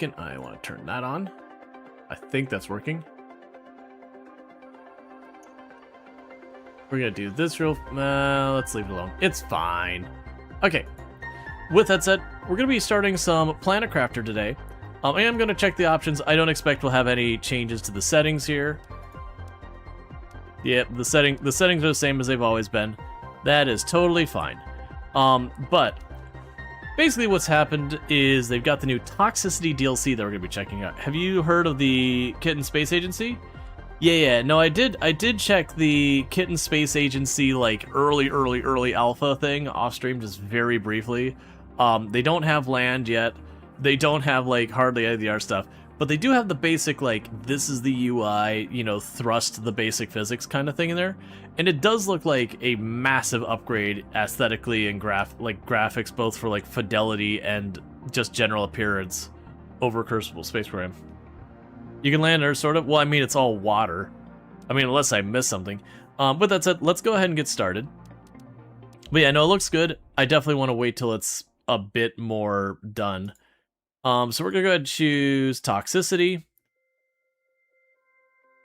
second. I want to turn that on. I think that's working. We're gonna do this real... let's leave it alone. It's fine. Okay. With that said, we're gonna be starting some Planet Crafter today. I am gonna check the options. I don't expect we'll have any changes to the settings here. Yeah, the settings are the same as they've always been. That is totally fine. But basically what's happened is they've got the new Toxicity DLC that we're gonna be checking out. Have you heard of the Kitten Space Agency? Yeah, no, I did check the Kitten Space Agency, like, early alpha thing off stream, just very briefly. They don't have land yet. They don't have, like, hardly any of the art stuff. But they do have the basic, like, this is the UI, you know, thrust the basic physics kind of thing in there. And it does look like a massive upgrade aesthetically and graphics, both for, like, fidelity and just general appearance over Crucible Space Program. You can land there, sort of. Well, I mean, it's all water. I mean, unless I missed something. With that said, let's go ahead and get started. But yeah, no, it looks good. I definitely want to wait till it's a bit more done. So we're going to go ahead and choose Toxicity.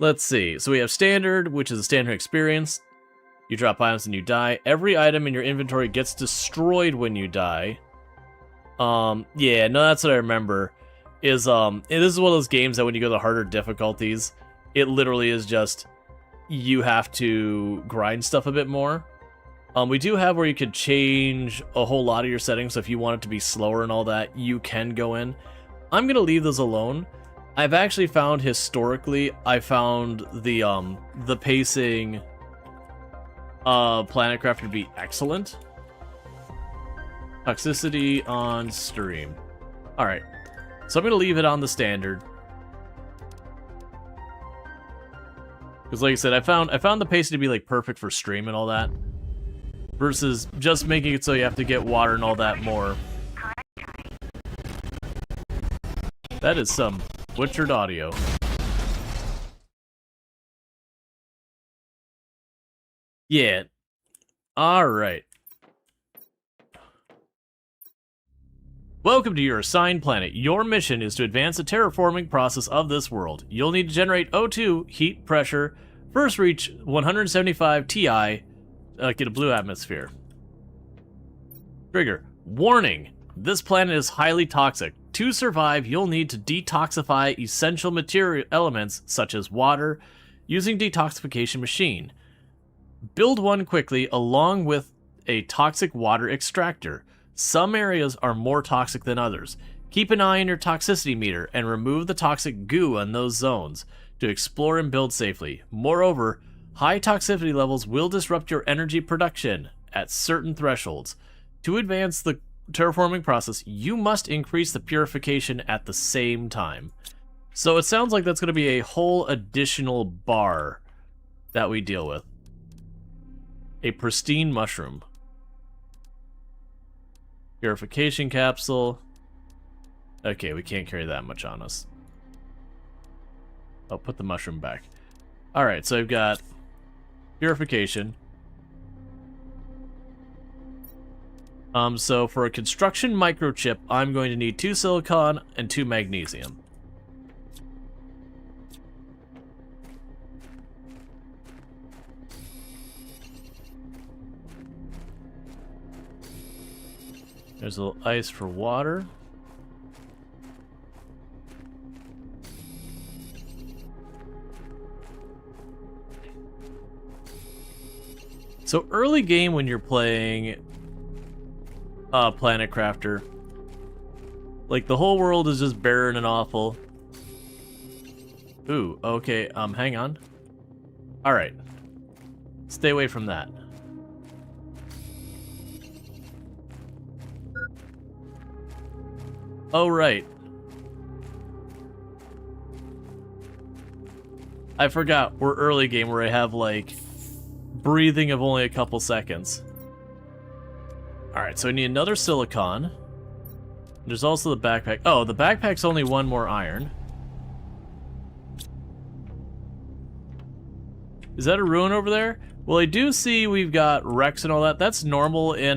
Let's see. So we have Standard, which is a standard experience. You drop items and you die. Every item in your inventory gets destroyed when you die. Yeah, no, that's what I remember. Is this is one of those games that when you go to the harder difficulties, it literally is just you have to grind stuff a bit more. We do have where you could change a whole lot of your settings, so if you want it to be slower and all that, you can go in. I'm gonna leave those alone. I've actually found historically, I found the pacing Planet Crafter to be excellent. Toxicity on stream. Alright. So I'm going to leave it on the standard. Because like I said, I found the pacing to be like perfect for stream and all that. Versus just making it so you have to get water and all that more. That is some butchered audio. Yeah. Alright. Welcome to your assigned planet. Your mission is to advance the terraforming process of this world. You'll need to generate O2, heat, pressure, first reach 175 Ti, get a blue atmosphere. Trigger. Warning! This planet is highly toxic. To survive, you'll need to detoxify essential material elements such as water using detoxification machine. Build one quickly along with a toxic water extractor. Some areas are more toxic than others. Keep an eye on your toxicity meter and remove the toxic goo on those zones to explore and build safely. Moreover, high toxicity levels will disrupt your energy production at certain thresholds. To advance the terraforming process, you must increase the purification at the same time. So it sounds like that's going to be a whole additional bar that we deal with. A pristine mushroom. Purification capsule. Okay, we can't carry that much on us. I'll put the mushroom back. Alright, so I've got purification. So for a construction microchip, I'm going to need 2 silicon and 2 magnesium. There's a little ice for water. So early game when you're playing Planet Crafter, like the whole world is just barren and awful. Ooh, okay, hang on. Alright. Stay away from that. Oh, right. I forgot, we're early game where I have, like, breathing of only a couple seconds. Alright, so I need another silicon. There's also the backpack. Oh, the backpack's only 1 more iron. Is that a ruin over there? Well, I do see we've got wrecks and all that. That's normal in,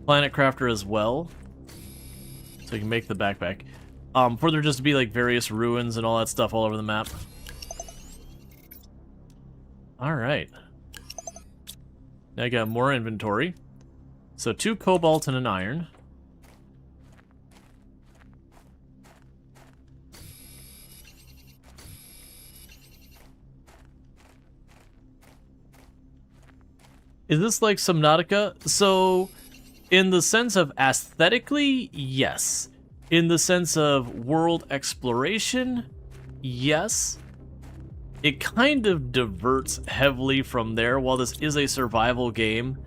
Planet Crafter as well. So you can make the backpack. For there just to be like various ruins and all that stuff all over the map. Alright. Now I got more inventory. So 2 cobalt and an iron. Is this like Subnautica? So, in the sense of aesthetically, yes. In the sense of world exploration, yes. It kind of diverts heavily from there. While this is a survival game,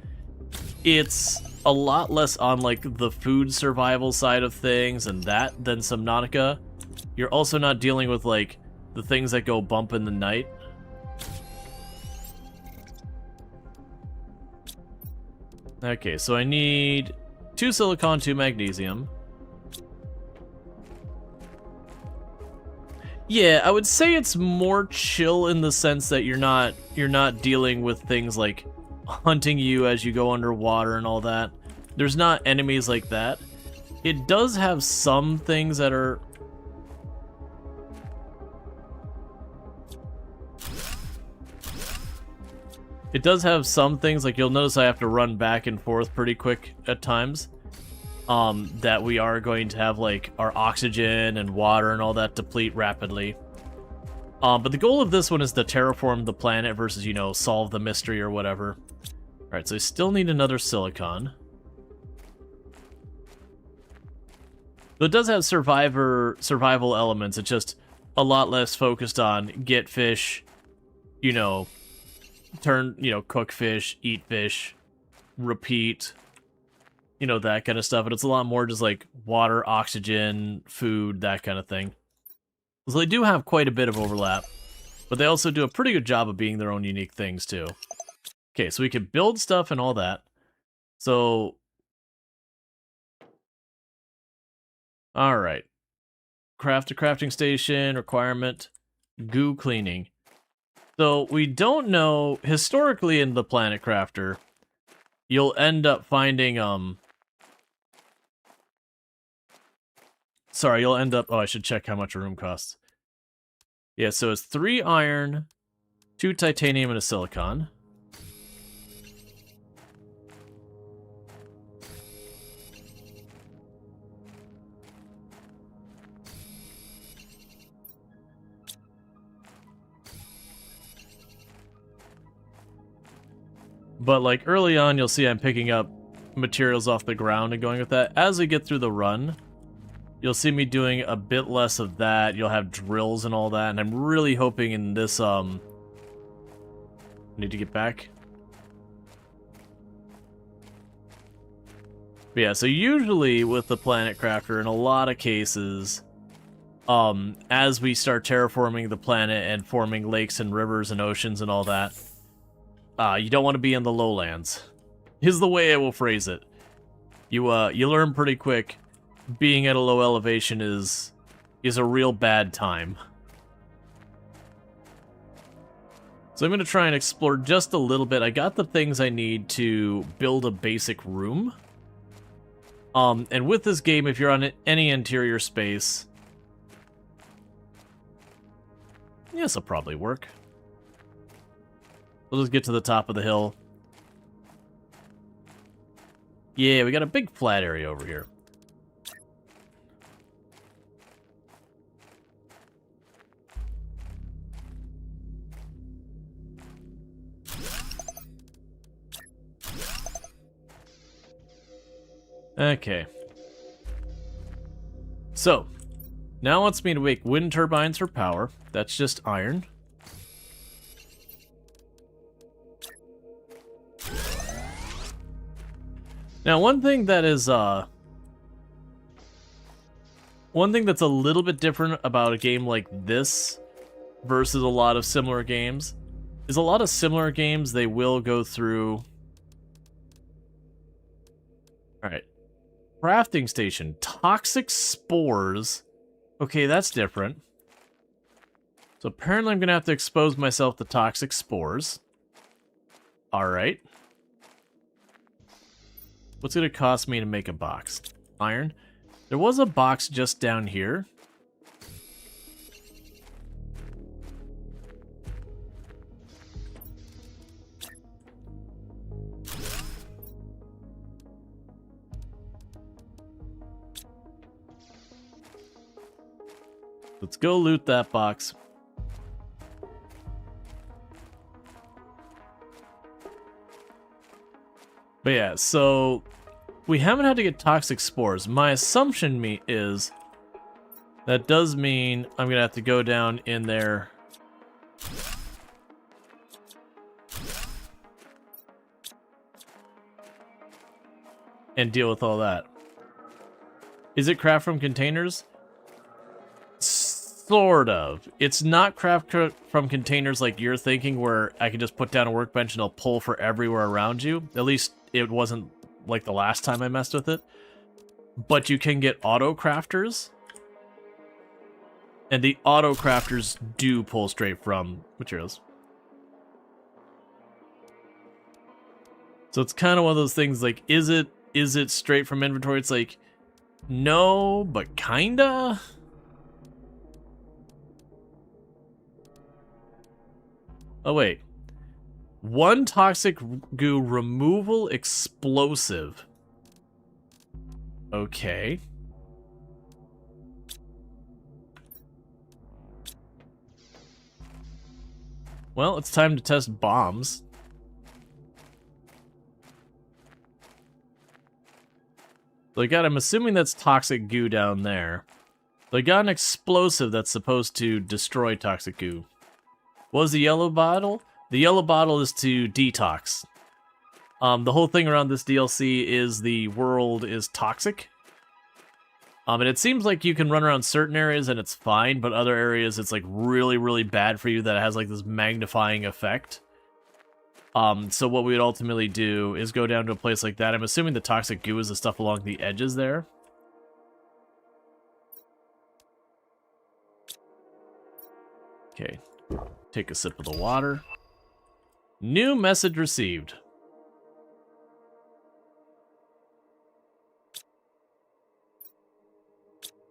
it's a lot less on like the food survival side of things and that than Subnautica. You're also not dealing with like the things that go bump in the night. Okay, so I need 2 silicon, 2 magnesium. Yeah, I would say it's more chill in the sense that you're not dealing with things like hunting you as you go underwater and all that. There's not enemies like that. It does have some things that are... It does have some things, like you'll notice I have to run back and forth pretty quick at times. That we are going to have like our oxygen and water and all that deplete rapidly. But the goal of this one is to terraform the planet versus, you know, solve the mystery or whatever. Alright, so I still need another silicon. But it does have survival elements. It's just a lot less focused on get fish, you know, cook fish, eat fish, repeat, you know, that kind of stuff. And it's a lot more just like water, oxygen, food, that kind of thing. So they do have quite a bit of overlap, but they also do a pretty good job of being their own unique things too. Okay, so we can build stuff and all that. So, all right. Craft a crafting station, requirement, goo cleaning. So we don't know, historically in the Planet Crafter, you'll end up finding, oh, I should check how much a room costs. Yeah, so it's 3 iron, 2 titanium, and a silicon. But like early on, you'll see I'm picking up materials off the ground and going with that. As we get through the run, you'll see me doing a bit less of that. You'll have drills and all that, and I'm really hoping in this, need to get back. But yeah, so usually with the Planet Crafter, in a lot of cases, as we start terraforming the planet and forming lakes and rivers and oceans and all that, you don't want to be in the lowlands. Is the way I will phrase it. You learn pretty quick. Being at a low elevation is a real bad time. So I'm going to try and explore just a little bit. I got the things I need to build a basic room. And with this game, if you're on any interior space, yeah, this will probably work. We'll just get to the top of the hill. Yeah, we got a big flat area over here. Okay. So, now it wants me to make wind turbines for power. That's just iron. Now, one thing that's a little bit different about a game like this versus a lot of similar games is a lot of similar games, they will go through... Alright. Crafting station. Toxic spores. Okay, that's different. So apparently I'm going to have to expose myself to toxic spores. Alright. What's it going to cost me to make a box? Iron. There was a box just down here. Let's go loot that box. But yeah, so we haven't had to get toxic spores. My assumption is that does mean I'm gonna have to go down in there and deal with all that. Is it craft from containers? Sort of. It's not craft from containers like you're thinking, where I can just put down a workbench and it'll pull for everywhere around you. At least it wasn't like the last time I messed with it. But you can get auto crafters. And the auto crafters do pull straight from materials. So it's kind of one of those things like, is it straight from inventory? It's like, no, but kinda. Oh wait. One toxic goo removal explosive. Okay. Well, it's time to test bombs. So I got, I'm assuming that's toxic goo down there. So I got an explosive that's supposed to destroy toxic goo. What was the yellow bottle? The yellow bottle is to detox. The whole thing around this DLC is the world is toxic. And it seems like you can run around certain areas and it's fine, but other areas it's like really, really bad for you, that it has like this magnifying effect. So what we would ultimately do is go down to a place like that. I'm assuming the toxic goo is the stuff along the edges there. Okay, take a sip of the water. New message received.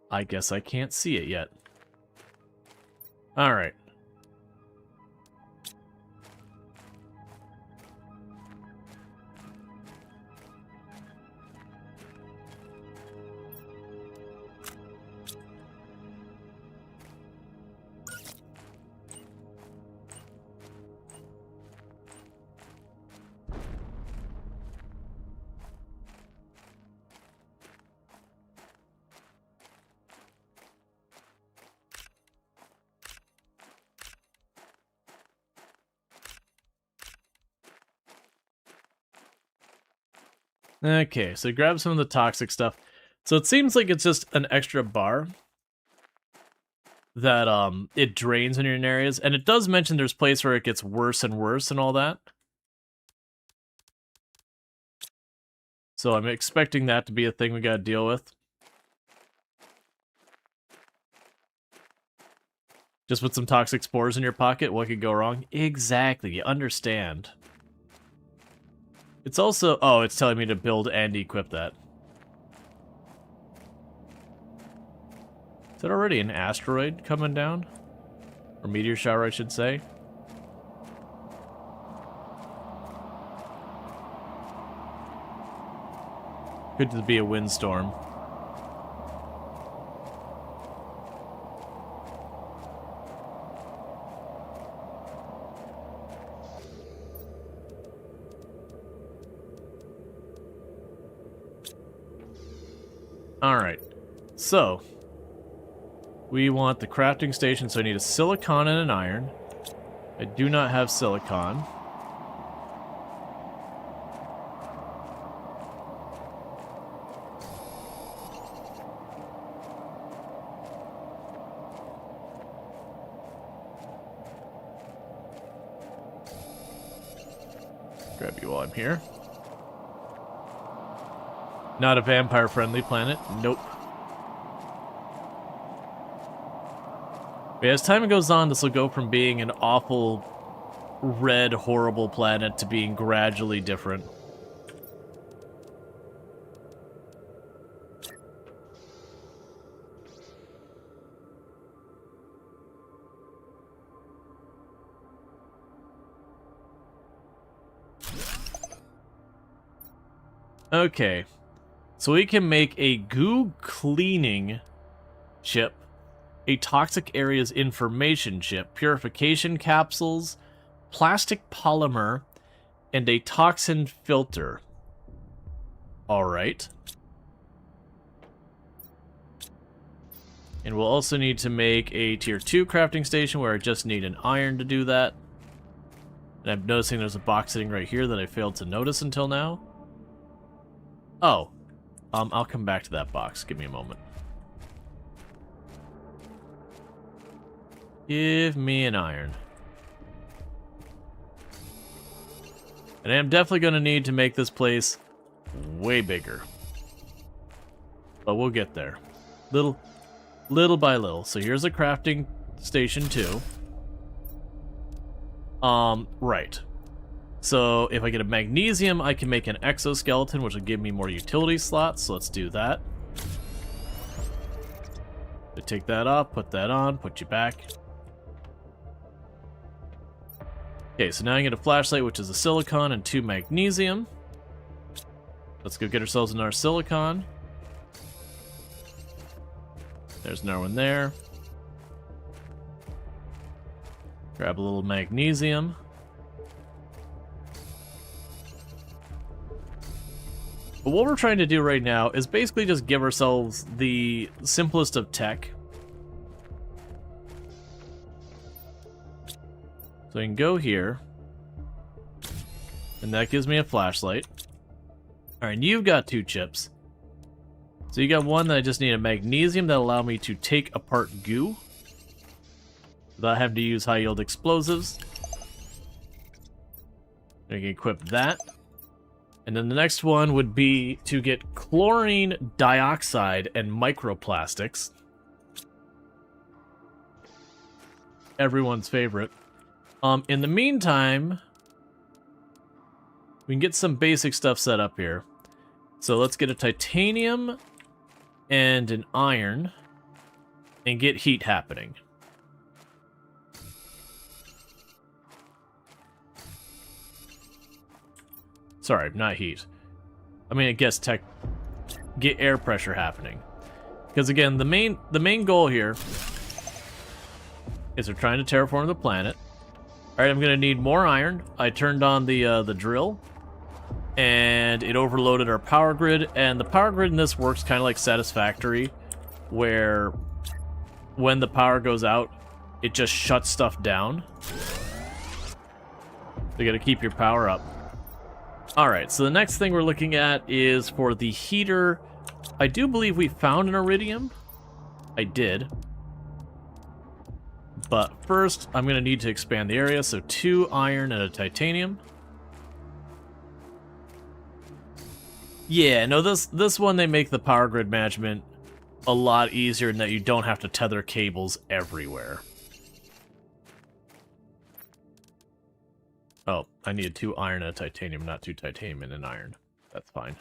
I guess I can't see it yet. Alright. Okay, so grab some of the toxic stuff. So it seems like it's just an extra bar that it drains in your areas, and it does mention there's places where it gets worse and worse and all that. So I'm expecting that to be a thing we gotta deal with. Just with some toxic spores in your pocket, what could go wrong? Exactly, you understand. It's also... oh, it's telling me to build and equip that. Is that already an asteroid coming down? Or meteor shower, I should say. Could just be a windstorm. Alright, so we want the crafting station, so I need a silicon and an iron. I do not have silicon. Grab you while I'm here. Not a vampire-friendly planet. Nope. But as time goes on, this will go from being an awful, red, horrible planet to being gradually different. Okay. So we can make a goo cleaning chip a toxic areas information chip, purification capsules, plastic polymer, and a toxin filter. Alright. And we'll also need to make a tier 2 crafting station where I just need an iron to do that. And I'm noticing there's a box sitting right here that I failed to notice until now. Oh. I'll come back to that box. Give me a moment. Give me an iron. And I'm definitely going to need to make this place way bigger. But we'll get there. Little by little. So here's a crafting station too. Right. So if I get a magnesium, I can make an exoskeleton, which will give me more utility slots. So let's do that. So take that off, put that on, put you back. Okay, so now I get a flashlight, which is a silicon and 2 magnesium. Let's go get ourselves another silicon. There's another one there. Grab a little magnesium. But what we're trying to do right now is basically just give ourselves the simplest of tech. So I can go here. And that gives me a flashlight. Alright, you've got 2 chips. So you got one that I just need a magnesium that'll allow me to take apart goo without having to use high yield explosives. I can equip that. And then the next one would be to get chlorine dioxide and microplastics. Everyone's favorite. In the meantime, we can get some basic stuff set up here. So let's get a titanium and an iron and get heat happening. Sorry, not heat. I mean, I guess get air pressure happening. Because again, the main goal here is we're trying to terraform the planet. Alright, I'm gonna need more iron. I turned on the drill, and it overloaded our power grid, and the power grid in this works kind of like Satisfactory, where when the power goes out, it just shuts stuff down. You gotta keep your power up. Alright, so the next thing we're looking at is for the heater. I do believe we found an iridium. I did. But first, I'm going to need to expand the area, so 2 iron and a titanium. Yeah, no, this one, they make the power grid management a lot easier in that you don't have to tether cables everywhere. Oh, I needed 2 iron and a titanium, not 2 titanium and an iron. That's fine.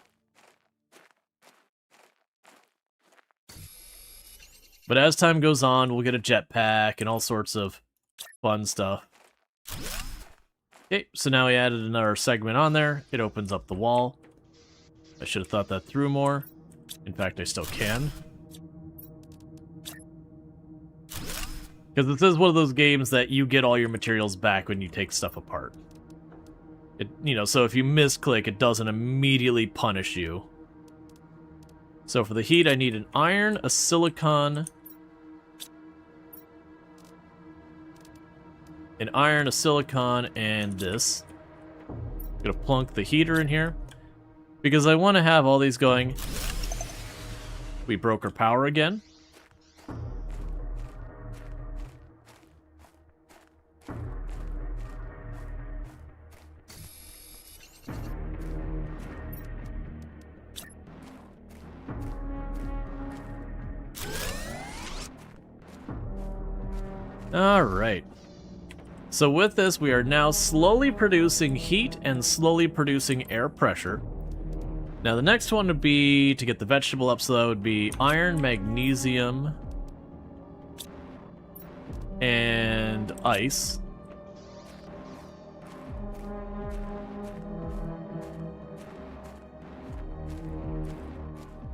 But as time goes on, we'll get a jetpack and all sorts of fun stuff. Okay, so now we added another segment on there. It opens up the wall. I should have thought that through more. In fact, I still can. Because this is one of those games that you get all your materials back when you take stuff apart. So if you misclick, it doesn't immediately punish you. So for the heat, I need an iron, a silicon, and this. I'm gonna plunk the heater in here because I want to have all these going. We broke our power again. Alright. So with this, we are now slowly producing heat and slowly producing air pressure. Now the next one would be to get the vegetable up, so that would be iron, magnesium, and ice.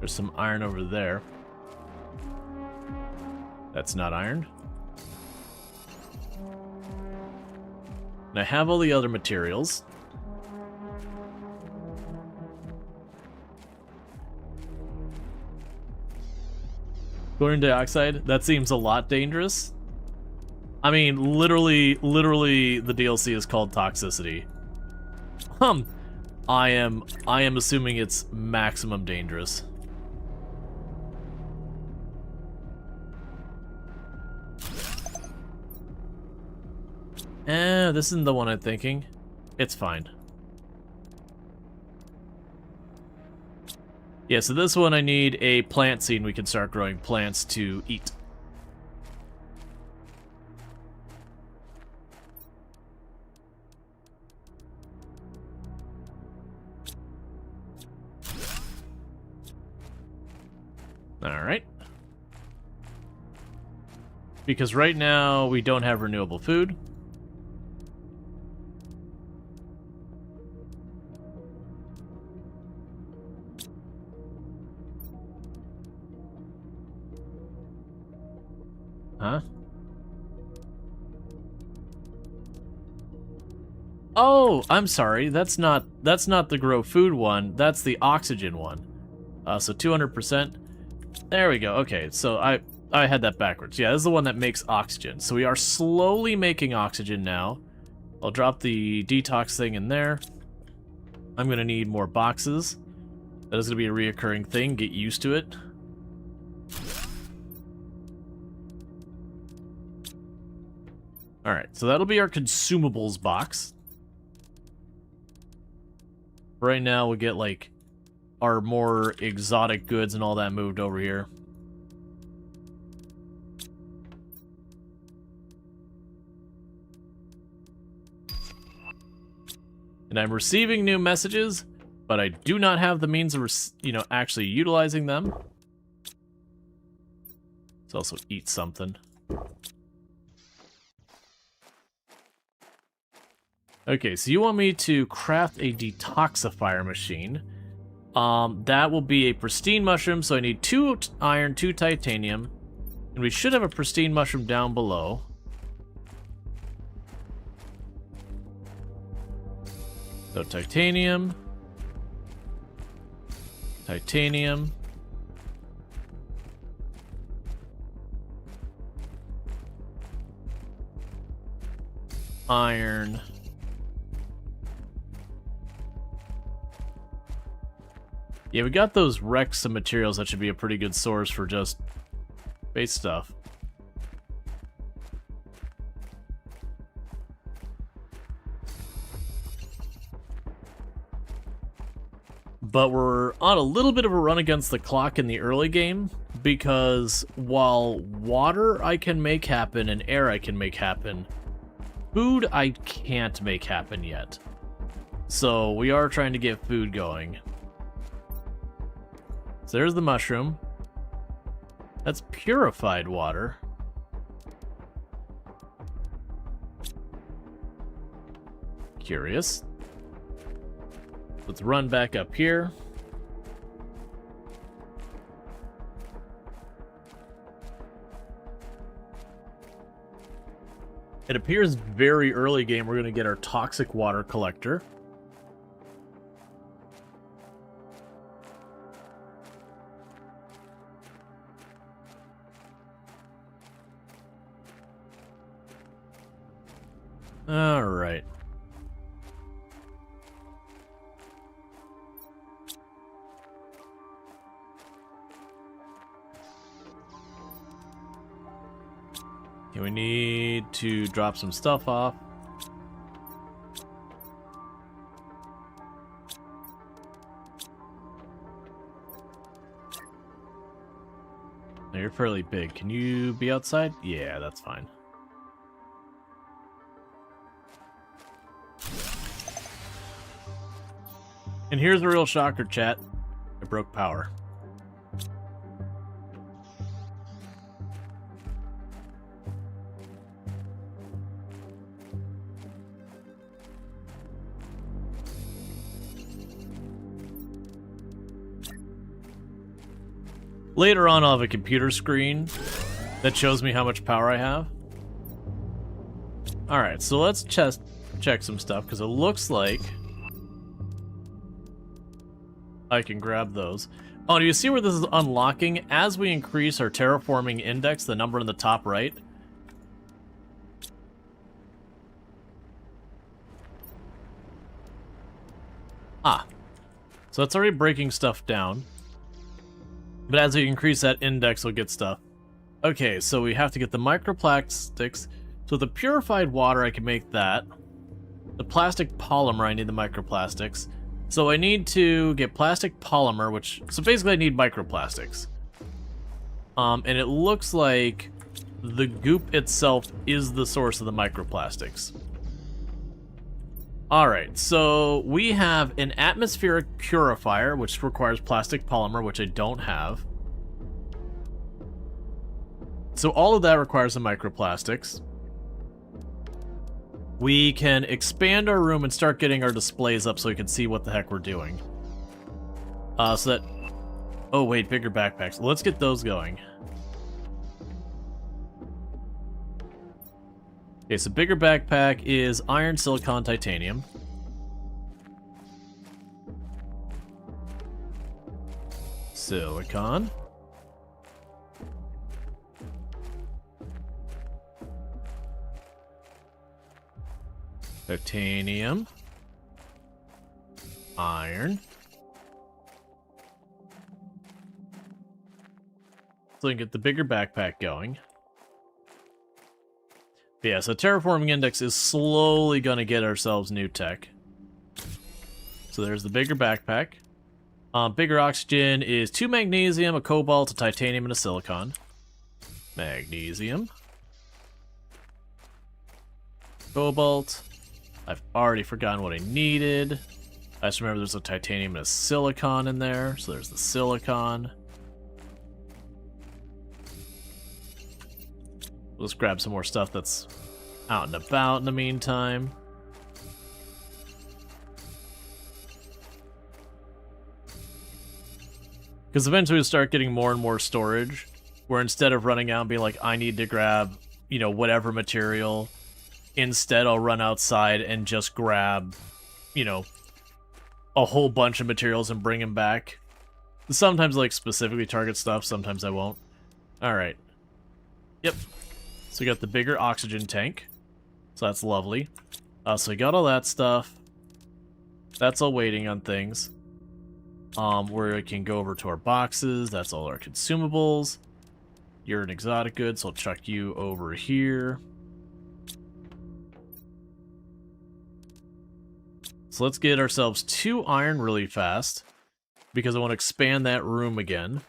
There's some iron over there. That's not iron. And I have all the other materials. Chlorine dioxide? That seems a lot dangerous. I mean, literally, the DLC is called Toxicity. I am assuming it's maximum dangerous. This isn't the one I'm thinking. It's fine. Yeah, so this one I need a plant seed and we can start growing plants to eat. Alright. Because right now we don't have renewable food. Huh? Oh, I'm sorry. That's not the grow food one. That's the oxygen one. So 200%. There we go. Okay, so I had that backwards. Yeah, this is the one that makes oxygen. So we are slowly making oxygen now. I'll drop the detox thing in there. I'm gonna need more boxes. That is gonna be a reoccurring thing. Get used to it. Alright, so that'll be our consumables box. Right now we'll get, like, our more exotic goods and all that moved over here. And I'm receiving new messages, but I do not have the means of, actually utilizing them. Let's also eat something. Okay, so you want me to craft a detoxifier machine. That will be a pristine mushroom, so I need 2 iron, 2 titanium, and we should have a pristine mushroom down below. So titanium, titanium, iron, yeah, we got those wrecks of materials that should be a pretty good source for just base stuff. But we're on a little bit of a run against the clock in the early game, because while water I can make happen and air I can make happen, food I can't make happen yet. So we are trying to get food going. So there's the mushroom. That's purified water. Curious. Let's run back up here. It appears very early game we're going to get our toxic water collector. All right. Okay, we need to drop some stuff off. Now you're fairly big. Can you be outside? Yeah, that's fine. And here's the real shocker, chat. I broke power. Later on, I'll have a computer screen That shows me how much power I have. Alright, so let's check some stuff, because it looks like I can grab those. Oh, do you see where this is unlocking? As we increase our terraforming index, the number in the top right, so that's already breaking stuff down. But as we increase that index, we'll get stuff. Okay, so we have to get the microplastics. So the purified water, I can make that. The plastic polymer, I need the microplastics. So I need to get plastic polymer, which... So basically I need microplastics. And it looks like the goop itself is the source of the microplastics. Alright, so we have an atmospheric purifier, which requires plastic polymer, which I don't have. So all of that requires the microplastics. We can expand our room and start getting our displays up so we can see what the heck we're doing. So that... Oh wait, bigger backpacks. Let's get those going. Okay, so bigger backpack is iron, silicon, titanium. Silicon. Titanium. Iron. So we can get the bigger backpack going. But yeah, so terraforming index is slowly going to get ourselves new tech. So there's the bigger backpack. Bigger oxygen is 2 magnesium, a cobalt, a titanium, and a silicon. Magnesium. Cobalt. I've already forgotten what I needed. I just remember there's a titanium and a silicon in there. So there's the silicon. Let's grab some more stuff that's out and about in the meantime. Because eventually we'll start getting more and more storage, where instead of running out and being like, I need to grab, you know, whatever material, instead I'll run outside and just grab, you know, a whole bunch of materials and bring them back. Sometimes like specifically target stuff, sometimes I won't. Alright. Yep. So we got the bigger oxygen tank. So that's lovely. So we got all that stuff. That's all waiting on things. Where we can go over to our boxes. That's all our consumables. You're an exotic good, so I'll chuck you over here. So let's get ourselves 2 iron really fast, because I want to expand that room again.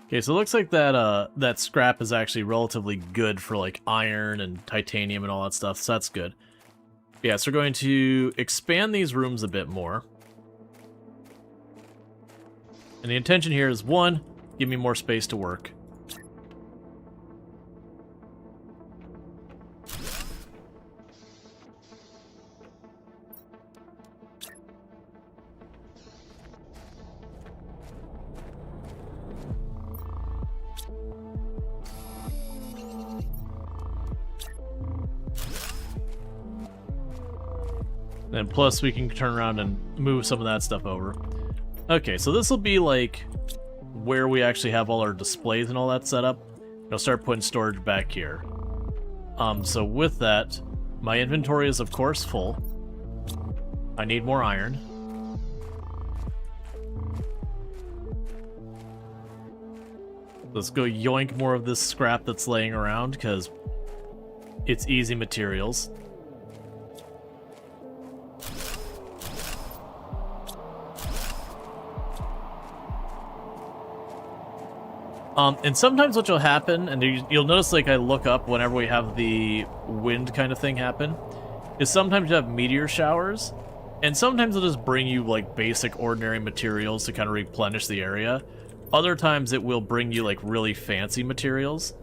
Okay, so it looks like that that scrap is actually relatively good for like iron and titanium and all that stuff, so that's good. Yeah, so we're going to expand these rooms a bit more. And the intention here is, 1, give me more space to work. And plus we can turn around and move some of that stuff over. Okay, so this will be like where we actually have all our displays and all that set up. I'll start putting storage back here. So with that, my inventory is of course full. I need more iron. Let's go yoink more of this scrap that's laying around, because it's easy materials. And sometimes what will happen, and you'll notice like I look up whenever we have the wind kind of thing happen, is sometimes you have meteor showers, and sometimes it'll just bring you like basic ordinary materials to kind of replenish the area. Other times it will bring you like really fancy materials.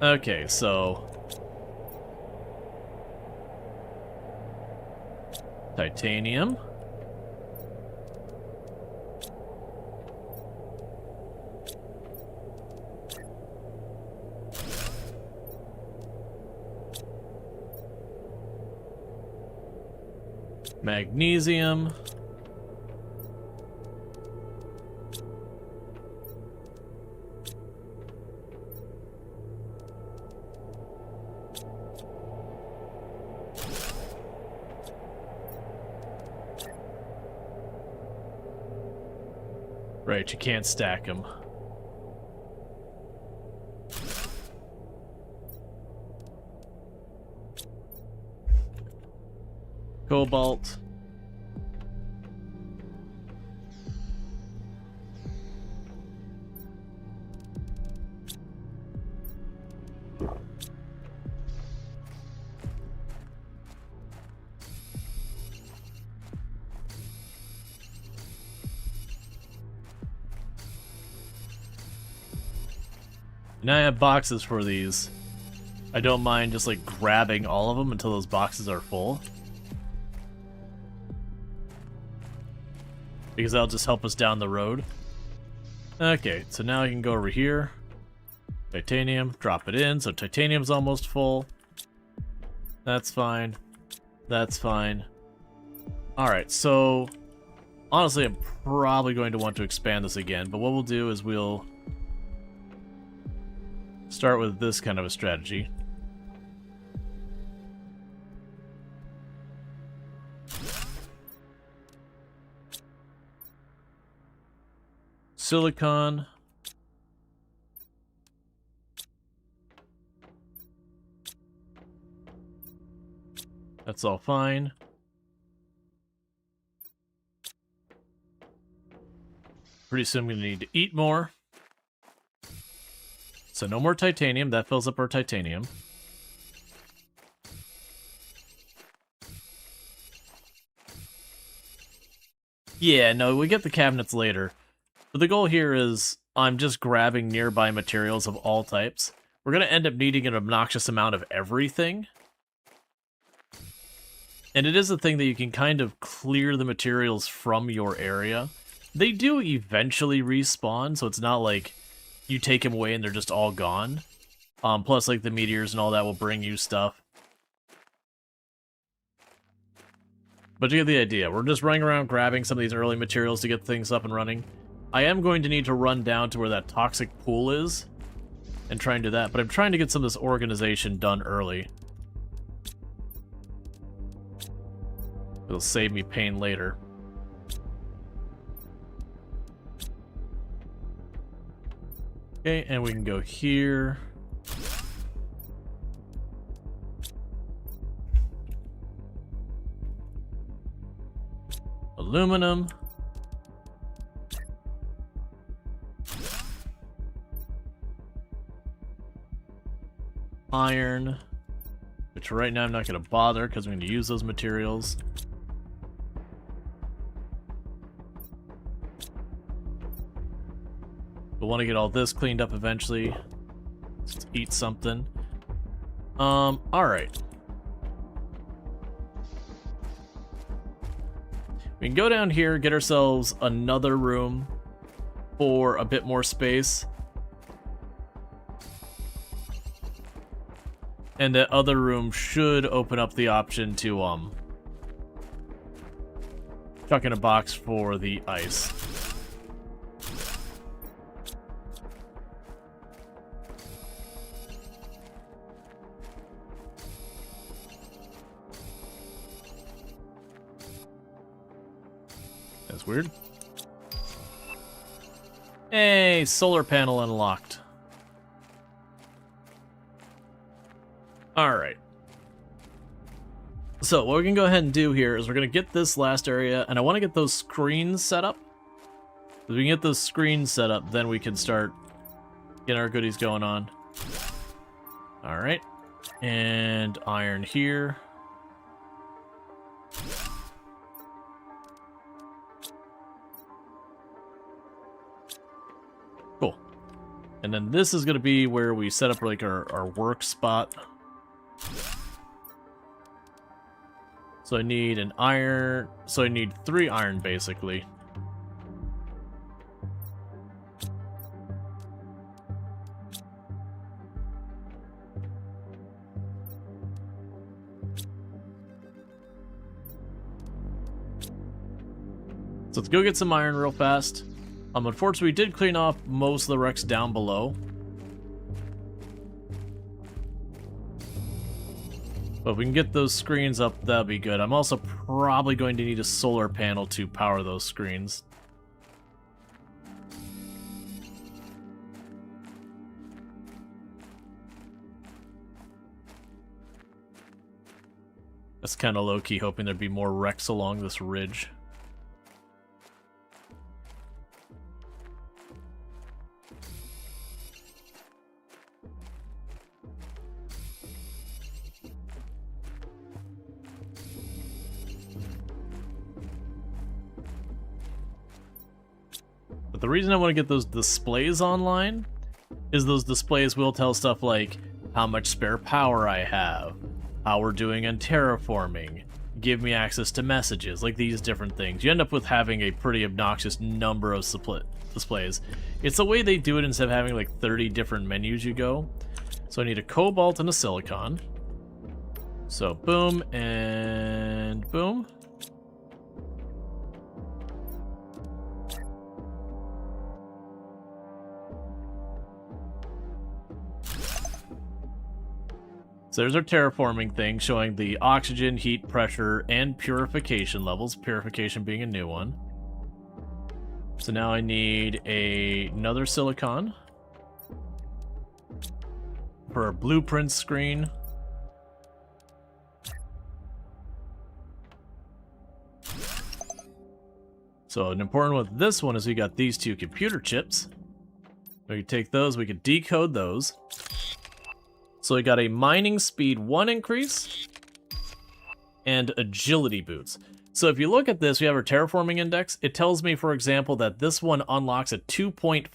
Okay, so... titanium. Magnesium. Right, you can't stack them. Cobalt. Now I have boxes for these. I don't mind just like grabbing all of them until those boxes are full. Because that'll just help us down the road. Okay, so now I can go over here. Titanium, drop it in, so titanium's almost full. That's fine. That's fine. Alright, so... honestly, I'm probably going to want to expand this again, but what we'll do is we'll... start with this kind of a strategy. Silicon. That's all fine. Pretty soon I'm going to need to eat more. So no more titanium. That fills up our titanium. Yeah, no, we get the cabinets later. But the goal here is I'm just grabbing nearby materials of all types. We're going to end up needing an obnoxious amount of everything. And it is a thing that you can kind of clear the materials from your area. They do eventually respawn, so it's not like you take them away and they're just all gone. Plus, like, the meteors and all that will bring you stuff. But you get the idea. We're just running around grabbing some of these early materials to get things up and running. I am going to need to run down to where that toxic pool is and try and do that, but I'm trying to get some of this organization done early. It'll save me pain later. Okay, and we can go here. Aluminum. Iron. Which right now I'm not going to bother because we're going to use those materials. We'll want to get all this cleaned up eventually. Let's eat something. Alright. We can go down here, get ourselves another room for a bit more space. And that other room should open up the option to, chuck in a box for the ice. That's weird. Hey, solar panel unlocked. Alright. So, what we can go ahead and do here is we're going to get this last area, and I want to get those screens set up. If we can get those screens set up, then we can start getting our goodies going on. Alright. And iron here. And then this is going to be where we set up like our work spot. So I need an iron. So I need 3 iron basically. So let's go get some iron real fast. Unfortunately, we did clean off most of the wrecks down below. But if we can get those screens up, that'll be good. I'm also probably going to need a solar panel to power those screens. That's kind of low-key, hoping there'd be more wrecks along this ridge. But the reason I want to get those displays online is those displays will tell stuff like how much spare power I have, how we're doing on terraforming, give me access to messages, like these different things. You end up with having a pretty obnoxious number of displays. It's the way they do it instead of having like 30 different menus you go. So I need a cobalt and a silicon. So boom and boom. So there's our terraforming thing showing the oxygen, heat, pressure, and purification levels. Purification being a new one. So now I need another silicon for our blueprint screen. So an important one with this one is we got these 2 computer chips. We can take those, we could decode those. So we got a mining speed 1 increase and agility boots. So if you look at this, we have our terraforming index. It tells me, for example, that this one unlocks at 2.5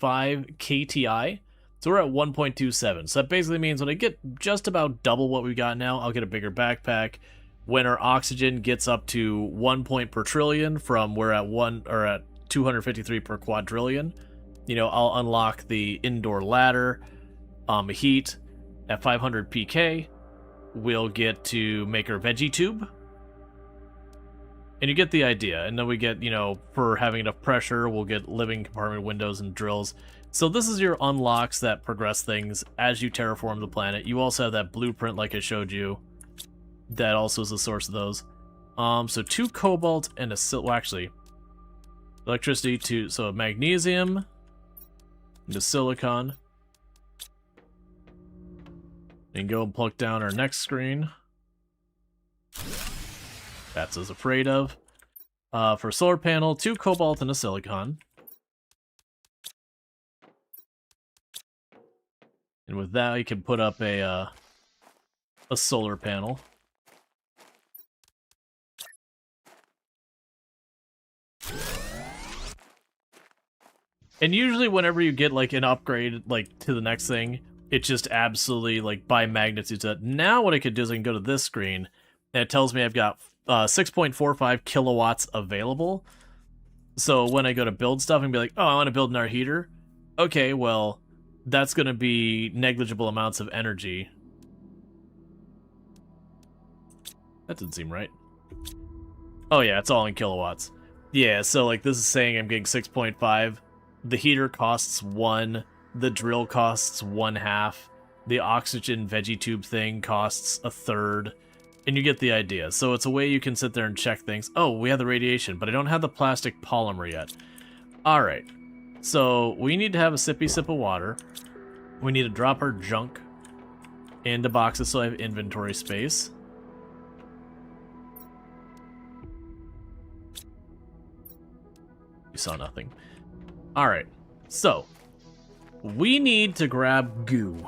KTI. So we're at 1.27. So that basically means when I get just about double what we got now, I'll get a bigger backpack. When our oxygen gets up to 1 point per trillion from we're at 253 per quadrillion, you know, I'll unlock the indoor ladder, heat. At 500 PK, we'll get to make our veggie tube. And you get the idea. And then we get, you know, for having enough pressure, we'll get living compartment windows and drills. So this is your unlocks that progress things as you terraform the planet. You also have that blueprint like I showed you. That also is the source of those. So 2 cobalt and actually, electricity, so magnesium, into silicon. And go and plug down our next screen. That's as afraid of. For solar panel, 2 cobalt and a silicon. And with that, you can put up a solar panel. And usually whenever you get like an upgrade like to the next thing, it just absolutely, like, by magnitude. Now what I could do is I can go to this screen, and it tells me I've got 6.45 kilowatts available. So when I go to build stuff and be like, oh, I want to build another heater. Okay, well, that's going to be negligible amounts of energy. That didn't seem right. Oh, yeah, it's all in kilowatts. Yeah, so, like, this is saying I'm getting 6.5. The heater costs 1. The drill costs 1/2. The oxygen veggie tube thing costs 1/3. And you get the idea. So it's a way you can sit there and check things. Oh, we have the radiation, but I don't have the plastic polymer yet. Alright. So we need to have a sippy sip of water. We need to drop our junk into boxes so I have inventory space. You saw nothing. Alright. So we need to grab goo.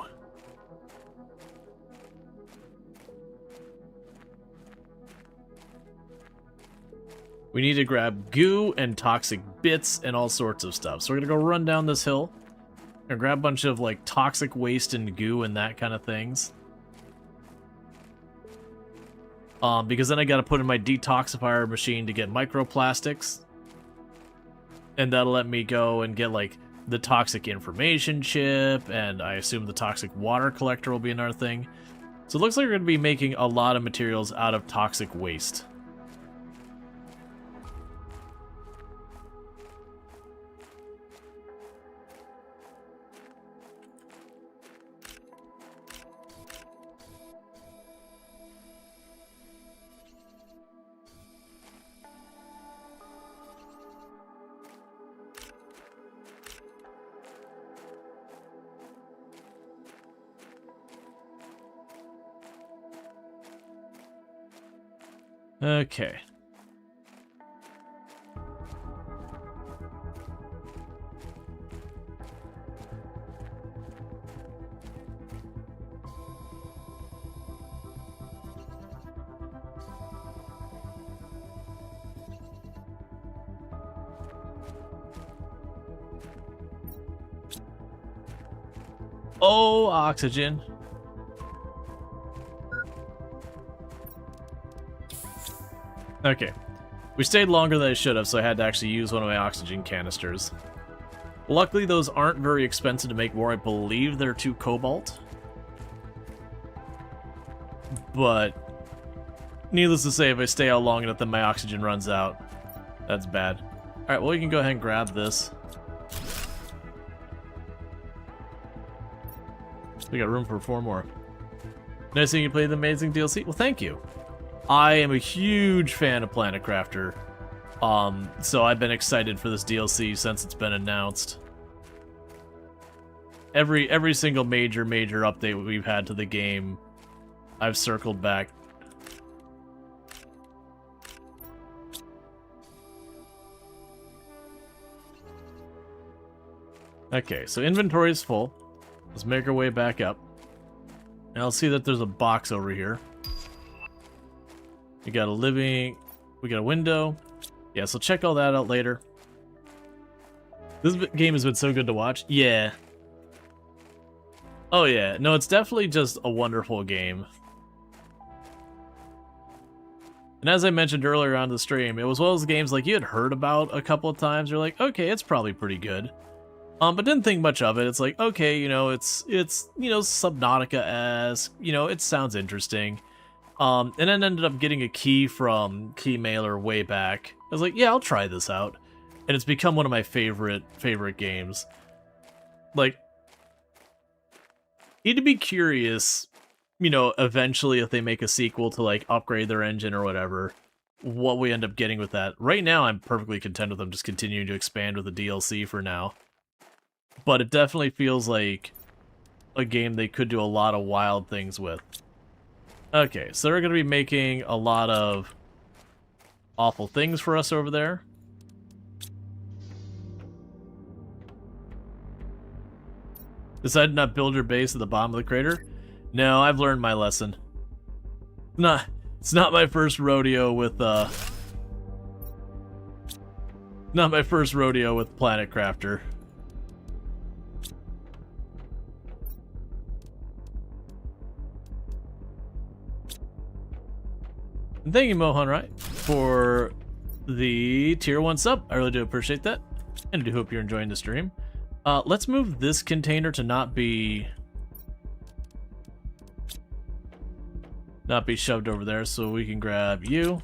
We need to grab goo and toxic bits and all sorts of stuff. So we're going to go run down this hill. Or grab a bunch of like toxic waste and goo and that kind of things. Because then I gotta put in my detoxifier machine to get microplastics. And that'll let me go and get like the toxic information chip, and I assume the toxic water collector will be another thing. So it looks like we're gonna be making a lot of materials out of toxic waste. Okay. Oh, oxygen. Okay. We stayed longer than I should have, so I had to actually use one of my oxygen canisters. Luckily, those aren't very expensive to make more. I believe they're 2 cobalt. But needless to say, if I stay out long enough, then my oxygen runs out. That's bad. Alright, well, we can go ahead and grab this. We got room for 4 more. Nice seeing you play the amazing DLC. Well, thank you. I am a huge fan of Planet Crafter, so I've been excited for this DLC since it's been announced. Every single major update we've had to the game, I've circled back. Okay, so inventory is full. Let's make our way back up. And I'll see that there's a box over here. We got a window. Yeah, so check all that out later. This game has been so good to watch. Yeah. Oh yeah, no, it's definitely just a wonderful game. And as I mentioned earlier on the stream, it was one of those games like you had heard about a couple of times. You're like, okay, it's probably pretty good. But didn't think much of it. It's like, okay, you know, it's Subnautica-esque. You know, it sounds interesting. And then ended up getting a key from Keymailer way back. I was like, yeah, I'll try this out. And it's become one of my favorite games. Like, need to be curious, you know, eventually if they make a sequel to, like, upgrade their engine or whatever, what we end up getting with that. Right now, I'm perfectly content with them just continuing to expand with the DLC for now. But it definitely feels like a game they could do a lot of wild things with. Okay, so they're going to be making a lot of awful things for us over there. Decided to not build your base at the bottom of the crater? No, I've learned my lesson. It's not my first rodeo with Planet Crafter. And thank you, Mohan, right, for the tier 1 sub. I really do appreciate that. And I do hope you're enjoying the stream. Let's move this container to not be shoved over there, so we can grab you.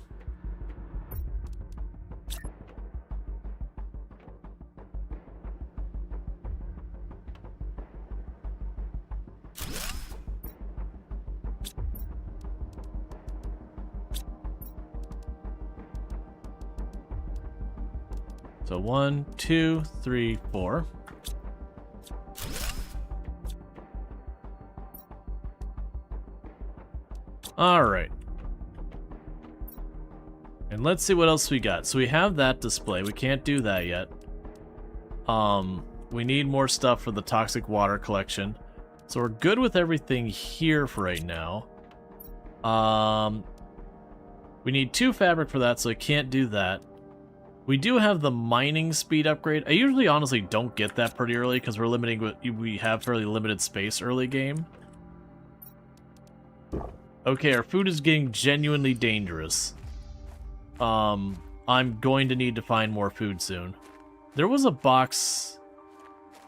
So 1, 2, 3, 4. All right. And let's see what else we got. So we have that display. We can't do that yet. We need more stuff for the toxic water collection. So we're good with everything here for right now. We need 2 fabric for that, so I can't do that. We do have the mining speed upgrade. I usually honestly don't get that pretty early because we're limiting what we have fairly limited space early game. Okay, our food is getting genuinely dangerous. I'm going to need to find more food soon. There was a box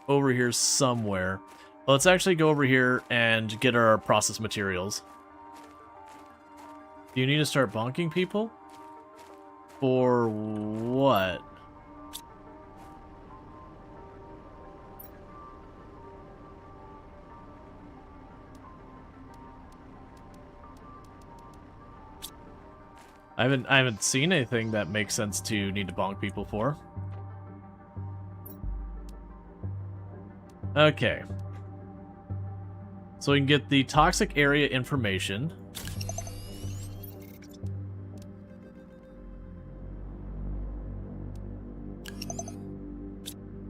over here somewhere. Well, let's actually go over here and get our processed materials. Do you need to start bonking people? For what? I haven't seen anything that makes sense to need to bonk people for. Okay. So we can get the toxic area information.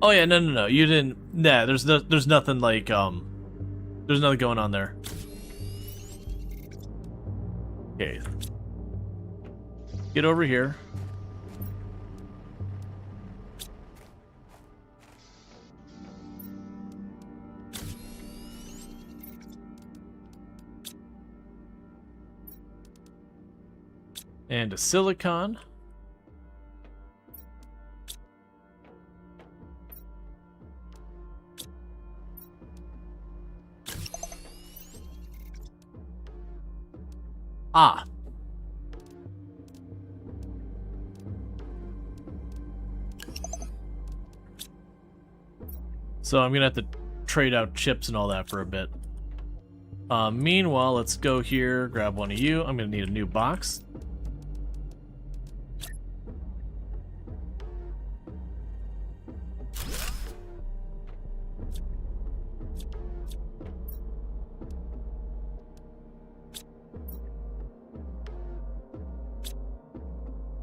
Oh yeah, no. You didn't. Nah, there's nothing like there's nothing going on there. Okay. Get over here. And a silicon. Ah. So I'm gonna have to trade out chips and all that for a bit. Meanwhile, let's go here, grab one of you. I'm gonna need a new box.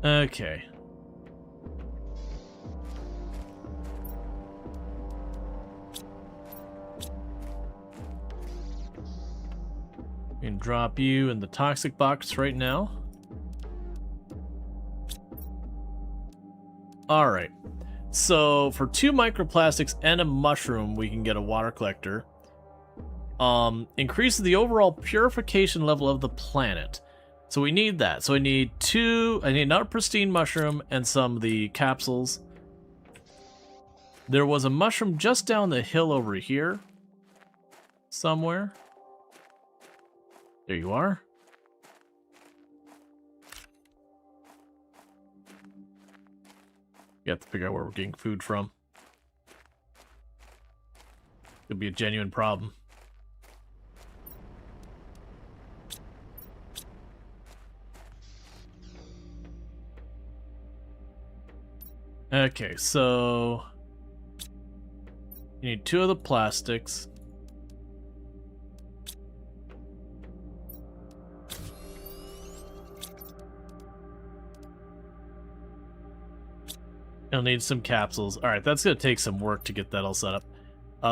Okay. And drop you in the toxic box right now. Alright. So for 2 microplastics and a mushroom, we can get a water collector. Increases the overall purification level of the planet. So we need that. So I need another pristine mushroom and some of the capsules. There was a mushroom just down the hill over here. Somewhere. There you are. You have to figure out where we're getting food from. Could be a genuine problem. Okay, so you need 2 of the plastics. You'll need some capsules. Alright, that's going to take some work to get that all set up.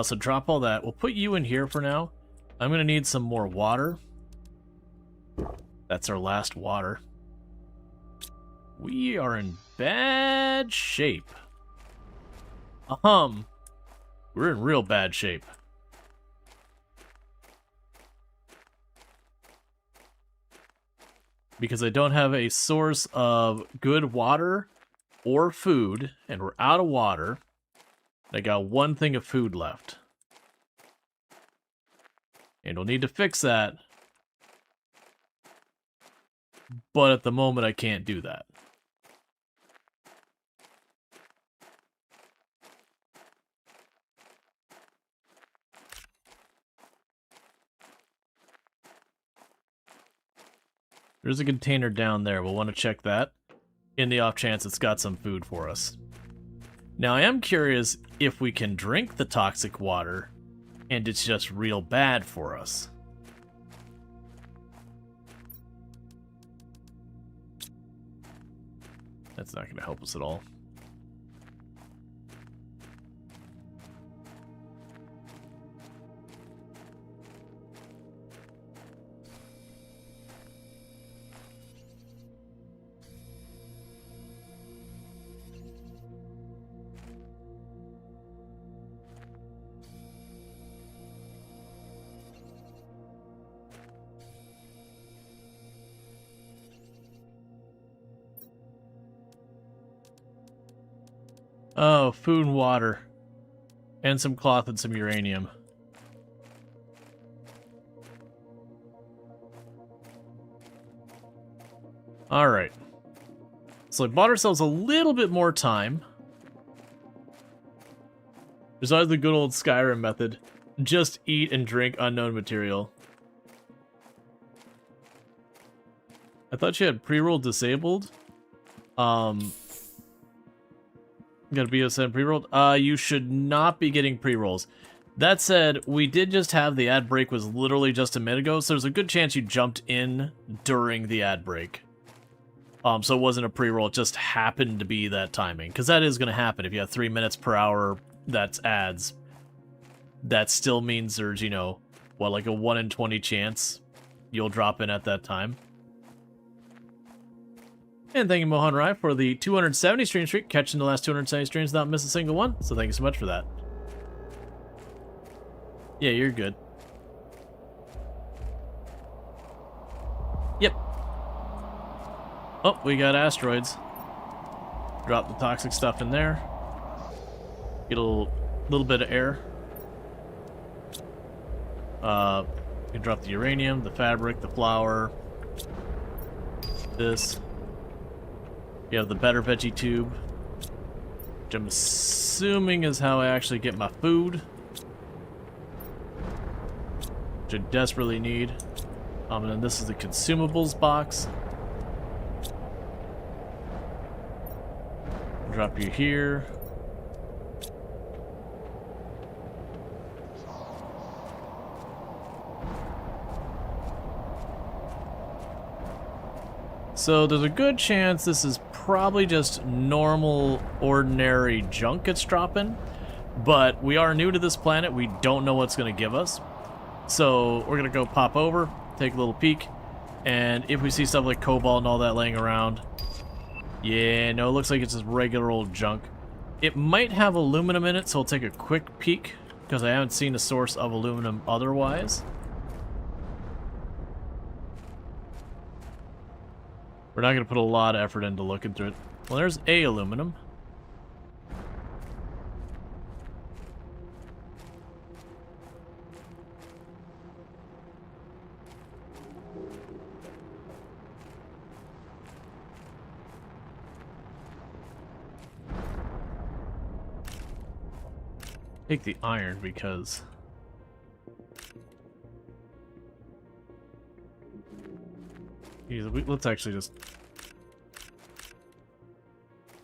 So drop all that. We'll put you in here for now. I'm going to need some more water. That's our last water. We are in bad shape. We're in real bad shape. Because I don't have a source of good water or food, and we're out of water. I got 1 thing of food left. And we'll need to fix that. But at the moment, I can't do that. There's a container down there. We'll want to check that in the off chance it's got some food for us. Now, I am curious if we can drink the toxic water and it's just real bad for us. That's not going to help us at all. Oh, food and water. And some cloth and some uranium. Alright. So we bought ourselves a little bit more time. There's always the good old Skyrim method. Just eat and drink unknown material. I thought you had pre-roll disabled. Got a BSN pre-rolled? You should not be getting pre-rolls. That said, we did just have the ad break was literally just a minute ago, so there's a good chance you jumped in during the ad break. So it wasn't a pre-roll, it just happened to be that timing. Because that is going to happen if you have 3 minutes per hour that's ads. That still means there's, you know, what, like a 1 in 20 chance you'll drop in at that time. And thank you, Mohan Rai, for the 270 stream streak, catching the last 270 streams without missing a single one. So thank you so much for that. Yeah, you're good. Yep. Oh, we got asteroids. Drop the toxic stuff in there. Get a little bit of air. You can drop the uranium, the fabric, the flour. This. You have the better veggie tube, which I'm assuming is how I actually get my food, which I desperately need. And then this is the consumables box. Drop you here. So there's a good chance this is probably just normal, ordinary junk it's dropping. But we are new to this planet. We don't know what's going to give us. So we're going to go pop over, take a little peek. And if we see stuff like cobalt and all that laying around, yeah, no, it looks like it's just regular old junk. It might have aluminum in it, so I'll take a quick peek, because I haven't seen a source of aluminum otherwise. We're not going to put a lot of effort into looking through it. Well, there's a aluminum. Take the iron because let's actually just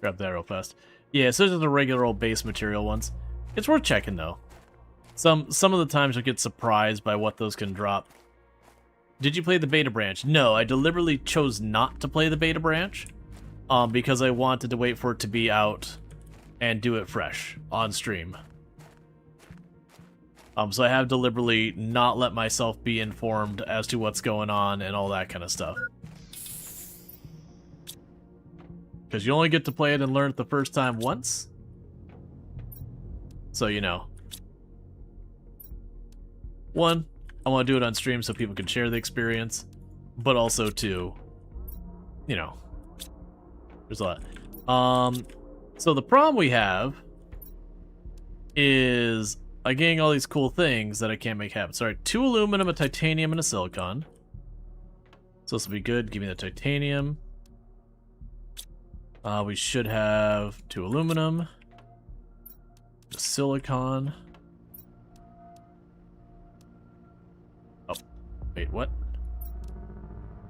grab that real fast. Yeah, so this is the regular old base material ones. It's worth checking though. Some of the times you'll get surprised by what those can drop. Did you play the beta branch? No, I deliberately chose not to play the beta branch, because I wanted to wait for it to be out and do it fresh on stream. So I have deliberately not let myself be informed as to what's going on and all that kind of stuff. Because you only get to play it and learn it the first time once. So, you know. One, I want to do it on stream so people can share the experience. But also, two, you know, there's a lot. So the problem we have is I'm getting all these cool things that I can't make happen. Sorry, 2 aluminum, a titanium, and a silicon. So this will be good. Give me the titanium. We should have 2 aluminum, the silicon. Oh, wait, what?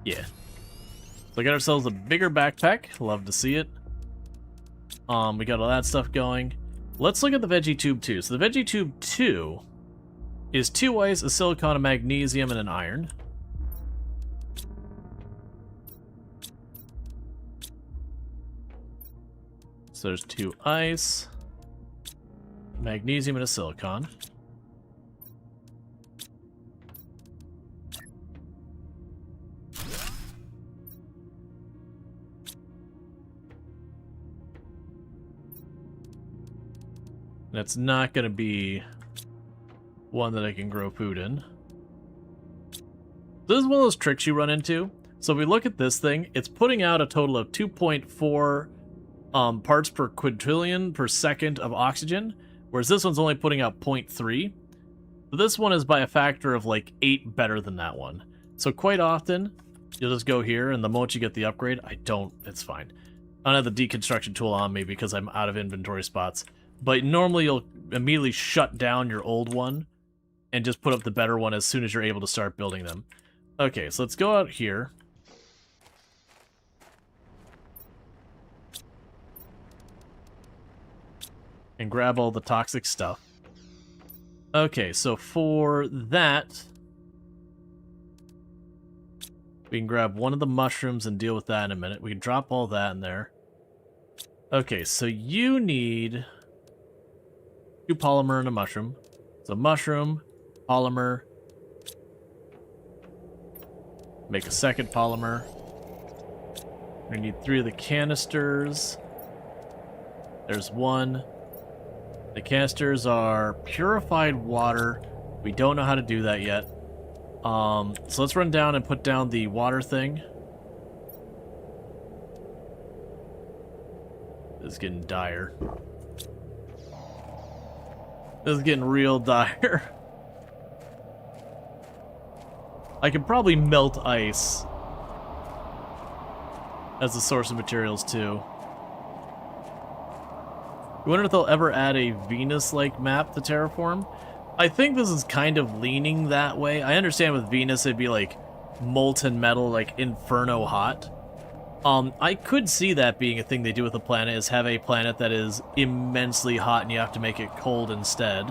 Yeah. So we got ourselves a bigger backpack. Love to see it. We got all that stuff going. Let's look at the veggie tube 2. So the veggie tube 2 is 2 ice, a silicon, a magnesium, and an iron. So there's 2 ice, magnesium, and a silicon. That's not going to be one that I can grow food in. This is one of those tricks you run into. So if we look at this thing, it's putting out a total of 2.4 parts per quintillion per second of oxygen, whereas this one's only putting out 0.3. So this one is by a factor of like 8 better than that one. So quite often, you'll just go here, and the moment you get the upgrade, it's fine. I don't have the deconstruction tool on me because I'm out of inventory spots. But normally you'll immediately shut down your old one and just put up the better one as soon as you're able to start building them. Okay, so let's go out here. And grab all the toxic stuff. Okay, so for that, we can grab one of the mushrooms and deal with that in a minute. We can drop all that in there. Okay, so you need 2 polymer and a mushroom. So mushroom, polymer. Make a second polymer. We need 3 of the canisters. There's 1. The canisters are purified water. We don't know how to do that yet. So let's run down and put down the water thing. This is getting dire. This is getting real dire. I could probably melt ice as a source of materials too. I wonder if they'll ever add a Venus-like map to Terraform. I think this is kind of leaning that way. I understand with Venus it'd be like molten metal, like inferno hot. I could see that being a thing they do with a planet, is have a planet that is immensely hot and you have to make it cold instead.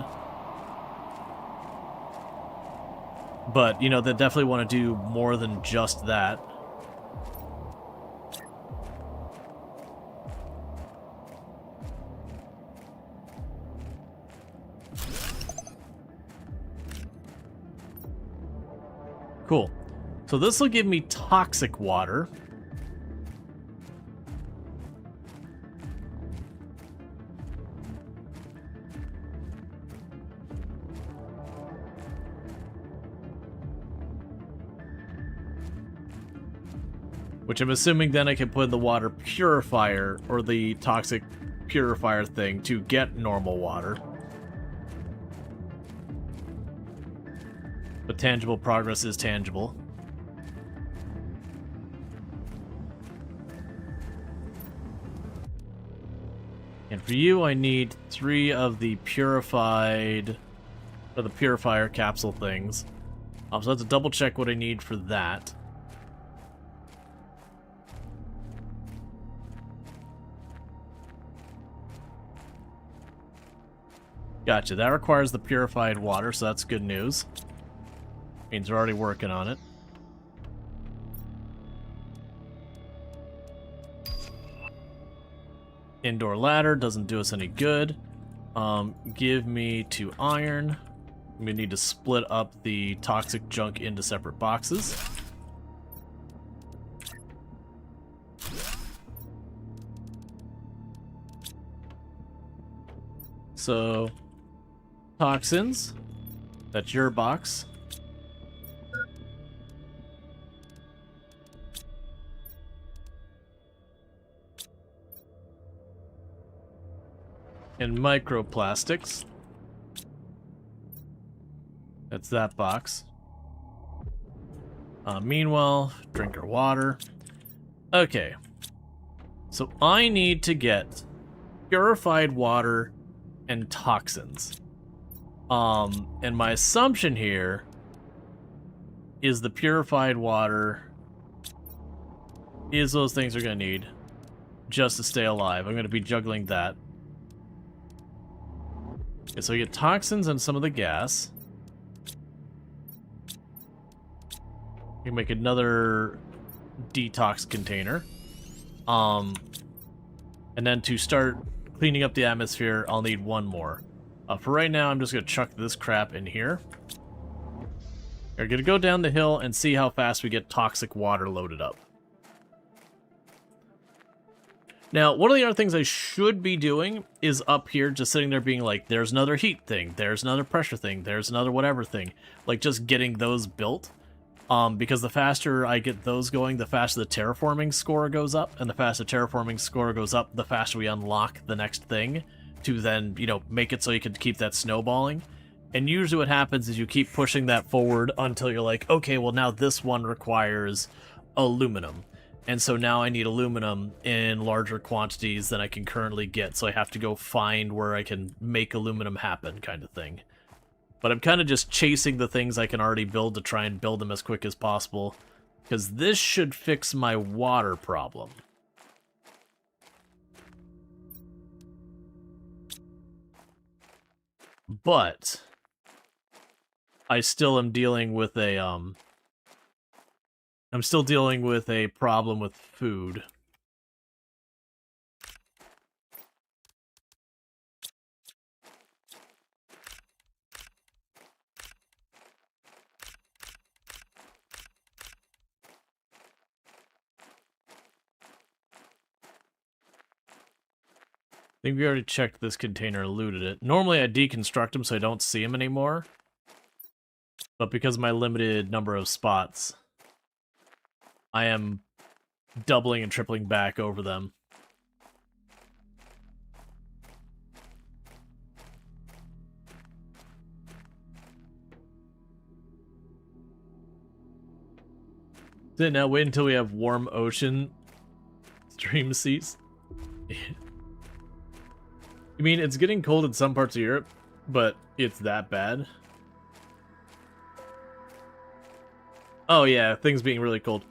But, you know, they definitely want to do more than just that. Cool. So this will give me toxic water. Which I'm assuming then I can put in the water purifier, or the toxic purifier thing, to get normal water. But tangible progress is tangible. And for you, I need 3 of the purified, or the purifier capsule things. So I have to double check what I need for that. Gotcha, that requires the purified water, so that's good news. Means we're already working on it. Indoor ladder doesn't do us any good. Give me 2 iron. We need to split up the toxic junk into separate boxes. So, toxins, that's your box. And microplastics. That's that box. Meanwhile, drink our water. Okay. So I need to get purified water and toxins. And my assumption here is the purified water is those things we're going to need just to stay alive. I'm going to be juggling that. Okay, so we get toxins and some of the gas. We can make another detox container. And then to start cleaning up the atmosphere, I'll need 1 more. For right now, I'm just going to chuck this crap in here. We're going to go down the hill and see how fast we get toxic water loaded up. Now, one of the other things I should be doing is up here, just sitting there being like, there's another heat thing, there's another pressure thing, there's another whatever thing. Like, just getting those built. Because the faster I get those going, the faster the terraforming score goes up, and the faster terraforming score goes up, the faster we unlock the next thing to then, you know, make it so you can keep that snowballing. And usually what happens is you keep pushing that forward until you're like, okay, well now this one requires aluminum. And so now I need aluminum in larger quantities than I can currently get, so I have to go find where I can make aluminum happen, kind of thing. But I'm kind of just chasing the things I can already build to try and build them as quick as possible, because this should fix my water problem. But I still am dealing with a I'm still dealing with a problem with food. I think we already checked this container and looted it. Normally I deconstruct them so I don't see them anymore. But because of my limited number of spots, I am doubling and tripling back over them. Then now wait until we have warm ocean stream cease. I mean, it's getting cold in some parts of Europe, but it's that bad. Oh yeah, things being really cold.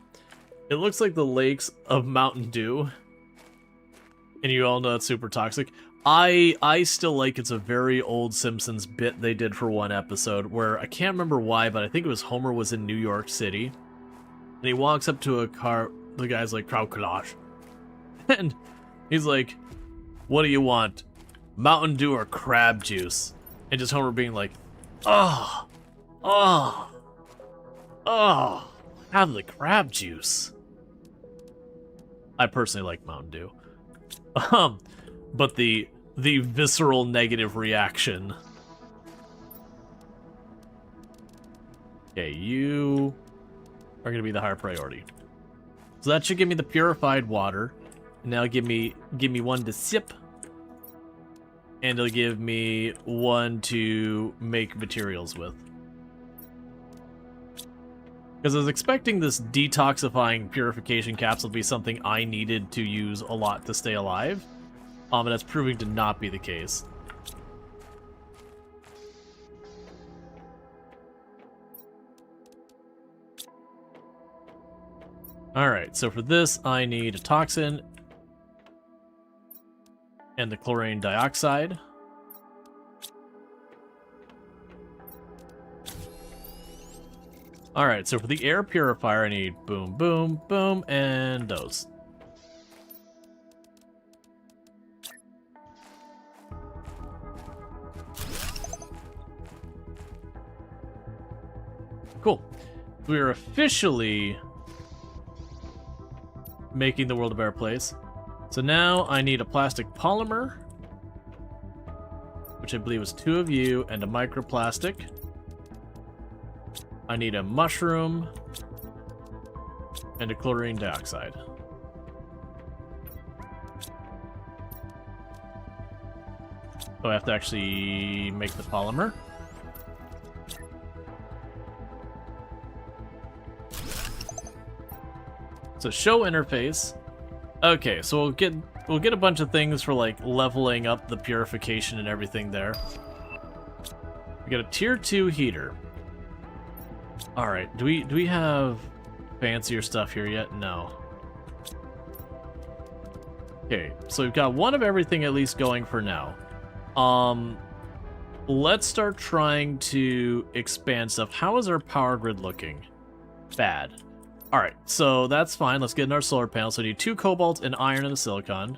It looks like the lakes of Mountain Dew. And you all know it's super toxic. I still like it's a very old Simpsons bit they did for one episode where I can't remember why, but I think it was Homer was in New York City. And he walks up to a car, the guy's like, "Kraut collage." And he's like, "What do you want? Mountain Dew or crab juice?" And just Homer being like, "Oh, oh, oh, have the crab juice." I personally like Mountain Dew. But the visceral negative reaction. Okay, you are gonna be the higher priority. So that should give me the purified water. And now give me one to sip. And it'll give me one to make materials with. Because I was expecting this detoxifying purification capsule to be something I needed to use a lot to stay alive. And that's proving to not be the case. Alright, so for this I need a toxin and the chlorine dioxide. Alright, so for the air purifier I need boom, boom, boom, and those. Cool. We are officially making the world a better place. So now I need a plastic polymer, which I believe was 2 of you, and a microplastic. I need a mushroom and a chlorine dioxide. So I have to actually make the polymer. So show interface. Okay, so we'll get a bunch of things for like leveling up the purification and everything there. We got a tier 2 heater. All right, do we have fancier stuff here yet? No. Okay, so we've got one of everything at least going for now. Let's start trying to expand stuff. How is our power grid looking? Bad. Alright, so that's fine. Let's get in our solar panels. So I need 2 cobalt, an iron, and a silicon.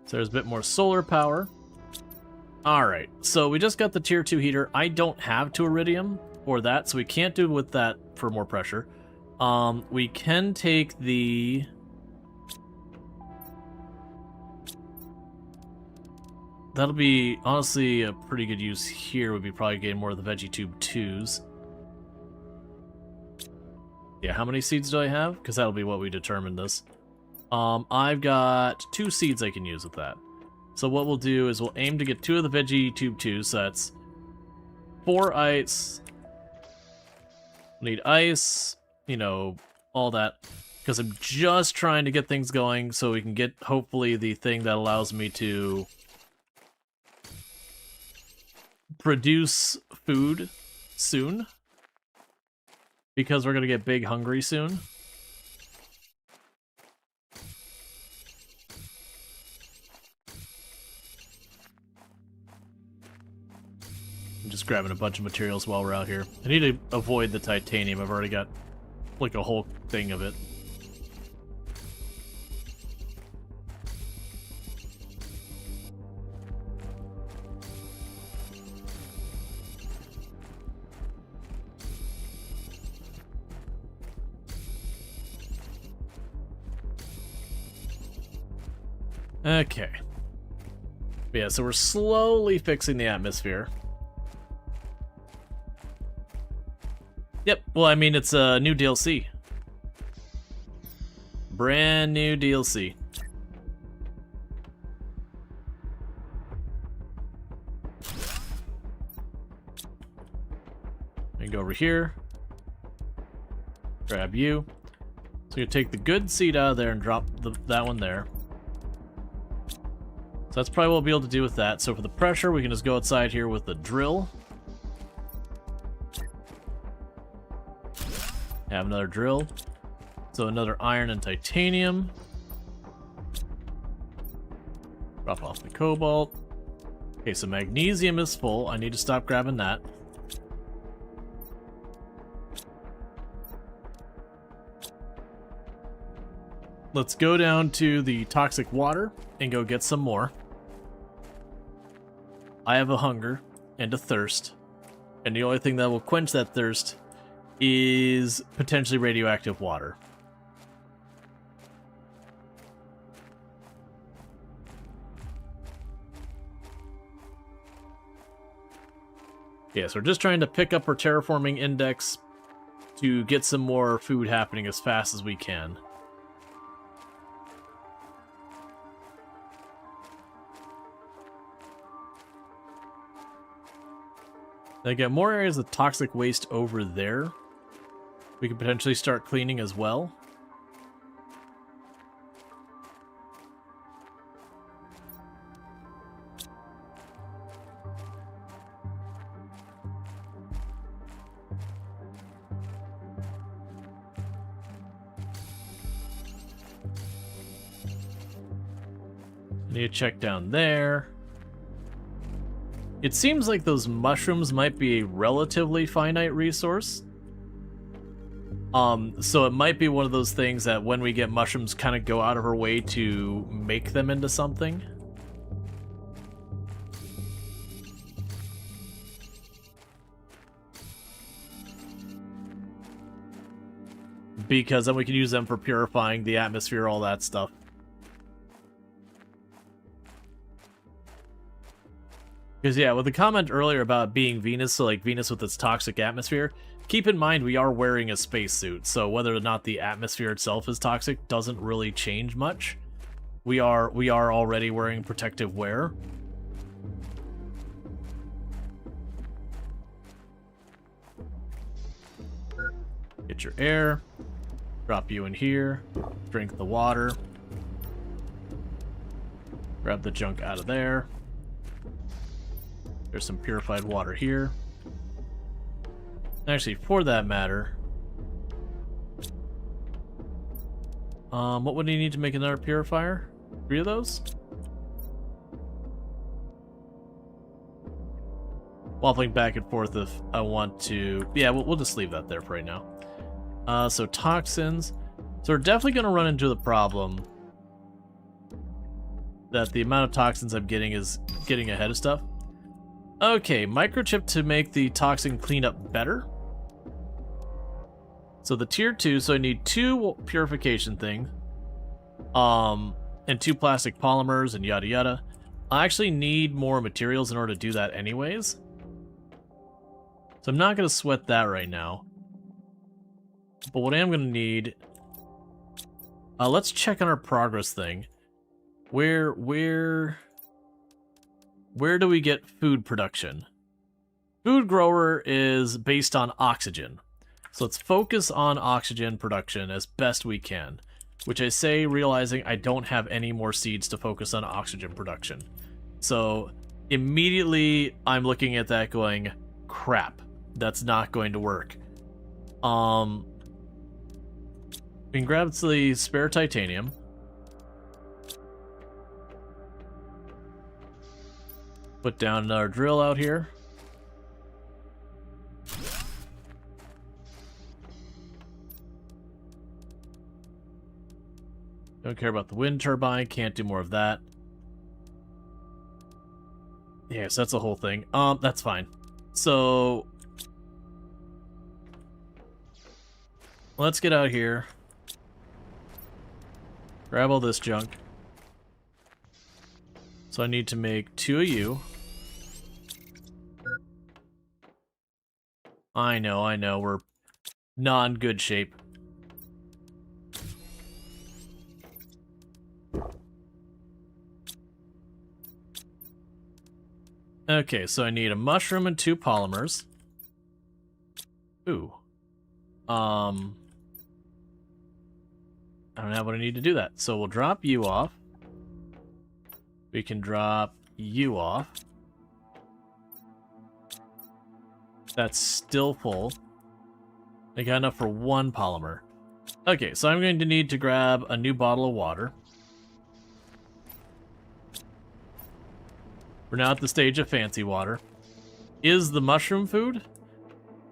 So there's a bit more solar power. Alright, so we just got the tier 2 heater. I don't have to iridium or that, so we can't do with that for more pressure. We can take the... That'll be, honestly, a pretty good use here would be probably getting more of the Veggie Tube 2s. Yeah, how many seeds do I have? Because that'll be what we determine this. I've got 2 seeds I can use with that. So what we'll do is we'll aim to get 2 of the Veggie Tube 2s, so that's 4 ice. We'll need ice, you know, all that. Because I'm just trying to get things going so we can get, hopefully, the thing that allows me to produce food soon. Because we're going to get big hungry soon. I'm just grabbing a bunch of materials while we're out here. I need to avoid the titanium. I've already got like a whole thing of it. Okay. Yeah, so we're slowly fixing the atmosphere. Yep, well, I mean, it's a new DLC. Brand new DLC. We can go over here. Grab you. So you take the good seed out of there and drop that one there. So that's probably what we'll be able to do with that. So for the pressure, we can just go outside here with the drill. Have another drill. So another iron and titanium. Drop off the cobalt. Okay, so magnesium is full. I need to stop grabbing that. Let's go down to the toxic water and go get some more. I have a hunger and a thirst, and the only thing that will quench that thirst is potentially radioactive water. Yeah, so we're just trying to pick up our terraforming index to get some more food happening as fast as we can. I get more areas of toxic waste over there. We could potentially start cleaning as well. Need to check down there. It seems like those mushrooms might be a relatively finite resource. So it might be one of those things that when we get mushrooms, kind of go out of our way to make them into something. Because then we can use them for purifying the atmosphere, all that stuff. Because, yeah, with the comment earlier about being Venus, so like Venus with its toxic atmosphere, keep in mind we are wearing a spacesuit, so whether or not the atmosphere itself is toxic doesn't really change much. We are already wearing protective wear. Get your air. Drop you in here. Drink the water. Grab the junk out of there. There's some purified water here. Actually, for that matter, what would you need to make another purifier? 3 of those? Waffling back and forth if I want to. Yeah, we'll just leave that there for right now. So toxins. So we're definitely going to run into the problem that the amount of toxins I'm getting is getting ahead of stuff. Okay, microchip to make the toxin cleanup better. So the tier 2, so I need 2 purification things. And 2 plastic polymers and yada yada. I actually need more materials in order to do that anyways. So I'm not going to sweat that right now. But what I am going to need... let's check on our progress thing. Where do we get food production? Food grower is based on oxygen. So let's focus on oxygen production as best we can. Which I say realizing I don't have any more seeds to focus on oxygen production. So immediately I'm looking at that going, crap, that's not going to work. We can grab the spare titanium. Put down another drill out here. Don't care about the wind turbine, can't do more of that. Yes, that's the whole thing. That's fine. So let's get out here. Grab all this junk. So I need to make 2 of you. I know, we're not in good shape. Okay, so I need a mushroom and 2 polymers. Ooh. I don't have what I need to do that. So we'll drop you off. We can drop you off. That's still full. I got enough for 1 polymer. Okay, so I'm going to need to grab a new bottle of water. We're now at the stage of fancy water. Is the mushroom food?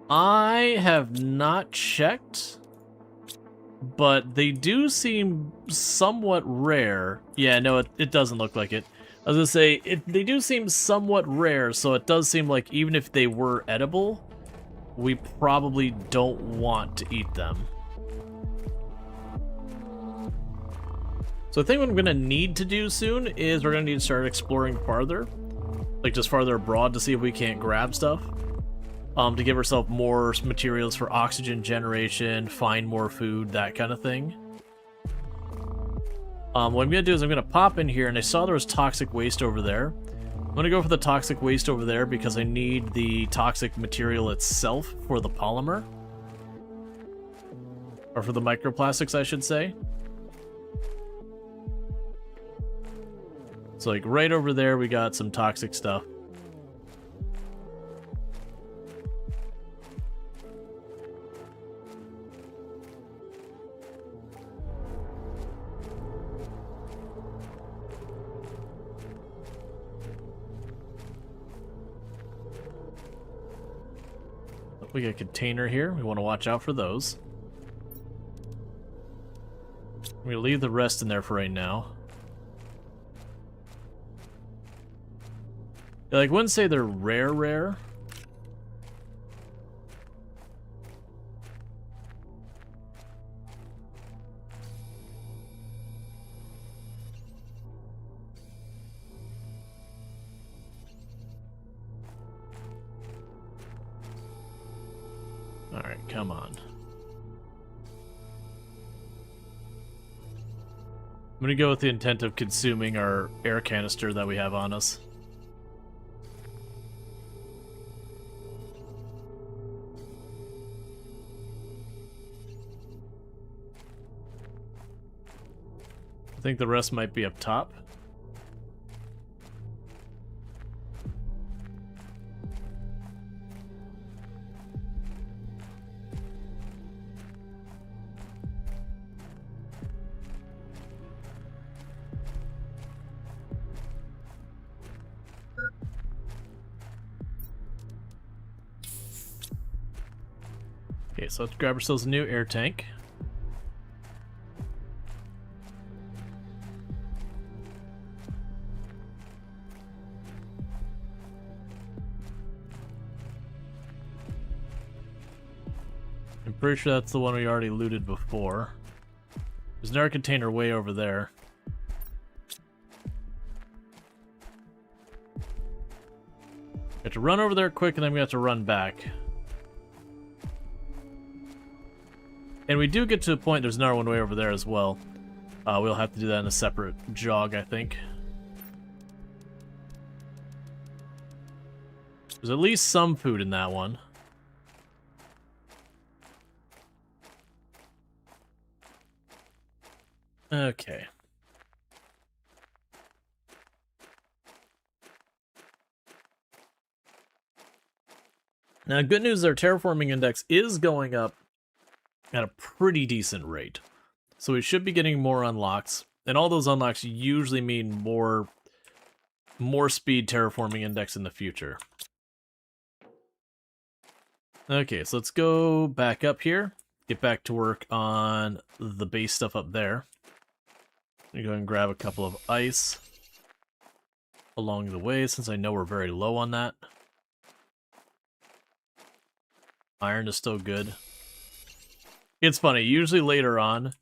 I have not checked, but they do seem somewhat rare. Yeah, no, it doesn't look like it. I was gonna say, they do seem somewhat rare, so it does seem like even if they were edible, we probably don't want to eat them. So I think what I'm gonna need to do soon is we're gonna need to start exploring farther. Like just farther abroad to see if we can't grab stuff. To give ourselves more materials for oxygen generation, find more food, that kind of thing. What I'm going to do is I'm going to pop in here, and I saw there was toxic waste over there. I'm going to go for the toxic waste over there because I need the toxic material itself for the polymer. Or for the microplastics, I should say. So like right over there we got some toxic stuff. We got a container here. We want to watch out for those. I'm going to leave the rest in there for right now. Yeah, like, wouldn't say they're rare. Alright, come on. I'm gonna go with the intent of consuming our air canister that we have on us. I think the rest might be up top. Okay, so let's grab ourselves a new air tank. I'm pretty sure that's the one we already looted before. There's another container way over there. We have to run over there quick, and then we have to run back. And we do get to a point, there's another one way over there as well. We'll have to do that in a separate jog, I think. There's at least some food in that one. Okay. Now, good news, our terraforming index is going up at a pretty decent rate. So we should be getting more unlocks. And all those unlocks usually mean more speed terraforming index in the future. Okay, so let's go back up here. Get back to work on the base stuff up there. I'm gonna go and grab a couple of ice along the way, since I know we're very low on that. Iron is still good. It's funny, usually later on,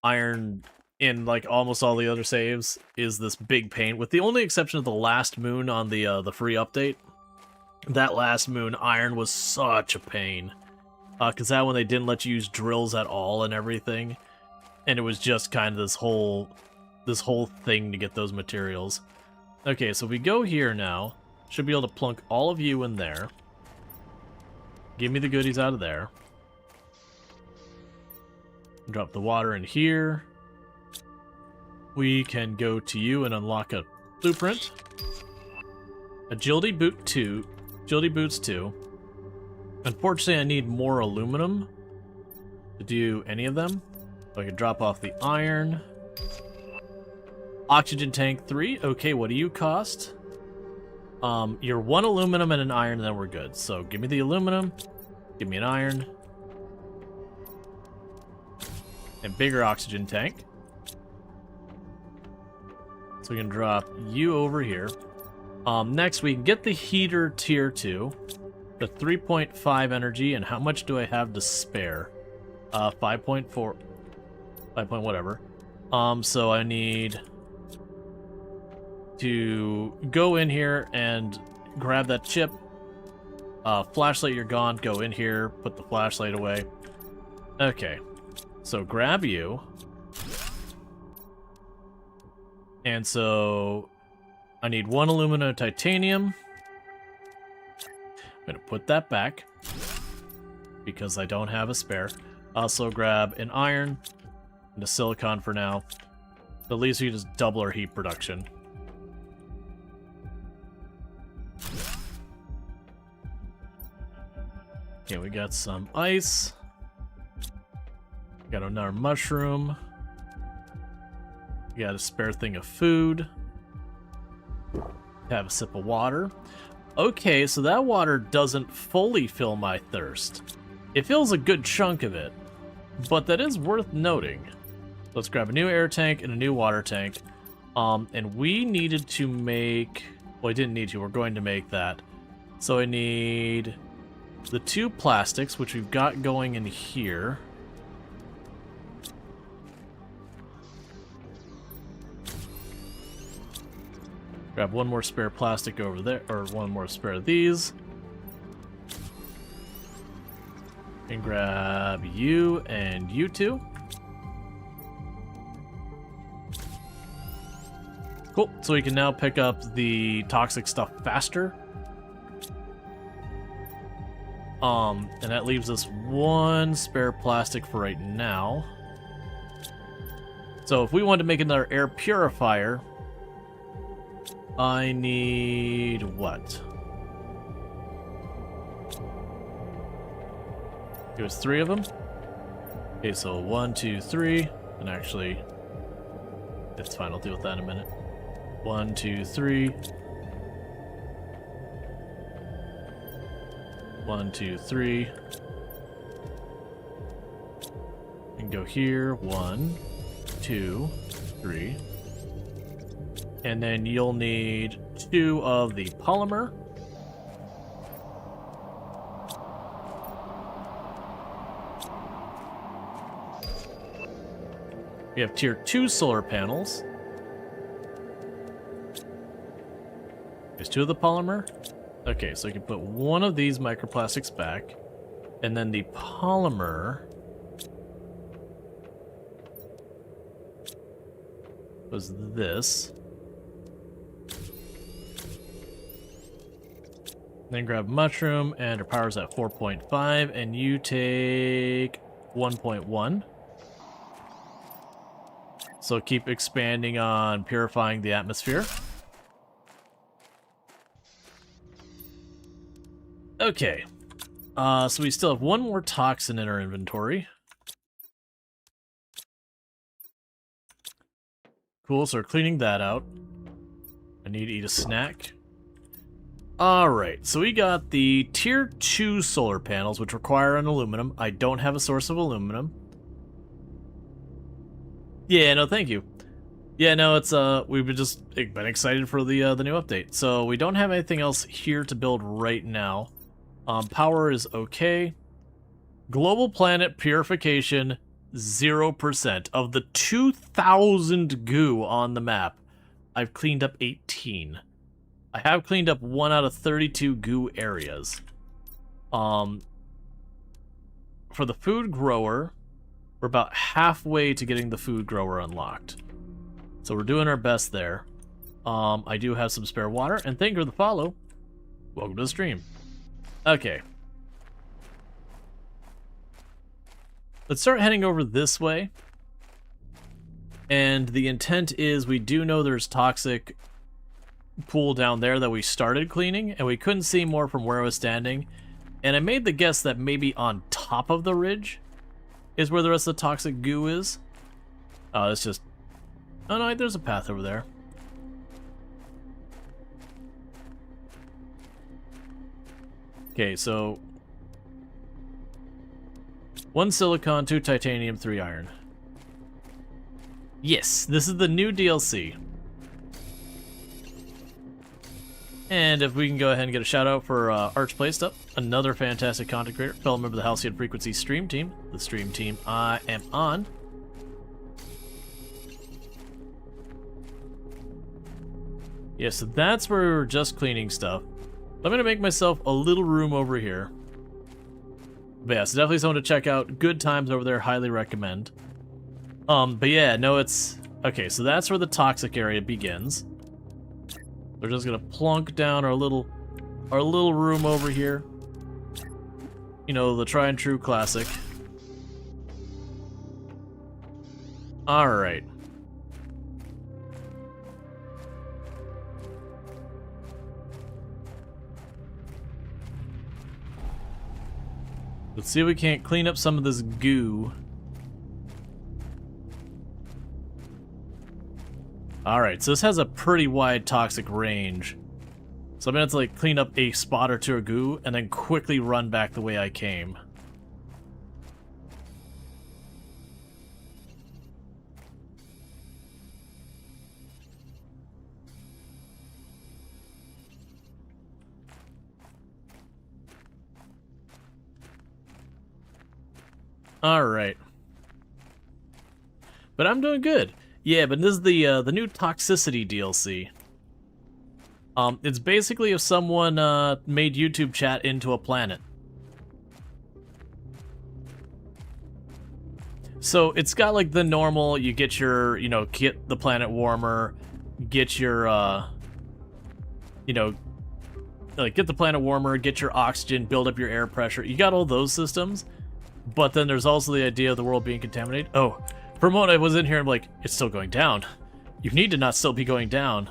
iron in like almost all the other saves is this big pain, with the only exception of the last moon on the free update. That last moon, iron was such a pain. Because that one they didn't let you use drills at all and everything. And it was just kind of this whole thing to get those materials. Okay, so we go here now. Should be able to plunk all of you in there. Give me the goodies out of there. Drop the water in here. We can go to you and unlock a blueprint. Agility boots 2. Unfortunately, I need more aluminum to do any of them. So I can drop off the iron. Oxygen tank 3. Okay, what do you cost? You're 1 aluminum and an iron, and then we're good. So give me the aluminum. Give me an iron. And bigger oxygen tank. So we can drop you over here. Next, we can get the heater tier 2. The 3.5 energy, and how much do I have to spare? 5.4. 5 point whatever. So I need to go in here and grab that chip. Flashlight, you're gone. Go in here, put the flashlight away. Okay. So grab you. And so I need 1 aluminum and titanium. I'm going to put that back because I don't have a spare. Also grab an iron and a silicon for now. At least we just double our heat production. Okay, we got some ice. Got another mushroom. We got a spare thing of food. Have a sip of water. Okay, so that water doesn't fully fill my thirst. It fills a good chunk of it, but that is worth noting. Let's grab a new air tank and a new water tank. And we needed to make... Well, I didn't need to. We're going to make that. So I need the 2 plastics, which we've got going in here. Grab 1 more spare plastic over there, or 1 more spare of these. And grab you and you 2. Cool, so we can now pick up the toxic stuff faster. And that leaves us 1 spare plastic for right now. So if we want to make another air purifier, I need what? It was 3 of them? Okay, so 1, 2, 3. And actually, that's fine, I'll deal with that in a minute. 1, 2, 3. 1, 2, 3. And go here. 1, 2, 3. And then you'll need 2 of the polymer. We have tier 2 solar panels. There's 2 of the polymer. Okay, so we can put 1 of these microplastics back. And then the polymer was this. Then grab mushroom, and our power's at 4.5, and you take 1.1. So keep expanding on purifying the atmosphere. Okay. So we still have 1 more toxin in our inventory. Cool, so we're cleaning that out. I need to eat a snack. Alright, so we got the tier 2 solar panels, which require an aluminum. I don't have a source of aluminum. Yeah, no, thank you. Yeah, no, it's, we've been excited for the new update. So we don't have anything else here to build right now. Power is okay. Global planet purification, 0%. Of the 2,000 goo on the map, I've cleaned up 18. I have cleaned up 1 out of 32 goo areas. For the food grower, we're about halfway to getting the food grower unlocked. So we're doing our best there. I do have some spare water, and thank you for the follow. Welcome to the stream. Okay. Let's start heading over this way. And the intent is we do know there's toxic pool down there that we started cleaning, and we couldn't see more from where I was standing. And I made the guess that maybe on top of the ridge is where the rest of the toxic goo is. Oh, it's just... Oh no, there's a path over there. Okay, so 1 silicon, 2 titanium, 3 iron. Yes, this is the new DLC. And if we can go ahead and get a shout out for Arch Placed Up, another fantastic content creator, fellow member of the Halcyon Frequency stream team, the stream team I am on. Yeah, so that's where we were just cleaning stuff. I'm going to make myself a little room over here. But yeah, so definitely someone to check out. Good times over there, highly recommend. But yeah, no, it's... Okay, so that's where the toxic area begins. We're just going to plunk down our little room over here. You know, the tried and true classic. Alright. Let's see if we can't clean up some of this goo. Alright, so this has a pretty wide toxic range. So I'm gonna have to like clean up a spot or 2 of goo and then quickly run back the way I came. Alright. But I'm doing good. Yeah, but this is the new Toxicity DLC. It's basically if someone made YouTube chat into a planet. So it's got like the normal, you get your, you know, get the planet warmer, get your, you know, like get the planet warmer, get your oxygen, build up your air pressure. You got all those systems, but then there's also the idea of the world being contaminated. Oh, for a moment I was in here and I'm like, it's still going down. You need to not still be going down.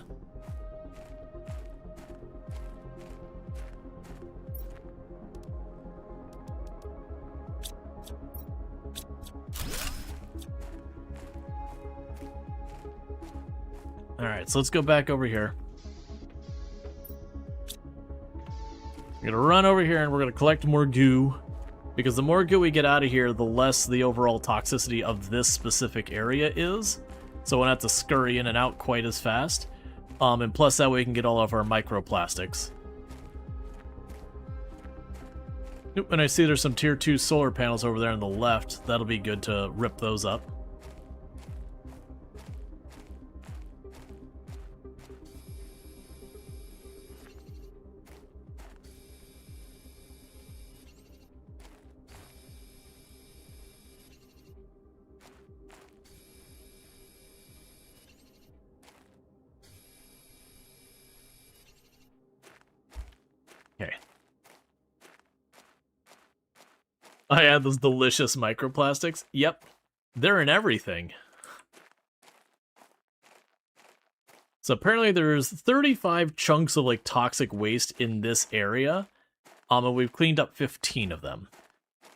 Alright, so let's go back over here. We're gonna run over here and we're gonna collect more goo. Because the more goo we get out of here, the less the overall toxicity of this specific area is. So we won't have to scurry in and out quite as fast. And plus that way we can get all of our microplastics. Nope, and I see there's some tier 2 solar panels over there on the left. That'll be good to rip those up. I had those delicious microplastics. Yep, they're in everything. So apparently there's 35 chunks of like toxic waste in this area, and we've cleaned up 15 of them.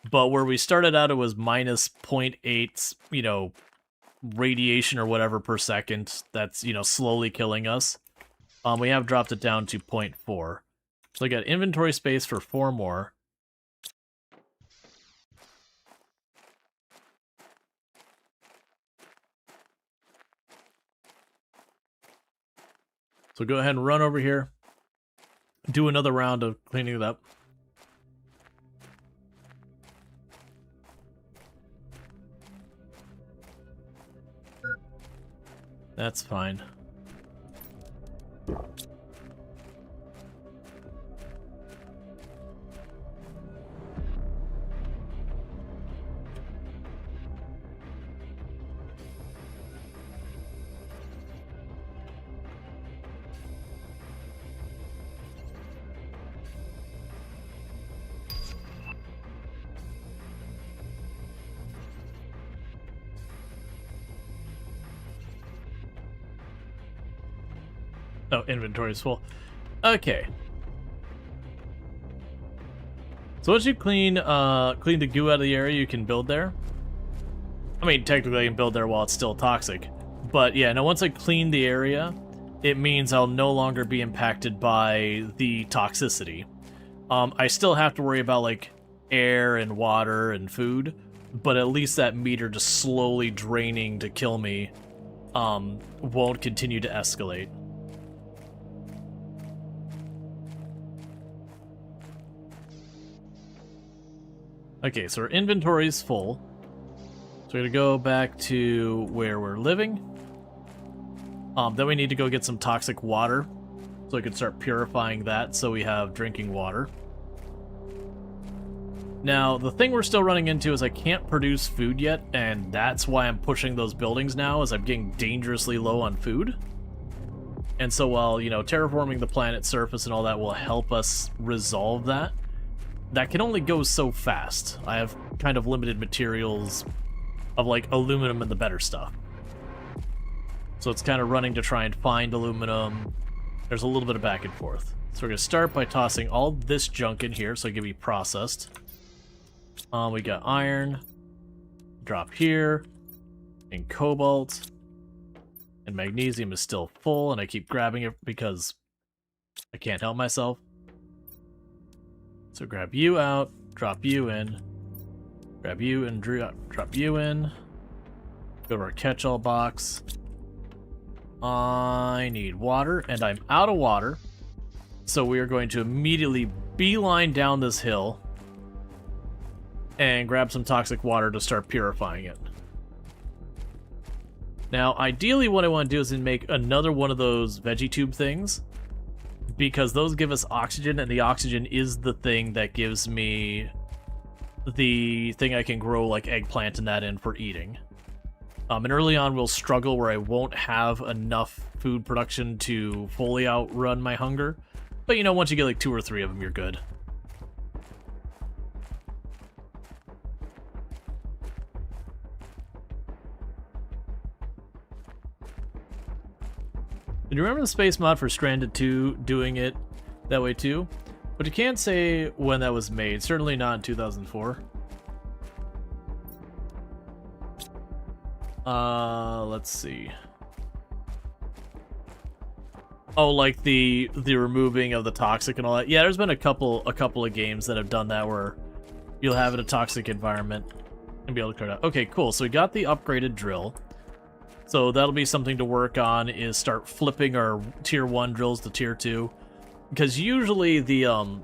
But where we started out, it was minus 0.8, you know, radiation or whatever per second. That's, you know, slowly killing us. We have dropped it down to 0.4. So I got inventory space for 4 more. So go ahead and run over here. Do another round of cleaning it up. That's fine. Oh, inventory is full. Okay. So once you clean the goo out of the area, you can build there. I mean, technically I can build there while it's still toxic. But yeah, now once I clean the area, it means I'll no longer be impacted by the toxicity. I still have to worry about, like, air and water and food, but at least that meter just slowly draining to kill me won't continue to escalate. Okay, so our inventory is full. So we're gonna go back to where we're living. Then we need to go get some toxic water, so I can start purifying that so we have drinking water. Now, the thing we're still running into is I can't produce food yet, and that's why I'm pushing those buildings now, is I'm getting dangerously low on food. And so while, you know, terraforming the planet's surface and all that will help us resolve that, that can only go so fast. I have kind of limited materials of, like, aluminum and the better stuff. So it's kind of running to try and find aluminum. There's a little bit of back and forth. So we're going to start by tossing all this junk in here so it can be processed. We got iron. Drop here. And cobalt. And magnesium is still full, and I keep grabbing it because I can't help myself. So grab you out, drop you in, grab you and drop you in, go to our catch-all box. I need water, and I'm out of water, so we are going to immediately beeline down this hill and grab some toxic water to start purifying it. Now, ideally what I want to do is make another one of those veggie tube things, because those give us oxygen, and the oxygen is the thing that gives me the thing I can grow, like, eggplant and that in for eating. And early on we'll struggle where I won't have enough food production to fully outrun my hunger. But, you know, once you get like 2 or 3 of them, you're good. Do you remember the space mod for Stranded 2 doing it that way too? But you can't say when that was made. Certainly not in 2004. Let's see. Oh, like the removing of the toxic and all that. Yeah, there's been a couple of games that have done that where you'll have it a toxic environment and be able to clear it out. Okay, cool. So we got the upgraded drill. So that'll be something to work on, is start flipping our tier 1 drills to tier 2. Because usually the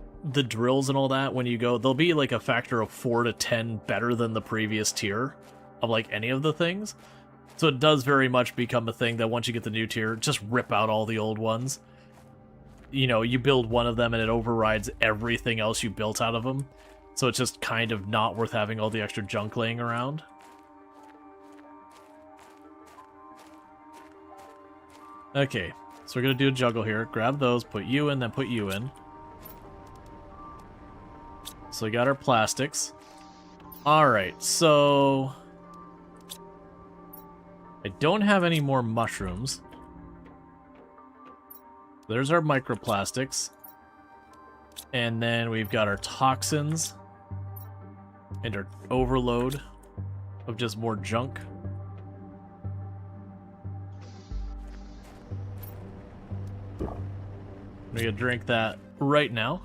drills and all that, when you go, they'll be like a factor of 4 to 10 better than the previous tier of like any of the things. So it does very much become a thing that once you get the new tier, just rip out all the old ones. You know, you build one of them and it overrides everything else you built out of them. So it's just kind of not worth having all the extra junk laying around. Okay, so we're gonna do a juggle here. Grab those, put you in, then put you in. So we got our plastics. Alright, so... I don't have any more mushrooms. There's our microplastics. And then we've got our toxins. And our overload of just more junk. I'm gonna drink that right now.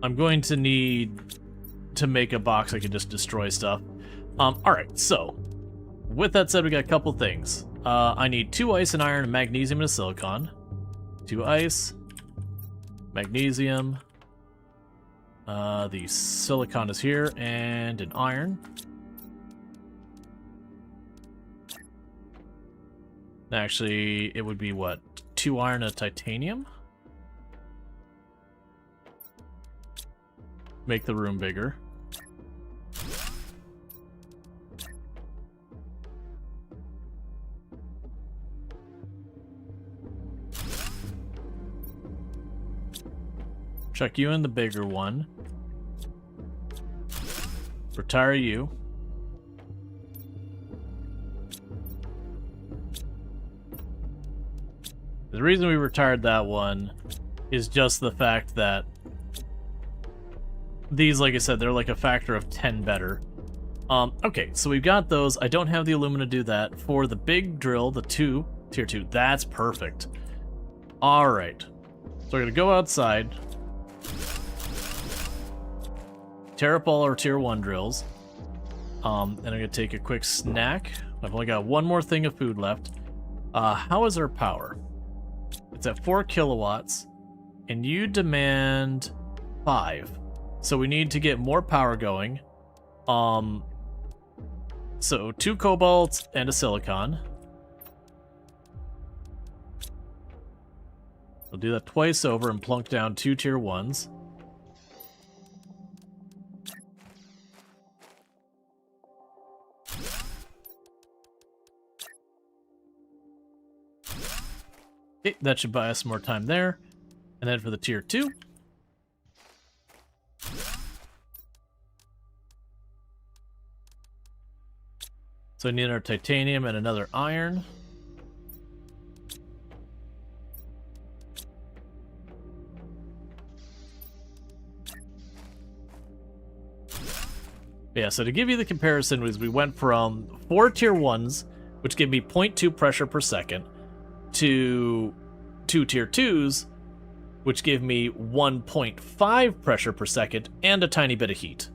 I'm going to need to make a box I can just destroy stuff. Alright, so with that said, we got a couple things. I need 2 ice, and iron, and magnesium, and a silicon. 2 ice, magnesium, the silicon is here, and an iron. Actually, it would be what? 2 iron and a titanium? Make the room bigger. Chuck you in the bigger one. Retire you. The reason we retired that one is just the fact that these, like I said, they're like a factor of 10 better. Okay, so we've got those. I don't have the alumina to do that. For the big drill, the tier 2, that's perfect. Alright. So we're gonna go outside. Tear up all our tier 1 drills. And I'm gonna take a quick snack. I've only got one more thing of food left. How is our power? It's at 4 kilowatts, and you demand 5. So we need to get more power going. So 2 cobalt and a silicon. We'll do that twice over and plunk down 2 tier 1s. Okay, that should buy us some more time there. And then for the tier 2. So I need our titanium and another iron. Yeah, so to give you the comparison, we went from 4 tier 1s, which give me 0.2 pressure per second, to 2 tier 2s, which give me 1.5 pressure per second and a tiny bit of heat.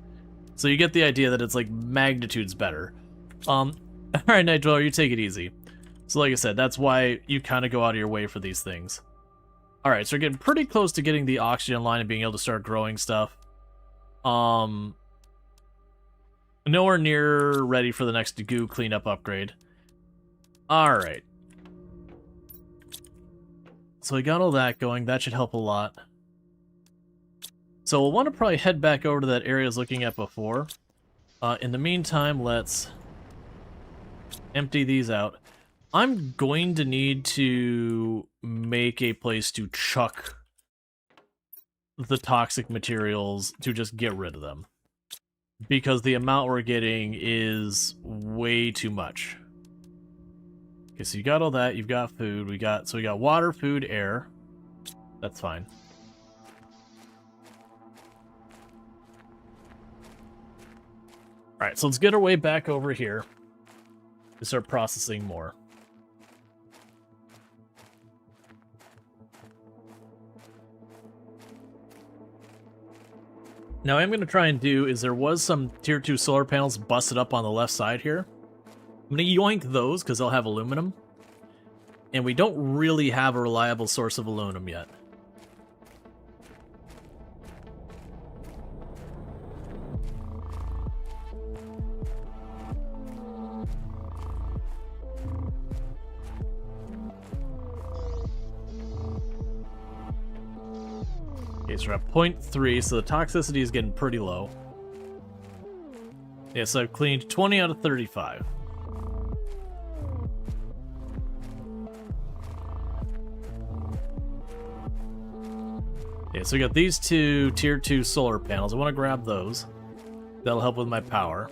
So you get the idea that it's like magnitudes better. Alright, Night Dweller, you take it easy. So like I said, that's why you kind of go out of your way for these things. Alright, so we're getting pretty close to getting the oxygen line and being able to start growing stuff. Nowhere near ready for the next goo cleanup upgrade. Alright. So we got all that going. That should help a lot. So we'll want to probably head back over to that area I was looking at before. In the meantime, let's empty these out. I'm going to need to make a place to chuck the toxic materials to just get rid of them. Because the amount we're getting is way too much. Okay, so you got all that, you've got food, we got water, food, air. That's fine. Alright, so let's get our way back over here to start processing more. Now, what I'm going to try and do is there was some tier 2 solar panels busted up on the left side here. I'm going to yoink those because they'll have aluminum. And we don't really have a reliable source of aluminum yet. Okay, so we're at 0.3, so the toxicity is getting pretty low. Yeah, so I've cleaned 20 out of 35. Okay, so we got these two tier 2 solar panels. I want to grab those. That'll help with my power.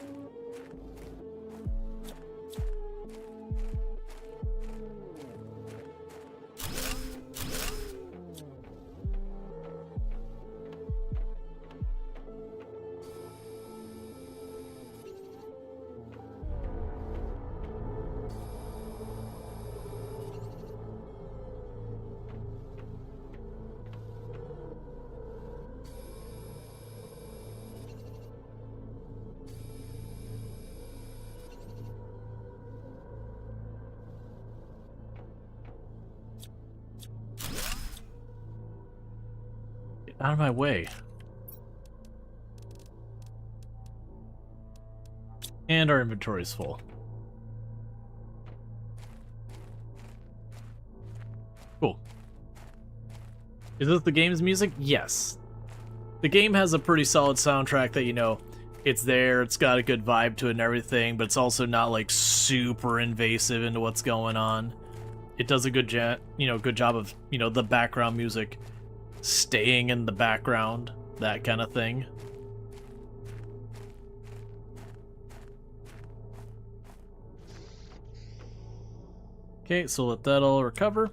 Out of my way. And our inventory is full. Cool. Is this the game's music? Yes. The game has a pretty solid soundtrack that, you know, it's there, it's got a good vibe to it and everything, but it's also not like super invasive into what's going on. It does a good job of, you know, the background music staying in the background, that kind of thing. Okay, so let that all recover.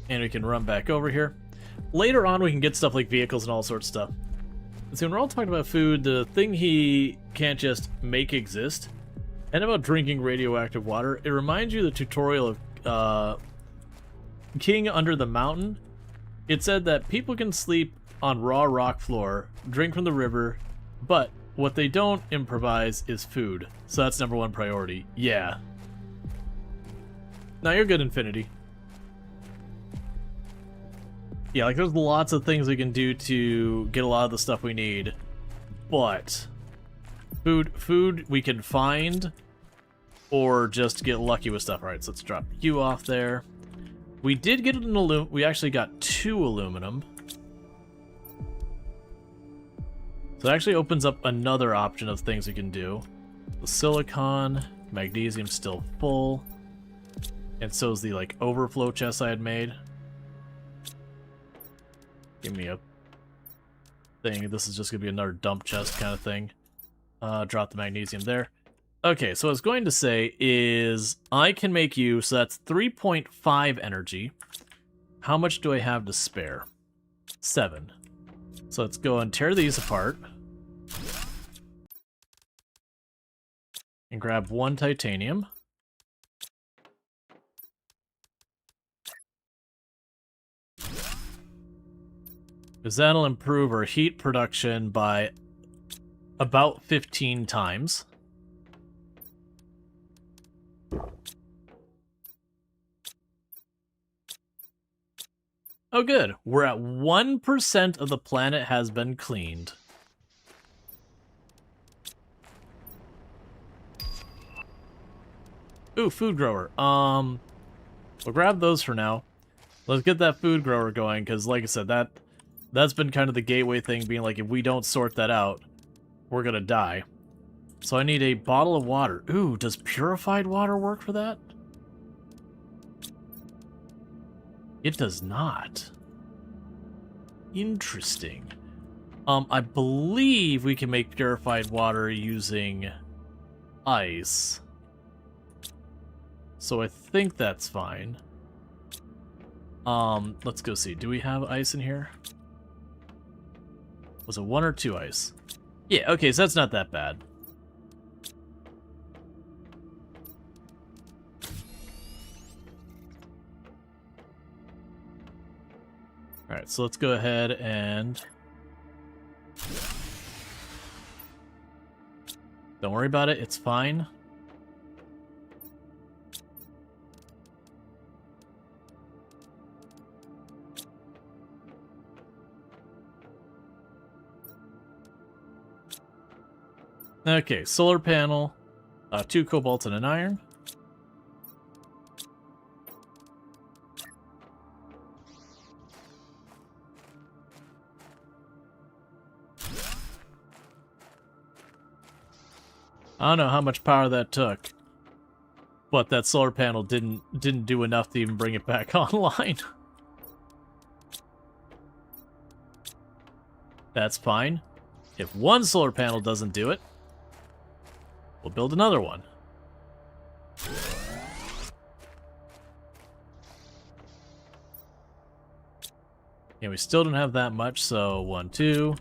And we can run back over here. Later on, we can get stuff like vehicles and all sorts of stuff. So when we're all talking about food, the thing he can't just make exist, and about drinking radioactive water, it reminds you of the tutorial of King Under the Mountain. It said that people can sleep on raw rock floor, drink from the river, but what they don't improvise is food. So that's number one priority. Yeah. Now you're good, Infinity. Yeah, like there's lots of things we can do to get a lot of the stuff we need, but food we can find or just get lucky with stuff. All right, so let's drop you off there. We did get an we actually got 2 aluminum. So it actually opens up another option of things we can do. The silicon, magnesium still full. And so is the like overflow chest I had made. Give me a thing. This is just gonna be another dump chest kind of thing. Drop the magnesium there. Okay, so what I was going to say is I can make you, so that's 3.5 energy. How much do I have to spare? 7. So let's go and tear these apart. And grab 1 titanium. Because that'll improve our heat production by about 15 times. Oh good, we're at 1% of the planet has been cleaned. Ooh, food grower. We'll grab those for now. Let's get that food grower going, because like I said, that's been kind of the gateway thing, being like, if we don't sort that out, we're gonna die. So I need a bottle of water. Ooh, does purified water work for that? It does not. Interesting. I believe we can make purified water using ice. So I think that's fine. Let's go see. Do we have ice in here? Was it 1 or 2 ice? Yeah, okay, so that's not that bad. Alright, so let's go ahead and... Don't worry about it, it's fine. Okay, solar panel, 2 cobalt and an iron. I don't know how much power that took, but that solar panel didn't do enough to even bring it back online. That's fine. If one solar panel doesn't do it, we'll build another one. And we still don't have that much, so 1, 2.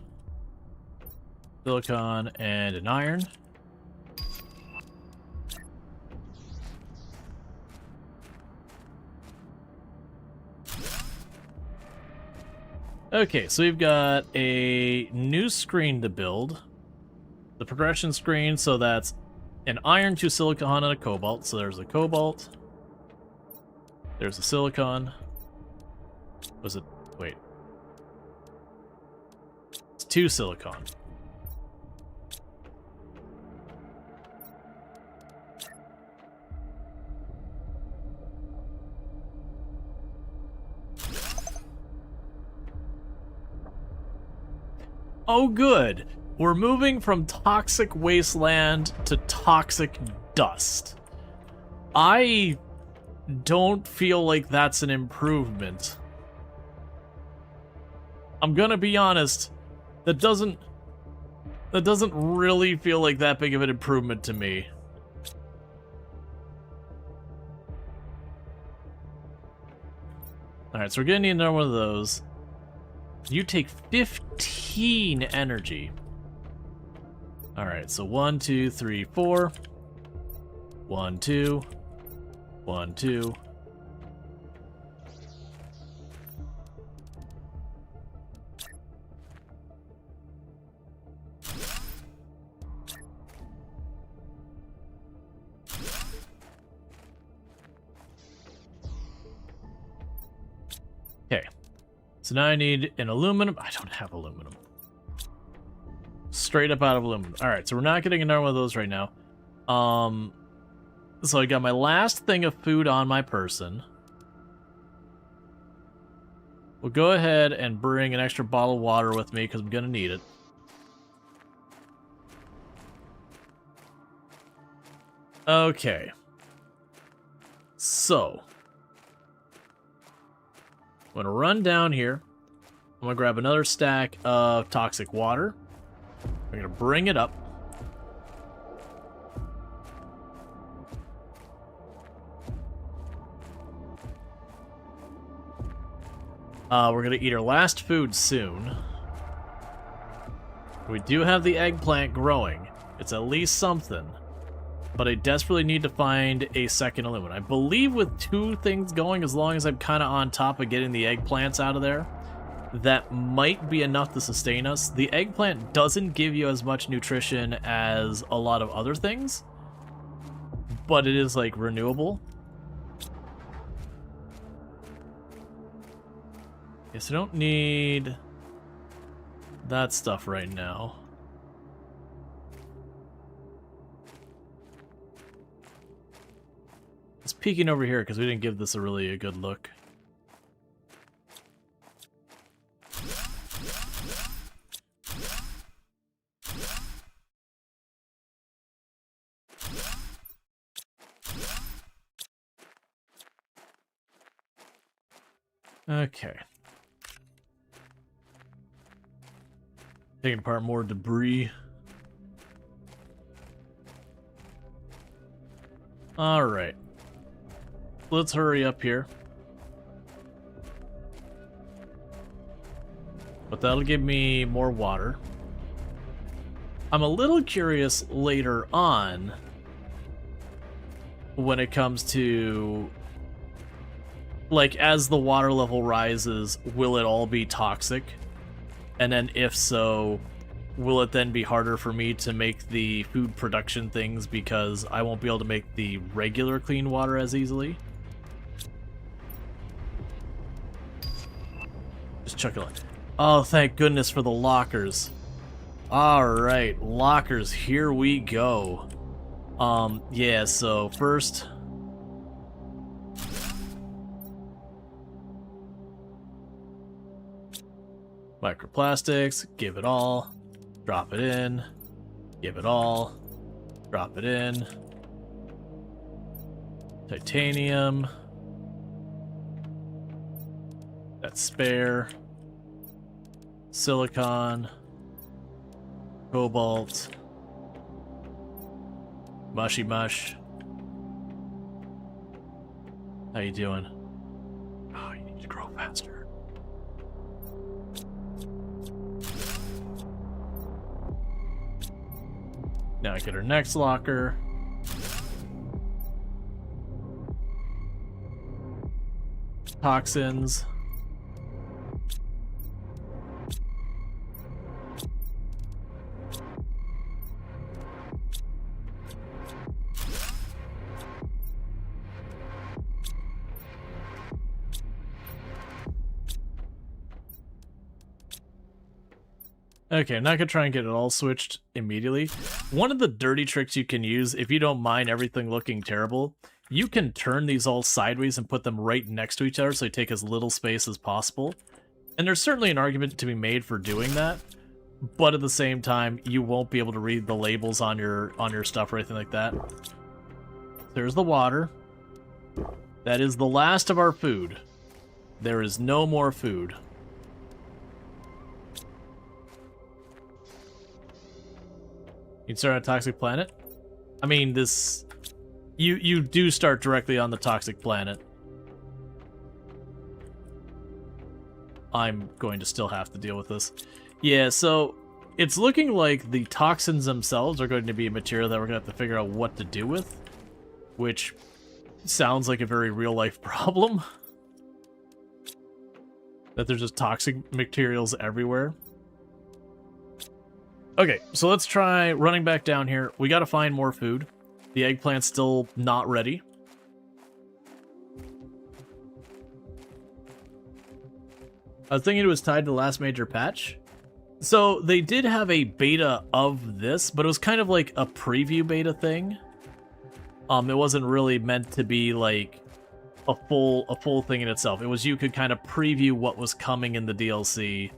Silicon and an iron. Okay, so we've got a new screen to build. The progression screen, so that's an iron, 2 silicon, and a cobalt. So there's a cobalt. There's a silicon. Was it? Wait. It's 2 silicon. Oh, good. We're moving from toxic wasteland to toxic dust. I don't feel like that's an improvement. I'm gonna be honest, that doesn't really feel like that big of an improvement to me. Alright, so we're gonna need another one of those. You take 15 energy. Alright, so 1, 2, 3, 4. 1, 2. 1, 2. Okay. So now I need an aluminum. I don't have aluminum. Straight up out of aluminum. Alright, so we're not getting another one of those right now. So I got my last thing of food on my person. We'll go ahead and bring an extra bottle of water with me because I'm going to need it. Okay. So. I'm going to run down here. I'm going to grab another stack of toxic water. I'm going to bring it up. We're going to eat our last food soon. We do have the eggplant growing. It's at least something. But I desperately need to find a second aluminum. I believe with 2 things going, as long as I'm kind of on top of getting the eggplants out of there, that might be enough to sustain us. The eggplant doesn't give you as much nutrition as a lot of other things, but it is, like, renewable. Yes, I don't need that stuff right now. It's peeking over here because we didn't give this a good look. Okay. Taking apart more debris. Alright. Let's hurry up here. But that'll give me more water. I'm a little curious later on when it comes to, like, as the water level rises, will it all be toxic? And then if so, will it then be harder for me to make the food production things because I won't be able to make the regular clean water as easily? Just chuck it on. Oh, thank goodness for the lockers. Alright, lockers, here we go. Yeah, so first... microplastics, give it all, drop it in, give it all, drop it in, titanium, that's spare, silicon, Cobalt. Mushy mush. How you doing? Oh, you need to grow faster. Now I get our next locker. Toxins. Okay, I'm not gonna try and get it all switched immediately. One of the dirty tricks you can use, if you don't mind everything looking terrible, you can turn these all sideways and put them right next to each other so they take as little space as possible. And there's certainly an argument to be made for doing that, but at the same time, you won't be able to read the labels on your stuff or anything like that. There's the water. That is the last of our food. There is no more food. You start on a toxic planet? I mean, this... You do start directly on the toxic planet. I'm going to still have to deal with this. Yeah, so it's looking like the toxins themselves are going to be a material that we're going to have to figure out what to do with, which sounds like a very real-life problem. That there's just toxic materials everywhere. Okay, so let's try running back down here. We gotta find more food. The eggplant's still not ready. I was thinking it was tied to the last major patch. So they did have a beta of this, but it was kind of like a preview beta thing. It wasn't really meant to be like a full thing in itself. It was you could kind of preview what was coming in the DLC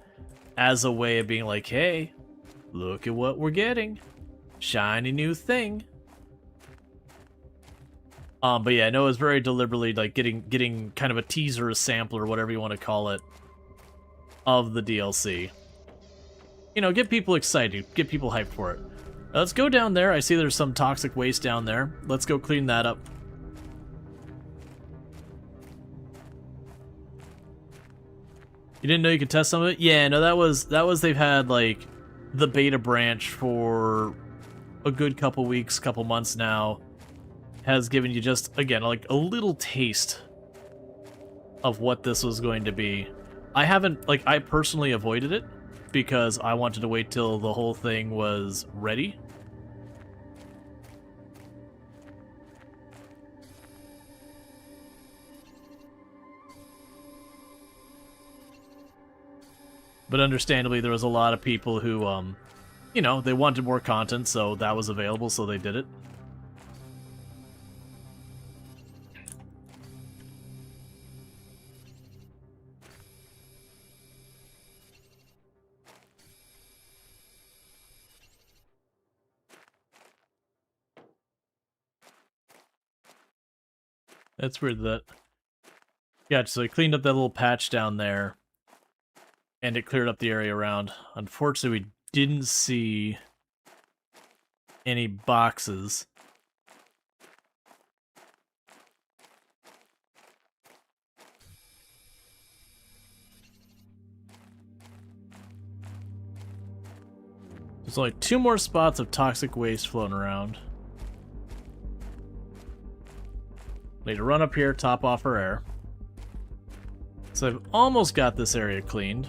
as a way of being like, hey, look at what we're getting. Shiny new thing. But yeah, I know it was very deliberately like getting kind of a teaser, a sampler, whatever you want to call it, of the DLC. You know, get people excited, get people hyped for it. Now, let's go down there. I see there's some toxic waste down there. Let's go clean that up. You didn't know you could test some of it? Yeah, no, that was they've had like the beta branch for a good couple weeks, couple months now. Has given you just, again, like a little taste of what this was going to be. I haven't, like, I personally avoided it because I wanted to wait till the whole thing was ready. But understandably, there was a lot of people who, you know, they wanted more content, so that was available, so they did it. That's weird that... Yeah, so I cleaned up that little patch down there. And it cleared up the area around. Unfortunately, we didn't see any boxes. There's only 2 more spots of toxic waste floating around. Need to run up here, top off our air. So I've almost got this area cleaned.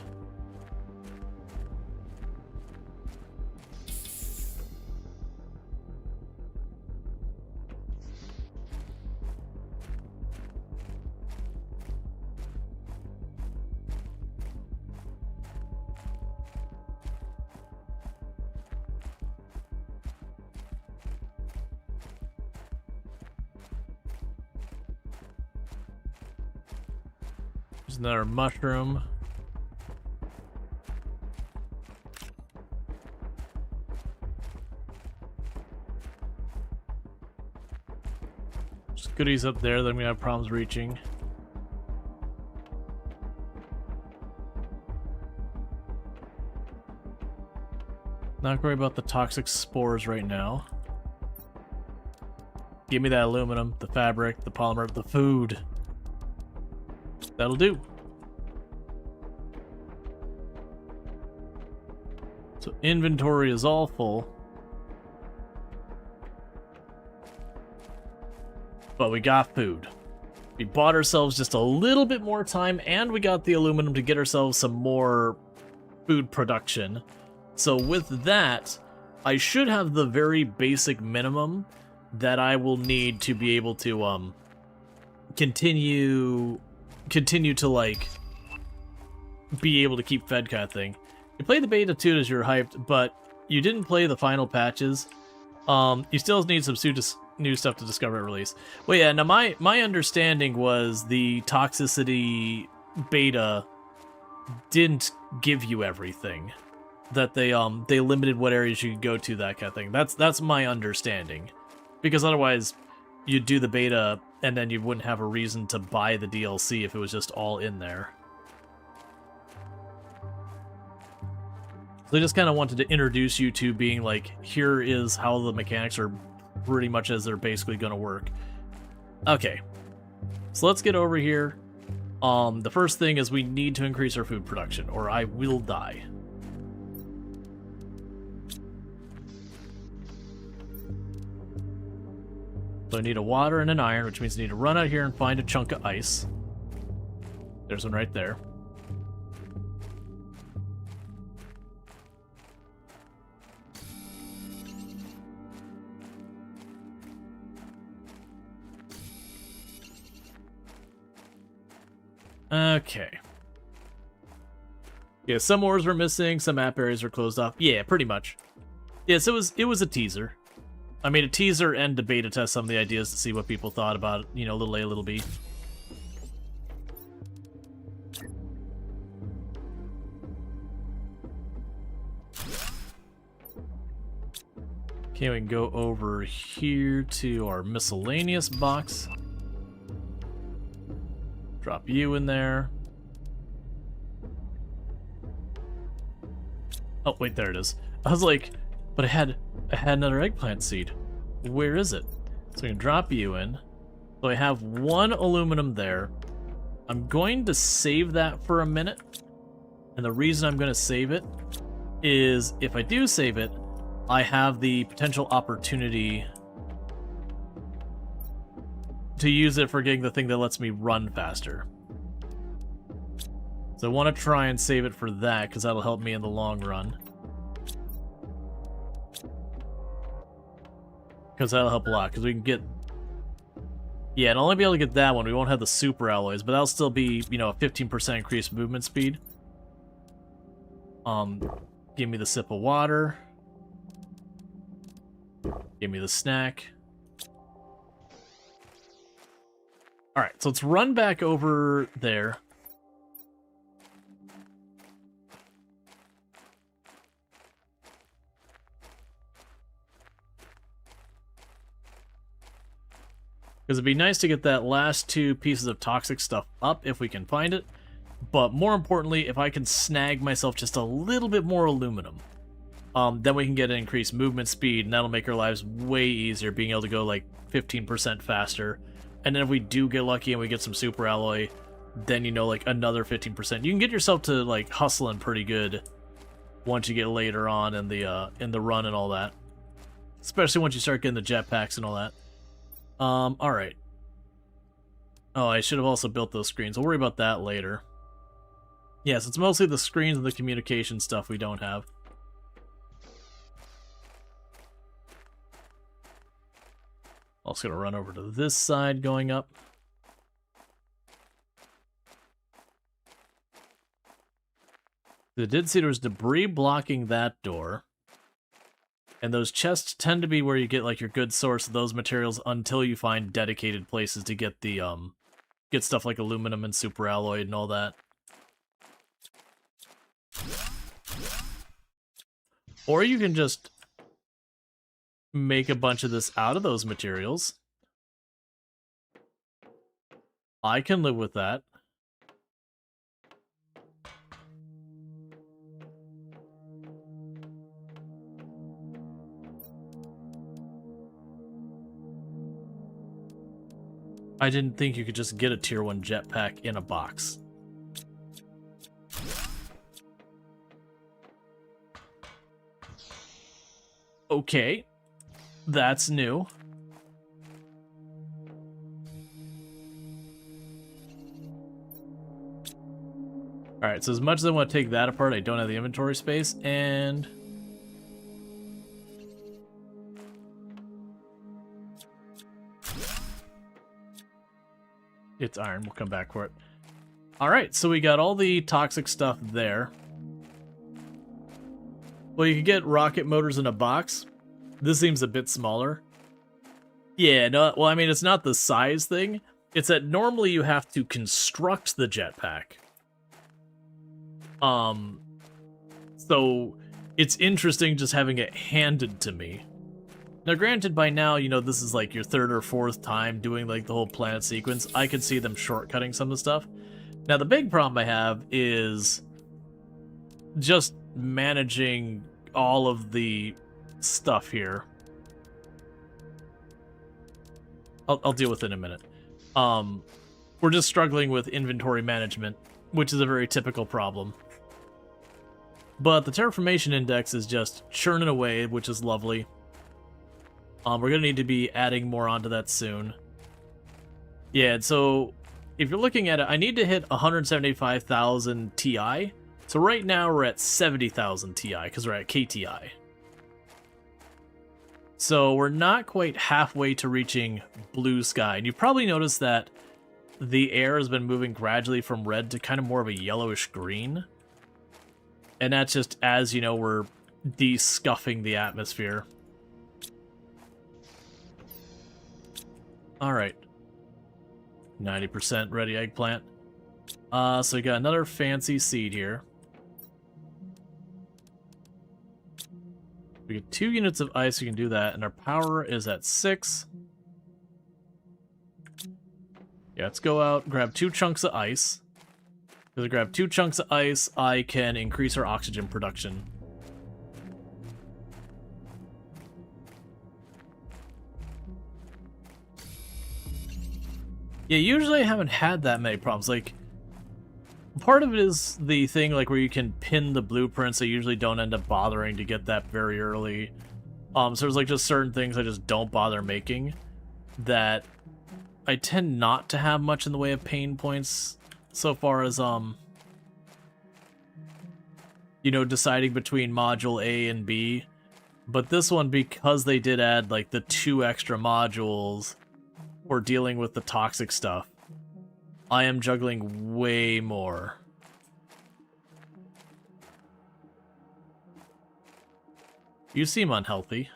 There's another mushroom. Just goodies up there that I'm gonna have problems reaching. Not worry about the toxic spores right now. Give me that aluminum, the fabric, the polymer, the food. That'll do. So inventory is all full. But we got food. We bought ourselves just a little bit more time, and we got the aluminum to get ourselves some more food production. So with that, I should have the very basic minimum that I will need to be able to continue to like be able to keep fed kind of thing. You played the beta too as you're hyped, but you didn't play the final patches. You still need some new stuff to discover at release. Well, yeah. Now my understanding was the Toxicity beta didn't give you everything. That they limited what areas you could go to, that kind of thing. That's my understanding, because otherwise you'd do the beta and then you wouldn't have a reason to buy the DLC if it was just all in there. So they just kind of wanted to introduce you to being like, here is how the mechanics are pretty much as they're basically going to work. Okay, so let's get over here. The first thing is we need to increase our food production, or I will die. So I need a water and an iron, which means I need to run out here and find a chunk of ice. There's one right there. Okay. Yeah, some ores were missing, some map areas were closed off. Yeah, pretty much. Yes, it was a teaser. I made a teaser and a beta test some of the ideas to see what people thought about it, you know, little A, little B. Okay, we can go over here to our miscellaneous box. Drop you in there. Oh, wait, there it is. I was like, but I had another eggplant seed. Where is it? So I can drop you in. So I have one aluminum there. I'm going to save that for a minute. And the reason I'm going to save it is if I do save it, I have the potential opportunity to use it for getting the thing that lets me run faster. So I want to try and save it for that, because that'll help me in the long run. Because that'll help a lot, because we can get... Yeah, and I'll only be able to get that one. We won't have the super alloys, but that'll still be, you know, a 15% increased movement speed. Give me the sip of water. Give me the snack. Alright, so let's run back over there. Because it'd be nice to get that last two pieces of toxic stuff up if we can find it. But more importantly, if I can snag myself just a little bit more aluminum, then we can get an increased movement speed, and that'll make our lives way easier, being able to go like 15% faster. And then if we do get lucky and we get some super alloy, then, you know, like another 15%. You can get yourself to like hustling pretty good once you get later on in the run and all that. Especially once you start getting the jetpacks and all that. Alright. Oh, I should have also built those screens. I'll worry about that later. Yes, it's mostly the screens and the communication stuff we don't have. Also gonna run over to this side going up. I did see there was debris blocking that door. And those chests tend to be where you get like your good source of those materials until you find dedicated places to get the get stuff like aluminum and super alloy and all that. Or you can just make a bunch of this out of those materials. I can live with that. I didn't think you could just get a tier 1 jetpack in a box. Okay. That's new. Alright, so as much as I want to take that apart, I don't have the inventory space, and... it's iron. We'll come back for it. Alright, so we got all the toxic stuff there. Well, you can get rocket motors in a box. This seems a bit smaller. Yeah, no, well, I mean, it's not the size thing. It's that normally you have to construct the jetpack. So it's interesting just having it handed to me. Now, granted, by now, you know, this is like your 3rd or 4th time doing like the whole planet sequence. I could see them shortcutting some of the stuff. Now, the big problem I have is just managing all of the stuff here. I'll deal with it in a minute. We're just struggling with inventory management, which is a very typical problem. But the terraformation index is just churning away, which is lovely. We're going to need to be adding more onto that soon. Yeah, so if you're looking at it, I need to hit 175,000 Ti. So right now we're at 70,000 Ti, because we're at KTI. So we're not quite halfway to reaching blue sky. And you've probably noticed that the air has been moving gradually from red to kind of more of a yellowish green. And that's just as, you know, we're de-scuffing the atmosphere. Alright. 90% ready eggplant. So we got another fancy seed here. We get 2 units of ice, we can do that, and our power is at 6. Yeah, let's go out, grab 2 chunks of ice. If I grab 2 chunks of ice, I can increase our oxygen production. Yeah, usually I haven't had that many problems. Like, part of it is the thing, like, where you can pin the blueprints. I usually don't end up bothering to get that very early. So there's, like, just certain things I just don't bother making that I tend not to have much in the way of pain points so far as, you know, deciding between module A and B. But this one, because they did add, like, the 2 extra modules for dealing with the toxic stuff, I am juggling way more. You seem unhealthy.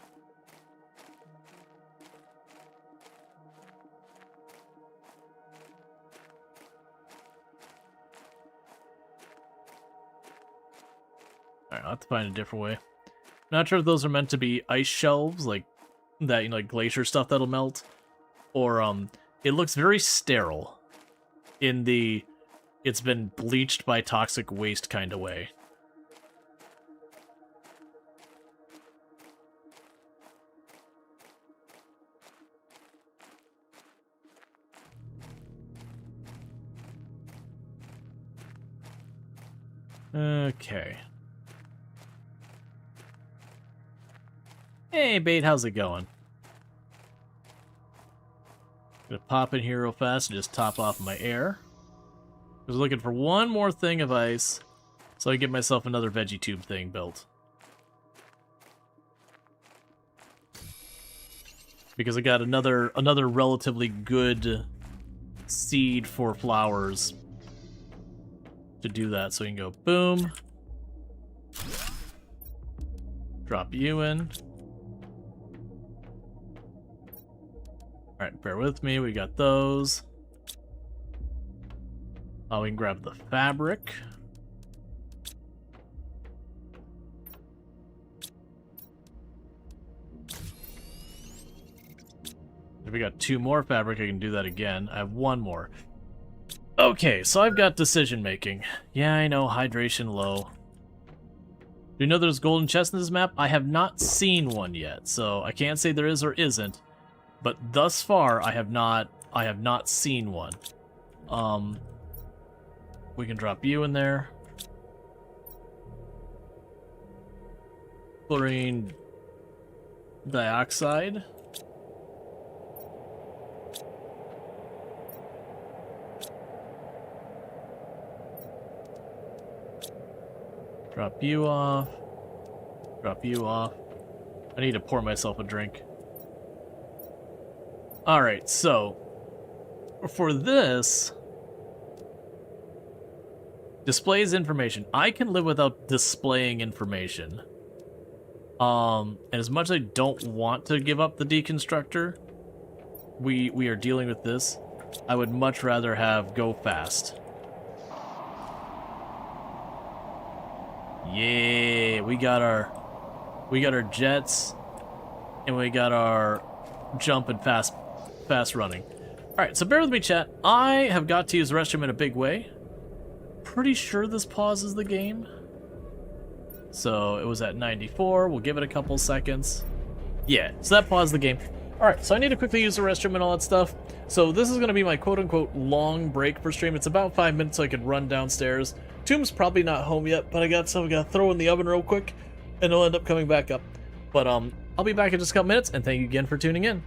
Alright, I'll have to find a different way. Not sure if those are meant to be ice shelves, like that, you know, like glacier stuff that'll melt. Or, it looks very sterile in the it's been bleached by toxic waste kind of way. Okay. Hey, Bait, how's it going? Gonna pop in here real fast and just top off my air. I was looking for one more thing of ice so I can get myself another veggie tube thing built. Because I got another relatively good seed for flowers to do that. So you can go boom. Drop you in. Alright, bear with me, we got those. Oh, we can grab the fabric. If we got 2 more fabric, I can do that again. I have 1 more. Okay, so I've got decision making. Yeah, I know, hydration low. Do you know there's golden chests in this map? I have not seen one yet, so I can't say there is or isn't. But thus far, I have not I have not seen one. We can drop you in there. Chlorine dioxide. Drop you off. Drop you off. I need to pour myself a drink. Alright, so for this, displays information. I can live without displaying information. And as much as I don't want to give up the deconstructor, we are dealing with this. I would much rather have go fast. Yeah, we got our jets, and we got our jump and fast running. Alright, so bear with me, chat. I have got to use the restroom in a big way. Pretty sure this pauses the game. So it was at 94. We'll give it a couple seconds. Yeah, so that paused the game. Alright, so I need to quickly use the restroom and all that stuff. So this is going to be my quote-unquote long break for stream. It's about 5 minutes so I can run downstairs. Tomb's probably not home yet, but I got something I got to throw in the oven real quick, and it'll end up coming back up. But I'll be back in just a couple minutes, and thank you again for tuning in.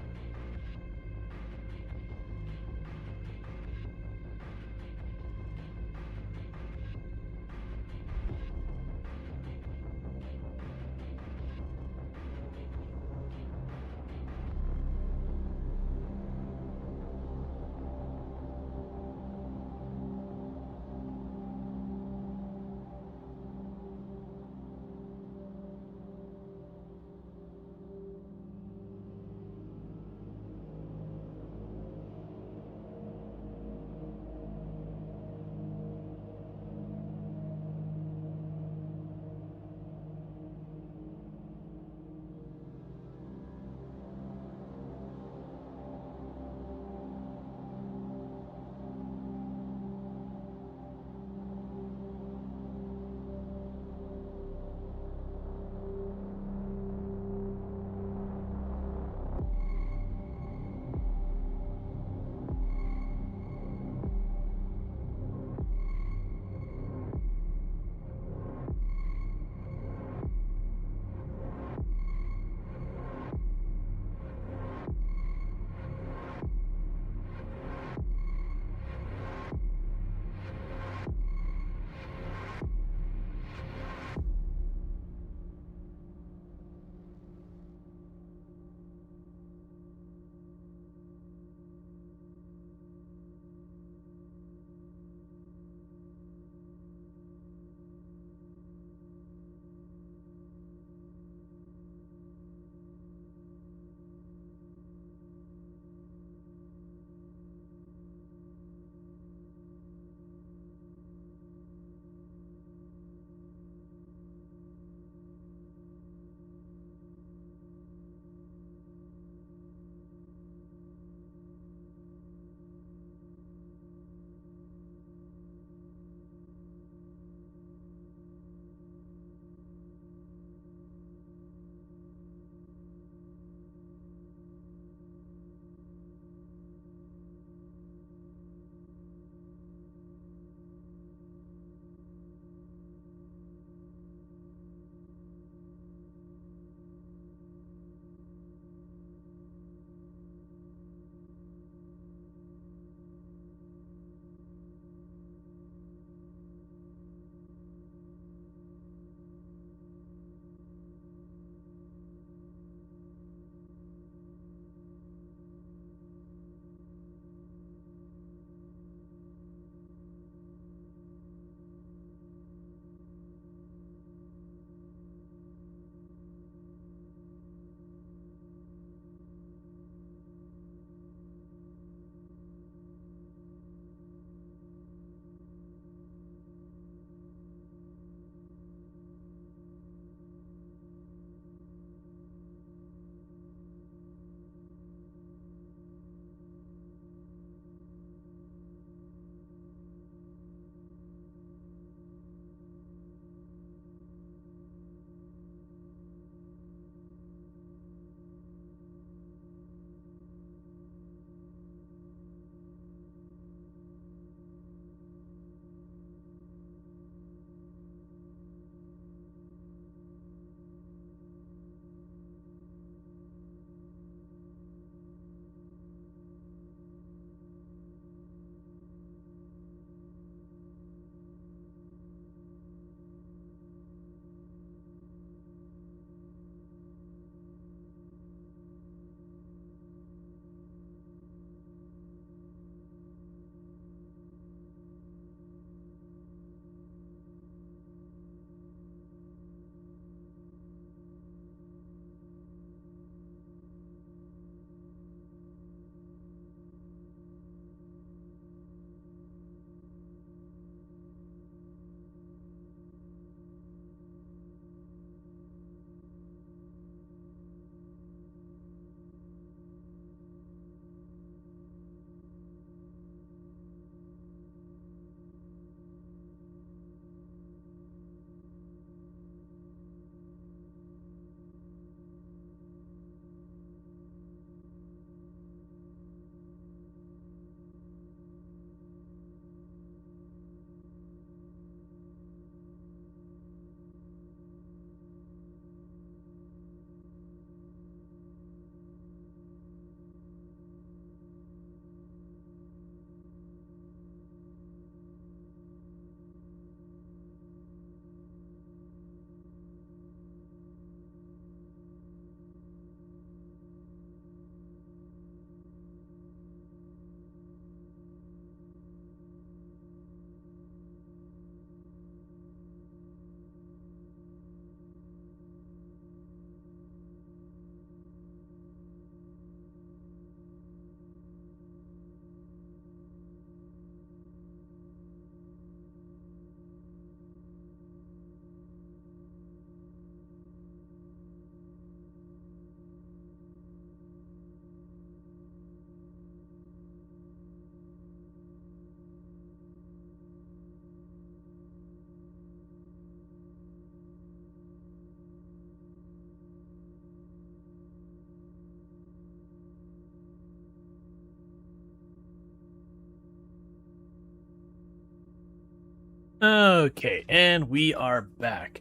Okay, and we are back.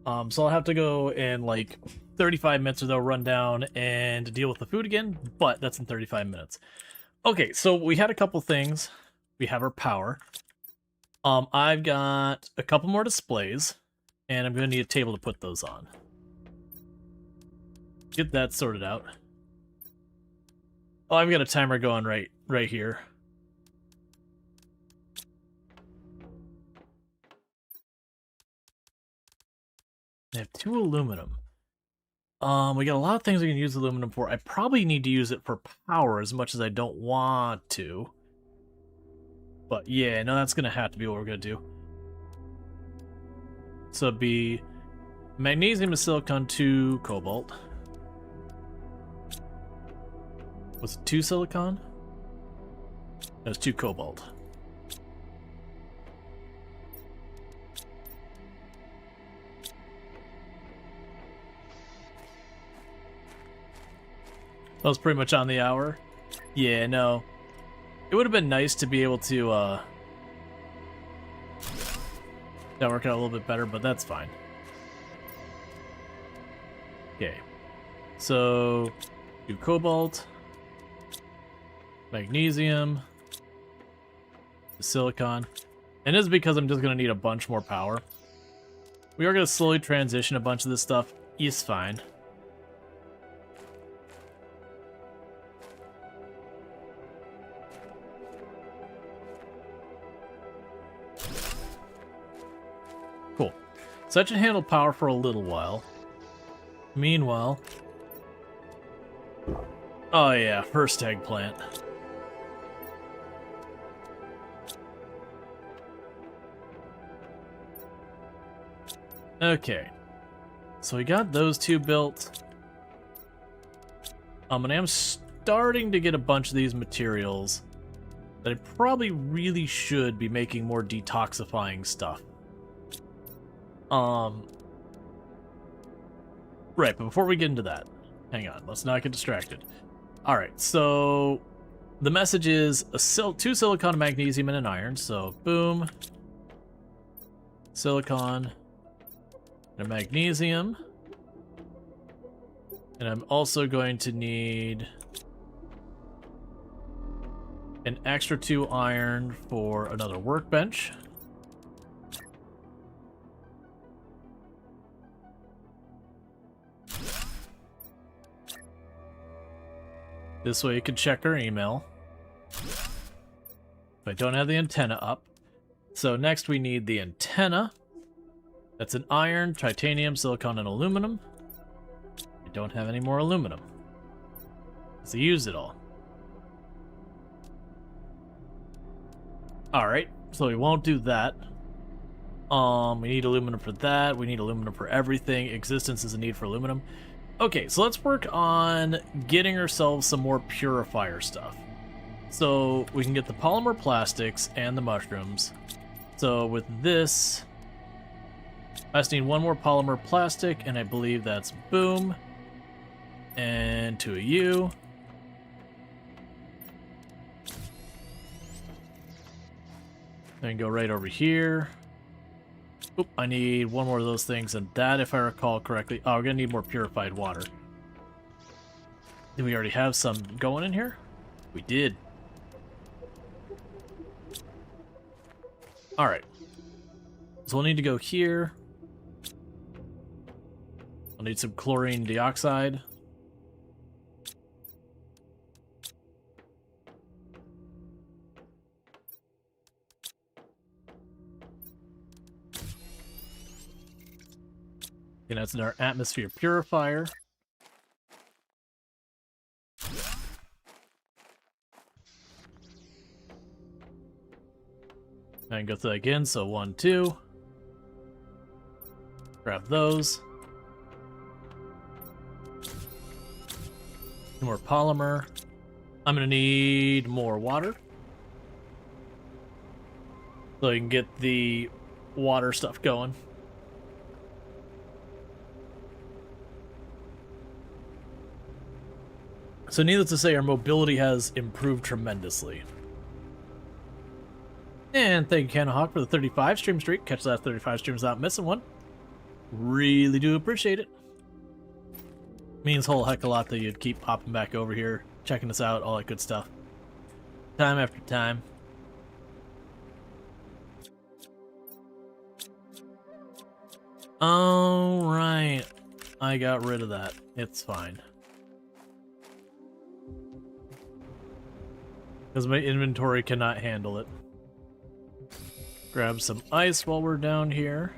So I'll have to go in like 35 minutes or so, run down and deal with the food again, but that's in 35 minutes. Okay, so we had a couple things. We have our power. I've got a couple more displays, and I'm going to need a table to put those on. Get that sorted out. Oh, I've got a timer going right here. I have 2 aluminum. We got a lot of things we can use aluminum for. I probably need to use it for power as much as I don't want to. But yeah, no, that's gonna have to be what we're gonna do. So it'd be magnesium and silicon, 2 cobalt. Was it 2 silicon? That was 2 cobalt. That was pretty much on the hour. Yeah, no. It would have been nice to be able to, that work out a little bit better, but that's fine. Okay. So, do cobalt, magnesium, silicon. And this is because I'm just going to need a bunch more power. We are going to slowly transition a bunch of this stuff. It's fine. Cool. So that should handle power for a little while. Meanwhile... Oh yeah, first egg plant. Okay. So we got those 2 built. And I am starting to get a bunch of these materials that I probably really should be making more detoxifying stuff. Right, but before we get into that, hang on, let's not get distracted. Alright, so the message is 2 silicon, a magnesium, and an iron. So, boom. Silicon and a magnesium. And I'm also going to need an extra 2 iron for another workbench. This way you can check our email. If I don't have the antenna up. So next we need the antenna. That's an iron, titanium, silicon, and aluminum. I don't have any more aluminum, because I used it all. Alright, so we won't do that. We need aluminum for that. We need aluminum for everything. Existence is a need for aluminum. Okay, so let's work on getting ourselves some more purifier stuff. So we can get the polymer plastics and the mushrooms. So with this, I just need 1 more polymer plastic, and I believe that's boom. And 2 of you. Then go right over here. Oop, I need 1 more of those things, and that, if I recall correctly... Oh, we're gonna need more purified water. Did we already have some going in here? We did. Alright. So we'll need to go here. I'll need some chlorine dioxide. And that's in our atmosphere purifier. And go through that again, so 1, 2. Grab those. More polymer. I'm gonna need more water. So you can get the water stuff going. So needless to say, our mobility has improved tremendously. And thank you, Hawk, for the 35 stream streak. Catch that 35 streams without missing one. Really do appreciate it. Means a whole heck of a lot that you'd keep popping back over here, checking us out, all that good stuff. Time after time. Alright. I got rid of that. It's fine. Because my inventory cannot handle it. Grab some ice while we're down here.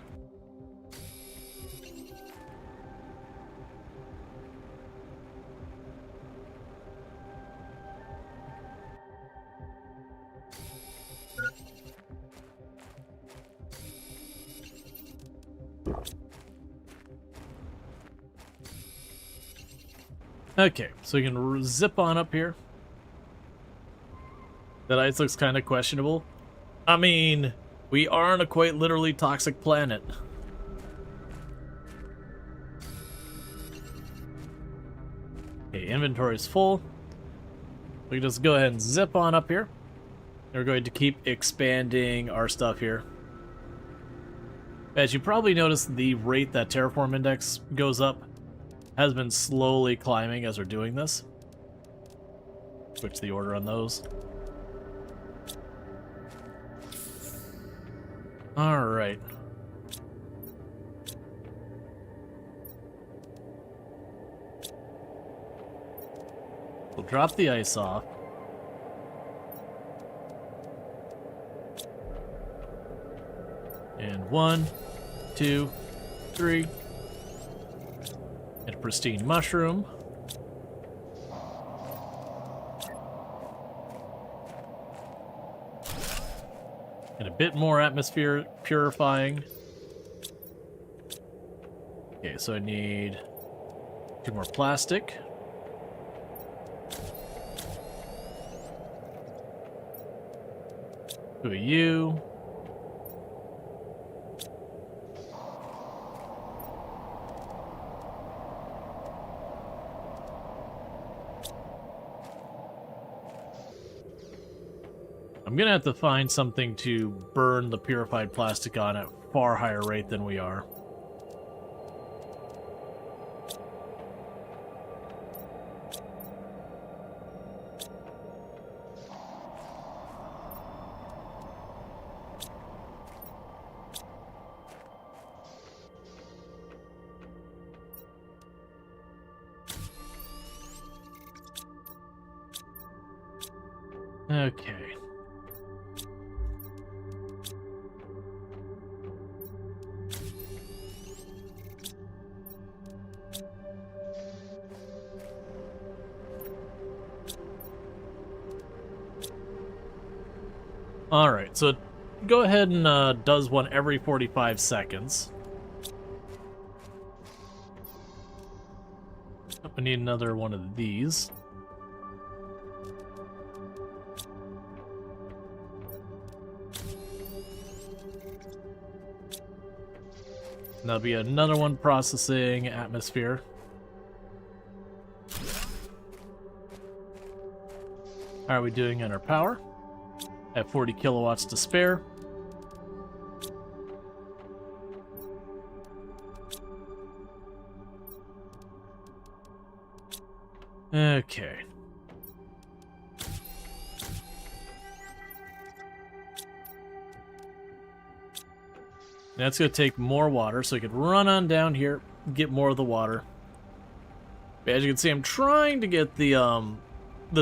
Okay, so we can zip on up here. That ice looks kind of questionable. I mean, we are on a quite literally toxic planet. Okay, inventory's full. We can just go ahead and zip on up here. We're going to keep expanding our stuff here. As you probably noticed, the rate that Terraform Index goes up has been slowly climbing as we're doing this. Switch the order on those. Alright. We'll drop the ice off. And 1, 2, 3. And a pristine mushroom. And a bit more atmosphere purifying. Okay, so I need 2 more plastic. Who are you? I'm gonna have to find something to burn the purified plastic on at far higher rate than we are. Okay. Alright, so go ahead and does one every 45 seconds. I need another one of these. And there'll be another one processing atmosphere. How are we doing on our power? At 40 kilowatts to spare. Okay. That's going to take more water, so we could run on down here, get more of the water. As you can see, I'm trying to get the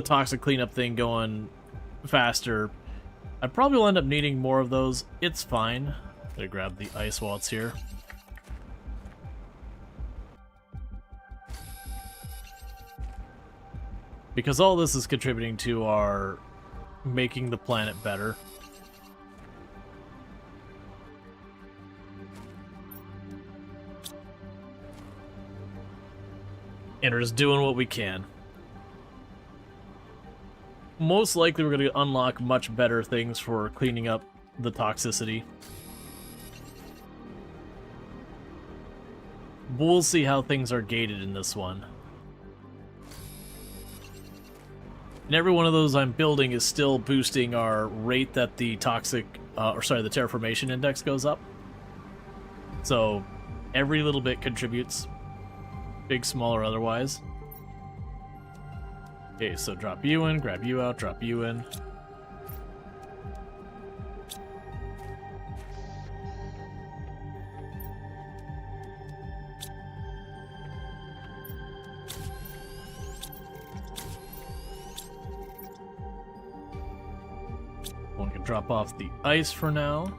toxic cleanup thing going faster. I probably will end up needing more of those. It's fine. I'm gonna grab the ice while it's here. Because all this is contributing to our making the planet better. And we're just doing what we can. Most likely we're going to unlock much better things for cleaning up the toxicity. But we'll see how things are gated in this one. And every one of those I'm building is still boosting our rate that the toxic the terraformation index goes up. So every little bit contributes, big, small, or otherwise. Okay, so drop you in, grab you out, drop you in. One can drop off the ice for now.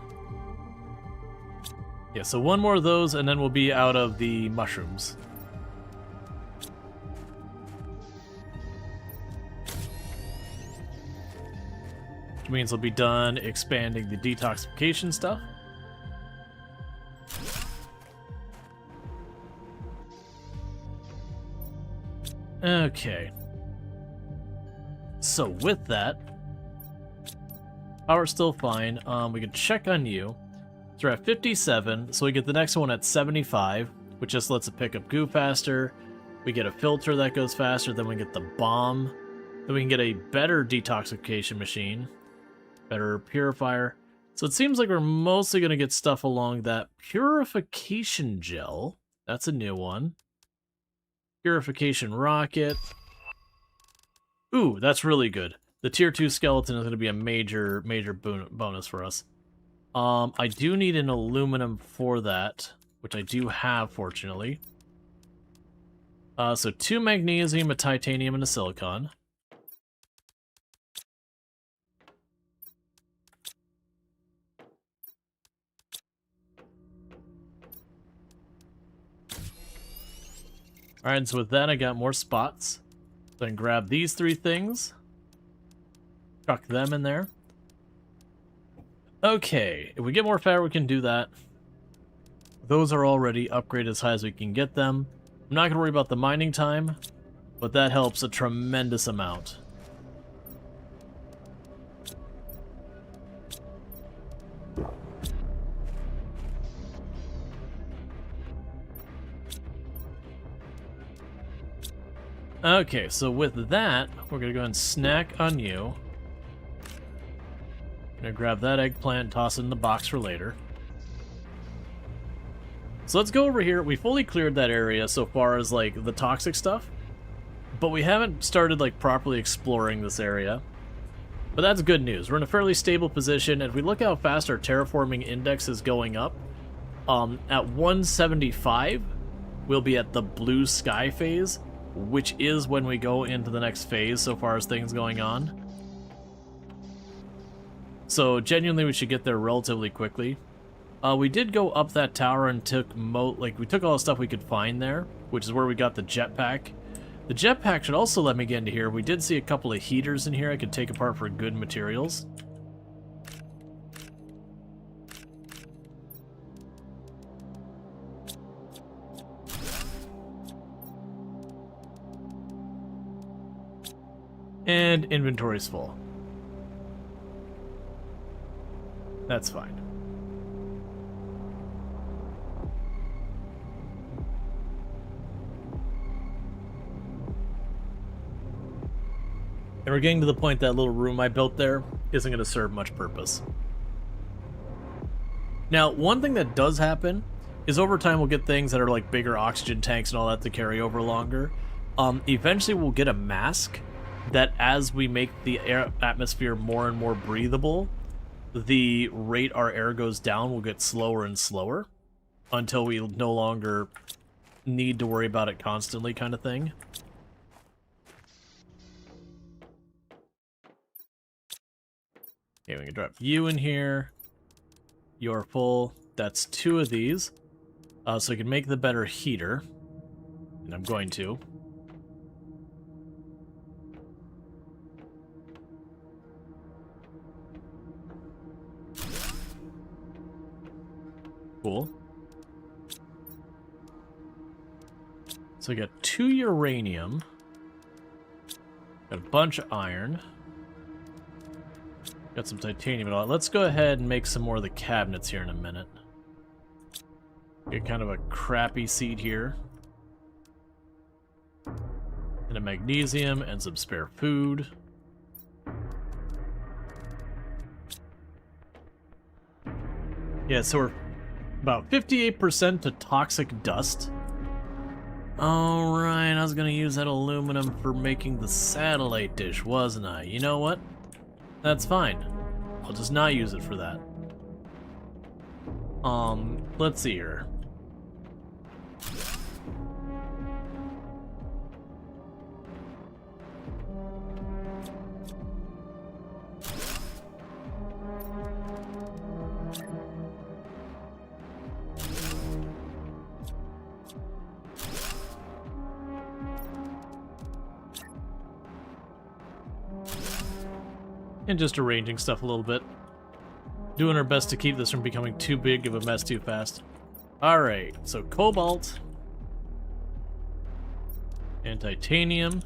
Yeah, so one more of those, and then we'll be out of the mushrooms. Which means we'll be done expanding the detoxification stuff. Okay. So with that, power's still fine. We can check on you. So we're at 57, so we get the next one at 75, which just lets it pick up goo faster. We get a filter that goes faster, then we get the bomb. Then we can get a better detoxification machine, better purifier. So it seems like we're mostly going to get stuff along that purification gel. That's a new one. Purification rocket. Ooh, that's really good. The tier 2 skeleton is going to be a major bonus for us. I do need an aluminum for that, which I do have, fortunately. So 2 magnesium, a titanium, and a silicon. Alright, so with that I got more spots. Then grab these 3 things. Chuck them in there. Okay, if we get more fat, we can do that. Those are already upgraded as high as we can get them. I'm not going to worry about the mining time, but that helps a tremendous amount. Okay, so with that, we're going to go ahead and snack on you. Gonna grab that eggplant and toss it in the box for later. So let's go over here. We fully cleared that area so far as like the toxic stuff, but we haven't started like properly exploring this area. But that's good news. We're in a fairly stable position, and if we look how fast our terraforming index is going up, at 175, we'll be at the blue sky phase, which is when we go into the next phase so far as things going on. So genuinely we should get there relatively quickly. We did go up that tower and took we took all the stuff we could find there, which is where we got the jetpack. The jetpack should also let me get into here. We did see a couple of heaters in here I could take apart for good materials. And inventory's full. That's fine. And we're getting to the point that little room I built there isn't going to serve much purpose. Now, one thing that does happen is over time we'll get things that are like bigger oxygen tanks and all that to carry over longer. Eventually we'll get a mask that as we make the atmosphere more and more breathable, the rate our air goes down will get slower and slower until we no longer need to worry about it constantly, kind of thing. Okay, we can drop you in here. You're full. That's 2 of these. So I can make the better heater. And I'm going to. Cool. So I got 2 uranium. Got a bunch of iron. Got some titanium and all that. Let's go ahead and make some more of the cabinets here in a minute. Get kind of a crappy seed here. And a magnesium and some spare food. Yeah, so we're about 58% to toxic dust. Alright, I was gonna use that aluminum for making the satellite dish, wasn't I? You know what? That's fine. I'll just not use it for that. Let's see here. And just arranging stuff a little bit. Doing our best to keep this from becoming too big of a mess too fast. Alright, so cobalt. And titanium.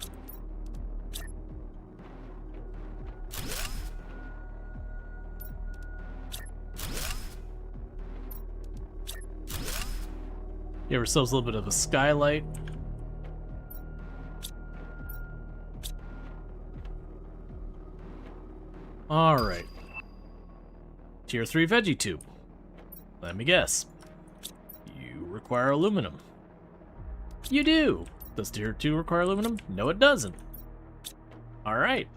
Give ourselves a little bit of a skylight. Alright. Tier 3 veggie tube. Let me guess. You require aluminum. You do! Does tier 2 require aluminum? No, it doesn't. Alright.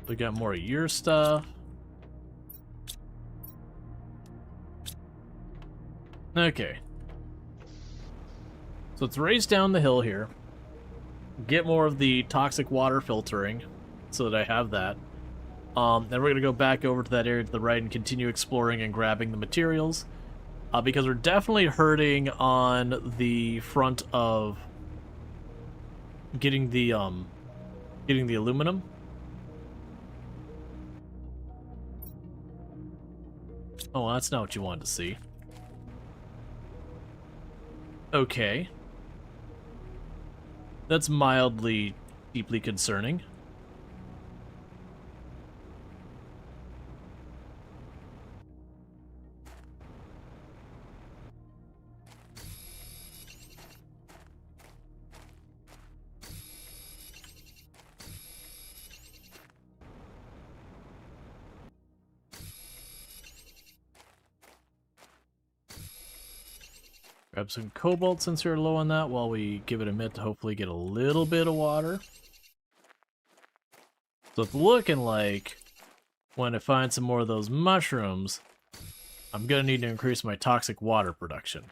We got more of your stuff. Okay. So let's race down the hill here. Get more of the toxic water filtering so that I have that. Then we're going to go back over to that area to the right and continue exploring and grabbing the materials. Because we're definitely hurting on the front of getting the aluminum. Oh, that's not what you wanted to see. Okay. That's mildly, deeply concerning. Grab some cobalt since we're low on that while we give it a minute to hopefully get a little bit of water. So it's looking like when I find some more of those mushrooms, I'm gonna need to increase my toxic water production.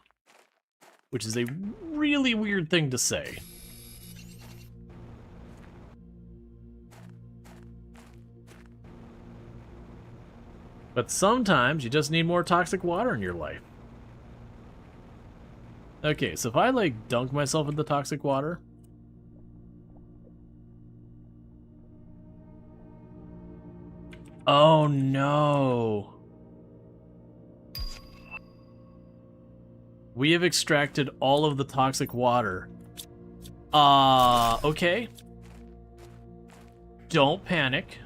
Which is a really weird thing to say. But sometimes you just need more toxic water in your life. Okay, so if I, like, dunk myself in the toxic water... Oh, no. We have extracted all of the toxic water. Okay. Don't panic.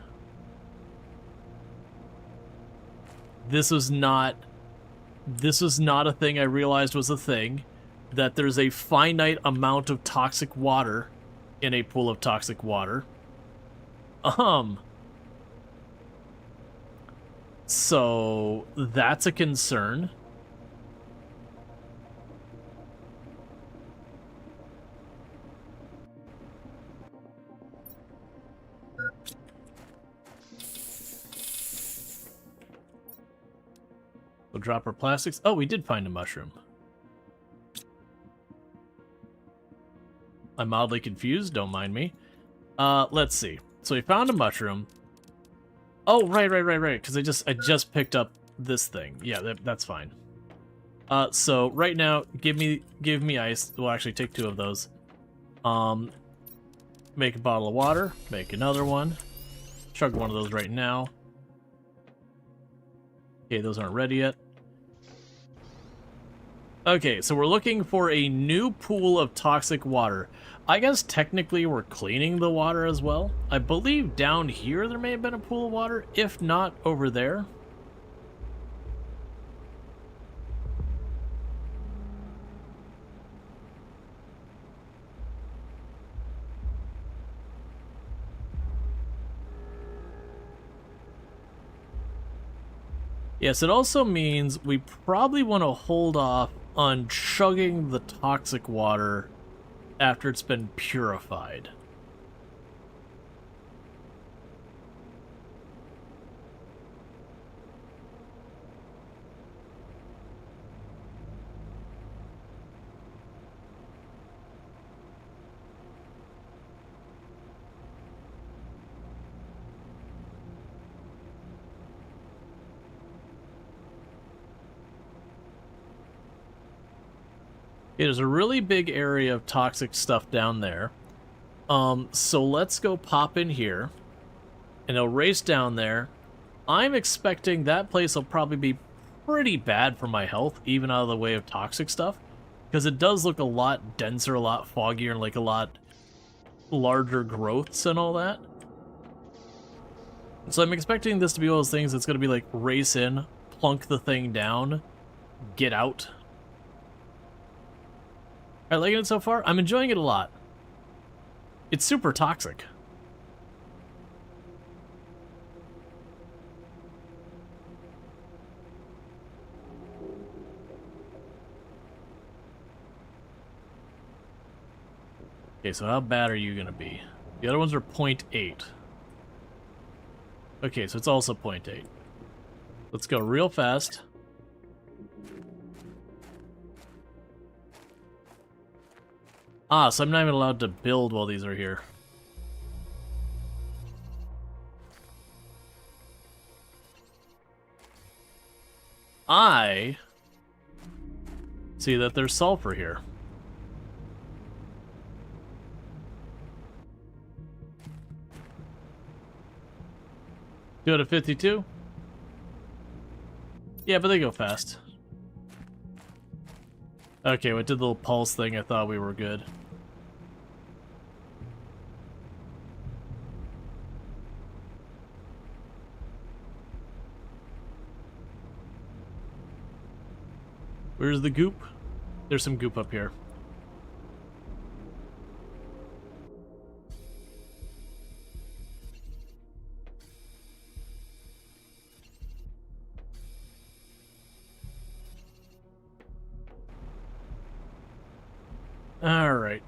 This was not a thing I realized was a thing. That there's a finite amount of toxic water in a pool of toxic water. So that's a concern. We'll drop our plastics. Oh, we did find a mushroom. I'm mildly confused, don't mind me. Let's see. So we found a mushroom. Oh, right, because I just picked up this thing. Yeah, that's fine. So right now, give me ice. We'll actually take 2 of those. Make a bottle of water, make another one. Chug one of those right now. Okay, those aren't ready yet. Okay, so we're looking for a new pool of toxic water. I guess technically we're cleaning the water as well. I believe down here there may have been a pool of water, if not over there. Yes, it also means we probably want to hold off on chugging the toxic water after it's been purified. It is a really big area of toxic stuff down there. So let's go pop in here, and I'll race down there. I'm expecting that place will probably be pretty bad for my health, even out of the way of toxic stuff, because it does look a lot denser, a lot foggier, and like a lot larger growths and all that. So I'm expecting this to be one of those things that's going to be like race in, plunk the thing down, get out. I like it so far. I'm enjoying it a lot. It's super toxic. Okay, so how bad are you gonna be? The other ones are 0.8. Okay, so it's also 0.8. Let's go real fast. Ah, so I'm not even allowed to build while these are here. I see that there's sulfur here. Go to 52? Yeah, but they go fast. Okay, what did the little pulse thing? I thought we were good. Where's the goop? There's some goop up here. All right.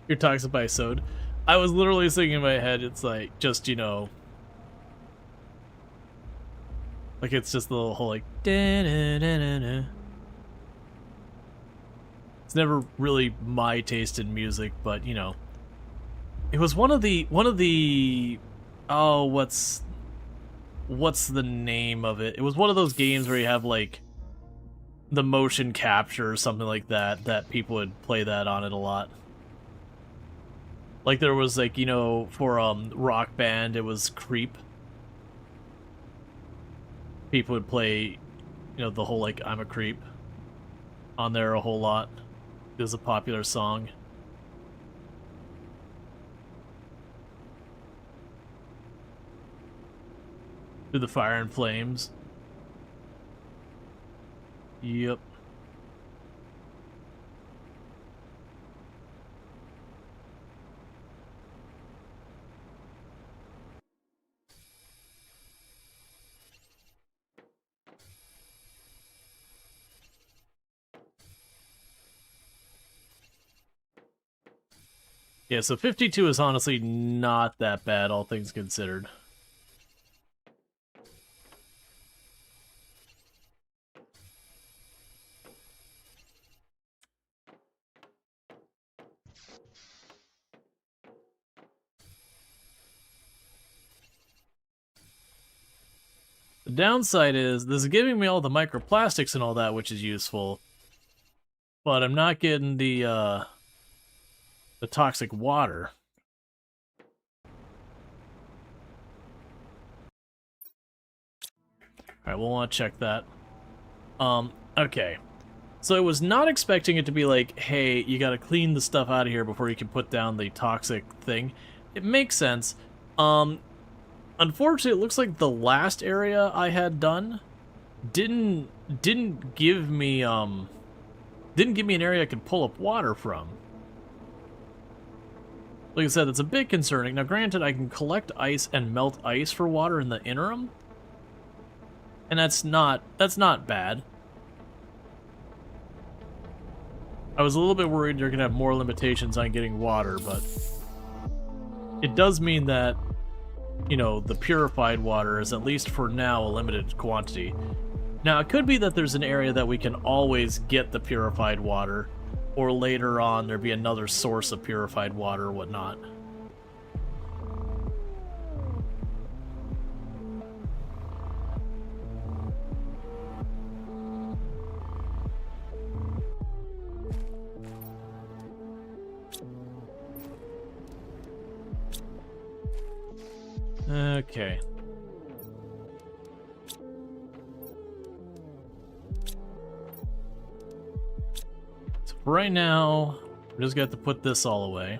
You're toxic by sode. I was literally thinking in my head, it's like, just, you know, like it's just the little whole like, da-da-da-da-da. It's never really my taste in music, but you know, it was one of the, oh, what's the name of it? It was one of those games where you have like the motion capture or something like that, that people would play that on it a lot. Like there was like, you know, for Rock Band, it was Creep. People would play, you know, the whole like I'm a Creep on there a whole lot. It was a popular song. Through the Fire and Flames. Yep. Yeah, so 52 is honestly not that bad, all things considered. The downside is, this is giving me all the microplastics and all that, which is useful. But I'm not getting the toxic water. Alright, we'll want to check that. Okay. So I was not expecting it to be like, hey, you gotta clean the stuff out of here before you can put down the toxic thing. It makes sense. Unfortunately, it looks like the last area I had done didn't give me an area I could pull up water from. Like I said, it's a bit concerning. Now, granted, I can collect ice and melt ice for water in the interim, and that's not bad. I was a little bit worried you're gonna have more limitations on getting water, but it does mean that, you know, the purified water is, at least for now, a limited quantity. Now, it could be that there's an area that we can always get the purified water, or later on there'd be another source of purified water or whatnot. Okay. So for right now, we just got to put this all away.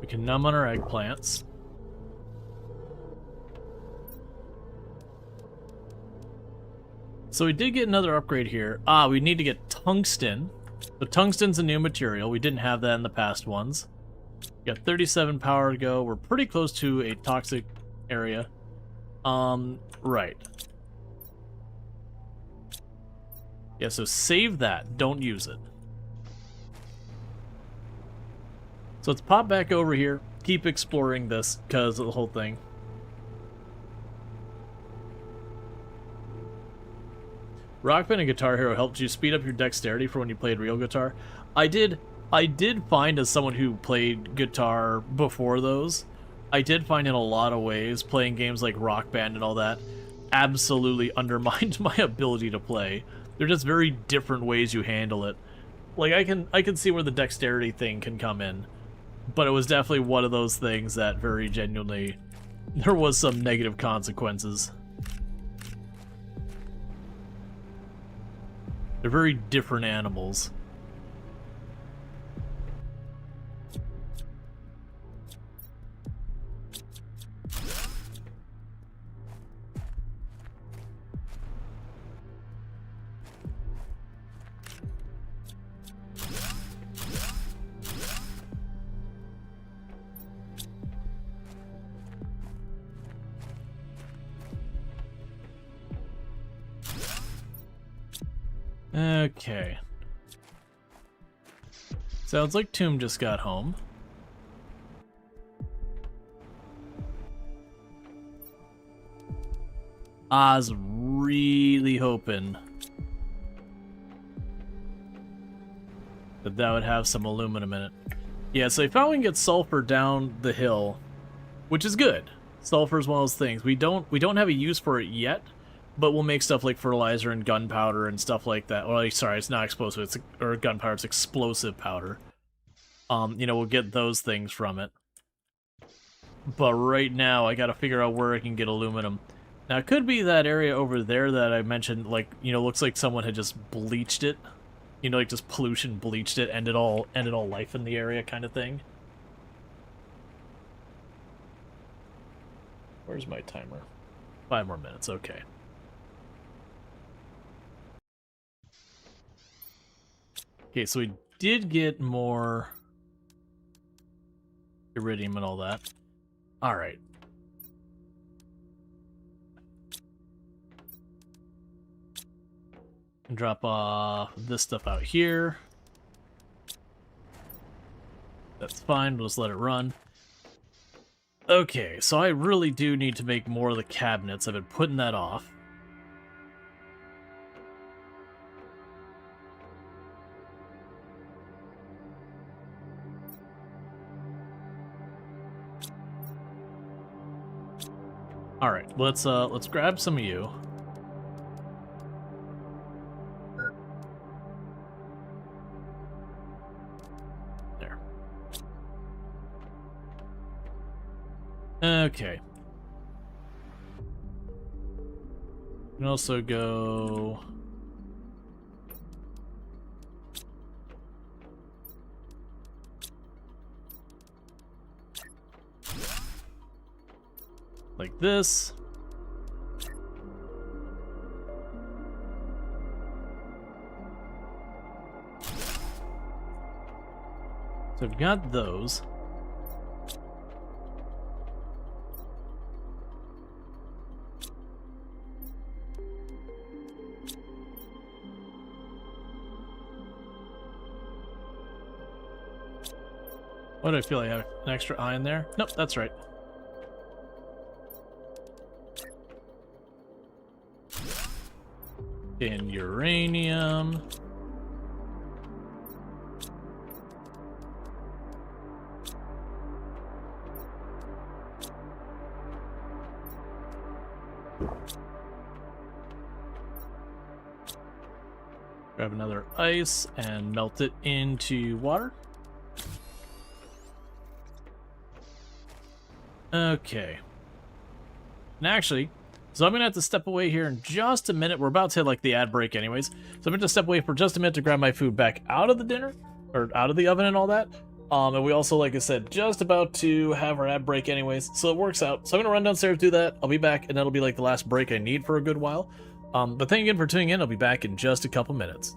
We can numb on our eggplants. So we did get another upgrade here. Ah, we need to get tungsten. So tungsten's a new material. We didn't have that in the past ones. We got 37 power to go. We're pretty close to a toxic area. Right. Yeah, so save that. Don't use it. So let's pop back over here. Keep exploring this because of the whole thing. Rock Band and Guitar Hero helped you speed up your dexterity for when you played real guitar. I did find, as someone who played guitar before those, I did find in a lot of ways playing games like Rock Band and all that absolutely undermined my ability to play. They're just very different ways you handle it. Like I can see where the dexterity thing can come in, but it was definitely one of those things that very genuinely there was some negative consequences. They're very different animals. Okay. Sounds like Tomb just got home. I was really hoping that would have some aluminum in it. Yeah, so if I can get sulfur down the hill, which is good. Sulfur is one of those things. We don't have a use for it yet, but we'll make stuff like fertilizer and gunpowder and stuff like that. Well, sorry, it's not explosive, or gunpowder, it's explosive powder. You know, we'll get those things from it. But right now, I gotta figure out where I can get aluminum. Now, it could be that area over there that I mentioned, like, you know, looks like someone had just bleached it. You know, like just pollution bleached it, ended all life in the area kind of thing. Where's my timer? 5 more minutes, okay. Okay, so we did get more iridium and all that. Alright. Drop off this stuff out here. That's fine, we'll just let it run. Okay, so I really do need to make more of the cabinets. I've been putting that off. All right, let's grab some of you. There. Okay. You can also go. Like this. So I've got those. What do I feel like I have an extra eye in there? Nope, that's right. In uranium. Grab another ice and melt it into water. Okay. And actually, so I'm going to have to step away here in just a minute. We're about to hit like the ad break anyways. So I'm going to step away for just a minute to grab my food back out of the dinner, or out of the oven and all that. And we also, like I said, just about to have our ad break anyways. So it works out. So I'm going to run downstairs, do that. I'll be back, and that'll be like the last break I need for a good while. But thank you again for tuning in. I'll be back in just a couple minutes.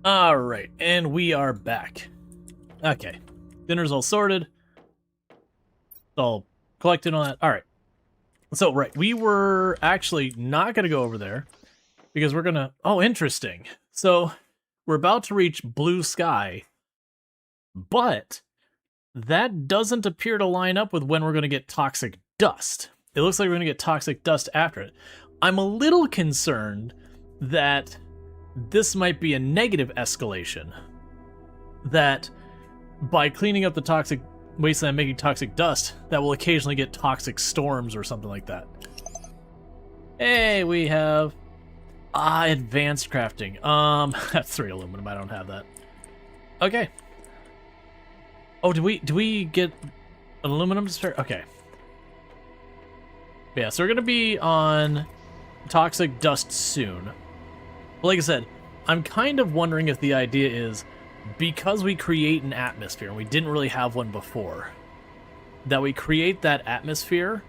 All right, and we are back. Okay, dinner's all sorted. All collected on that. All right. So, right, we were actually not going to go over there because we're going to... Oh, interesting. So, we're about to reach blue sky, but that doesn't appear to line up with when we're going to get toxic dust. It looks like we're going to get toxic dust after it. I'm a little concerned that this might be a negative escalation. That by cleaning up the toxic wasteland making toxic dust, that will occasionally get toxic storms or something like that. Hey, we have advanced crafting. That's 3 aluminum. I don't have that. Okay. Oh, do we get an aluminum to start? Okay. Yeah, so we're gonna be on toxic dust soon. But like I said, I'm kind of wondering if the idea is, because we create an atmosphere, and we didn't really have one before, that we create that atmosphere,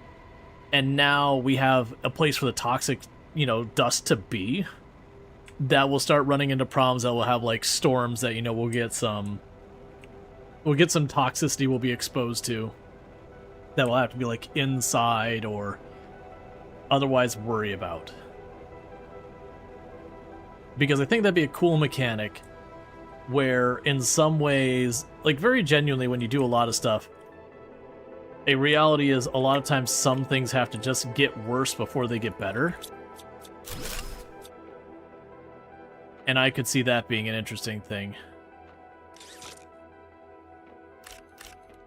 and now we have a place for the toxic, dust to be, that will start running into problems that will have, like, storms that, we'll get some toxicity we'll be exposed to, that will have to be, like, inside or otherwise worry about. Because I think that'd be a cool mechanic, where in some ways, like very genuinely when you do a lot of stuff, a reality is a lot of times some things have to just get worse before they get better. And I could see that being an interesting thing.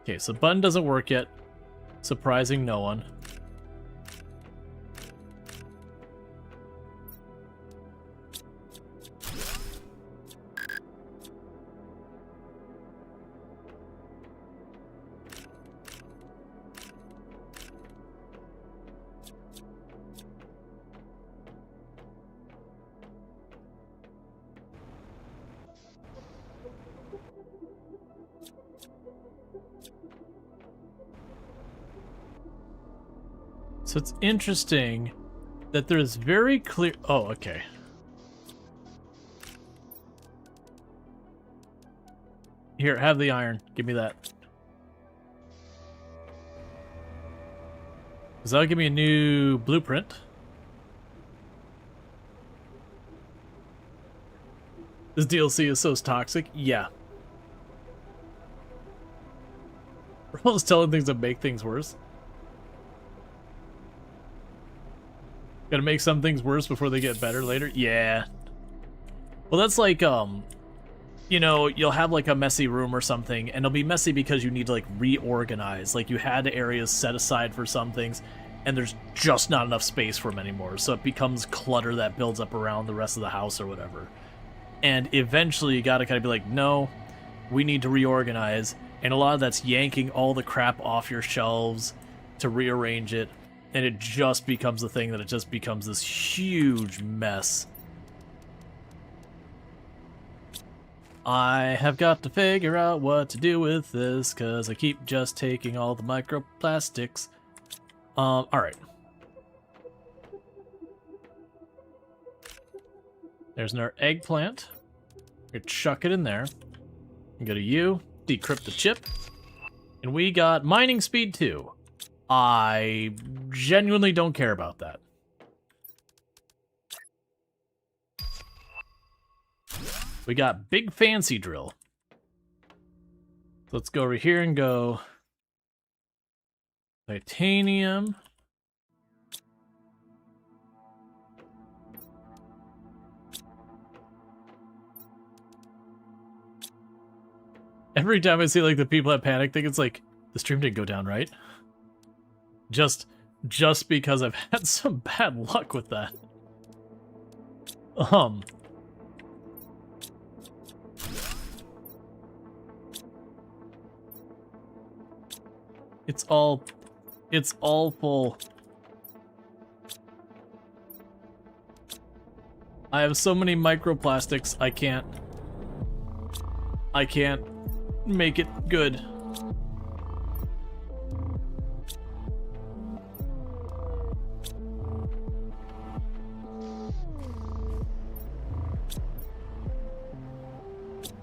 Okay, so button doesn't work yet. Surprising no one. So it's interesting that there's very clear... Oh, okay. Here, have the iron. Give me that. Does that give me a new blueprint? This DLC is so toxic? Yeah. Rual's telling things that make things worse. Gotta make some things worse before they get better later? Yeah. Well, that's like, you'll have like a messy room or something, and it'll be messy because you need to like reorganize. Like you had areas set aside for some things, and there's just not enough space for them anymore. So it becomes clutter that builds up around the rest of the house or whatever. And eventually you gotta kind of be like, no, we need to reorganize. And a lot of that's yanking all the crap off your shelves to rearrange it. And it just becomes a thing that it just becomes this huge mess. I have got to figure out what to do with this, because I keep just taking all the microplastics. Alright. There's our eggplant. You chuck it in there. Go to you, decrypt the chip. And we got mining speed 2. I genuinely don't care about that. We got big fancy drill. So let's go over here and go titanium. Every time I see like the people that panic thing, it's like the stream didn't go down, right? Just because I've had some bad luck with that. It's all full. I have so many microplastics, I can't make it good.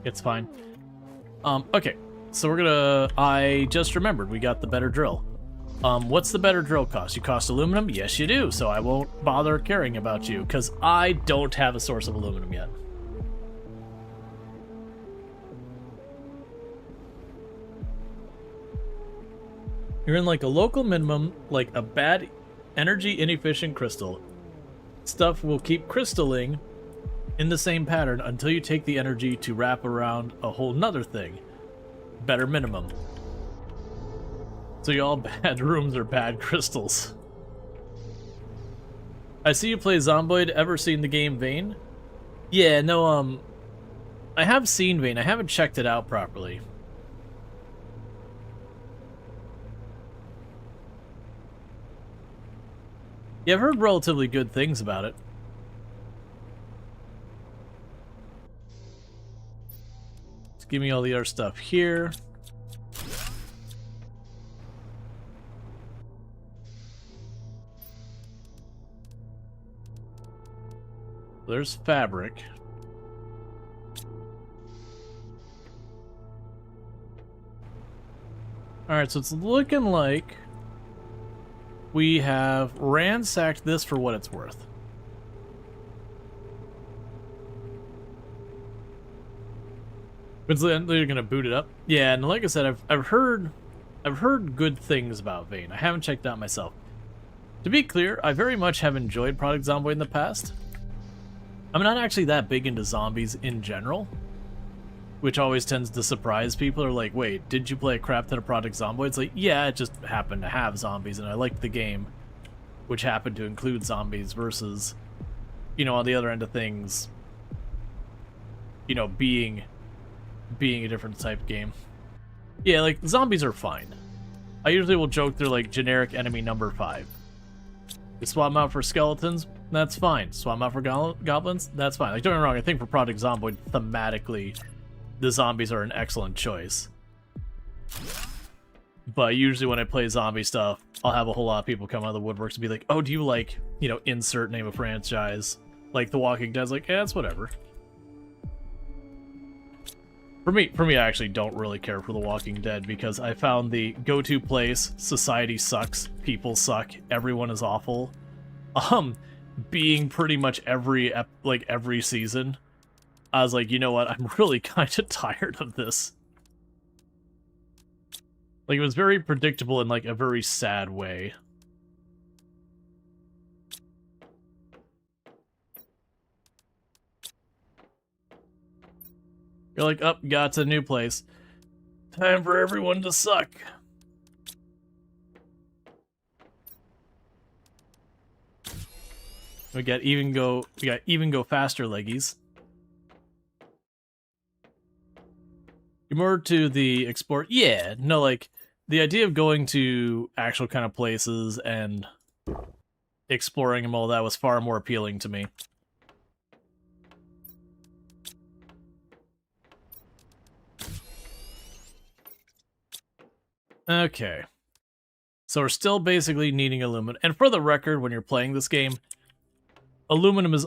It's fine. Okay. So we're gonna... I just remembered we got the better drill. What's the better drill cost? You cost aluminum? Yes, you do. So I won't bother caring about you, because I don't have a source of aluminum yet. You're in like a local minimum, like a bad energy inefficient crystal. Stuff will keep crystalling in the same pattern until you take the energy to wrap around a whole nother thing. Better minimum. So you all bad rooms are bad crystals. I see you play Zomboid. Ever seen the game Vane? Yeah, no, I have seen Vane. I haven't checked it out properly. Yeah, I've heard relatively good things about it. Let's give me all the other stuff here. There's fabric. Alright, so it's looking like we have ransacked this for what it's worth. They're gonna boot it up. Yeah, and like I said, I've heard good things about Vane. I haven't checked it out myself. To be clear, I very much have enjoyed Project Zomboid in the past. I'm not actually that big into zombies in general, which always tends to surprise people. Are like, wait, did you play a crap ton of Project Zomboid? It's like, yeah, it just happened to have zombies, and I liked the game, which happened to include zombies versus, you know, on the other end of things, you know, being a different type game. Yeah, like, zombies are fine. I usually will joke they're like generic enemy number 5. You swap them out for skeletons, that's fine. Swap them out for goblins, that's fine. Like, don't get me wrong, I think for Project Zomboid, thematically, the zombies are an excellent choice. But usually when I play zombie stuff, I'll have a whole lot of people come out of the woodworks and be like, oh, do you like, you know, insert name of franchise? Like The Walking Dead's like, yeah, it's whatever. For me, I actually don't really care for The Walking Dead because I found the go-to place, society sucks, people suck, everyone is awful, being pretty much every season. I was like, you know what, I'm really kind of tired of this. Like, it was very predictable in, like, a very sad way. You're like, oh, got to a new place. Time for everyone to suck. We got even go faster leggies. You're more to the export. Yeah, no, like the idea of going to actual kind of places and exploring them all that was far more appealing to me. Okay. So we're still basically needing aluminum. And for the record, when you're playing this game, aluminum is...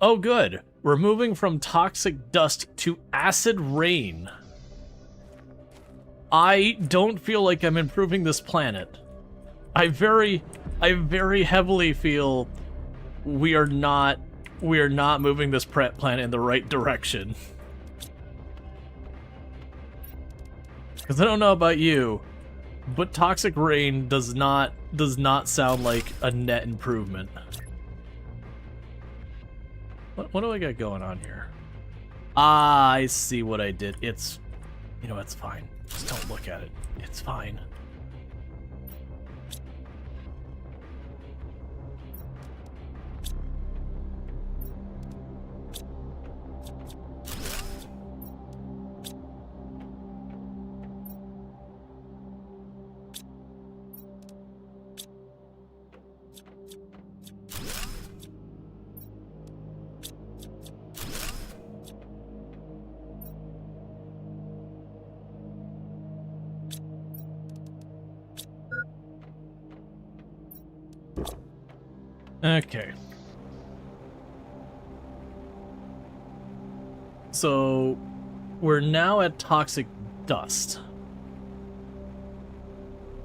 Oh, good. We're moving from toxic dust to acid rain. I don't feel like I'm improving this planet. I very heavily feel we are not moving this planet in the right direction. Because I don't know about you, but toxic rain does not sound like a net improvement. What do I got going on here? Ah, I see what I did. It's, you know, it's fine. Just don't look at it. It's fine. Okay. So we're now at toxic dust.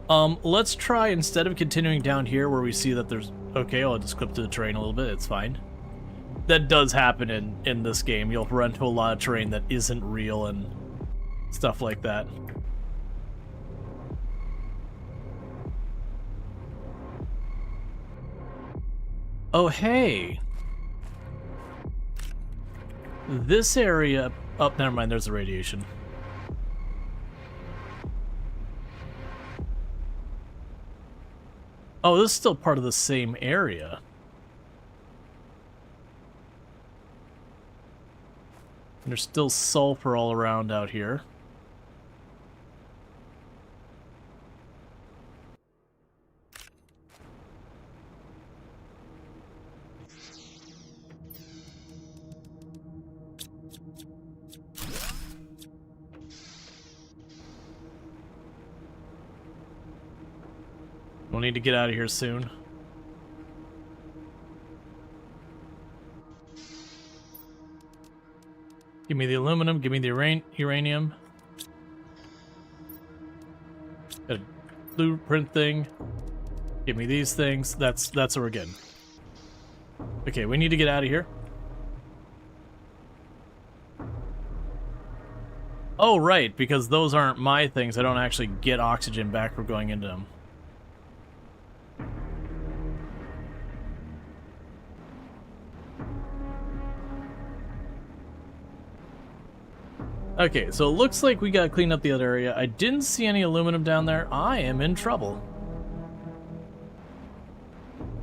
Let's try, instead of continuing down here where we see that there's... Okay, I'll just clip to the terrain a little bit, it's fine. That does happen in this game. You'll run into a lot of terrain that isn't real and stuff like that. Oh, hey! This area... Oh, never mind, there's the radiation. Oh, this is still part of the same area. And there's still sulfur all around out here. We'll need to get out of here soon. Give me the aluminum, give me the uranium. Got a blueprint thing. Give me these things. That's what we're getting. Okay, we need to get out of here. Oh, right, because those aren't my things. I don't actually get oxygen back for going into them. Okay, so it looks like we gotta clean up the other area. I didn't see any aluminum down there. I am in trouble.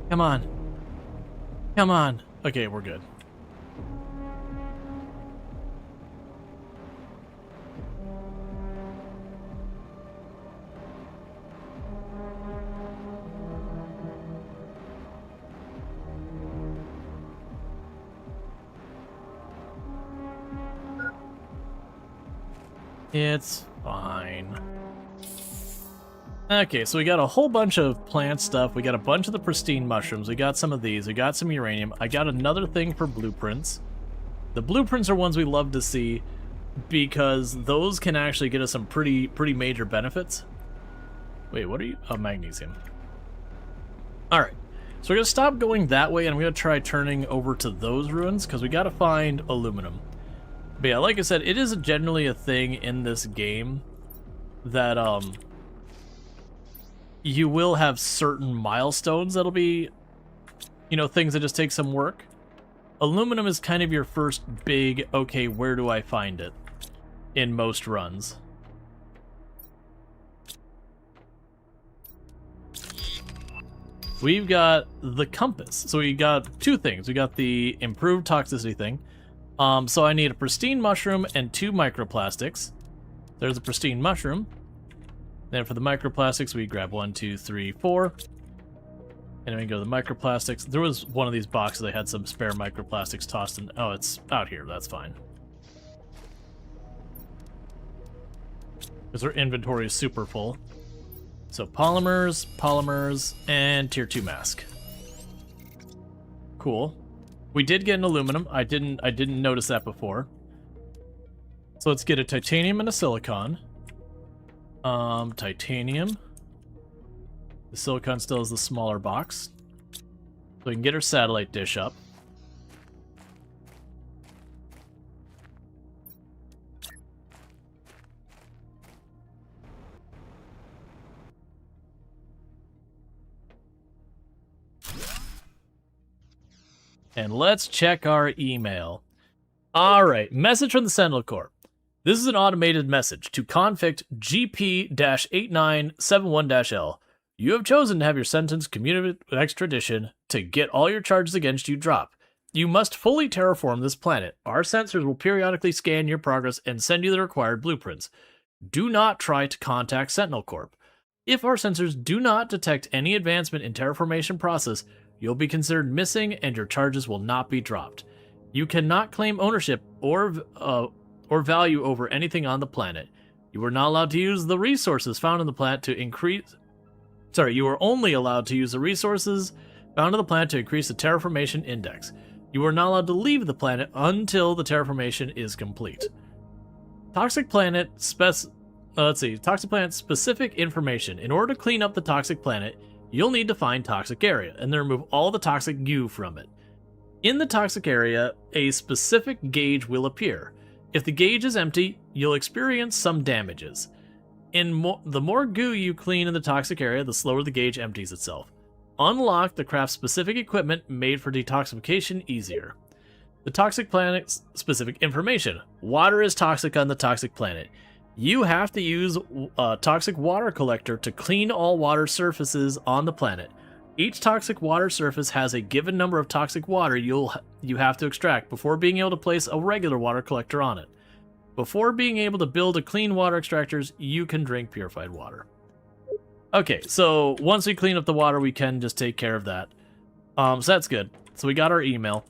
Come on. Come on. Okay, we're good. It's fine. Okay, so we got a whole bunch of plant stuff. We got a bunch of the pristine mushrooms. We got some of these. We got some uranium. I got another thing for blueprints. The blueprints are ones we love to see because those can actually get us some pretty major benefits. Wait, what are you? Oh, magnesium. Alright, so we're going to stop going that way and I'm going to try turning over to those ruins because we got to find aluminum. But yeah, like I said, it is generally a thing in this game that, you will have certain milestones that'll be, you know, things that just take some work. Aluminum is kind of your first big, okay, where do I find it in most runs. We've got the compass. So we got two things. We got the improved toxicity thing. So I need a pristine mushroom and 2 microplastics. There's a pristine mushroom. Then for the microplastics, we grab 1, 2, 3, 4. And then we go to the microplastics. There was one of these boxes that had some spare microplastics tossed in. Oh, it's out here. That's fine. Because our inventory is super full. So polymers, and tier 2 mask. Cool. We did get an aluminum. I didn't notice that before. So let's get a titanium and a silicon. Titanium. The silicon still is the smaller box. So we can get our satellite dish up. And let's check our email. Alright, message from the Sentinel Corps. This is an automated message to convict GP-8971-L. You have chosen to have your sentence commuted with extradition to get all your charges against you dropped. You must fully terraform this planet. Our sensors will periodically scan your progress and send you the required blueprints. Do not try to contact Sentinel Corp. If our sensors do not detect any advancement in terraformation process, you'll be considered missing and your charges will not be dropped. You cannot claim ownership or value over anything on the planet. You are not allowed to use the resources found on the planet to increase... Sorry, you are only allowed to use the resources found on the planet to increase the terraformation index. You are not allowed to leave the planet until the terraformation is complete. Toxic planet Toxic planet specific information. In order to clean up the toxic planet, you'll need to find toxic area and then remove all the toxic goo from it. In the toxic area, a specific gauge will appear. If the gauge is empty, you'll experience some damages. The more goo you clean in the toxic area, the slower the gauge empties itself. Unlock the craft specific equipment made for detoxification easier. The toxic planet specific information. Water is toxic on the toxic planet. You have to use a toxic water collector to clean all water surfaces on the planet. Each toxic water surface has a given number of toxic water you have to extract before being able to place a regular water collector on it. Before being able to build a clean water extractors, you can drink purified water. Okay, so once we clean up the water, we can just take care of that. So that's good. So we got our email.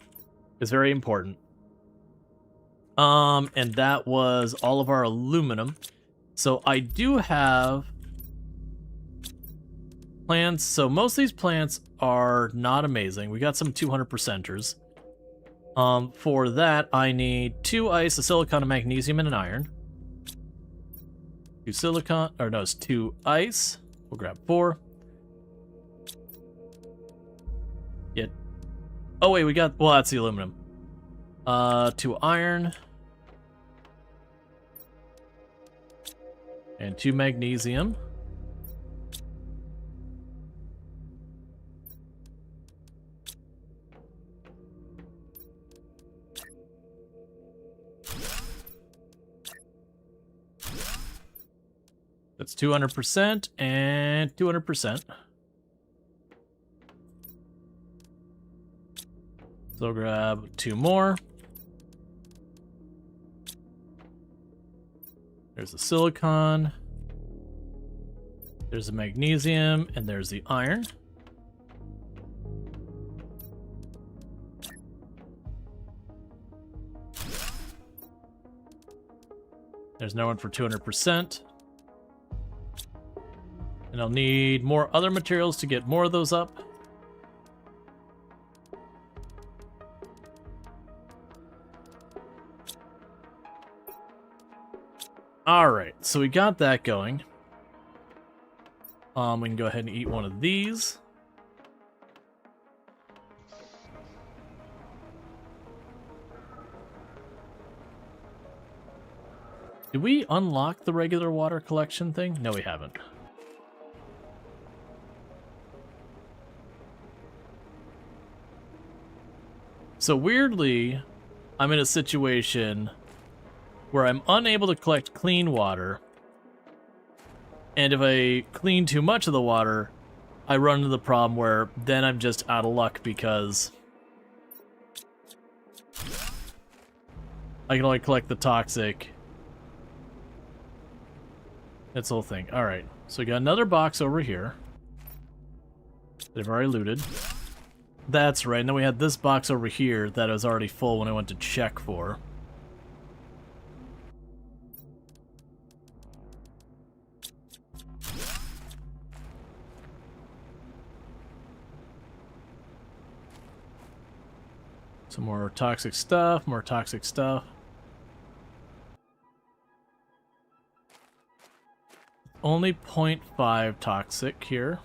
It's very important. And that was all of our aluminum. So I do have plants. So most of these plants are not amazing. We got some 200%ers. For that, I need 2 ice, a silicon, a magnesium, and an iron. 2 silicon, or no, it's 2 ice. We'll grab 4. Yeah. Oh wait, we got, well, that's the aluminum. 2 iron. And 2 magnesium. That's 200% and 200%. So I'll grab 2 more. There's the silicon. There's the magnesium, and there's the iron. There's no one for 200%. And I'll need more other materials to get more of those up. Alright, so we got that going. We can go ahead and eat one of these. Did we unlock the regular water collection thing? No, we haven't. So weirdly, I'm in a situation where I'm unable to collect clean water, and if I clean too much of the water, I run into the problem where then I'm just out of luck because I can only collect the toxic. That's the whole thing. Alright, so we got another box over here that I've already looted. That's right, and then we had this box over here that was already full when I went to check for. Some more toxic stuff, more toxic stuff. Only 0.5 toxic here.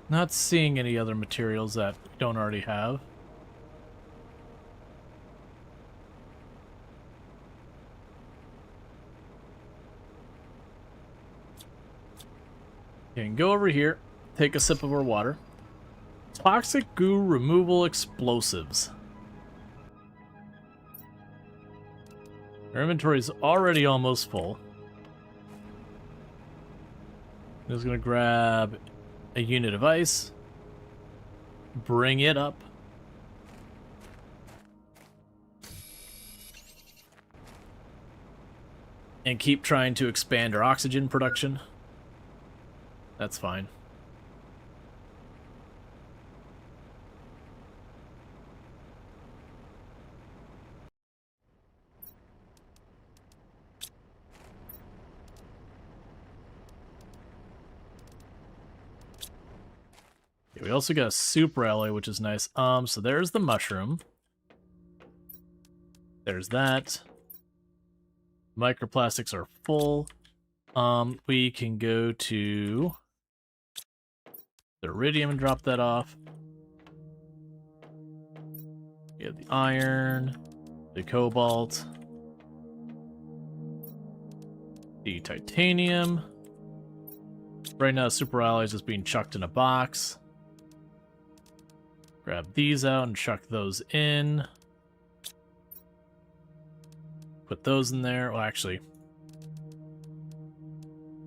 Not seeing any other materials that we don't already have. Okay, and go over here, take a sip of our water. Toxic goo removal explosives. Our inventory is already almost full. I'm just gonna grab a unit of ice, bring it up. and keep trying to expand our oxygen production. That's fine. We also got a super alloy, which is nice. So there's the mushroom. There's that. Microplastics are full. We can go to the iridium and drop that off. We have the iron, the cobalt, the titanium. Right now, super alloy is just being chucked in a box. Grab these out and chuck those in. Put those in there. Well, actually,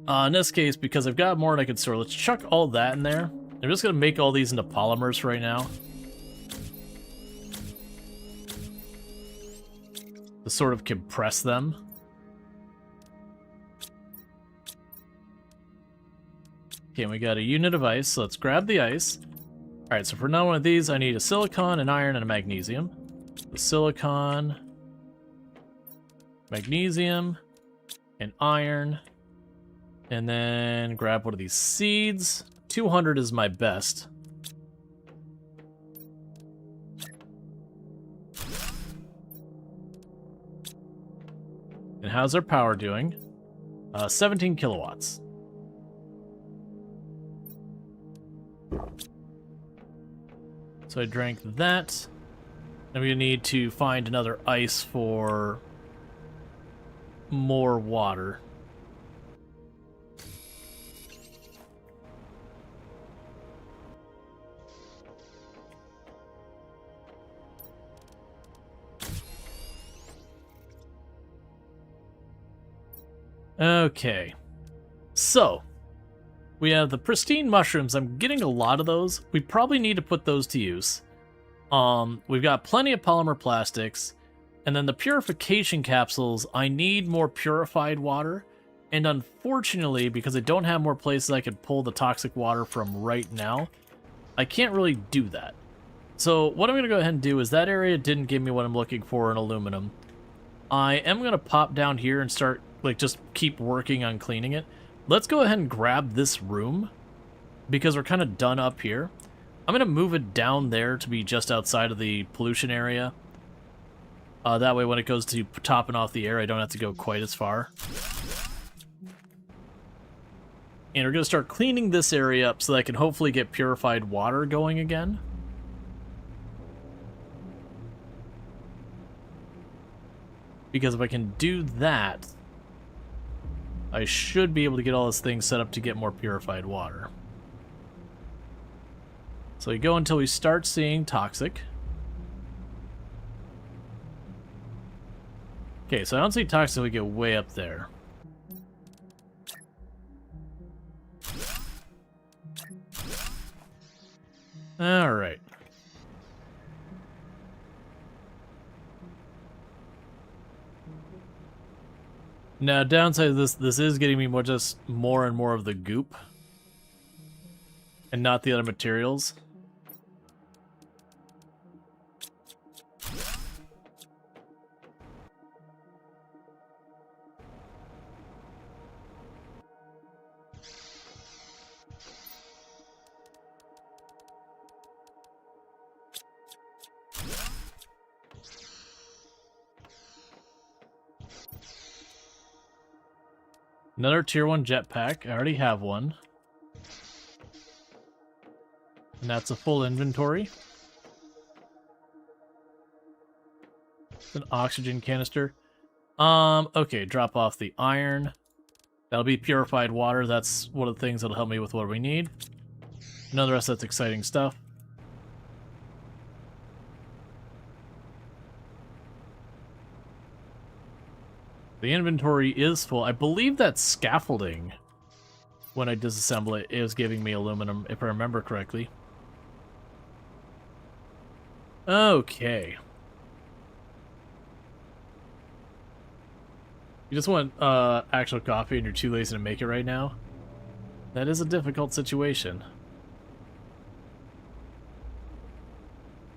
in this case, because I've got more than I can store, let's chuck all that in there. I'm just going to make all these into polymers right now, to sort of compress them. Okay, we got a unit of ice, so let's grab the ice. Alright, so for now one of these, I need a silicon, an iron, and a magnesium. The silicon, magnesium, and iron. And then grab one of these seeds. 200 is my best. And how's our power doing? 17 kilowatts. So I drank that. Then we need to find another ice for more water. Okay. So, we have the pristine mushrooms. I'm getting a lot of those. We probably need to put those to use. We've got plenty of polymer plastics. And then the purification capsules, I need more purified water. And unfortunately, because I don't have more places I could pull the toxic water from right now, I can't really do that. So what I'm going to go ahead and do is, that area didn't give me what I'm looking for in aluminum. I am going to pop down here and start, like, just keep working on cleaning it. Let's go ahead and grab this room, because we're kind of done up here. I'm going to move it down there to be just outside of the pollution area. That way when it goes to topping off the air, I don't have to go quite as far. And we're going to start cleaning this area up so that I can hopefully get purified water going again. Because if I can do that, I should be able to get all this thing set up to get more purified water. So we go until we start seeing toxic. Okay, so I don't see toxic until we get way up there. Alright. Now, downside of this is getting me just more and more of the goop, and not the other materials. Another tier 1 jetpack. I already have one. And that's a full inventory. An oxygen canister. Okay, drop off the iron. That'll be purified water. That's one of the things that'll help me with what we need. None of the rest, that's exciting stuff. The inventory is full. I believe that scaffolding, when I disassemble it, is giving me aluminum, if I remember correctly. Okay. You just want actual coffee and you're too lazy to make it right now? That is a difficult situation.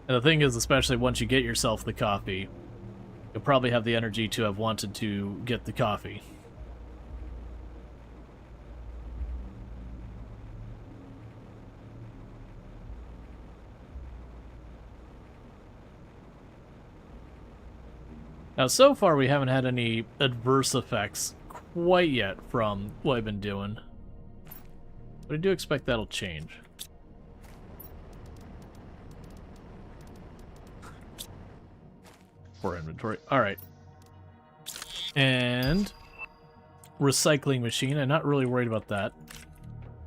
And the thing is, especially once you get yourself the coffee, you'll probably have the energy to have wanted to get the coffee. Now, so far, we haven't had any adverse effects quite yet from what I've been doing. But I do expect that'll change. For inventory. Alright. And recycling machine. I'm not really worried about that.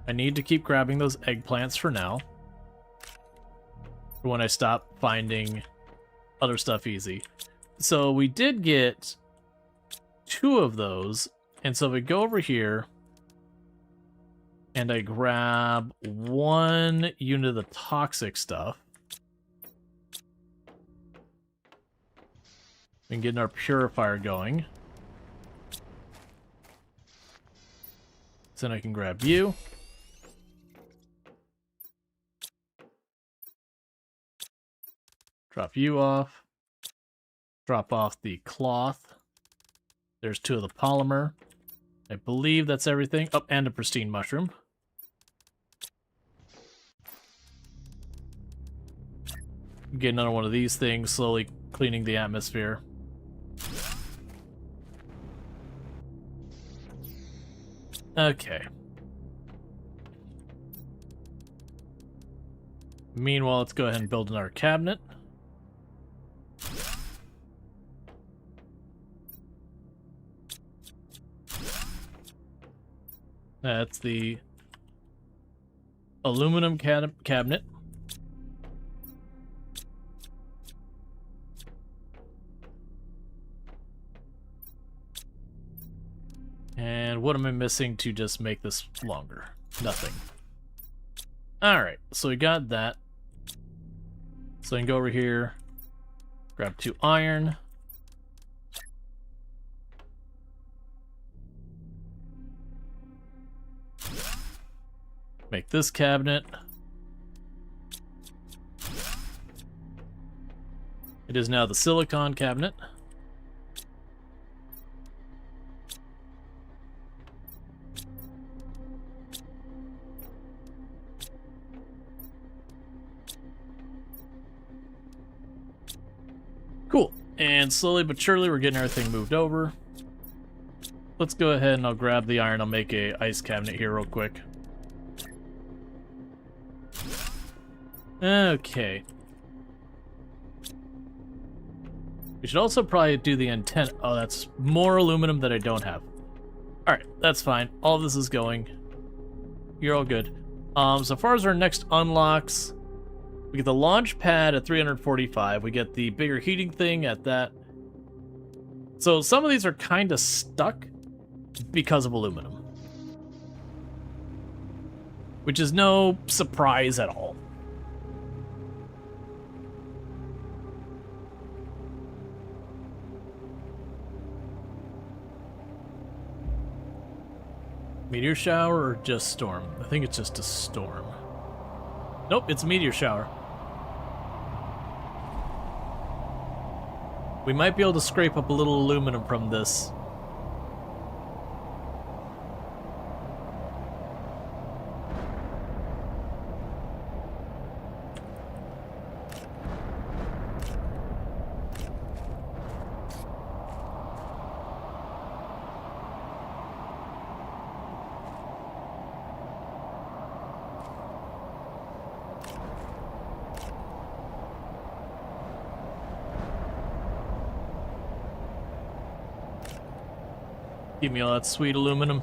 I need to keep grabbing those eggplants for now. For when I stop finding other stuff easy. So we did get 2 of those, and so if we go over here, and I grab 1 unit of the toxic stuff, we can get our purifier going. So then I can grab you. Drop you off. Drop off the cloth. There's 2 of the polymer. I believe that's everything. Oh, and a pristine mushroom. Get another one of these things, slowly cleaning the atmosphere. Okay. Meanwhile, let's go ahead and build another cabinet. That's the aluminum cabinet. And what am I missing to just make this longer? Nothing. Alright, so we got that. So I can go over here, grab 2 iron. Make this cabinet. It is now the silicon cabinet. Cool. And slowly but surely we're getting everything moved over. Let's go ahead and I'll grab the iron. I'll make a ice cabinet here real quick. Okay. We should also probably do the antenna. Oh, that's more aluminum that I don't have. Alright, that's fine. All of this is going. You're all good. So far as our next unlocks, we get the launch pad at 345. We get the bigger heating thing at that. So some of these are kind of stuck because of aluminum. Which is no surprise at all. Meteor shower or just storm? I think it's just a storm. Nope, it's a meteor shower. We might be able to scrape up a little aluminum from this. Give me all that sweet aluminum.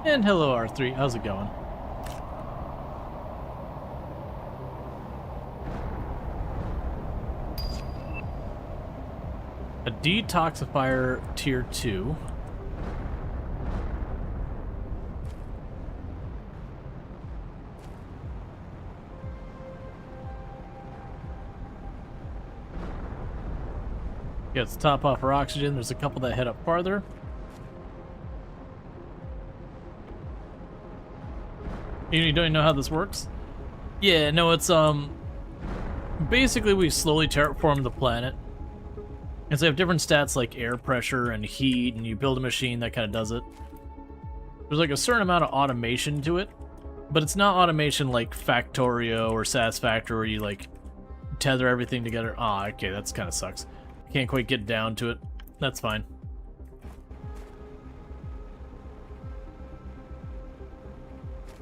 And hello, R3. How's it going? A detoxifier tier 2. Yeah, let's top off our oxygen. There's a couple that head up farther. You don't know how this works? Yeah, no, it's, basically we slowly terraform the planet. And so you have different stats like air pressure and heat, and you build a machine that kind of does it. There's like a certain amount of automation to it, but it's not automation like Factorio or Satisfactory where you like tether everything together. Ah, okay, that's kind of sucks. Can't quite get down to it. That's fine.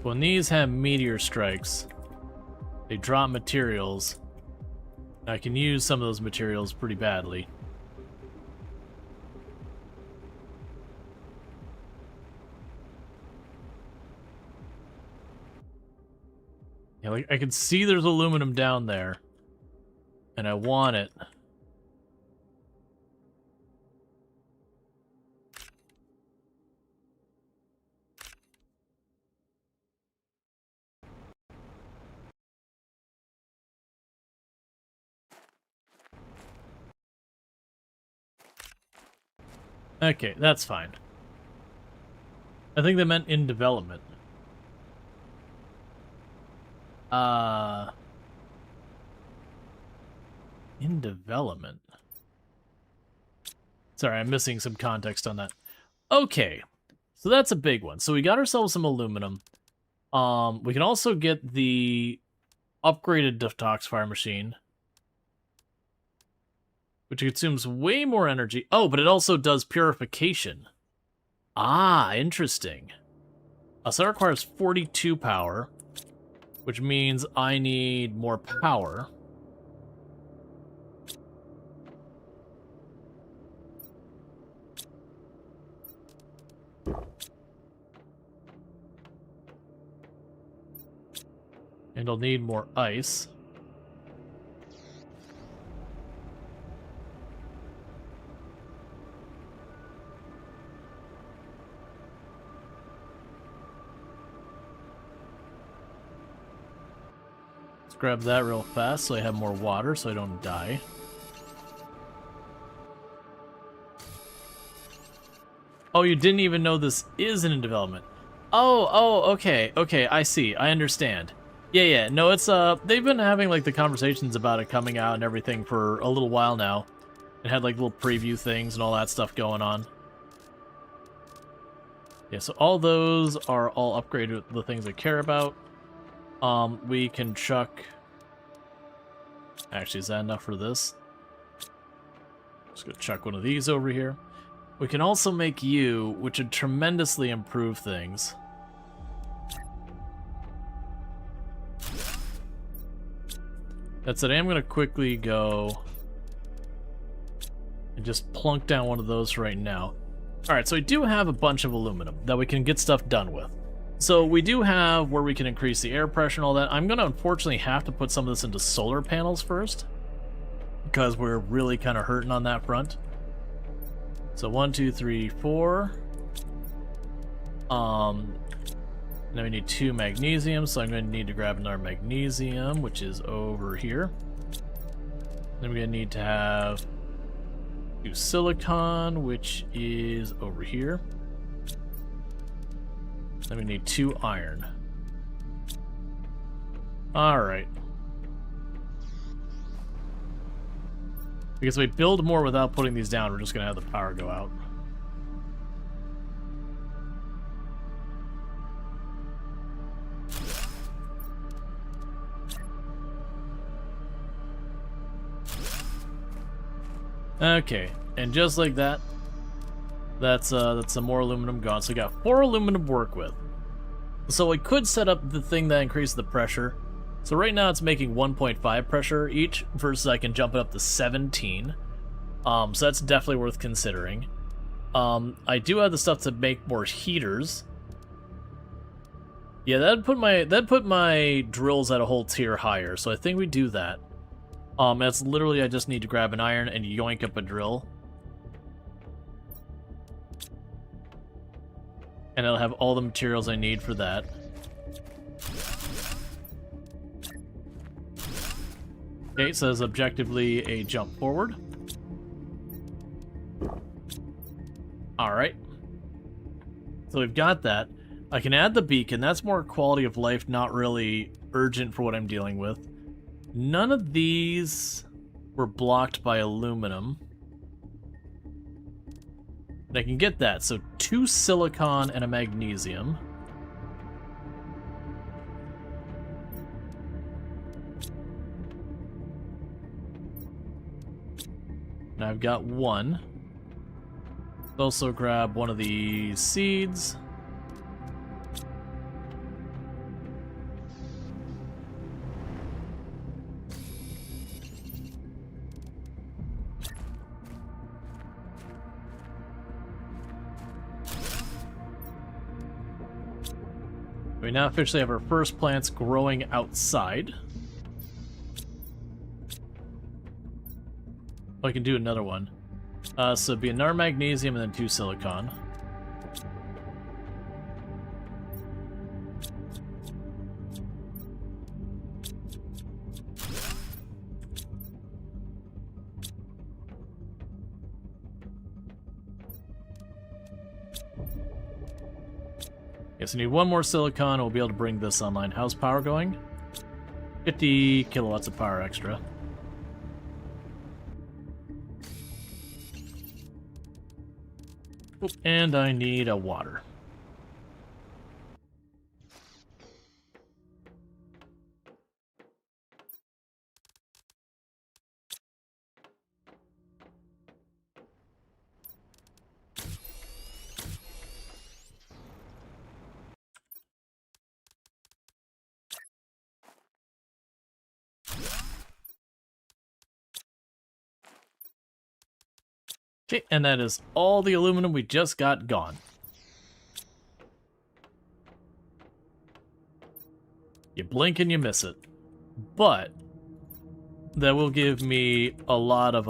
When these have meteor strikes, they drop materials. I can use some of those materials pretty badly. Yeah, like I can see there's aluminum down there, and I want it. Okay, that's fine. I think they meant in development. In development. Sorry, I'm missing some context on that. Okay, so that's a big one. So we got ourselves some aluminum. We can also get the upgraded detoxifier machine, which consumes way more energy. Oh, but it also does purification. Ah, interesting. So that requires 42 power, which means I need more power. And I'll need more ice. Let's grab that real fast so I have more water so I don't die. Oh, you didn't even know this is in development. Oh, okay, I see, I understand. Yeah, no, it's, they've been having, like, the conversations about it coming out and everything for a little while now. It had, like, little preview things and all that stuff going on. Yeah, so all those are all upgraded, the things I care about. We can chuck... Actually, is that enough for this? Just gonna chuck one of these over here. We can also make you, which would tremendously improve things. That's it. I'm going to quickly go and just plunk down one of those right now. Alright, so we do have a bunch of aluminum that we can get stuff done with. So we do have where we can increase the air pressure and all that. I'm going to unfortunately have to put some of this into solar panels first, because we're really kind of hurting on that front. So 1, 2, 3, 4. Then we need 2 magnesium, so I'm going to need to grab another magnesium, which is over here. Then we're going to need to have 2 silicon, which is over here. Then we need 2 iron. Alright. Because if we build more without putting these down, we're just going to have the power go out. Okay, and just like that, that's some more aluminum gone. So we got 4 aluminum to work with. So we could set up the thing that increases the pressure. So right now it's making 1.5 pressure each, versus I can jump it up to 17. So that's definitely worth considering. I do have the stuff to make more heaters. Yeah, that'd put my drills at a whole tier higher. So I think we do that. That's literally, I just need to grab an iron and yoink up a drill. And it'll have all the materials I need for that. Okay, so that's objectively a jump forward. Alright. So we've got that. I can add the beacon. That's more quality of life, not really urgent for what I'm dealing with. None of these were blocked by aluminum. And I can get that. So 2 silicon and a magnesium. And I've got 1. Also grab one of the seeds. We now officially have our first plants growing outside. Oh, I can do another one. So it'd be another magnesium and then 2 silicon. Yes, I need 1 more silicon and we'll be able to bring this online. How's power going? 50 kilowatts of power extra. Oop, and I need a water. Okay, and that is all the aluminum we just got gone. You blink and you miss it. But that will give me a lot of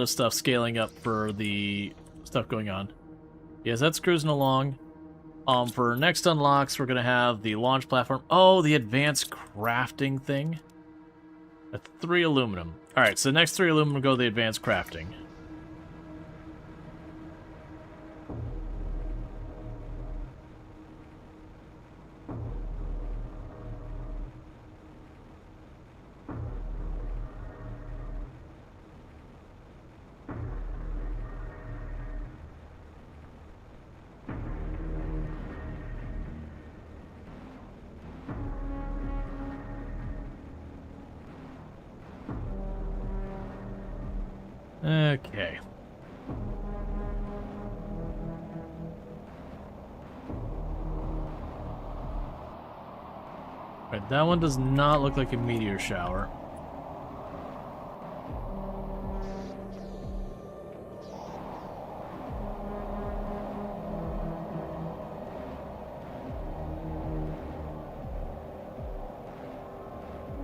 stuff scaling up for the stuff going on. Yes, that's cruising along. For next unlocks, we're gonna have the launch platform. Oh, the advanced crafting thing. That's 3 aluminum. Alright, so the next 3 aluminum go to the advanced crafting. Okay. Right, that one does not look like a meteor shower.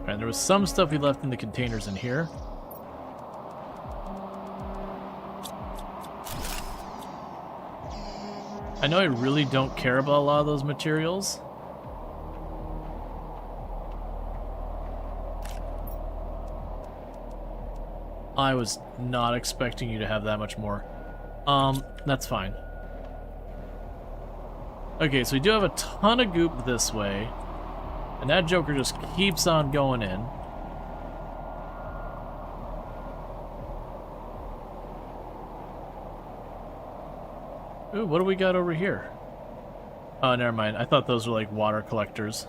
Right, there was some stuff we left in the containers in here. I know I really don't care about a lot of those materials. I was not expecting you to have that much more. That's fine. Okay, so we do have a ton of goop this way. And that joker just keeps on going in. Ooh, what do we got over here? Oh, never mind. I thought those were like water collectors.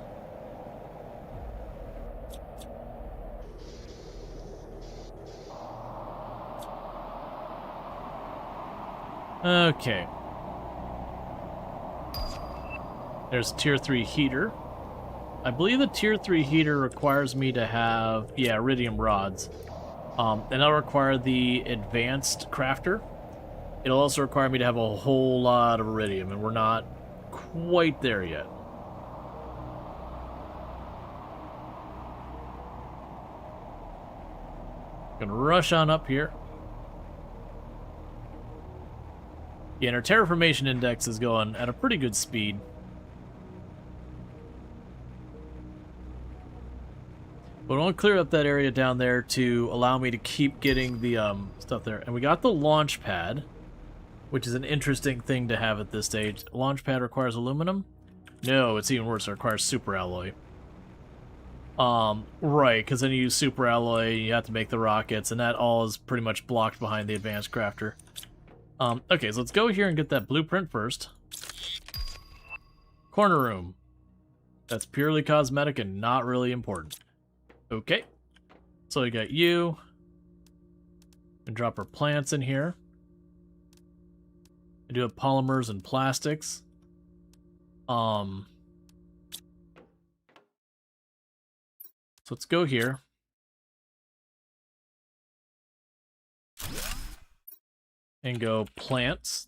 Okay. There's a tier 3 heater. I believe the tier 3 heater requires me to have, yeah, iridium rods. And that'll require the advanced crafter. It'll also require me to have a whole lot of iridium, and we're not quite there yet. Gonna rush on up here. Yeah, and our terraformation index is going at a pretty good speed. But I want to clear up that area down there to allow me to keep getting the stuff there. And we got the launch pad, which is an interesting thing to have at this stage. Launch pad requires aluminum? No, it's even worse. It requires super alloy. Right, because then you use super alloy, you have to make the rockets, and that all is pretty much blocked behind the advanced crafter. Okay, so let's go here and get that blueprint first. Corner room. That's purely cosmetic and not really important. Okay, so we got you. And drop our plants in here. I do have polymers and plastics. So let's go here. And go plants.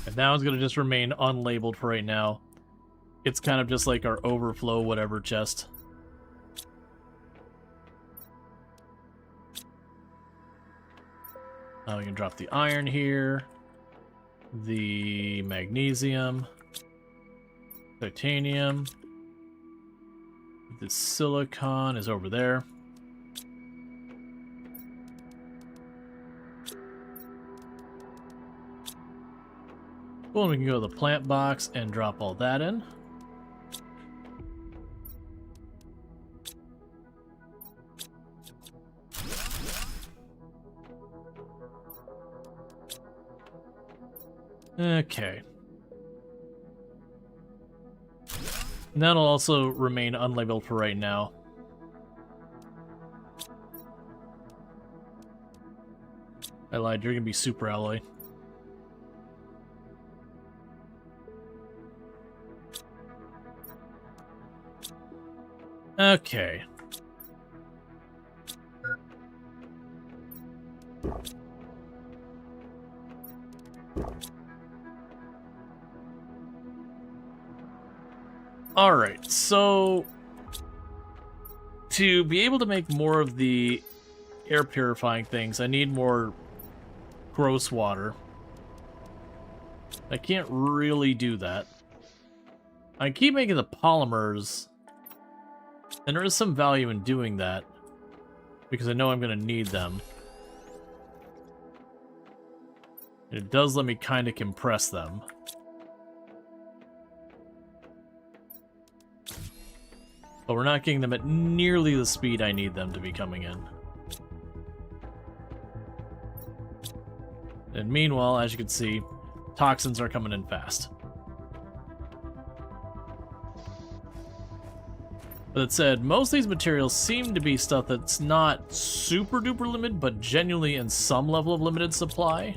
And now it's going to just remain unlabeled for right now. It's kind of just like our overflow whatever chest. Now we can drop the iron here. The magnesium. Titanium. The silicon is over there. Well, we can go to the plant box and drop all that in. Okay. And that'll also remain unlabeled for right now. I lied, you're gonna be super alloy. Okay. Alright, so to be able to make more of the air purifying things, I need more gross water. I can't really do that. I keep making the polymers, and there is some value in doing that, because I know I'm going to need them. And it does let me kind of compress them. But we're not getting them at nearly the speed I need them to be coming in. And meanwhile, as you can see, toxins are coming in fast. But that said, most of these materials seem to be stuff that's not super duper limited, but genuinely in some level of limited supply.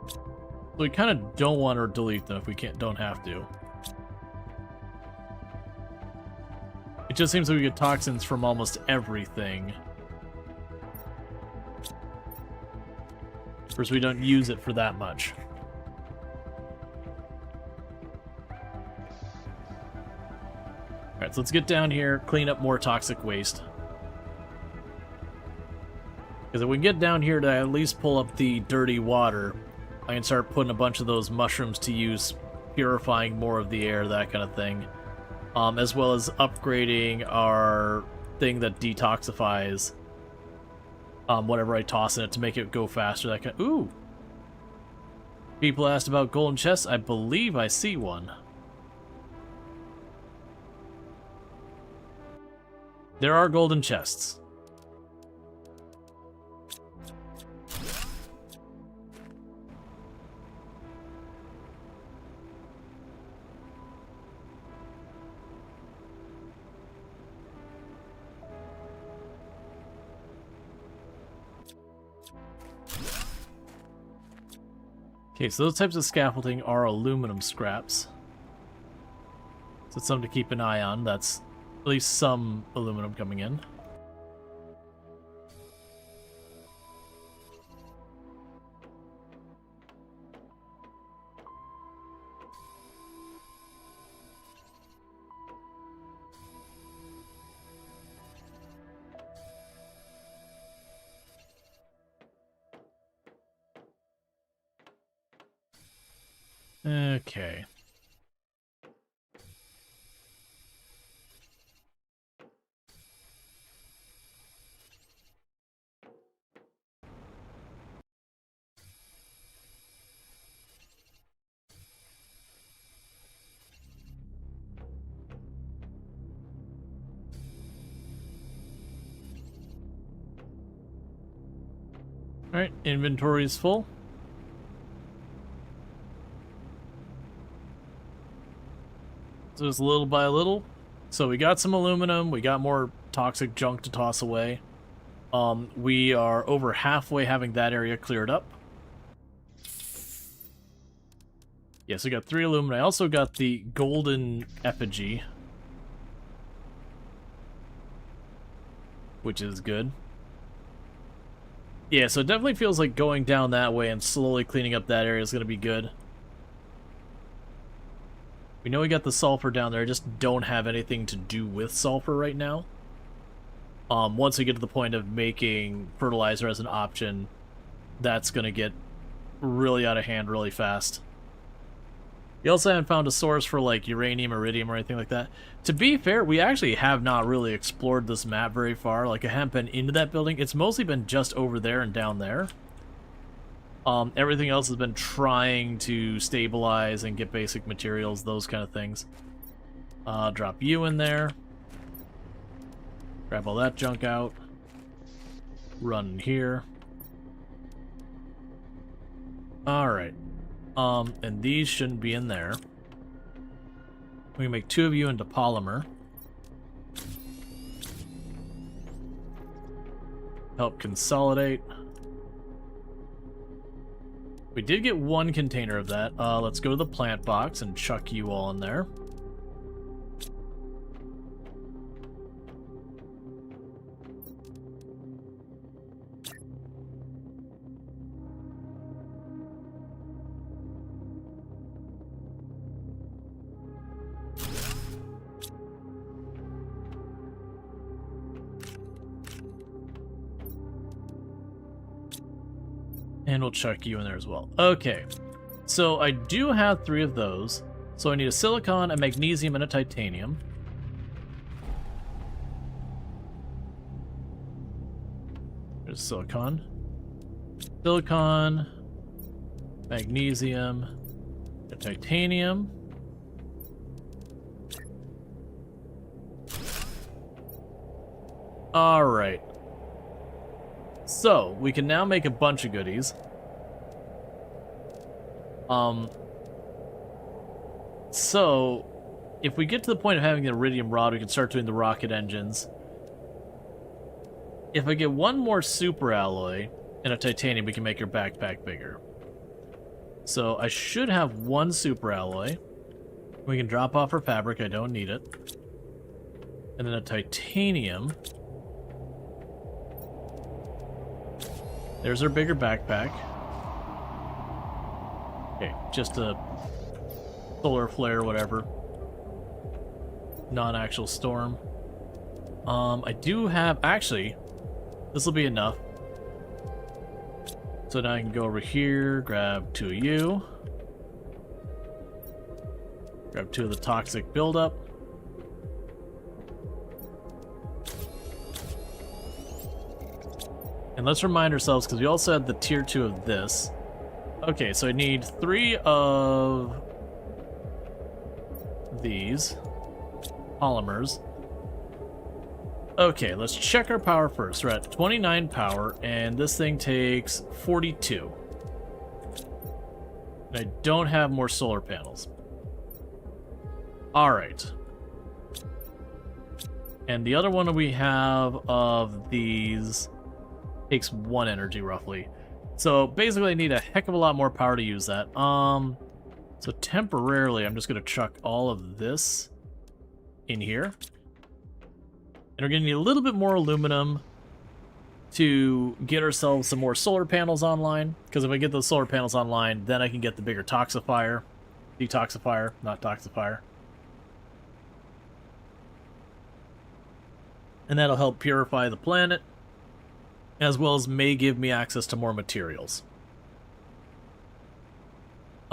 So we kind of don't want to delete them if we don't have to. It just seems like we get toxins from almost everything. Of course, we don't use it for that much. Alright, so let's get down here, clean up more toxic waste. Because if we can get down here to at least pull up the dirty water, I can start putting a bunch of those mushrooms to use, purifying more of the air, that kind of thing. As well as upgrading our thing that detoxifies whatever I toss in it to make it go faster. That kind of, ooh! People asked about golden chests. I believe I see one. There are golden chests. Okay, so those types of scaffolding are aluminum scraps. So it's something to keep an eye on. That's at least some aluminum coming in. Okay. Alright, inventory is full. So it's little by little. So we got some aluminum, we got more toxic junk to toss away. We are over halfway having that area cleared up. Yes, we got 3 aluminum. I also got the golden effigy, which is good. Yeah, so it definitely feels like going down that way and slowly cleaning up that area is going to be good. We know we got the sulfur down there, I just don't have anything to do with sulfur right now. Once we get to the point of making fertilizer as an option, that's going to get really out of hand really fast. We also haven't found a source for like uranium, iridium, or anything like that. To be fair, we actually have not really explored this map very far. Like, I haven't been into that building. It's mostly been just over there and down there. Everything else has been trying to stabilize and get basic materials, those kind of things. Drop you in there. Grab all that junk out. Run here. Alright. And these shouldn't be in there. We can make 2 of you into polymer. Help consolidate. We did get 1 container of that. Let's go to the plant box and chuck you all in there. And we'll chuck you in there as well. Okay, so I do have 3 of those. So I need a silicon, a magnesium, and a titanium. There's silicon. Silicon, magnesium, and titanium. Alright. So, we can now make a bunch of goodies. So, if we get to the point of having the iridium rod, we can start doing the rocket engines. If I get 1 more super alloy and a titanium, we can make your backpack bigger. So, I should have 1 super alloy. We can drop off our fabric, I don't need it. And then a titanium. There's our bigger backpack. Okay, just a solar flare, whatever. Non-actual storm. I do have... Actually, this will be enough. So now I can go over here, grab 2 of you. Grab 2 of the toxic buildup. And let's remind ourselves, because we also had the tier 2 of this. Okay, so I need 3 of these polymers. Okay, let's check our power first. We're at 29 power, and this thing takes 42. And I don't have more solar panels. Alright. And the other one we have of these takes 1 energy, roughly. So basically I need a heck of a lot more power to use that. So temporarily I'm just going to chuck all of this in here. And we're going to need a little bit more aluminum to get ourselves some more solar panels online. Because if I get those solar panels online, then I can get the bigger toxifier. Detoxifier, not toxifier. And that'll help purify the planet, as well as may give me access to more materials.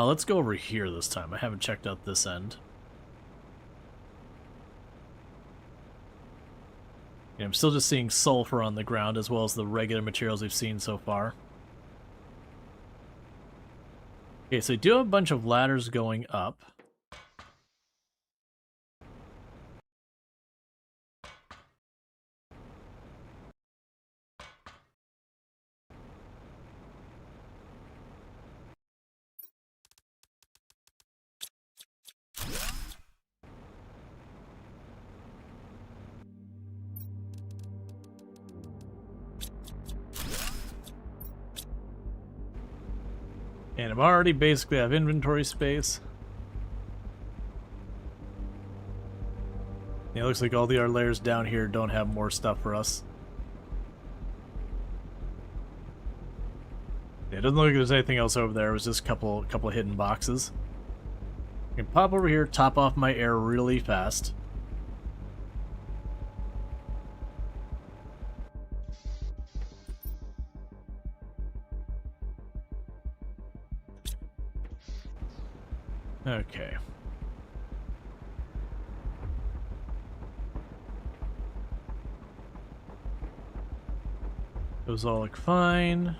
Let's go over here this time. I haven't checked out this end. Yeah, I'm still just seeing sulfur on the ground as well as the regular materials we've seen so far. Okay, so we do have a bunch of ladders going up. And I'm already basically have inventory space. Yeah, it looks like all the other layers down here don't have more stuff for us. Yeah, it doesn't look like there's anything else over there. It was just a couple of hidden boxes. I can pop over here, top off my air really fast. Okay. Those all look fine.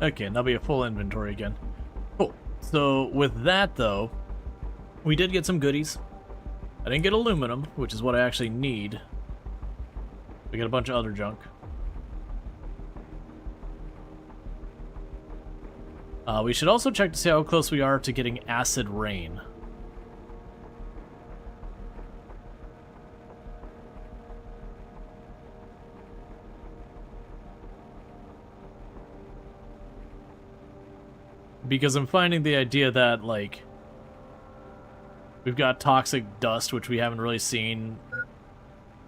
Okay, and that'll be a full inventory again. Cool. So with that though, we did get some goodies. I didn't get aluminum, which is what I actually need. We got a bunch of other junk. We should also check to see how close we are to getting acid rain. Because I'm finding the idea that, like, we've got toxic dust, which we haven't really seen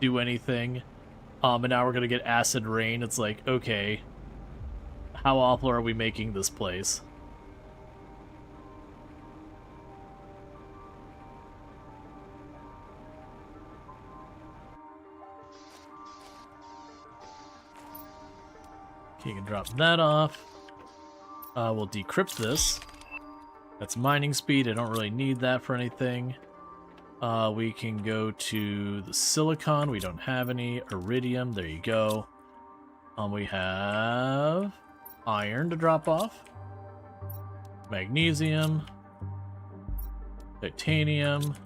do anything. And now we're gonna get acid rain. It's like, okay, how awful are we making this place? Okay, you can drop that off. We'll decrypt this. That's mining speed. I don't really need that for anything. We can go to the silicon. We don't have any. Iridium. There you go. We have iron to drop off. Magnesium. Titanium.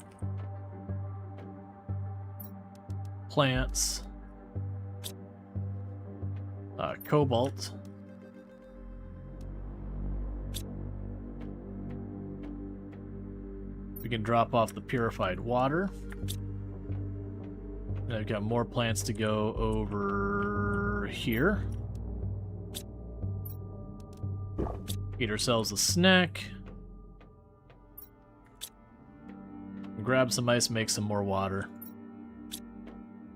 Plants. Cobalt. We can drop off the purified water. And I've got more plants to go over here. Eat ourselves a snack. Grab some ice, make some more water.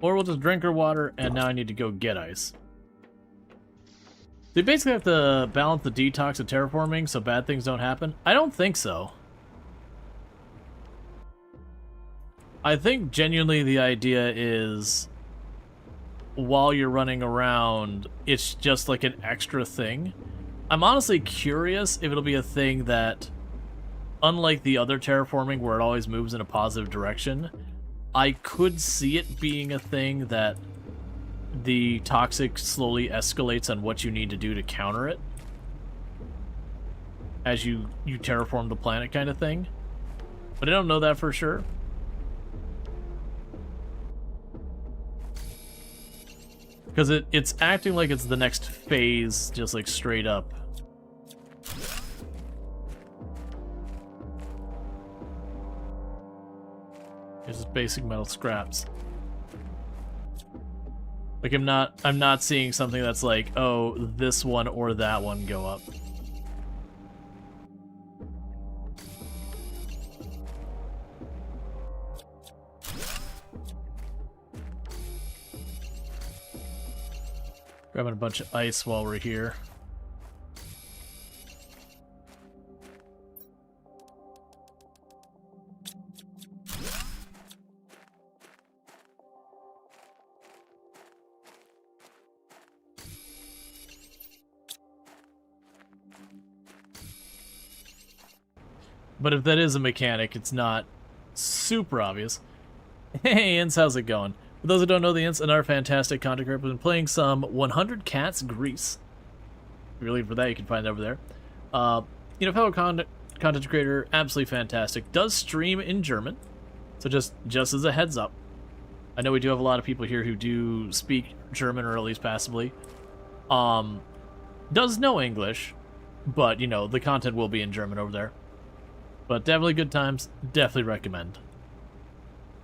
Or we'll just drink our water, and now I need to go get ice. They basically have to balance the detox of terraforming so bad things don't happen? I don't think so. I think genuinely the idea is while you're running around, it's just like an extra thing. I'm honestly curious if it'll be a thing that, unlike the other terraforming where it always moves in a positive direction, I could see it being a thing that the toxic slowly escalates on what you need to do to counter it as you terraform the planet kind of thing. But I don't know that for sure. Because it's acting like it's the next phase, just like straight up. It's just basic metal scraps. Like I'm not seeing something that's like, oh, this one or that one go up. Grabbing a bunch of ice while we're here. But if that is a mechanic, it's not super obvious. Hey, Ints, how's it going? For those who don't know, the Ints and our fantastic content creator have been playing some 100 Cats Grease. If you're looking for that, you can find it over there. Fellow content creator, absolutely fantastic. Does stream in German, so just as a heads up. I know we do have a lot of people here who do speak German, or at least passably. Does know English, but, the content will be in German over there. But definitely good times, definitely recommend.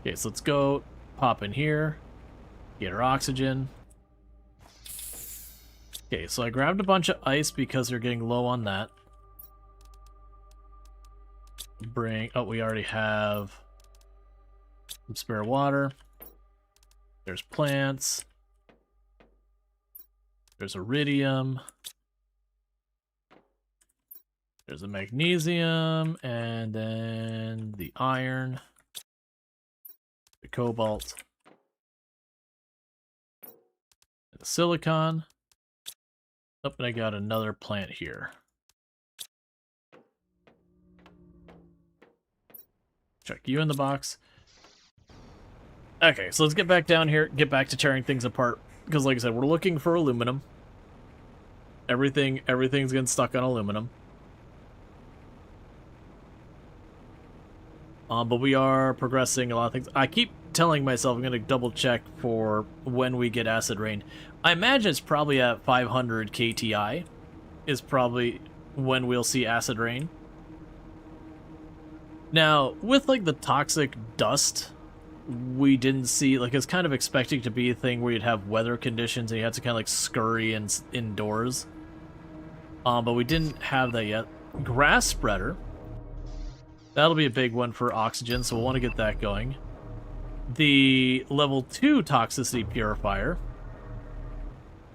Okay, so let's go pop in here, get our oxygen. Okay, so I grabbed a bunch of ice because they're getting low on that. We already have some spare water. There's plants. There's iridium. There's a magnesium, and then the iron, the cobalt, and the silicon. Oh, and I got another plant here. Check you in the box. Okay, so let's get back down here, get back to tearing things apart. Because like I said, we're looking for aluminum. Everything's getting stuck on aluminum. But we are progressing a lot of things. I keep telling myself I'm going to double check for when we get acid rain. I imagine it's probably at 500 KTI is probably when we'll see acid rain. Now, with like the toxic dust, we didn't see, like, it's kind of expecting to be a thing where you'd have weather conditions and you had to kind of like scurry indoors. But we didn't have that yet. Grass spreader. That'll be a big one for oxygen, so we'll want to get that going. The level 2 toxicity purifier.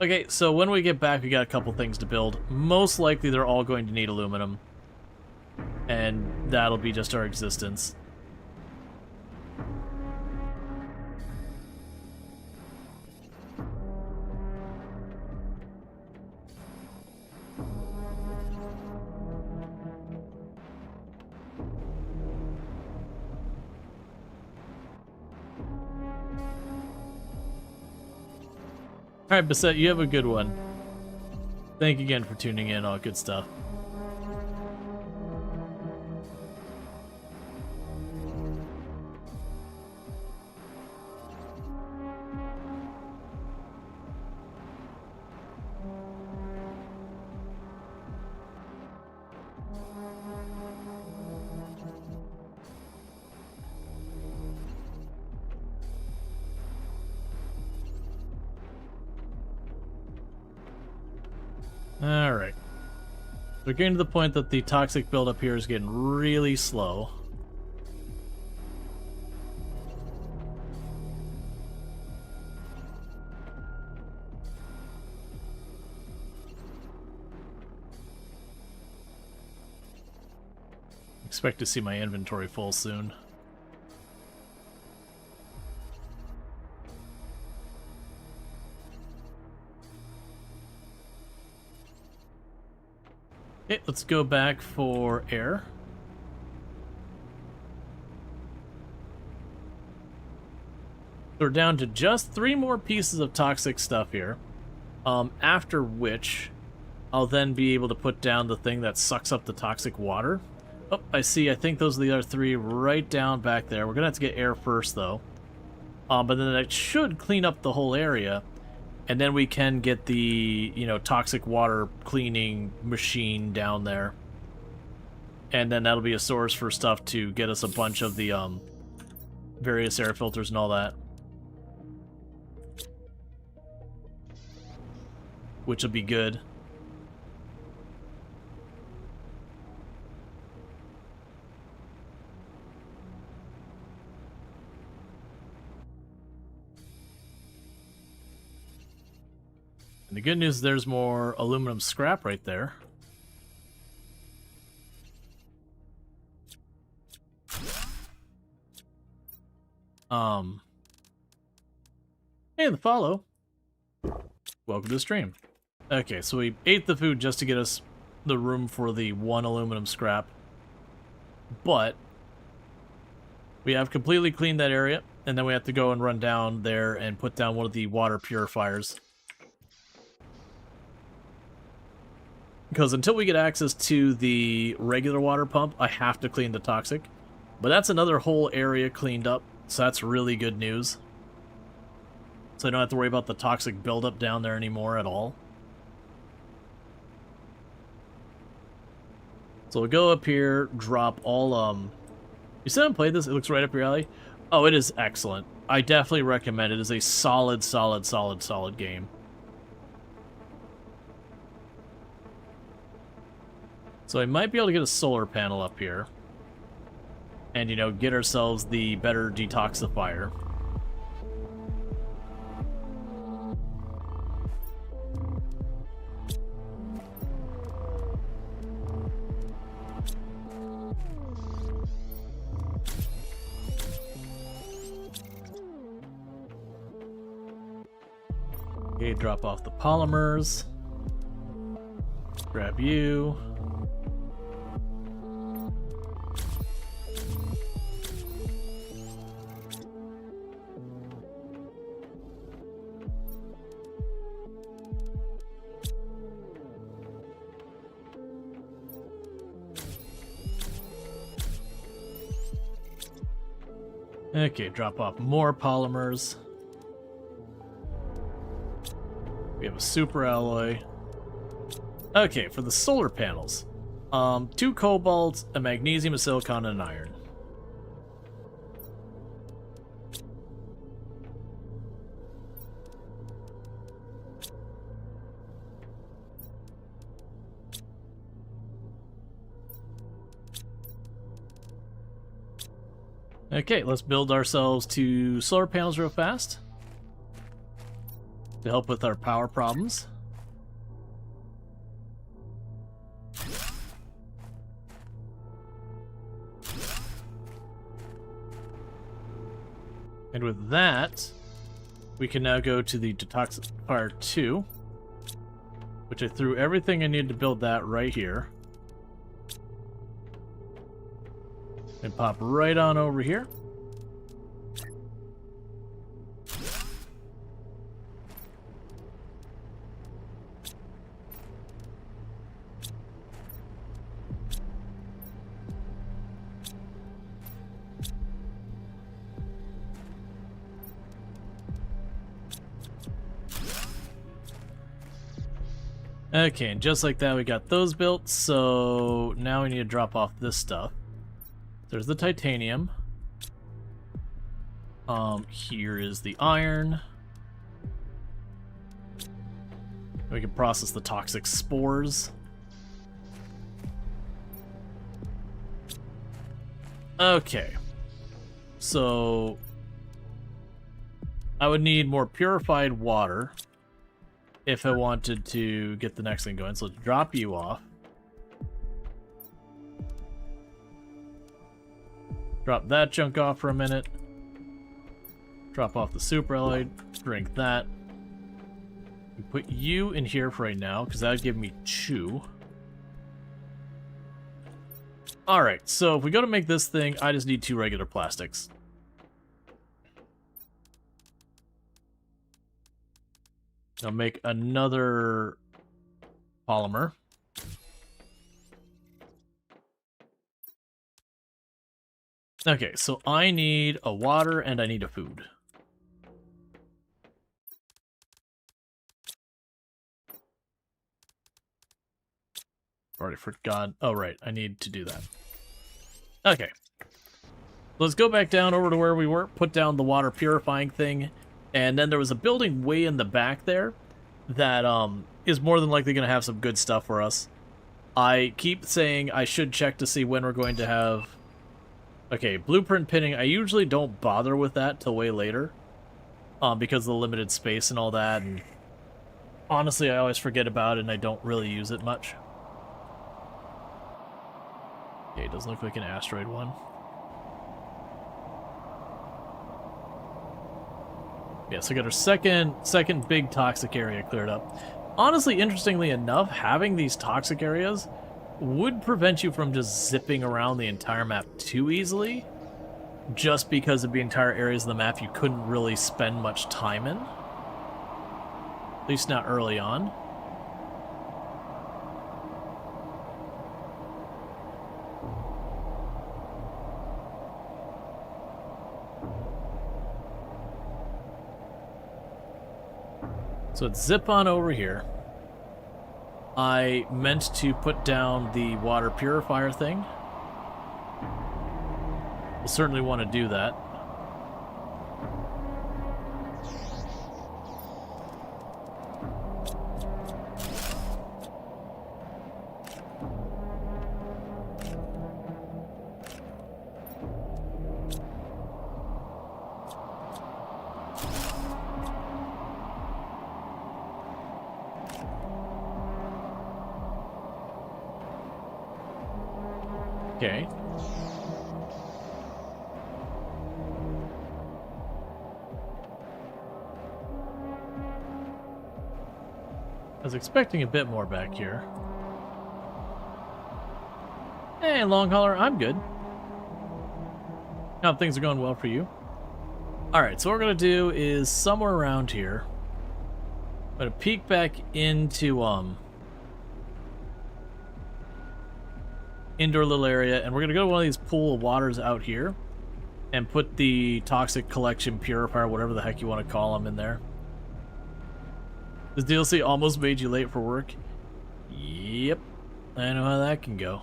Okay, so when we get back, we got a couple things to build. Most likely they're all going to need aluminum. And that'll be just our existence. Alright, Bassett, you have a good one. Thank you again for tuning in, all good stuff. Alright. We're getting to the point that the toxic buildup here is getting really slow. Expect to see my inventory full soon. Okay, let's go back for air. So we're down to just 3 more pieces of toxic stuff here. After which, I'll then be able to put down the thing that sucks up the toxic water. Oh, I see. I think those are the other 3 right down back there. We're going to have to get air first, though. But then that should clean up the whole area. And then we can get the, toxic water cleaning machine down there. And then that'll be a source for stuff to get us a bunch of the various air filters and all that. Which will be good. And the good news is there's more aluminum scrap right there. Hey, the follow. Welcome to the stream. Okay, so we ate the food just to get us the room for the 1 aluminum scrap. But we have completely cleaned that area, and then we have to go and run down there and put down one of the water purifiers. Because until we get access to the regular water pump, I have to clean the toxic. But that's another whole area cleaned up, so that's really good news. So I don't have to worry about the toxic buildup down there anymore at all. So we'll go up here, drop all, You still haven't played this? It looks right up your alley. Oh, it is excellent. I definitely recommend it. It is a solid game. So I might be able to get a solar panel up here. And, you know, get ourselves the better detoxifier. Okay, drop off the polymers. Grab you. Okay, drop off more polymers. We have a super alloy. Okay, for the solar panels. 2 cobalt, a magnesium, a silicon, and an iron. Okay, let's build ourselves 2 solar panels real fast to help with our power problems. And with that, we can now go to the Detoxifier 2, which I threw everything I needed to build that right here. And pop right on over here. Okay, and just like that, we got those built, so now we need to drop off this stuff. There's the titanium. Here is the iron. We can process the toxic spores. Okay. So I would need more purified water if I wanted to get the next thing going. So let's drop you off. Drop that junk off for a minute. Drop off the super alloy. Drink that. We put you in here for right now, because that would give me 2. Alright, so if we go to make this thing, I just need 2 regular plastics. I'll make another polymer. Okay, so I need a water and I need a food. Already forgot. Oh, right. I need to do that. Okay. Let's go back down over to where we were, put down the water purifying thing, and then there was a building way in the back there that is more than likely going to have some good stuff for us. I keep saying I should check to see when we're going to have... Okay, blueprint pinning. I usually don't bother with that till way later, because of the limited space and all that, and honestly I always forget about it and I don't really use it much. Okay, it doesn't look like an asteroid one. Yeah, so we got our second big toxic area cleared up. Honestly, interestingly enough, having these toxic areas would prevent you from just zipping around the entire map too easily, just because of the entire areas of the map you couldn't really spend much time in. At least not early on. So let's zip on over here. I meant to put down the water purifier thing. We'll certainly want to do that. Okay. I was expecting a bit more back here. Hey, long hauler, I'm good. Now things are going well for you. Alright, so what we're going to do is somewhere around here. I'm going to peek back into indoor little area, and we're going to go to one of these pool of waters out here and put the toxic collection purifier, whatever the heck you want to call them, in there. This DLC almost made you late for work. Yep, I know how that can go.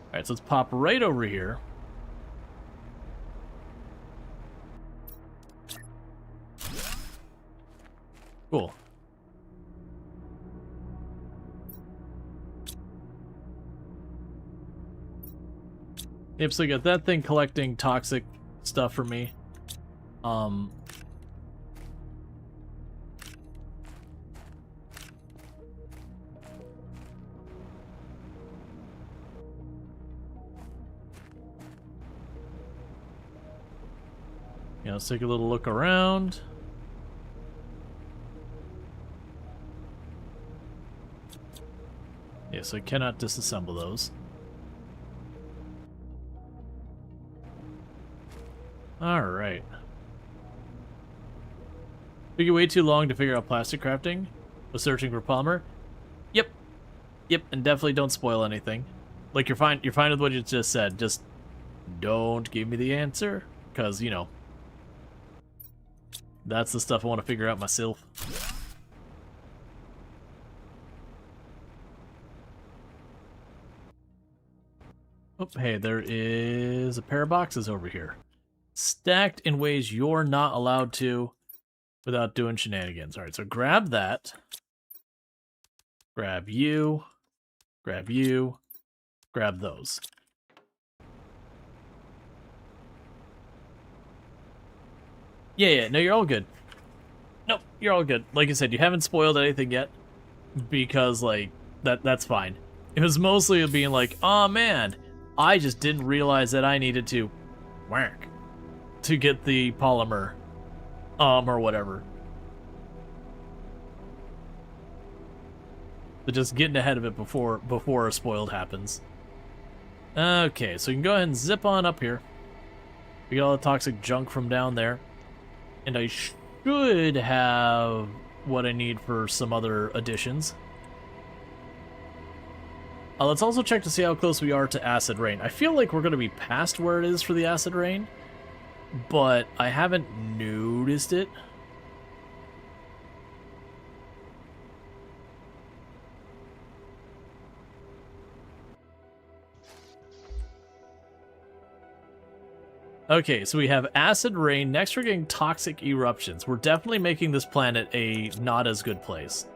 Alright, so let's pop right over here. Cool. Yep, so you got that thing collecting toxic stuff for me. Yeah, let's take a little look around. Yeah, so I cannot disassemble those. Alright. Took you way too long to figure out plastic crafting? Was searching for polymer? Yep. Yep, and definitely don't spoil anything. Like, you're fine with what you just said. Just don't give me the answer, because, you know, that's the stuff I want to figure out myself. Oh, hey, there is a pair of boxes over here. Stacked in ways you're not allowed to without doing shenanigans. Alright, so grab that. Grab you. Grab you. Grab those. Yeah, no, you're all good. Nope, you're all good. Like I said, you haven't spoiled anything yet. Because, like, that's fine. It was mostly being like, oh man, I just didn't realize that I needed to whack to get the polymer, or whatever. So just getting ahead of it before a spoiled happens. Okay, so you can go ahead and zip on up here. We got all the toxic junk from down there. And I should have what I need for some other additions. Let's also check to see how close we are to acid rain. I feel like we're going to be past where it is for the acid rain, but I haven't noticed it. Okay, so we have acid rain. Next we're getting toxic eruptions. We're definitely making this planet a not as good place.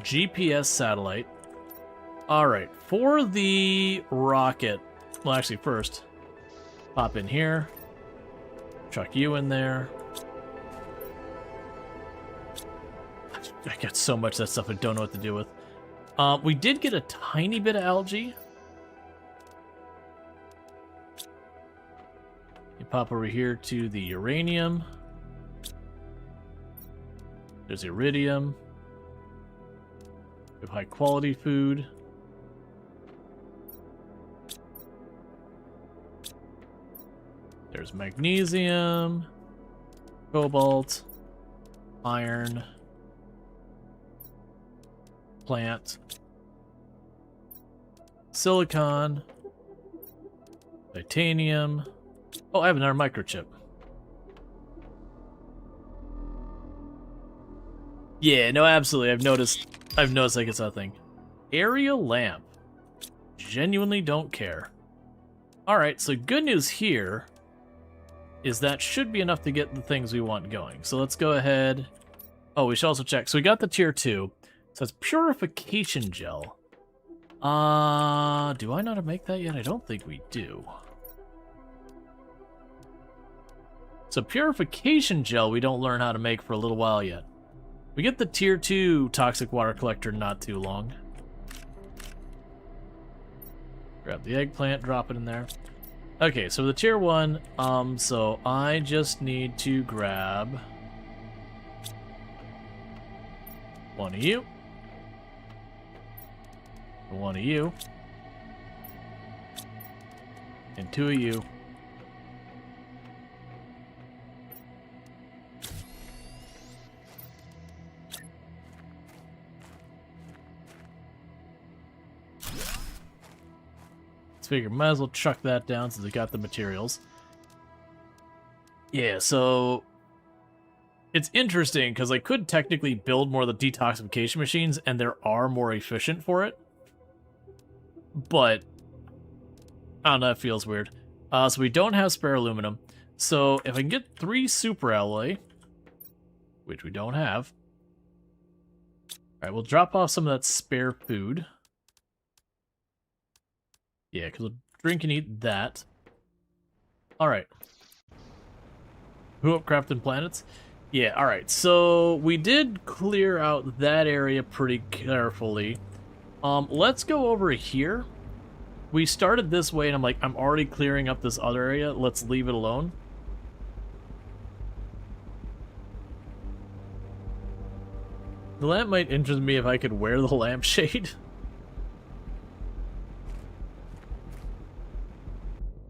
GPS satellite. Alright, for the rocket... Well, actually, first, pop in here. Chuck you in there. I got so much of that stuff I don't know what to do with. We did get a tiny bit of algae. You pop over here to the uranium. There's iridium. We have high quality food. There's magnesium, cobalt, iron, plant, silicon, titanium. Oh, I have another microchip. Yeah, no, absolutely. I've noticed like it's a thing. Area lamp. Genuinely don't care. Alright, so good news here is that should be enough to get the things we want going. So let's go ahead. Oh, we should also check. So we got the tier 2. So it's purification gel. Do I know how to make that yet? I don't think we do. So purification gel we don't learn how to make for a little while yet. We get the tier 2 toxic water collector not too long. Grab the eggplant, drop it in there. Okay, so the tier 1, so I just need to grab one of you, one of you, and 2 of you. Figure might as well chuck that down since we got the materials. Yeah, so it's interesting because I could technically build more of the detoxification machines and there are more efficient for it. But I don't know, that feels weird. So we don't have spare aluminum. So if I can get 3 super alloy, which we don't have. Alright, we'll drop off some of that spare food. Yeah, because we'll drink and eat that. Alright. Who up crafting planets? Yeah, alright. So we did clear out that area pretty carefully. Let's go over here. We started this way and I'm like, I'm already clearing up this other area. Let's leave it alone. The lamp might interest me if I could wear the lampshade.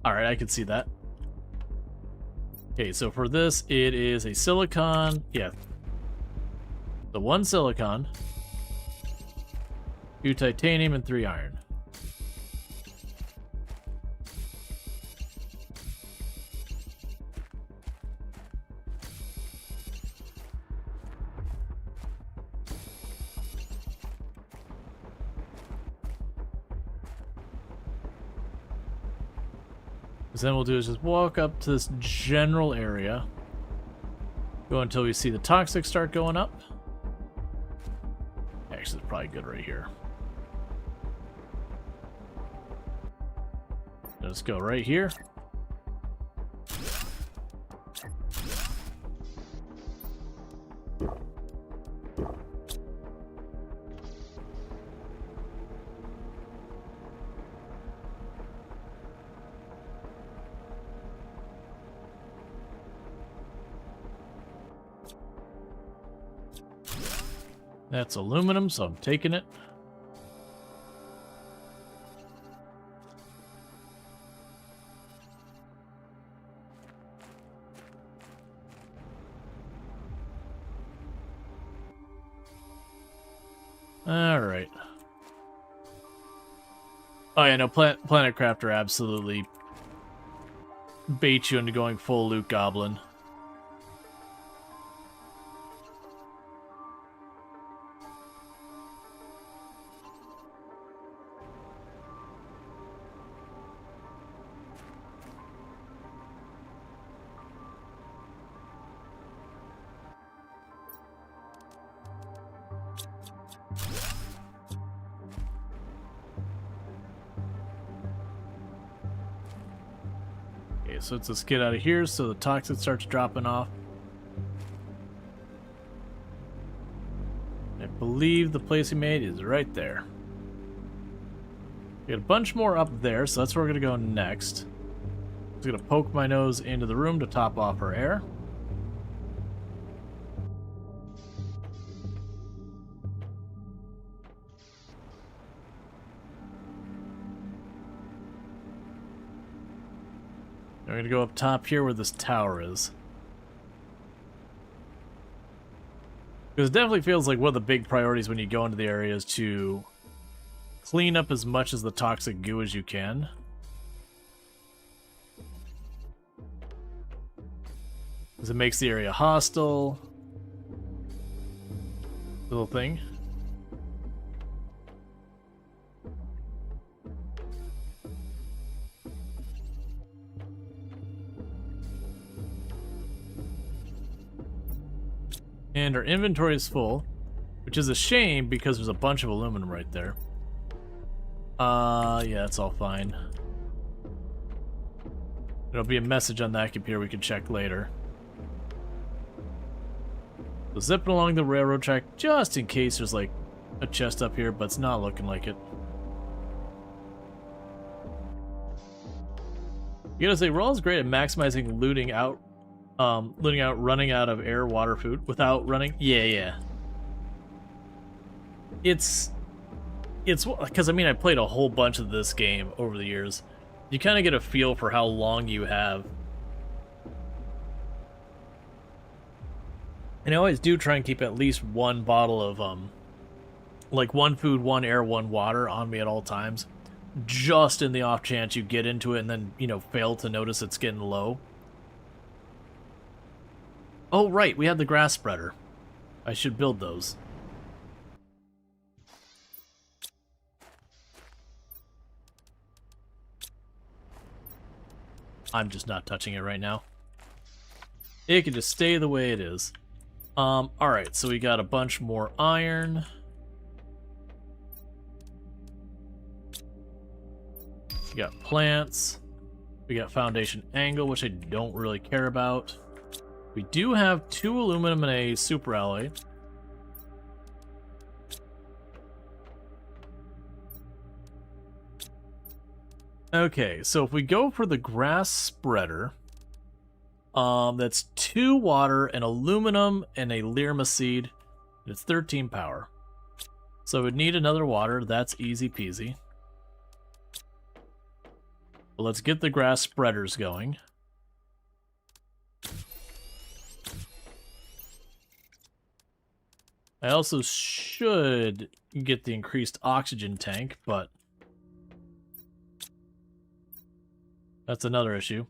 Alright, I can see that. Okay, so for this, it is a silicon. Yeah. The 1 silicon, 2 titanium, and 3 iron. Then we'll do is just walk up to this general area. Go until we see the toxic start going up. Actually, it's probably good right here. Let's go right here. That's aluminum, so I'm taking it. Alright. Oh yeah, no, Planet Crafter absolutely bait you into going full Luke Goblin. So let's just get out of here so the toxic starts dropping off. I believe the place we made is right there. We got a bunch more up there, so that's where we're going to go next. I'm just going to poke my nose into the room to top off our air. I'm gonna go up top here where this tower is. Because it definitely feels like one of the big priorities when you go into the area is to clean up as much of the toxic goo as you can. Because it makes the area hostile. Little thing. And our inventory is full, which is a shame because there's a bunch of aluminum right there. Yeah, it's all fine. There'll be a message on that computer we can check later. So zipping along the railroad track just in case there's like a chest up here, but it's not looking like it. You gotta say, Rual's great at maximizing looting out, running out of air, water, food without running. Yeah. It's because I mean I played a whole bunch of this game over the years. You kind of get a feel for how long you have. And I always do try and keep at least one bottle of like one food, one air, one water on me at all times, just in the off chance you get into it and then, you know, fail to notice it's getting low. Oh right, we had the grass spreader. I should build those. I'm just not touching it right now. It can just stay the way it is. Alright, so we got a bunch more iron. We got plants. We got foundation angle, which I don't really care about. We do have 2 aluminum and a super alloy. Okay, so if we go for the grass spreader, that's 2 water, an aluminum, and a lirma seed. It's 13 power. So we'd need another water. That's easy peasy. But let's get the grass spreaders going. I also should get the increased oxygen tank, but that's another issue.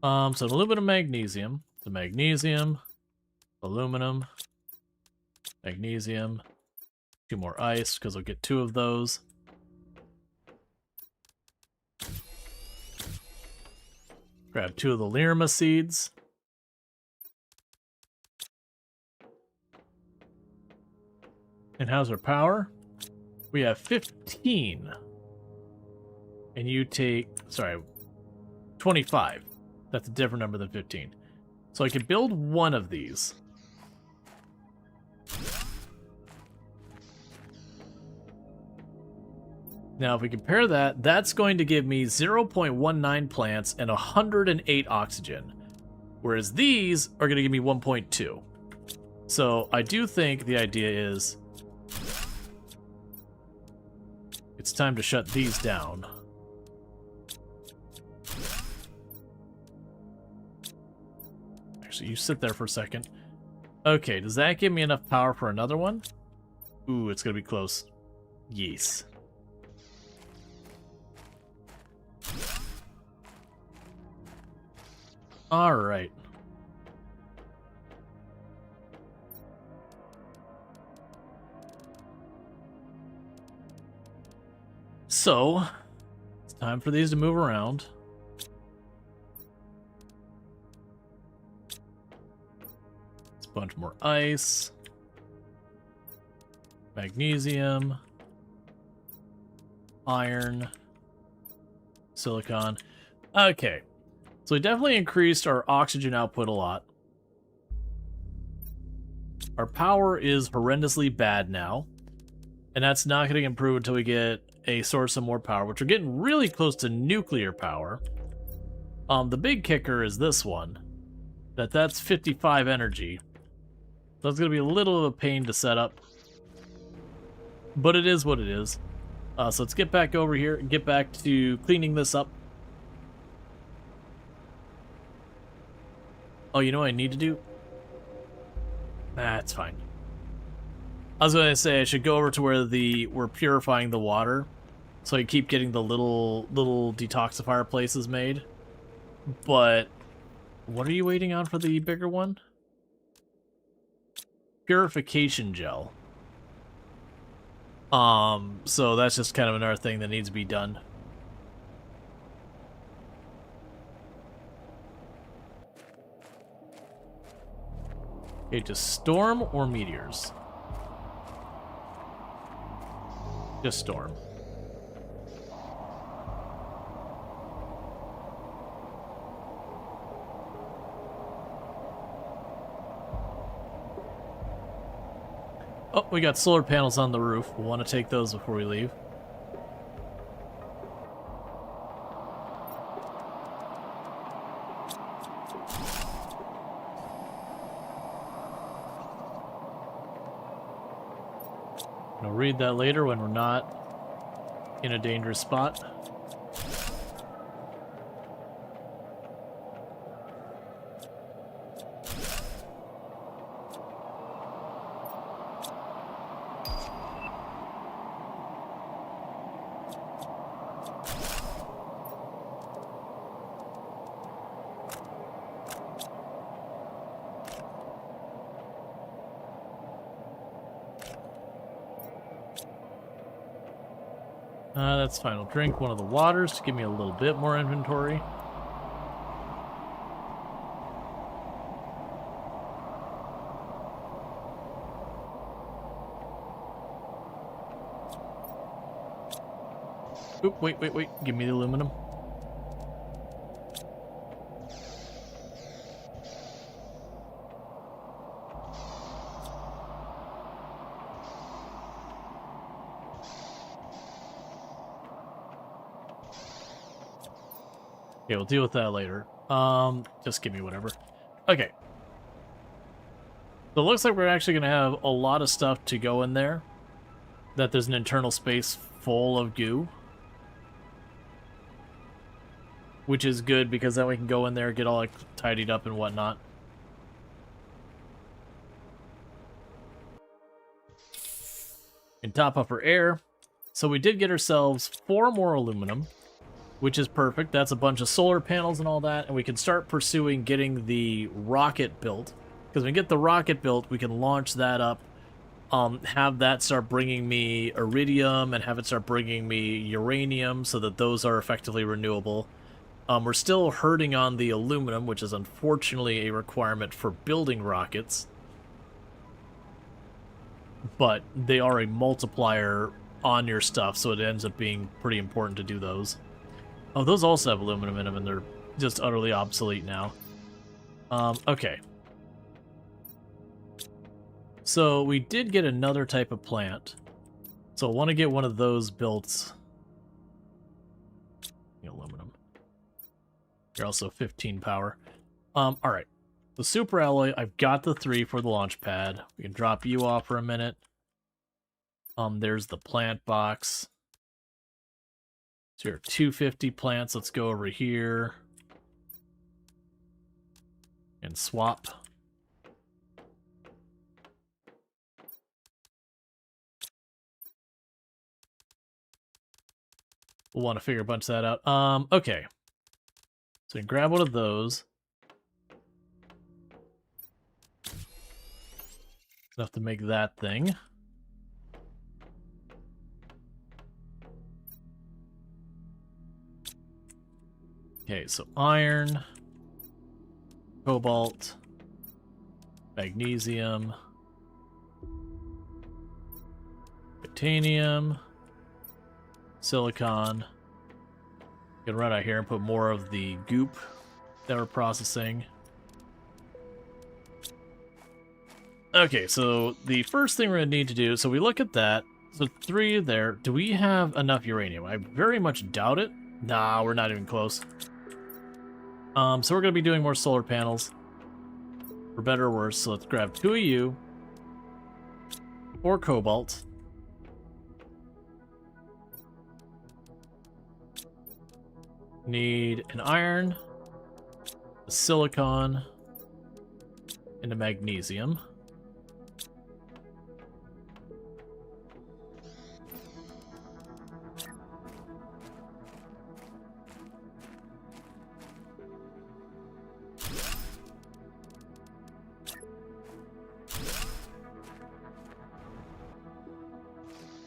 So a little bit of magnesium. The magnesium, aluminum, magnesium, 2 more ice, because we'll get 2 of those. Grab 2 of the lirma seeds. And how's our power? We have 15. And you take, sorry, 25. That's a different number than 15. So I could build 1 of these. Now, if we compare that, that's going to give me 0.19 plants and 108 oxygen. Whereas these are going to give me 1.2. So I do think the idea is it's time to shut these down. Actually, you sit there for a second. Okay, does that give me enough power for another one? Ooh, it's gonna be close. Yes. Alright. So, it's time for these to move around. It's a bunch more ice. Magnesium. Iron. Silicon. Okay. So we definitely increased our oxygen output a lot. Our power is horrendously bad now. And that's not going to improve until we get a source of more power, which we're getting really close to nuclear power. The big kicker is this one. That's 55 energy. So it's going to be a little of a pain to set up. But it is what it is. So let's get back over here and get back to cleaning this up. Oh, you know what I need to do? That's fine. I was gonna say I should go over to where we're purifying the water, so I keep getting the little detoxifier places made. But what are you waiting on for the bigger one? Purification gel. So that's just kind of another thing that needs to be done. Okay, just storm or meteors? Just storm. Oh, we got solar panels on the roof. We'll want to take those before we leave. I'll read that later when we're not in a dangerous spot. That's fine. I'll drink one of the waters to give me a little bit more inventory. Oop, wait. Give me the aluminum. Okay, we'll deal with that later. Just give me whatever. Okay. So it looks like we're actually going to have a lot of stuff to go in there. That there's an internal space full of goo. Which is good, because then we can go in there, get all like, tidied up and whatnot. And top up our air. So we did get ourselves 4 more aluminum, which is perfect. That's a bunch of solar panels and all that, and we can start pursuing getting the rocket built. Because when we get the rocket built, we can launch that up, have that start bringing me iridium, and have it start bringing me uranium, so that those are effectively renewable. We're still hurting on the aluminum, which is unfortunately a requirement for building rockets. But they are a multiplier on your stuff, so it ends up being pretty important to do those. Oh, those also have aluminum in them, and they're just utterly obsolete now. Okay. So we did get another type of plant. So I want to get one of those built. Aluminum. You're also 15 power. Alright. The super alloy, I've got the 3 for the launch pad. We can drop you off for a minute. There's the plant box. So here are 250 plants. Let's go over here and swap. We'll want to figure a bunch of that out. Okay. So we can grab one of those. Enough to make that thing. Okay, so iron, cobalt, magnesium, titanium, silicon. Can run out here and put more of the goop that we're processing. Okay, so the first thing we're going to need to do, so we look at that. So 3 there. Do we have enough uranium? I very much doubt it. Nah, we're not even close. So we're going to be doing more solar panels. For better or worse. So let's grab 2 of you. 4 cobalt. Need an iron. A silicon. into magnesium.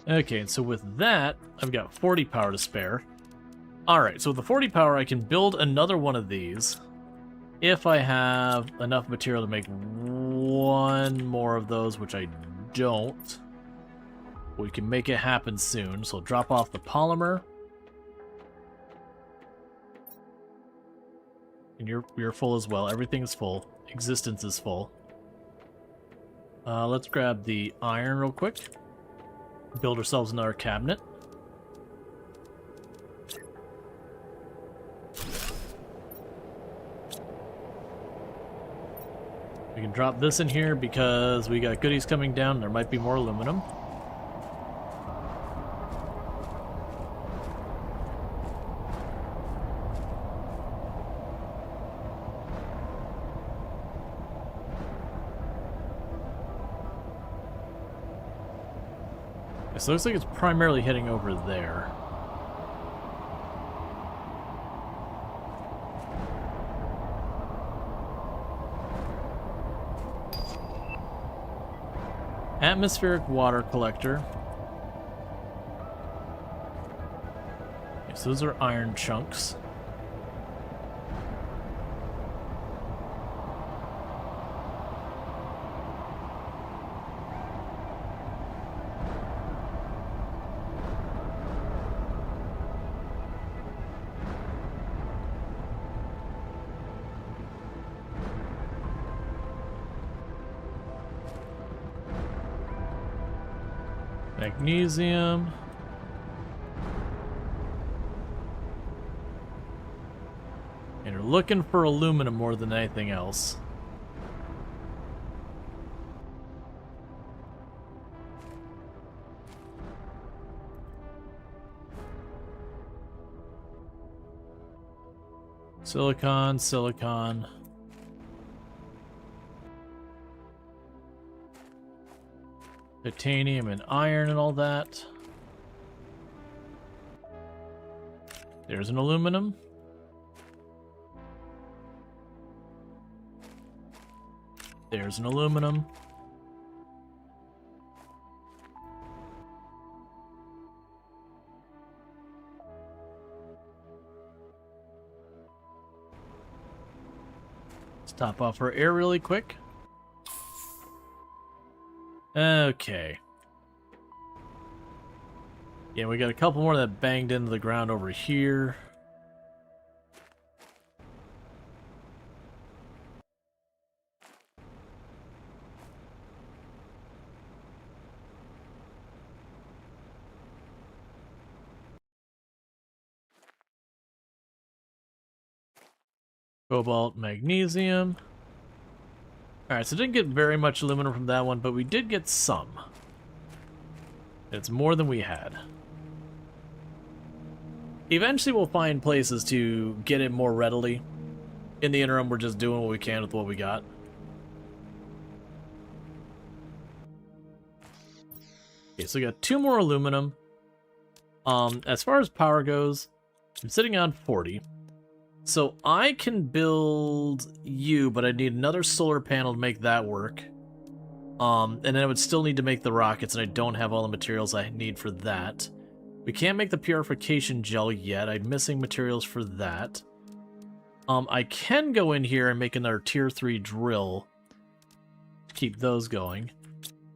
Okay, and so with that, I've got 40 power to spare. Alright, so with the 40 power, I can build another one of these if I have enough material to make one more of those, which I don't. We can make it happen soon, so I'll drop off the polymer. And you're full as well. Everything is full. Existence is full. Let's grab the iron real quick. Build ourselves another cabinet. We can drop this in here because we got goodies coming down. There might be more aluminum. So it looks like it's primarily heading over there. Atmospheric water collector. Okay, so those are iron chunks. Magnesium. And you're looking for aluminum more than anything else. Silicon, silicon. Titanium and iron and all that. There's an aluminum. There's an aluminum. Let's top off our air really quick. Okay. Yeah, we got a couple more that banged into the ground over here. Cobalt, magnesium. Alright, so didn't get very much aluminum from that one, but we did get some. It's more than we had. Eventually we'll find places to get it more readily. In the interim, we're just doing what we can with what we got. Okay, so we got 2 more aluminum. As far as power goes, I'm sitting on 40. So I can build you, but I need another solar panel to make that work. And then I would still need to make the rockets, and I don't have all the materials I need for that. We can't make the purification gel yet. I'm missing materials for that. I can go in here and make another tier 3 drill to keep those going.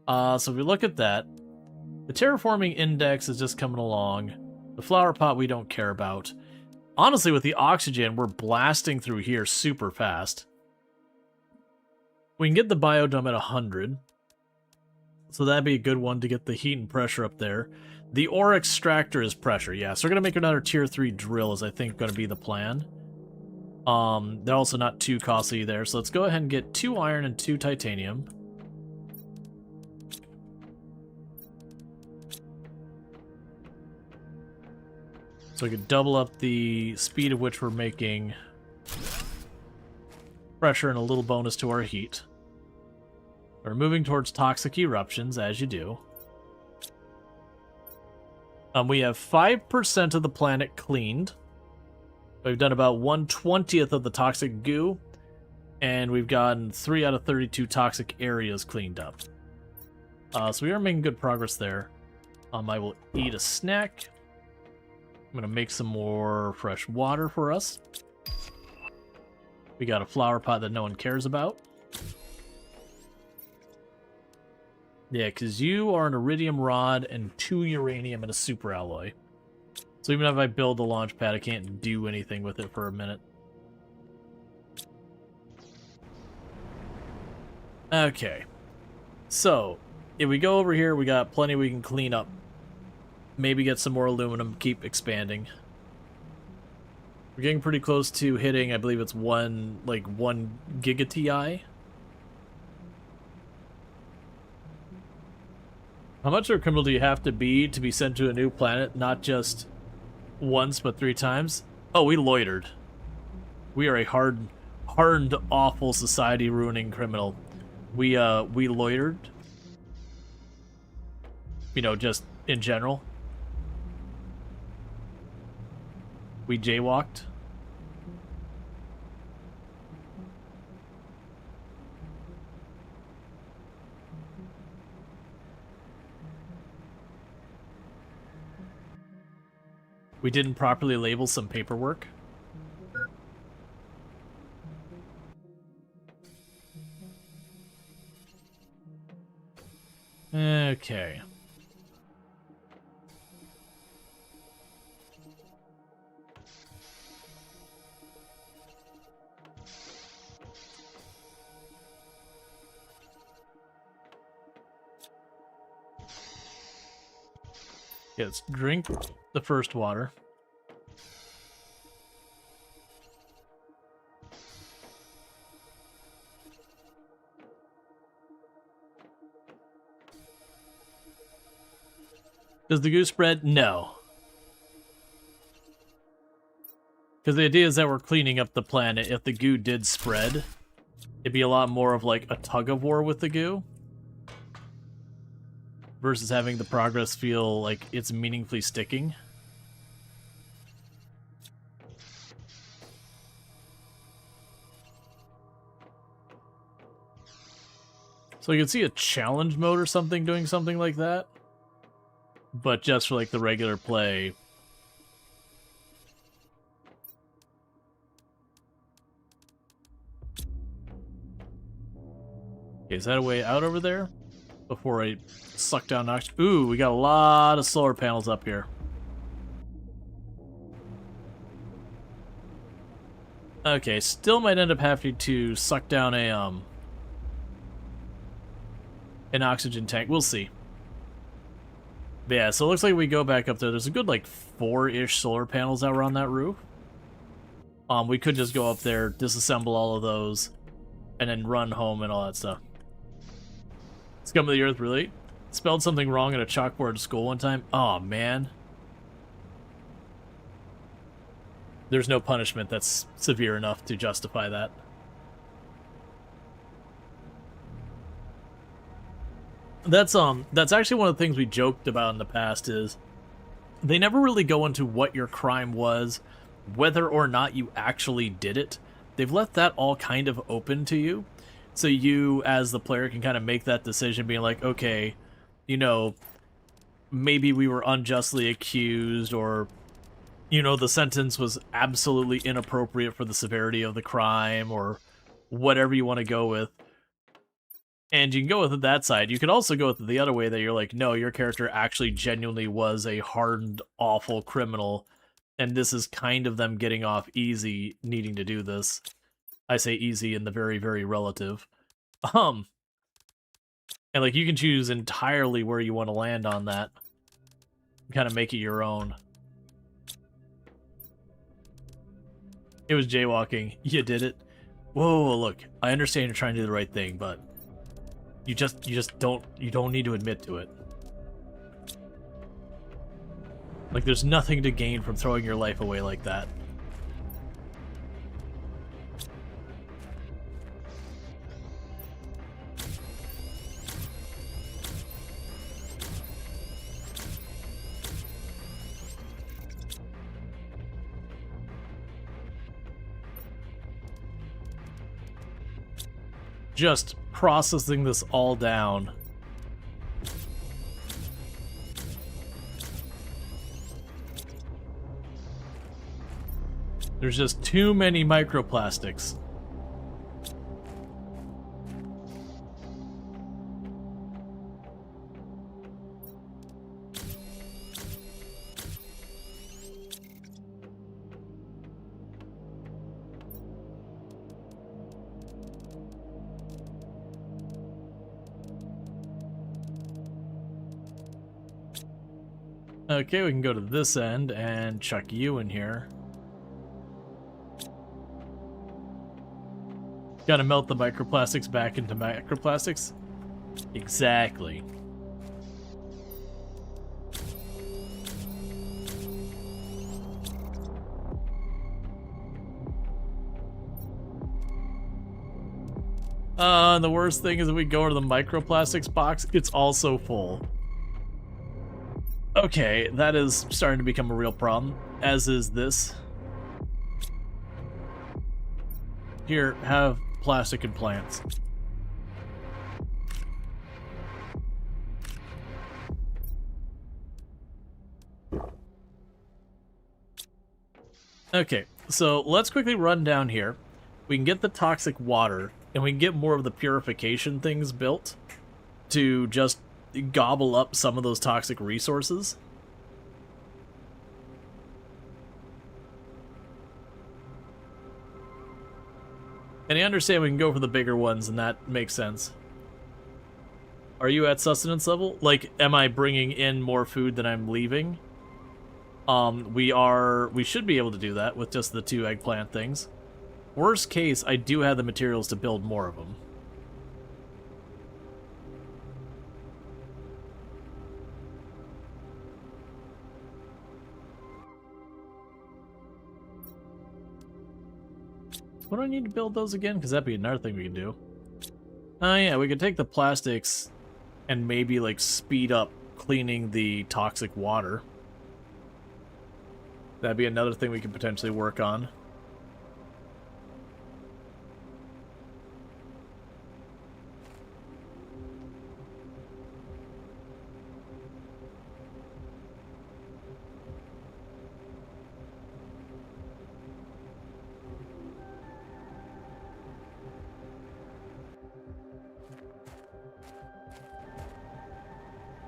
So if we look at that, the terraforming index is just coming along. The flower pot we don't care about. Honestly, with the oxygen, we're blasting through here super fast. We can get the biodome at 100. So that'd be a good one to get the heat and pressure up there. The ore extractor is pressure, yeah. So we're going to make another tier 3 drill is I think going to be the plan. They're also not too costly there. So let's go ahead and get 2 iron and 2 titanium. So we could double up the speed at which we're making pressure and a little bonus to our heat. We're moving towards toxic eruptions, as you do. We have 5% of the planet cleaned. We've done about 1/20th of the toxic goo, and we've gotten 3 out of 32 toxic areas cleaned up. So we are making good progress there. I will eat a snack. I'm going to make some more fresh water for us. We got a flower pot that no one cares about. Yeah, because you are an iridium rod and 2 uranium and a super alloy. So even if I build the launch pad, I can't do anything with it for a minute. Okay. So, if we go over here, we got plenty we can clean up. Maybe get some more aluminum, keep expanding. We're getting pretty close to hitting, I believe it's 1 giga TI. How much of a criminal do you have to be sent to a new planet, not just once, but 3 times? Oh, we loitered. We are a hardened, awful, society-ruining criminal. We loitered. You know, just in general. We jaywalked. We didn't properly label some paperwork. Okay. Let's drink the first water. Does the goo spread? No. Because the idea is that we're cleaning up the planet. If the goo did spread, it'd be a lot more of like a tug-of-war with the goo. Versus having the progress feel like it's meaningfully sticking. So you can see a challenge mode or something doing something like that. But just for like the regular play. Okay, is that a way out over there? Before I suck down oxygen. Ooh, we got a lot of solar panels up here. Okay, still might end up having to suck down a an oxygen tank. We'll see. But yeah, so it looks like we go back up there. There's a good like 4-ish solar panels that were on that roof. We could just go up there, disassemble all of those, and then run home and all that stuff. Scum of the Earth, really? Spelled something wrong in a chalkboard at school one time? Oh man. There's no punishment that's severe enough to justify that. That's actually one of the things we joked about in the past is they never really go into what your crime was, whether or not you actually did it. They've left that all kind of open to you. So you, as the player, can kind of make that decision, being like, okay, you know, maybe we were unjustly accused, or, you know, the sentence was absolutely inappropriate for the severity of the crime, or whatever you want to go with. And you can go with that side. You can also go with the other way that you're like, no, your character actually genuinely was a hardened, awful criminal, and this is kind of them getting off easy needing to do this. I say easy in the very, very relative. And like you can choose entirely where you want to land on that. Kind of make it your own. It was jaywalking. You did it. Whoa, look. I understand you're trying to do the right thing, but you don't need to admit to it. Like there's nothing to gain from throwing your life away like that. just processing this all down. There's just too many microplastics. Okay, we can go to this end and chuck you in here. Gotta melt the microplastics back into macroplastics? Exactly. And the worst thing is if we go to the microplastics box, it's also full. Okay, that is starting to become a real problem, as is this. Here, have plastic and plants. Okay, so let's quickly run down here. We can get the toxic water, and we can get more of the purification things built to just gobble up some of those toxic resources. And I understand we can go for the bigger ones, and that makes sense. Are you at sustenance level? Like, am I bringing in more food than I'm leaving? We should be able to do that with just the 2 eggplant things. Worst case, I do have the materials to build more of them. What do I need to build those again? Because that'd be another thing we can do. Oh yeah, we could take the plastics and maybe like speed up cleaning the toxic water. That'd be another thing we could potentially work on.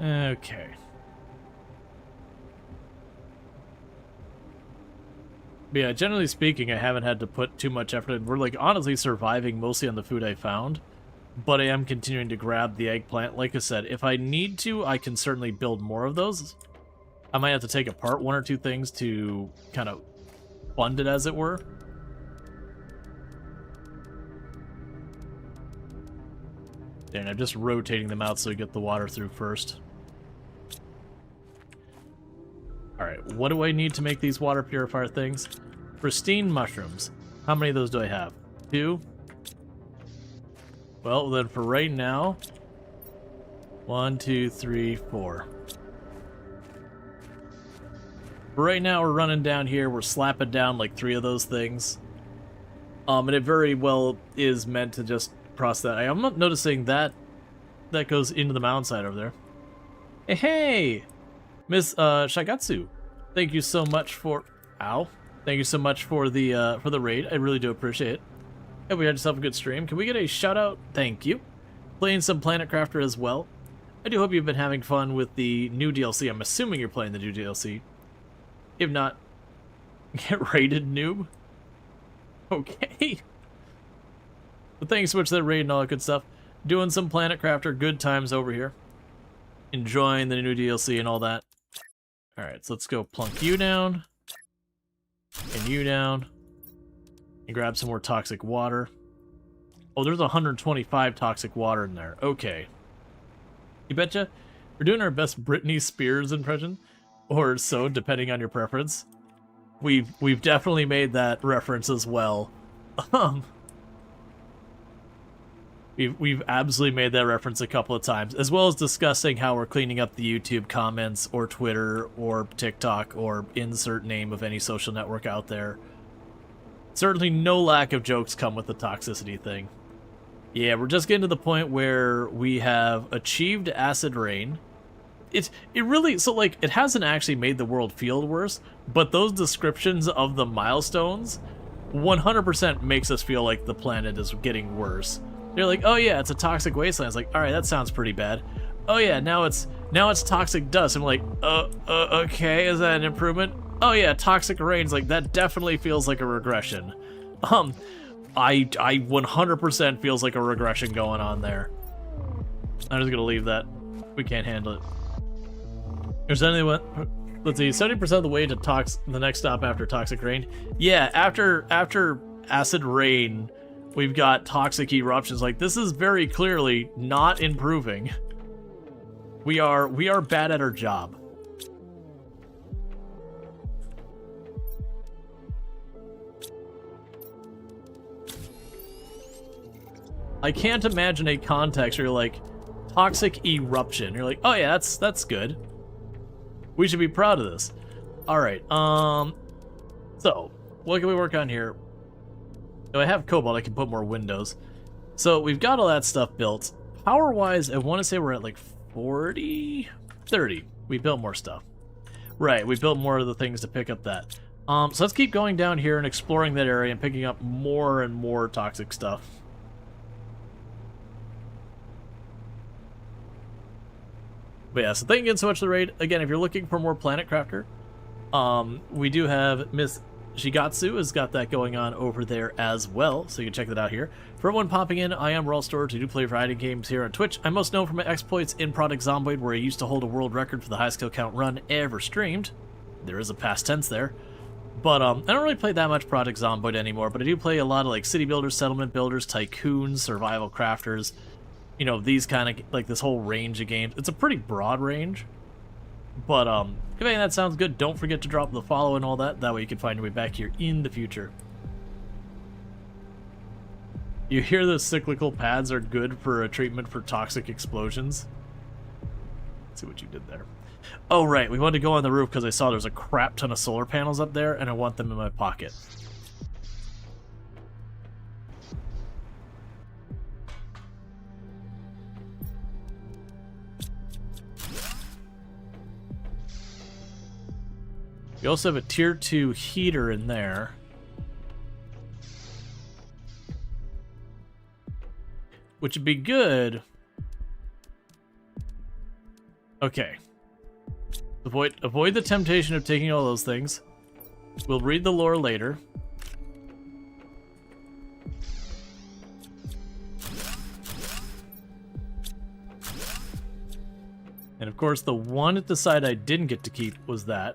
Okay. But yeah, generally speaking, I haven't had to put too much effort in. We're like honestly surviving mostly on the food I found, but I am continuing to grab the eggplant. Like I said, if I need to, I can certainly build more of those. I might have to take apart 1 or 2 things to kind of fund it, as it were. And I'm just rotating them out so we get the water through first. Alright, what do I need to make these water purifier things? Pristine mushrooms. How many of those do I have? 2? Well, then for right now, 1, 2, 3, 4. For right now, we're running down here. We're slapping down like 3 of those things. And it very well is meant to just process that. I'm not noticing that goes into the mountainside over there. Hey! Miss Shagatsu, thank you so much for thank you so much for the raid. I really do appreciate it. Hope you had yourself a good stream. Can we get a shout out? Thank you. Playing some Planet Crafter as well. I do hope you've been having fun with the new DLC. I'm assuming you're playing the new DLC. If not, get raided, noob. Okay. But thanks so much for the raid and all that good stuff. Doing some Planet Crafter, good times over here. Enjoying the new DLC and all that. Alright, so let's go plunk you down. And you down. And grab some more toxic water. Oh, there's 125 toxic water in there. Okay. You betcha. We're doing our best Britney Spears impression. Or so, depending on your preference. We've definitely made that reference as well. We've absolutely made that reference a couple of times, as well as discussing how we're cleaning up the YouTube comments, or Twitter, or TikTok, or insert name of any social network out there. Certainly no lack of jokes come with the toxicity thing. Yeah, we're just getting to the point where we have achieved acid rain. It really, so like, it hasn't actually made the world feel worse, but those descriptions of the milestones 100% makes us feel like the planet is getting worse. They're like, oh yeah, it's a toxic wasteland. It's like, all right, that sounds pretty bad. Oh yeah, now it's toxic dust. I'm like, okay, is that an improvement? Oh yeah, toxic rains. Like, that definitely feels like a regression. I 100% feels like a regression going on there. I'm just gonna leave that. We can't handle it. There's anyone. Let's see, 70% of the way to the next stop after toxic rain. Yeah, after acid rain, we've got toxic eruptions. Like, this is very clearly not improving. We are bad at our job. I can't imagine a context where you're like, toxic eruption. You're like, oh yeah, that's good. We should be proud of this. Alright, so, what can we work on here? Do I have cobalt? I can put more windows. So, we've got all that stuff built. Power-wise, I want to say we're at like 40? 30. We built more stuff. Right, we built more of the things to pick up that. So let's keep going down here and exploring that area and picking up more and more toxic stuff. But yeah, so thank you again so much for the raid. Again, if you're looking for more Planet Crafter, we do have Miss Shigatsu has got that going on over there as well, so you can check that out here. For everyone popping in, I am Rual Storge. I do play variety games here on Twitch. I'm most known for my exploits in Project Zomboid, where I used to hold a world record for the highest kill count run ever streamed. There is a past tense there. But I don't really play that much Project Zomboid anymore, but I do play a lot of like city builders, settlement builders, tycoons, survival crafters. You know, these kind of, like, this whole range of games. It's a pretty broad range. But, if any of that sounds good, don't forget to drop the follow and all that. That way you can find your way back here in the future. You hear the cyclical pads are good for a treatment for toxic explosions? Let's see what you did there. Oh, right. We wanted to go on the roof because I saw there's a crap ton of solar panels up there, and I want them in my pocket. We also have a tier 2 heater in there. Which would be good. Okay. Avoid the temptation of taking all those things. We'll read the lore later. And of course, the one at the side I didn't get to keep was that.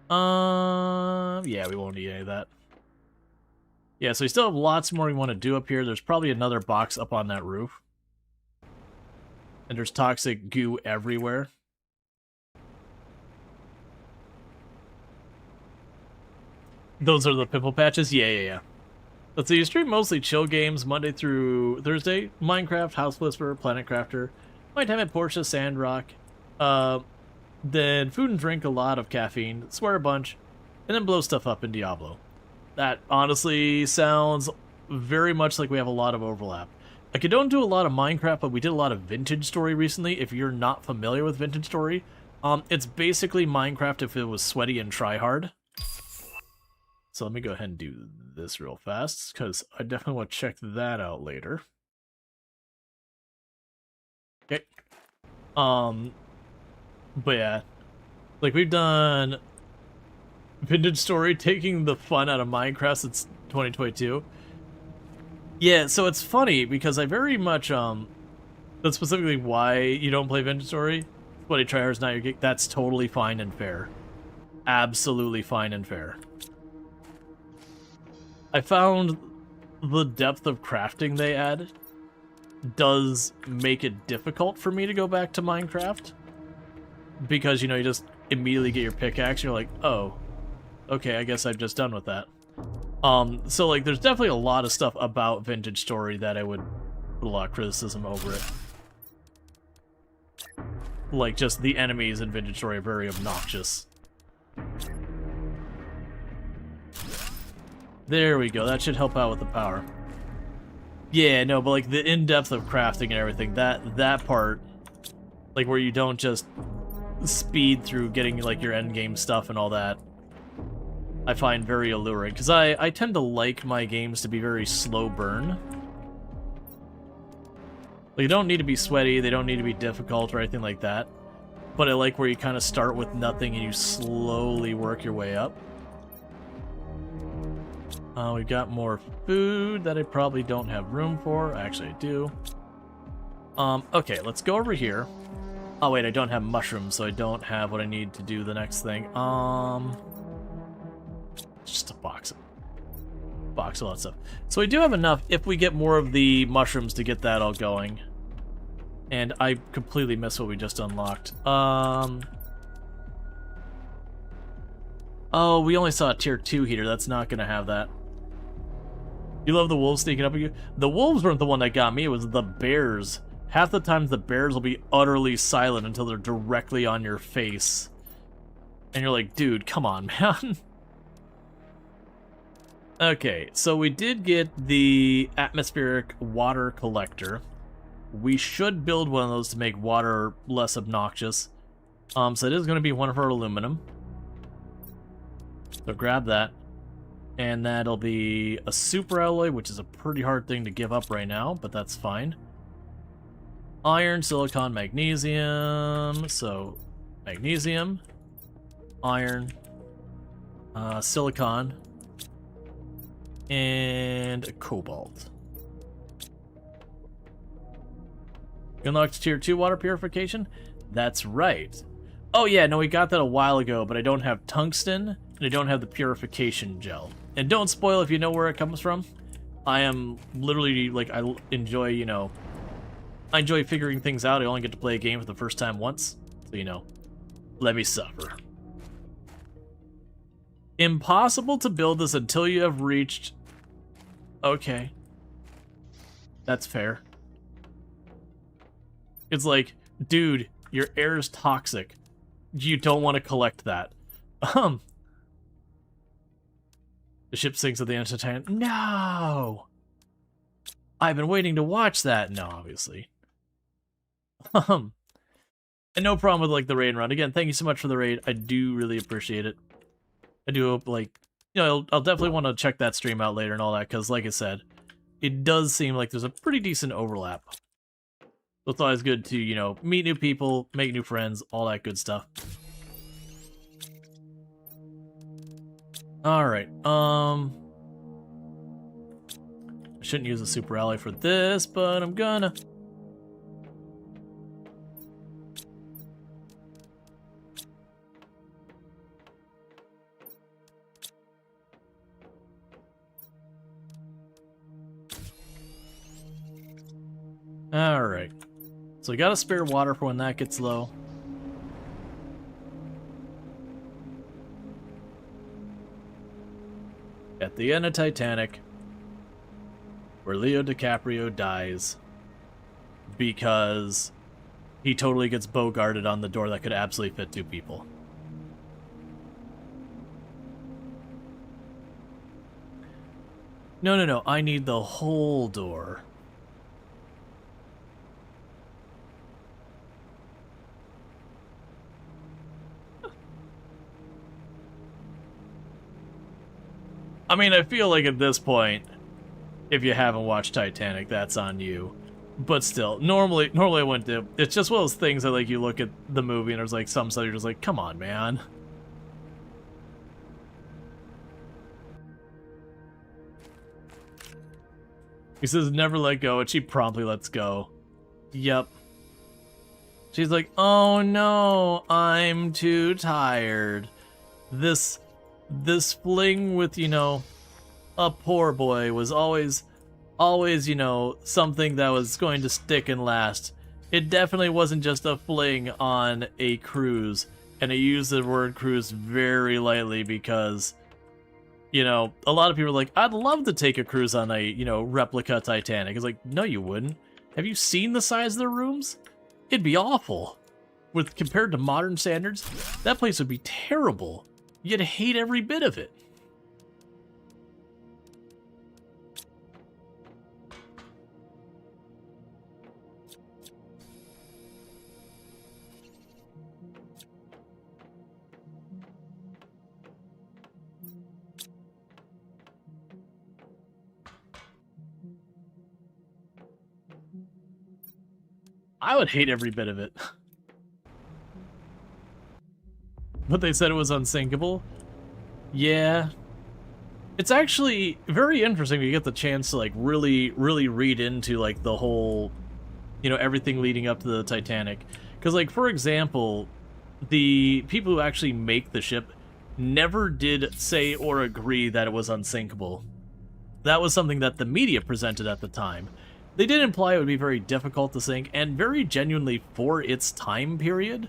Yeah, we won't need any of that. Yeah, so we still have lots more we want to do up here. There's probably another box up on that roof. And there's toxic goo everywhere. Those are the pimple patches? Yeah. Let's see, you stream mostly chill games Monday through Thursday. Minecraft, House Whisperer, Planet Crafter. My time at Porsche, Sandrock. Then food and drink, a lot of caffeine, swear a bunch, and then blow stuff up in Diablo. That honestly sounds very much like we have a lot of overlap. Like, I don't do a lot of Minecraft, but we did a lot of Vintage Story recently. If you're not familiar with Vintage Story, it's basically Minecraft if it was sweaty and try hard. So let me go ahead and do this real fast, because I definitely want to check that out later. Okay. But yeah, like, we've done Vintage Story, taking the fun out of Minecraft since 2022. Yeah, so it's funny because I very much, that's specifically why you don't play Vintage Story. Sweaty tryhard's not your gig. That's totally fine and fair. Absolutely fine and fair. I found the depth of crafting they add does make it difficult for me to go back to Minecraft. Because, you know, you just immediately get your pickaxe, and you're like, oh, okay, I guess I'm just done with that. So, like, there's definitely a lot of stuff about Vintage Story that I would put a lot of criticism over it. Like, just the enemies in Vintage Story are very obnoxious. There we go, that should help out with the power. Yeah, no, but like the in-depth of crafting and everything, that part, like where you don't just speed through getting like your end game stuff and all that, I find very alluring, because I tend to like my games to be very slow burn. Like, they don't need to be sweaty, they don't need to be difficult or anything like that, but I like where you kind of start with nothing and you slowly work your way up. We've got more food that I probably don't have room for. Actually, I do. Okay, let's go over here. Oh, wait, I don't have mushrooms, so I don't have what I need to do the next thing. Just a box of all that stuff. So we do have enough if we get more of the mushrooms to get that all going. And I completely missed what we just unlocked. Oh, we only saw a tier 2 heater. That's not going to have that. You love the wolves sneaking up at you? The wolves weren't the one that got me. It was the bears. Half the times the bears will be utterly silent until they're directly on your face. And you're like, dude, come on, man. Okay, so we did get the atmospheric water collector. We should build one of those to make water less obnoxious. So it is going to be one of our aluminum. So grab that. And that'll be a super alloy, which is a pretty hard thing to give up right now, but that's fine. Iron, silicon, magnesium. So magnesium, iron, silicon, and cobalt. You unlocked tier 2 water purification? That's right. Oh yeah, no, we got that a while ago, but I don't have tungsten, and I don't have the purification gel. And don't spoil if you know where it comes from. I am literally, like, I enjoy, you know, I enjoy figuring things out. I only get to play a game for the first time once, so, you know, let me suffer. Impossible to build this until you have reached... Okay. That's fair. It's like, dude, your air is toxic. You don't want to collect that. The ship sinks at the end of time. No! I've been waiting to watch that. No, obviously. And no problem with, like, the raid run. Again, thank you so much for the raid. I do really appreciate it. I do hope, like, you know, I'll definitely want to check that stream out later and all that, because, like I said, it does seem like there's a pretty decent overlap. So it's always good to, you know, meet new people, make new friends, all that good stuff. Alright, I shouldn't use a super alloy for this, but I'm gonna. Alright. So we got a spare water for when that gets low. At the end of Titanic, where Leo DiCaprio dies because he totally gets bogarted on the door that could absolutely fit 2 people. No, no, no, I need the whole door. I mean, I feel like at this point, if you haven't watched Titanic, that's on you. But still, normally I wouldn't do. It's just one of those things that, like, you look at the movie and there's like some stuff you're just like, come on, man. He says never let go, and she promptly lets go. Yep. She's like, oh no, I'm too tired. This fling with, you know, a poor boy was always, you know, something that was going to stick and last. It definitely wasn't just a fling on a cruise, and I use the word cruise very lightly because, you know, a lot of people are like, I'd love to take a cruise on a, you know, replica Titanic. It's like, no you wouldn't. Have you seen the size of the rooms? It'd be awful. With compared to modern standards, that place would be terrible. You'd hate every bit of it. I would hate every bit of it. But they said it was unsinkable. Yeah. It's actually very interesting to get the chance to, like, really read into, like, the whole, you know, everything leading up to the Titanic. Because, like, for example, the people who actually make the ship never did say or agree that it was unsinkable. That was something that the media presented at the time. They did imply it would be very difficult to sink, and very genuinely for its time period,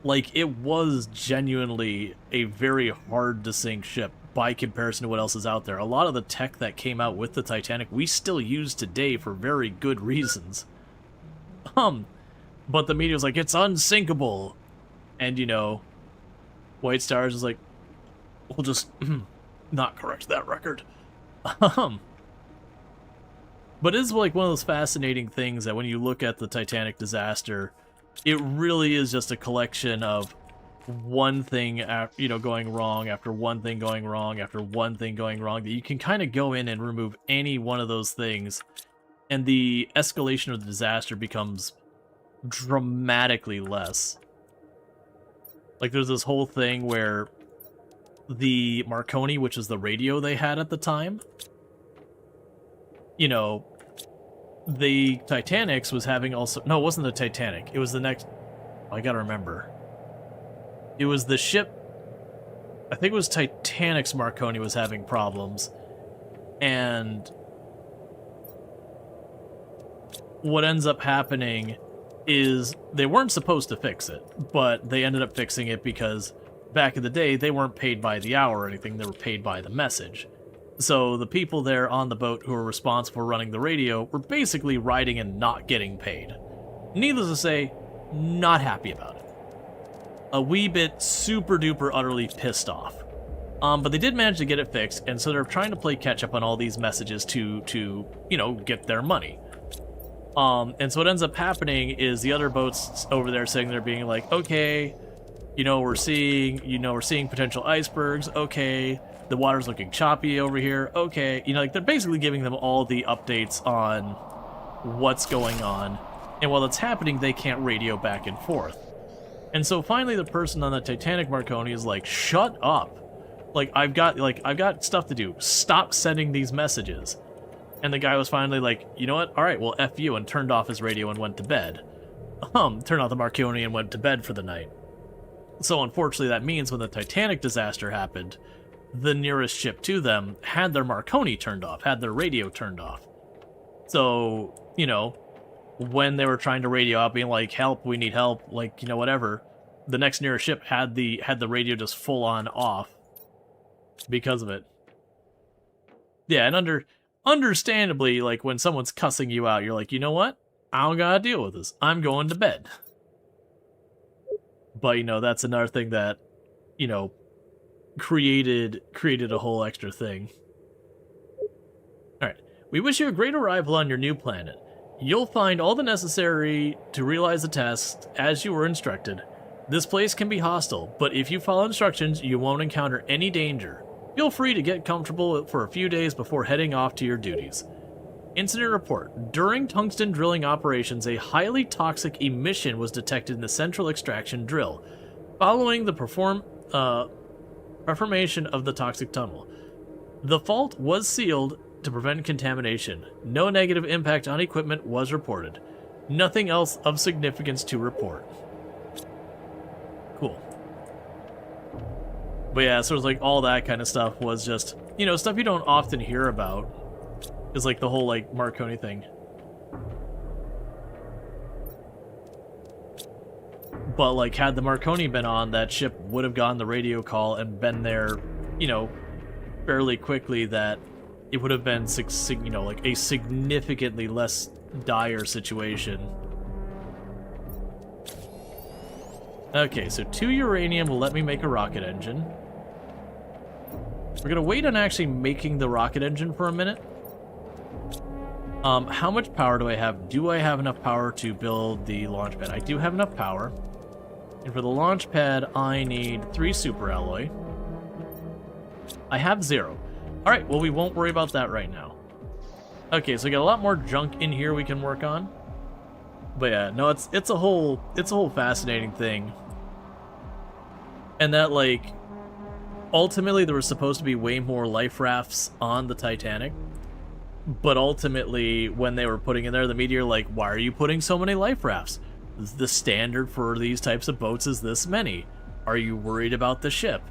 like, it was genuinely a very hard to sink ship by comparison to what else is out there. A lot of the tech that came out with the Titanic we still use today for very good reasons. But the media was like, it's unsinkable. And, you know, White Stars is like, we'll just not correct that record. But it's like one of those fascinating things that when you look at the Titanic disaster, it really is just a collection of one thing, you know, going wrong after one thing going wrong after one thing going wrong, that you can kind of go in and remove any one of those things, and the escalation of the disaster becomes dramatically less. Like, there's this whole thing where the Marconi, which is the radio they had at the time, you know, the Titanic's was having also... No, it wasn't the Titanic. It was the next... Oh, I gotta remember. It was the ship... I think it was Titanic's Marconi was having problems. And what ends up happening is they weren't supposed to fix it, but they ended up fixing it because back in the day, they weren't paid by the hour or anything. They were paid by the message. So the people there on the boat who were responsible for running the radio were basically riding and not getting paid. Needless to say, not happy about it. A wee bit super duper utterly pissed off. But they did manage to get it fixed, and so they're trying to play catch up on all these messages to you know, get their money. And so what ends up happening is the other boats over there sitting there being like, okay, you know, we're seeing potential icebergs, okay, the water's looking choppy over here, okay, you know, like, they're basically giving them all the updates on what's going on, and while it's happening, they can't radio back and forth. And so finally the person on the Titanic Marconi is like, shut up, like, I've got stuff to do, stop sending these messages. And the guy was finally like, you know what, alright, well, F you, and turned off his radio and went to bed. Turned off the Marconi and went to bed for the night. So unfortunately that means when the Titanic disaster happened, the nearest ship to them had their Marconi turned off, had their radio turned off. So, you know, when they were trying to radio out, being like, help, we need help, like, you know, whatever, the next nearest ship had the radio just full on off because of it. Yeah, and understandably, like, when someone's cussing you out, you're like, you know what? I don't gotta deal with this. I'm going to bed. But, you know, that's another thing that, you know, created a whole extra thing. Alright. We wish you a great arrival on your new planet. You'll find all the necessary to realize the tasks as you were instructed. This place can be hostile, but if you follow instructions, you won't encounter any danger. Feel free to get comfortable for a few days before heading off to your duties. Incident report. During tungsten drilling operations, a highly toxic emission was detected in the central extraction drill, following the performation of the toxic tunnel. The fault was sealed to prevent contamination. No negative impact on equipment was reported. Nothing else of significance to report. Cool. But yeah, so it was like all that kind of stuff was just, you know, stuff you don't often hear about. Is like the whole, like, Marconi thing. But, like, had the Marconi been on, that ship would have gotten the radio call and been there, you know, fairly quickly, that it would have been, you know, like, a significantly less dire situation. Okay, so 2 uranium will let me make a rocket engine. We're gonna wait on actually making the rocket engine for a minute. How much power do I have? Do I have enough power to build the launch pad? I do have enough power. And for the launch pad, I need 3 super alloy. I have 0. Alright, well, we won't worry about that right now. Okay, so we got a lot more junk in here we can work on. But yeah, no, it's a whole fascinating thing. And that, like, ultimately there was supposed to be way more life rafts on the Titanic. But ultimately, when they were putting in there, the media, like, why are you putting so many life rafts? The standard for these types of boats is this many. Are you worried about the ship?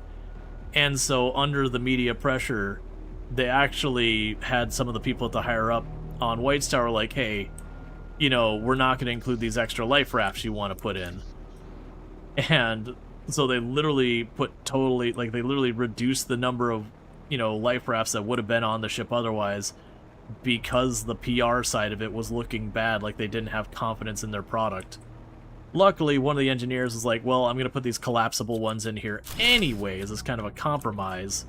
And so, under the media pressure, they actually had some of the people at the higher up on White Star like, hey, you know, we're not going to include these extra life rafts you want to put in. And so they literally they literally reduced the number of, you know, life rafts that would have been on the ship otherwise, because the PR side of it was looking bad, like they didn't have confidence in their product. Luckily, one of the engineers was like, well, I'm going to put these collapsible ones in here anyways as kind of a compromise.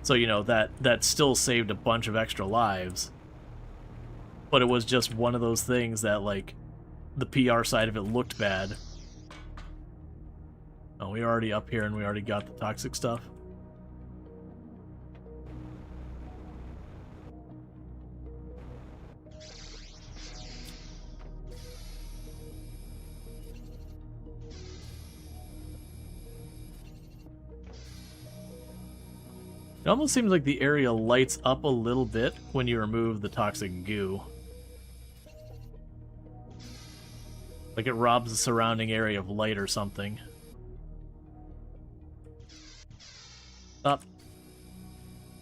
So, you know, that still saved a bunch of extra lives. But it was just one of those things that, like, the PR side of it looked bad. Oh, we're already up here and we already got the toxic stuff. It almost seems like the area lights up a little bit when you remove the toxic goo. Like it robs the surrounding area of light or something. Stop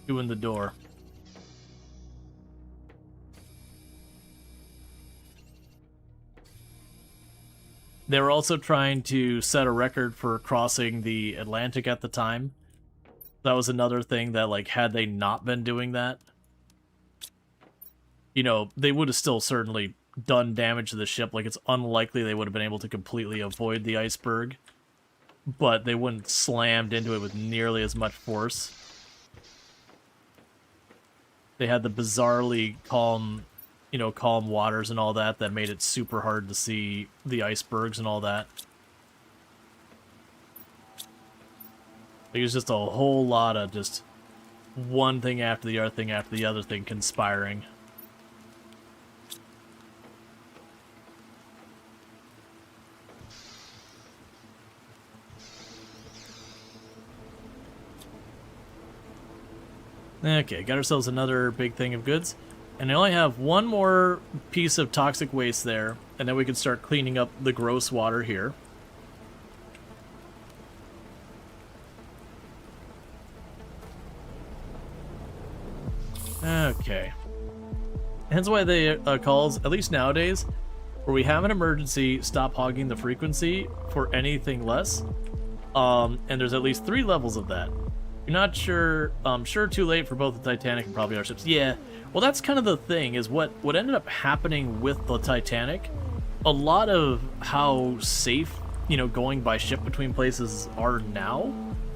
doing the door. They were also trying to set a record for crossing the Atlantic at the time. That was another thing that, like, had they not been doing that, you know, they would have still certainly done damage to the ship. Like, it's unlikely they would have been able to completely avoid the iceberg, but they wouldn't slammed into it with nearly as much force. They had the bizarrely calm, you know, calm waters and all that made it super hard to see the icebergs and all that. It was just a whole lot of just one thing after the other thing after the other thing conspiring. Okay, got ourselves another big thing of goods. And I only have one more piece of toxic waste there, and then we can start cleaning up the gross water here. Okay. Hence why they calls, at least nowadays, where we have an emergency, stop hogging the frequency for anything less. And there's at least 3 levels of that. You're not sure, sure too late for both the Titanic and probably our ships. Yeah, well that's kind of the thing, is what ended up happening with the Titanic. A lot of how safe, you know, going by ship between places are now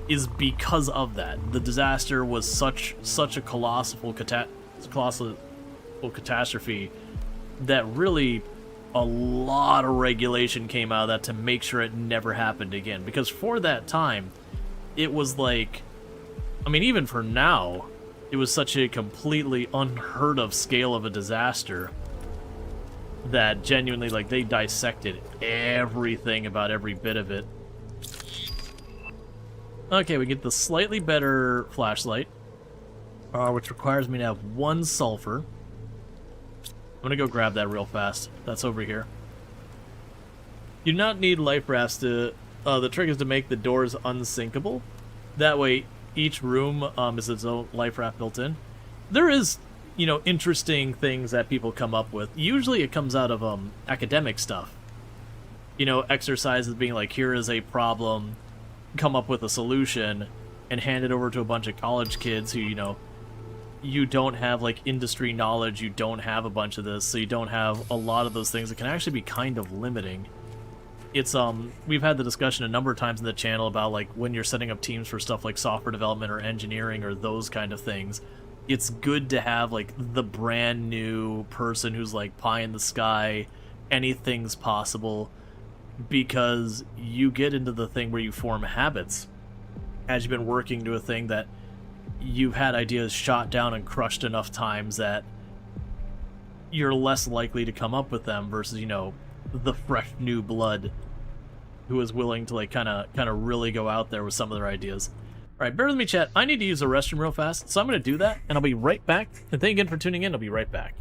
is because of that. The disaster was such a colossal catastrophe that really a lot of regulation came out of that to make sure it never happened again. Because for that time, it was like, I mean, even for now, it was such a completely unheard of scale of a disaster that genuinely, like, they dissected everything about every bit of it. Okay, we get the slightly better flashlight, which requires me to have 1 sulfur. I'm gonna go grab that real fast. That's over here. You do not need life rafts to... the trick is to make the doors unsinkable. That way, each room is its own life raft built in. There is, you know, interesting things that people come up with. Usually it comes out of academic stuff. You know, exercises being like, here is a problem, come up with a solution, and hand it over to a bunch of college kids who, you know, you don't have, like, industry knowledge, you don't have a bunch of this, so you don't have a lot of those things that can actually be kind of limiting. It's, we've had the discussion a number of times in the channel about, like, when you're setting up teams for stuff like software development or engineering or those kind of things, it's good to have, like, the brand new person who's, like, pie in the sky, anything's possible, because you get into the thing where you form habits as you've been working to a thing that you've had ideas shot down and crushed enough times that you're less likely to come up with them versus, the fresh new blood who is willing to like kind of really go out there with some of their ideas. All right, bear with me, chat. I need to use the restroom real fast, so I'm going to do that, and I'll be right back. And thank you again for tuning in. I'll be right back.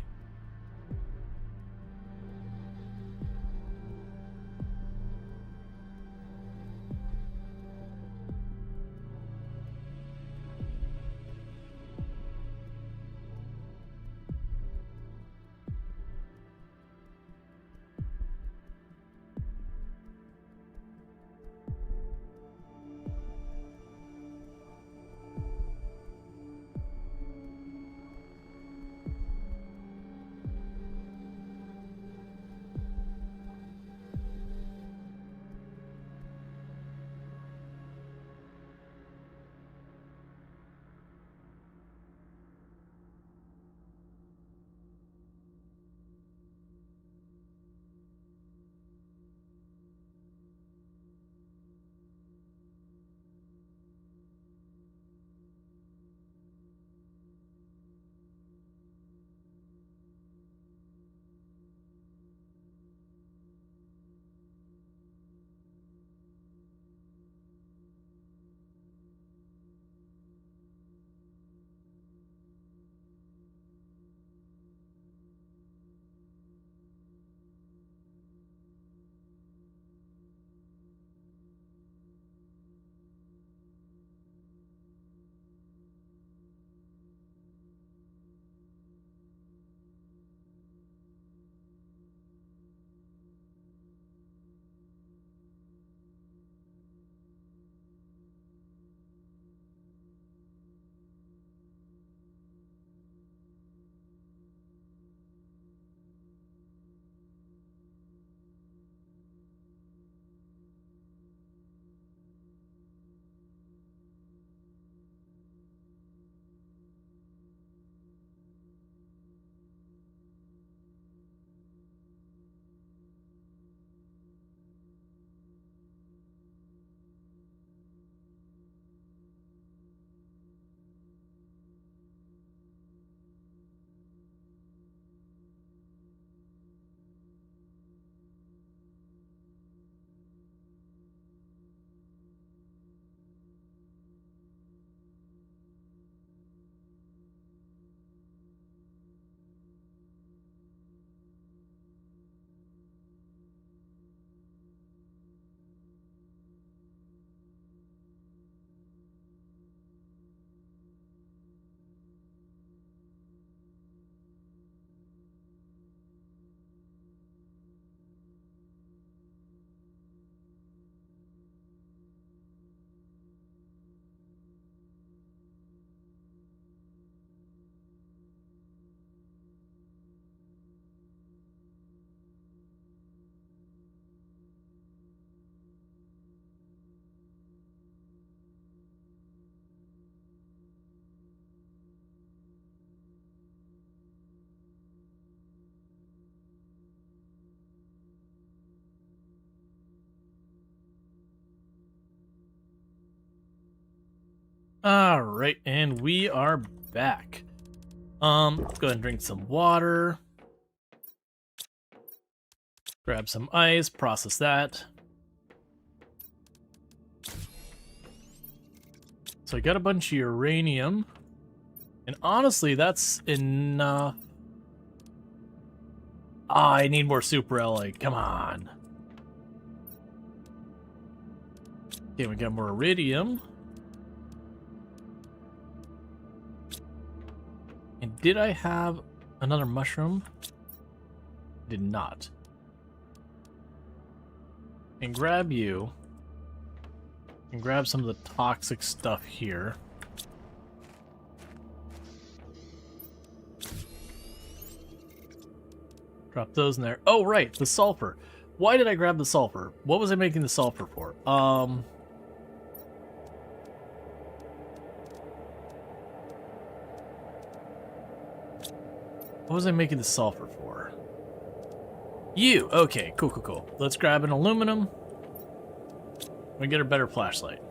All right, and we are back. Let's go ahead and drink some water. Grab some ice, process that. So I got a bunch of uranium. And honestly, that's enough. Ah, I need more super alloy. Come on. Okay, we got more iridium. And did I have another mushroom? Did not. And grab you. And grab some of the toxic stuff here. Drop those in there. Oh, right, the sulfur. Why did I grab the sulfur? What was I making the sulfur for? What was I making the sulfur for? You! Okay, cool, cool, cool. Let's grab an aluminum. We get a better flashlight.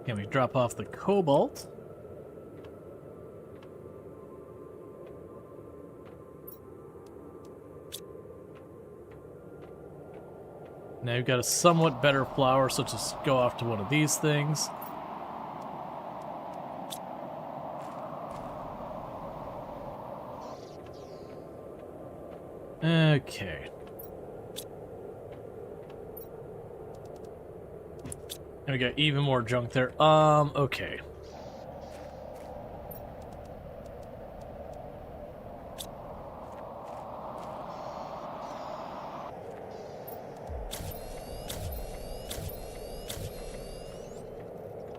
Can we drop off the cobalt? Now you've got a somewhat better flower, so just go off to one of these things. Okay. And we got even more junk there. Okay.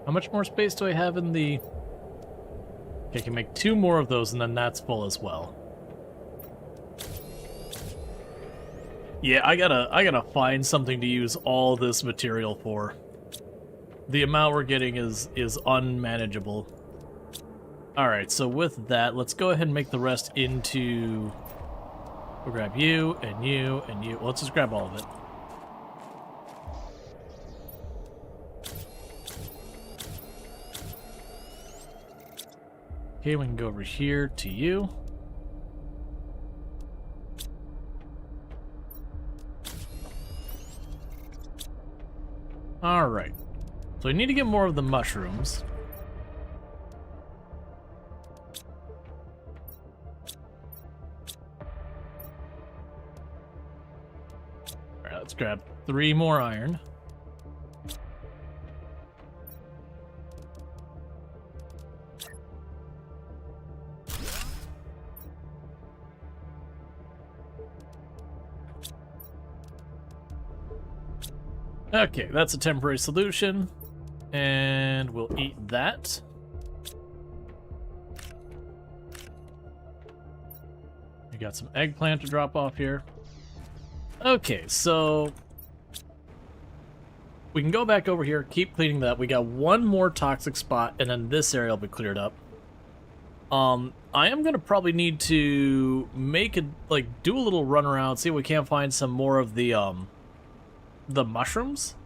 How much more space do I have in the... Okay, I can make 2 more of those, and then that's full as well. Yeah, I gotta find something to use all this material for. The amount we're getting is unmanageable. Alright, so with that, let's go ahead and make the rest into... We'll grab you, and you, and you. Well, let's just grab all of it. Okay, we can go over here to you. Alright. So we need to get more of the mushrooms. Alright, let's grab 3 more iron. Okay, that's a temporary solution, and we'll eat that. We got some eggplant to drop off here. Okay, so we can go back over here, keep cleaning that. We got 1 more toxic spot, and then this area will be cleared up. I am gonna probably need to make a do a little run around, see if we can't find some more of the mushrooms.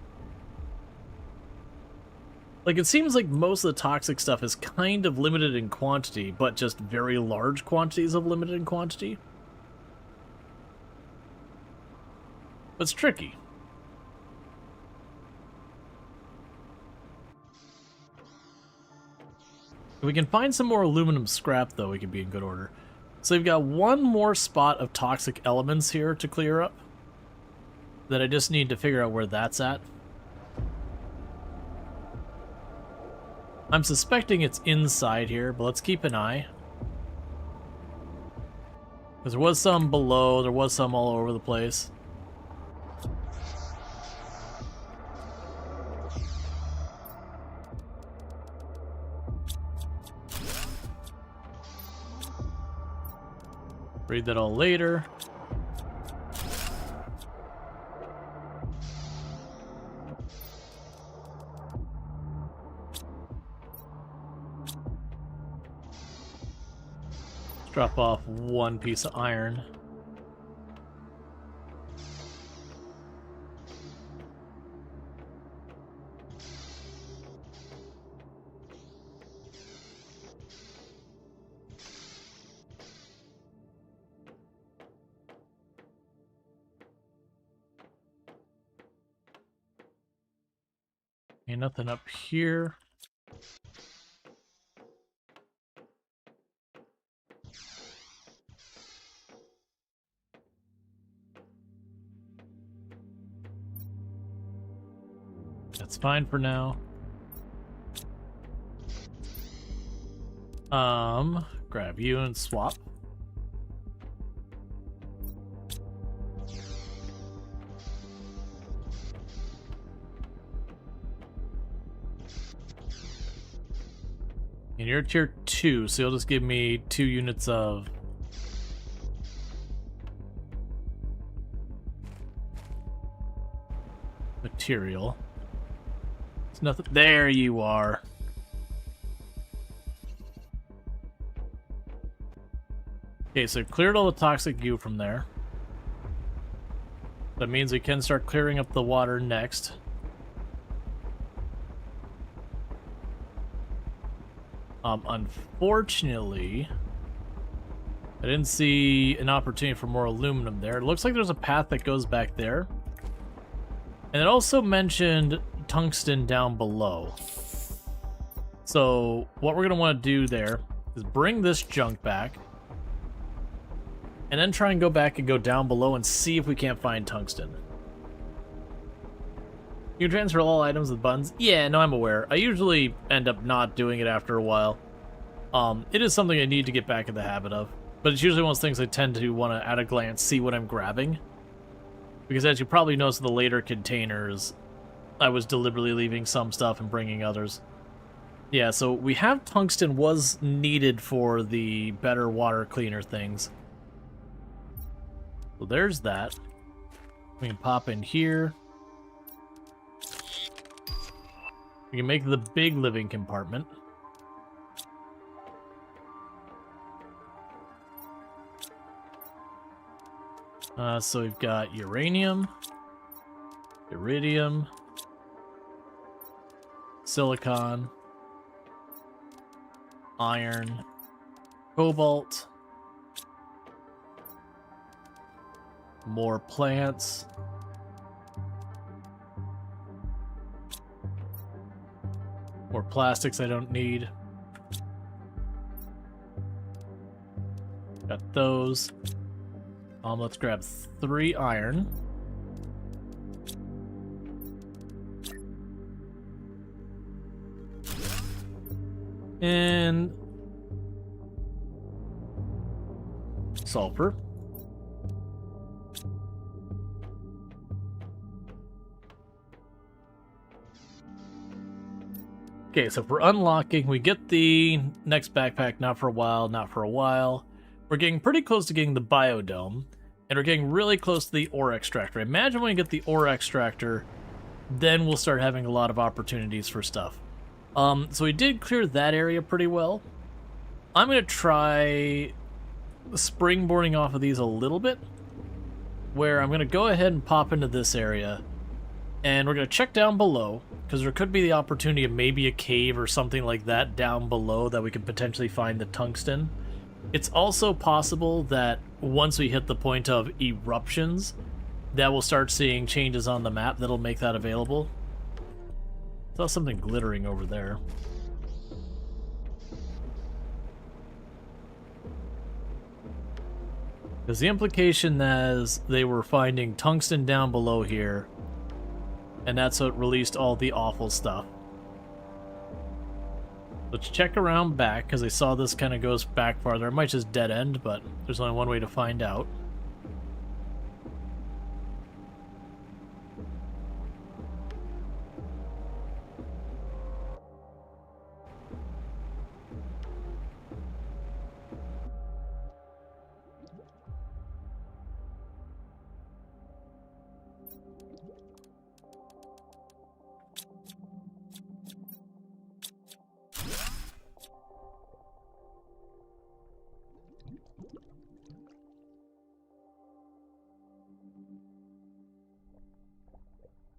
Like, it seems like most of the toxic stuff is kind of limited in quantity, but just very large quantities of limited in quantity. But it's tricky. If we can find some more aluminum scrap, though, we could be in good order. So we've got 1 more spot of toxic elements here to clear up. That I just need to figure out where that's at. I'm suspecting it's inside here, but let's keep an eye. Because there was some below, there was some all over the place. Read that all later. Drop off 1 piece of iron. Ain't nothing up here. That's fine for now. Grab you and swap. And you're tier 2, so you'll just give me 2 units of material. It's nothing. There you are. Okay, so cleared all the toxic goo from there. That means we can start clearing up the water next. Unfortunately, I didn't see an opportunity for more aluminum there. It looks like there's a path that goes back there. And it also mentioned tungsten down below. So what we're going to want to do there is bring this junk back. And then try and go back and go down below and see if we can't find tungsten. You transfer all items with buttons? Yeah, no, I'm aware. I usually end up not doing it after a while. It is something I need to get back in the habit of. But it's usually one of those things I tend to want to, at a glance, see what I'm grabbing. Because as you probably noticed in the later containers, I was deliberately leaving some stuff and bringing others. Yeah, so we have tungsten was needed for the better water cleaner things. So there's that. We can pop in here. We can make the big living compartment. So we've got uranium, iridium, silicon, iron, cobalt, more plants, more plastics I don't need. Got those. Let's grab 3 iron. And sulfur. Okay, so for unlocking, we get the next backpack, not for a while, not for a while. We're getting pretty close to getting the biodome, and we're getting really close to the ore extractor. I imagine when we get the ore extractor, then we'll start having a lot of opportunities for stuff. So we did clear that area pretty well. I'm going to try springboarding off of these a little bit, where I'm going to go ahead and pop into this area, and we're going to check down below, because there could be the opportunity of maybe a cave or something like that down below that we could potentially find the tungsten. It's also possible that once we hit the point of eruptions, that we'll start seeing changes on the map that'll make that available. Saw something glittering over there. Because the implication is they were finding tungsten down below here, and that's what released all the awful stuff. Let's check around back, because I saw this kind of goes back farther. It might just dead end, but there's only one way to find out.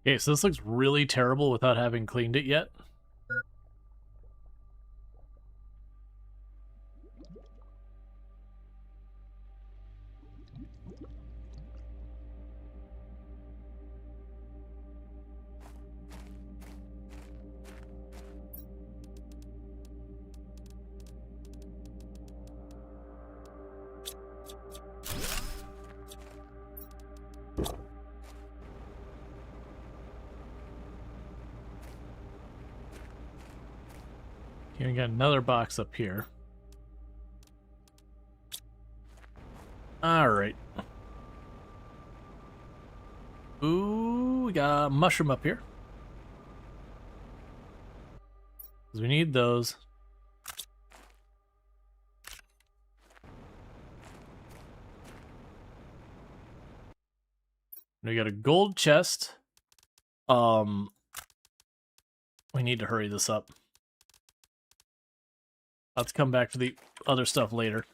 Okay, so this looks really terrible without having cleaned it yet. Okay, we got another box up here. Alright. Ooh, we got a mushroom up here. 'Cause we need those. We got a gold chest. We need to hurry this up. Let's come back to the other stuff later.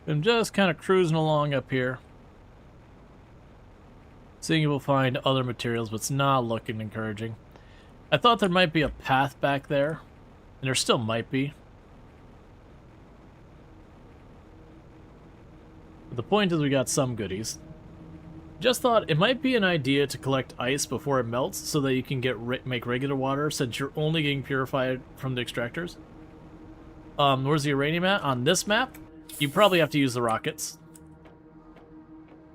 I'm just kind of cruising along up here. Seeing if we'll find other materials, but it's not looking encouraging. I thought there might be a path back there, and there still might be. The point is we got some goodies. Just thought it might be an idea to collect ice before it melts so that you can make regular water, since you're only getting purified from the extractors. Where's the uranium at? On this map, you probably have to use the rockets.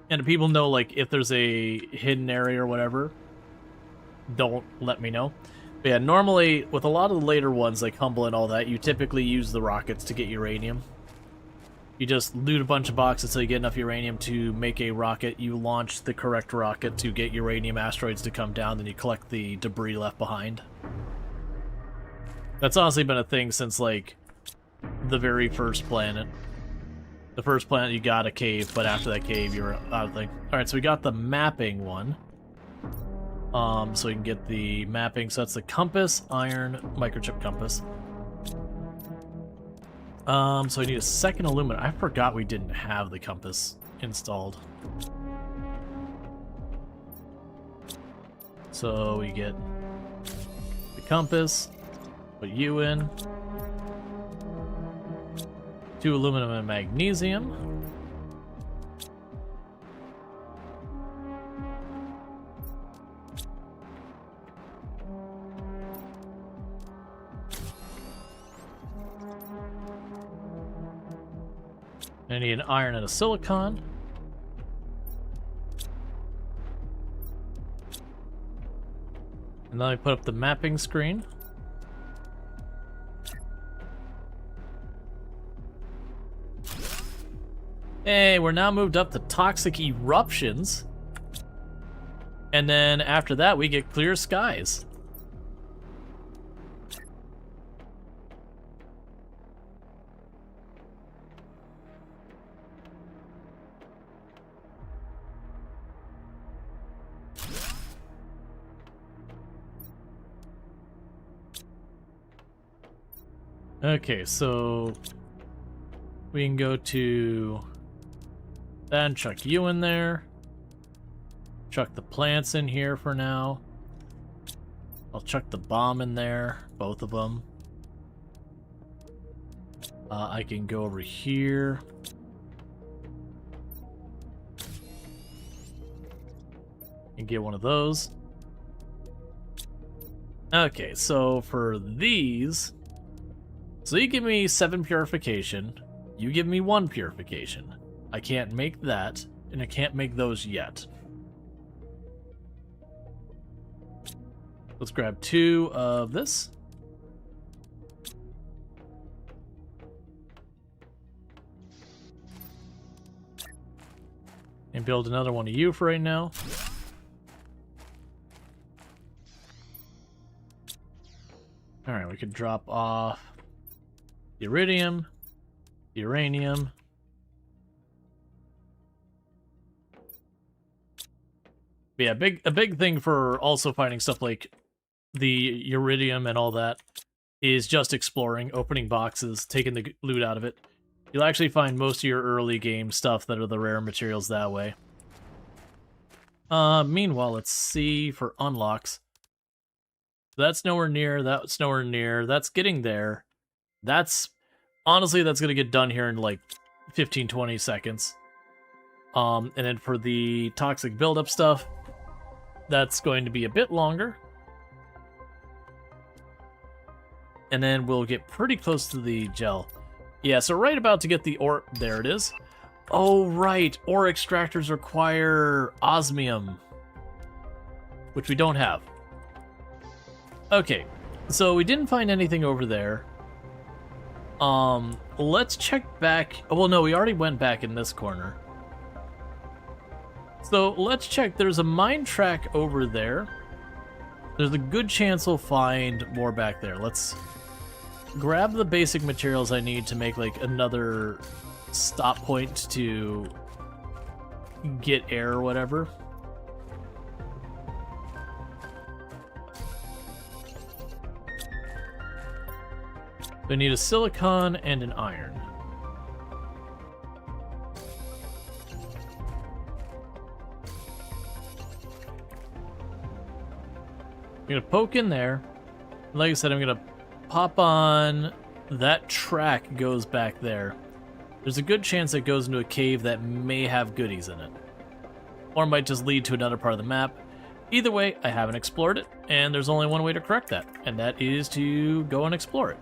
And if people know, like, if there's a hidden area or whatever, don't let me know. But yeah, normally, with a lot of the later ones, like Humble and all that, you typically use the rockets to get uranium. You just loot a bunch of boxes until you get enough uranium to make a rocket. You launch the correct rocket to get uranium asteroids to come down, then you collect the debris left behind. That's honestly been a thing since, like, the very first planet. The first planet, you got a cave, but after that cave, you're out of thing. Alright, so we got the mapping one. So we can get the mapping. So that's the compass, iron, microchip compass. So I need a second aluminum. I forgot we didn't have the compass installed. So we get the compass, put you in. 2 aluminum and magnesium. I need an iron and a silicon. And then I put up the mapping screen. Hey, we're now moved up to toxic eruptions. And then after that, we get clear skies. Okay, so we can go to that and chuck you in there. Chuck the plants in here for now. I'll chuck the bomb in there, both of them. I can go over here. And get one of those. Okay, so for these... So you give me 7 purification, you give me 1 purification. I can't make that, and I can't make those yet. Let's grab 2 of this. And build another one of you for right now. Alright, we could drop off iridium, uranium. But yeah, a big thing for also finding stuff like the iridium and all that is just exploring, opening boxes, taking the loot out of it. You'll actually find most of your early game stuff that are the rare materials that way. Meanwhile, let's see for unlocks. That's nowhere near, that's nowhere near, that's getting there. Honestly, that's gonna get done here in like 15-20 seconds. And then for the toxic buildup stuff, that's going to be a bit longer. And then we'll get pretty close to the gel. Yeah, so right about to get the ore, there it is. Oh right, ore extractors require osmium, which we don't have. Okay, so we didn't find anything over there. Let's check back. Oh, well, no, we already went back in this corner. So let's check. There's a mine track over there. There's a good chance we'll find more back there. Let's grab the basic materials I need to make like another stop point to get air or whatever. We need a silicon and an iron. I'm gonna poke in there. Like I said, I'm gonna pop on that track goes back there. there's a good chance it goes into a cave that may have goodies in it. Or might just lead to another part of the map. Either way, I haven't explored it, and there's only one way to correct that, and that is to go and explore it.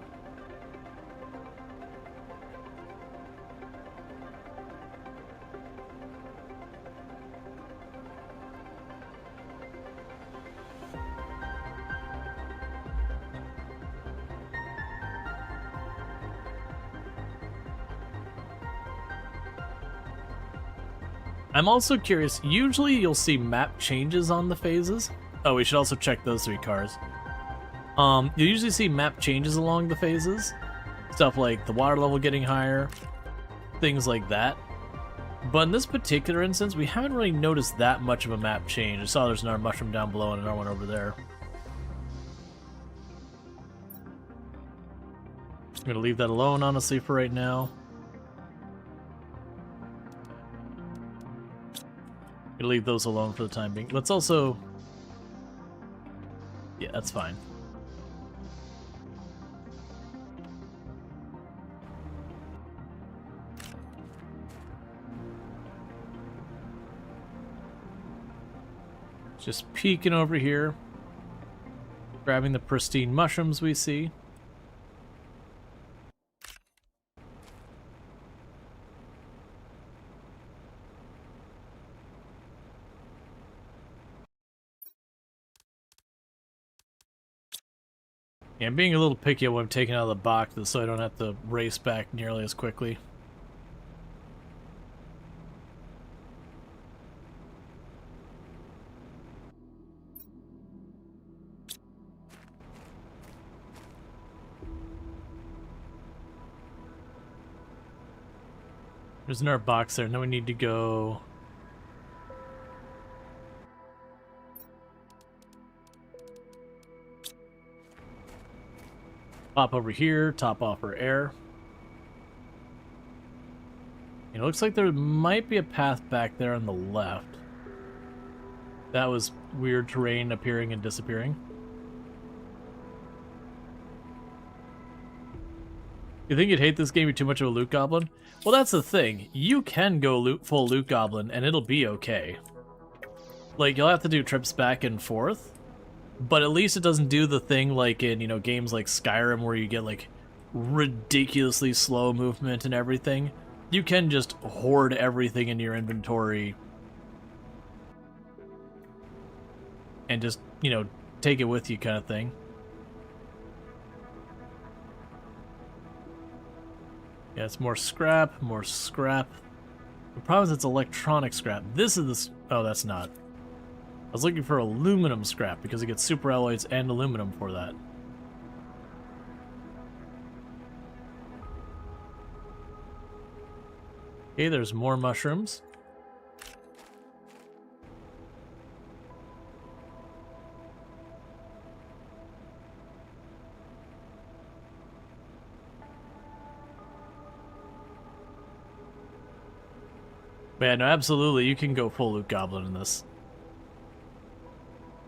I'm also curious, usually you'll see map changes on the phases. Oh, we should also check those 3 cars. You'll usually see map changes along the phases. Stuff like the water level getting higher, things like that. But in this particular instance, we haven't really noticed that much of a map change. I saw there's another mushroom down below and another one over there. I'm gonna leave that alone, honestly, for right now. Gonna leave those alone for the time being. Let's also... Yeah, that's fine. Just peeking over here. Grabbing the pristine mushrooms we see. Yeah, I'm being a little picky when I'm taking out of the box so I don't have to race back nearly as quickly. There's another box there. Now we need to go... Pop over here, top off for air. It looks like there might be a path back there on the left. That was weird terrain appearing and disappearing. You think you'd hate this game, you're too much of a loot goblin? Well, that's the thing. You can go full loot goblin and it'll be okay. Like, you'll have to do trips back and forth, but at least it doesn't do the thing like in, you know, games like Skyrim where you get like ridiculously slow movement and everything. You can just hoard everything in your inventory and just, you know, take it with you kind of thing. Yeah, it's more scrap, more scrap. The problem is it's electronic scrap. This is the... Oh, that's not. I was looking for aluminum scrap because it gets super alloys and aluminum for that. Okay, there's more mushrooms. But yeah, no, absolutely, you can go full loot goblin in this.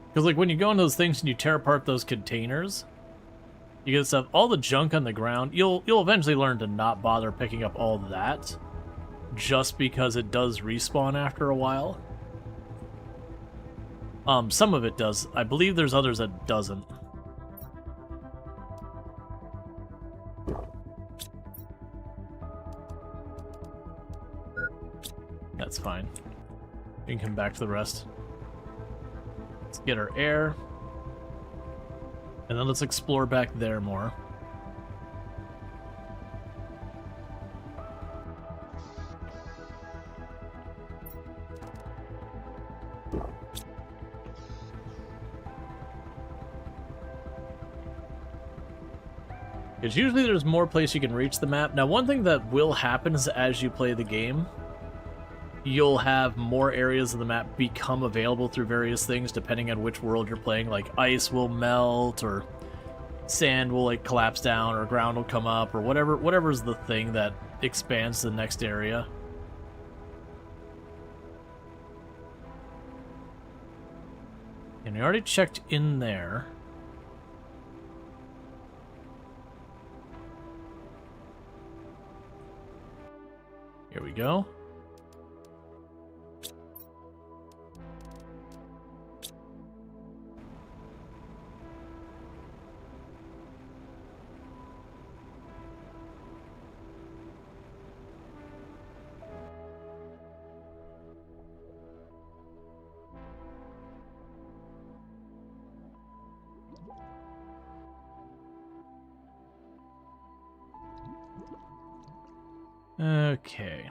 Because, like, when you go into those things and you tear apart those containers, you get stuff, all the junk on the ground, you'll eventually learn to not bother picking up all that, just because it does respawn after a while. Some of it does. I believe there's others that doesn't. That's fine. We can come back to the rest. Let's get our air. And then let's explore back there more. Because usually there's more place you can reach the map. Now, one thing that will happen is as you play the game, you'll have more areas of the map become available through various things depending on which world you're playing. Like ice will melt, or sand will like collapse down, or ground will come up, or whatever's the thing that expands to the next area. And we already checked in there. Here we go. Okay.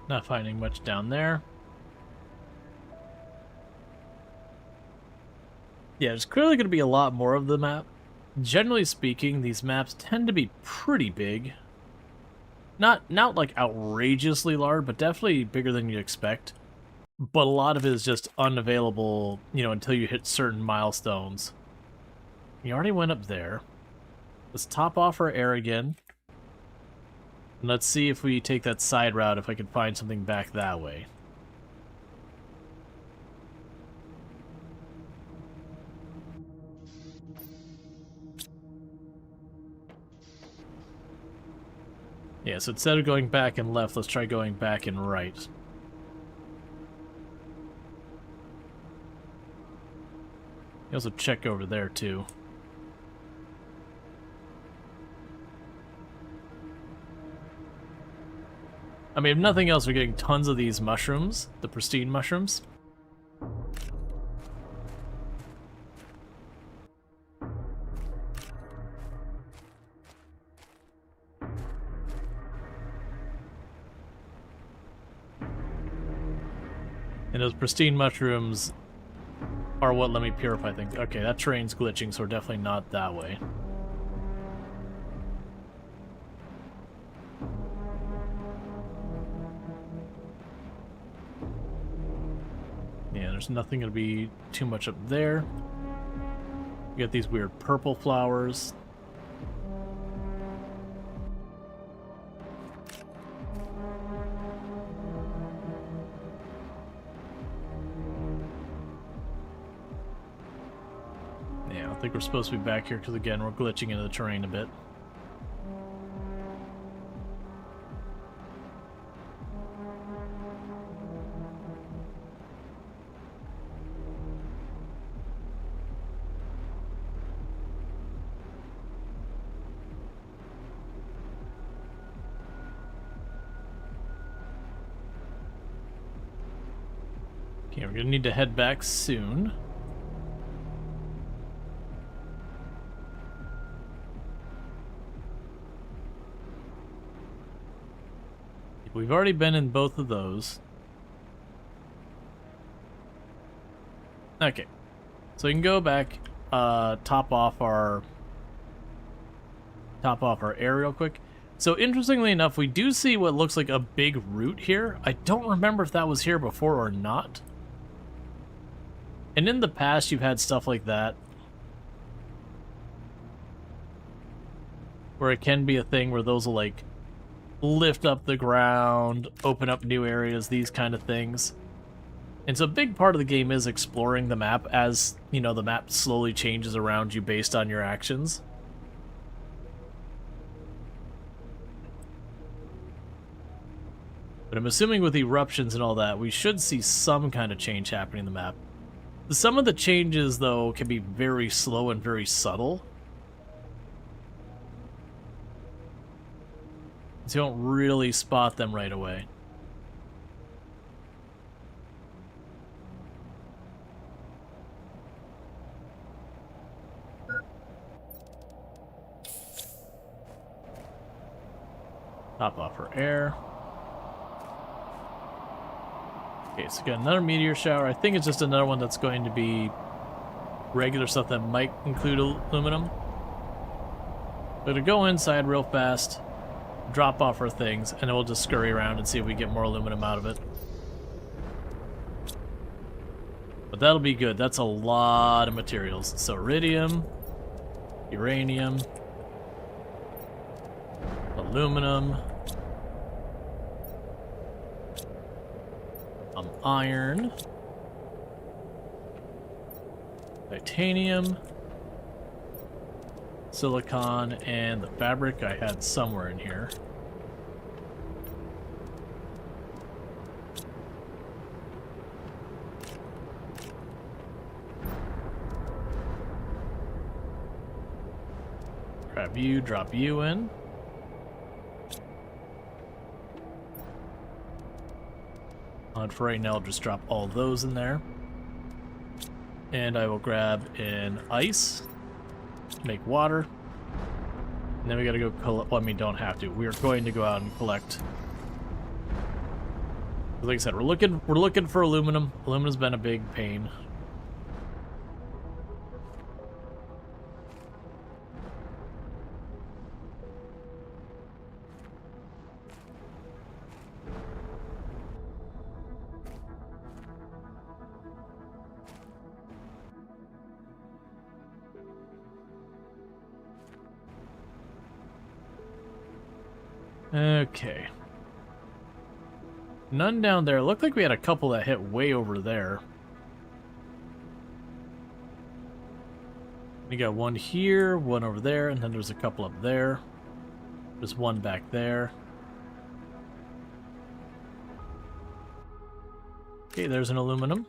Not finding much down there. Yeah, there's clearly going to be a lot more of the map. Generally speaking, these maps tend to be pretty big. Not like outrageously large, but definitely bigger than you'd expect. But a lot of it is just unavailable, you know, until you hit certain milestones. You already went up there. Let's top off our air again. And let's see if we take that side route, if I can find something back that way. Yeah, so instead of going back and left, let's try going back and right. You also check over there, too. I mean, if nothing else, we're getting tons of these mushrooms, the pristine mushrooms. And those pristine mushrooms are what let me purify things. Okay, that terrain's glitching, so we're definitely not that way. Yeah, there's nothing going to be too much up there. You got these weird purple flowers. Yeah, I don't think we're supposed to be back here because, again, we're glitching into the terrain a bit. Okay, we're gonna need to head back soon. We've already been in both of those. Okay, so we can go back, top off our air real quick. So interestingly enough, we do see what looks like a big root here. I don't remember if that was here before or not. And in the past, you've had stuff like that, where it can be a thing where those will, like, lift up the ground, open up new areas, these kind of things. And so a big part of the game is exploring the map as, you know, the map slowly changes around you based on your actions. But I'm assuming with eruptions and all that, we should see some kind of change happening in the map. Some of the changes, though, can be very slow and very subtle. So you don't really spot them right away. Top off for air. Okay, so we got another meteor shower. I think it's just another one that's going to be regular stuff that might include aluminum. We're gonna go inside real fast, drop off our things, and then we'll just scurry around and see if we get more aluminum out of it. But that'll be good. That's a lot of materials. So iridium, uranium, aluminum, Iron. Titanium. Silicon, and the fabric I had somewhere in here. Grab you, drop you in. And for right now, I'll just drop all those in there. And I will grab an ice, make water. And then we gotta go collect, well, I mean, don't have to. We are going to go out and collect. Like I said, we're looking for aluminum. Aluminum's been a big pain. Okay. None down there. Looked like we had a couple that hit way over there. We got one here, one over there, and then there's a couple up there. There's one back there. Okay, there's an aluminum.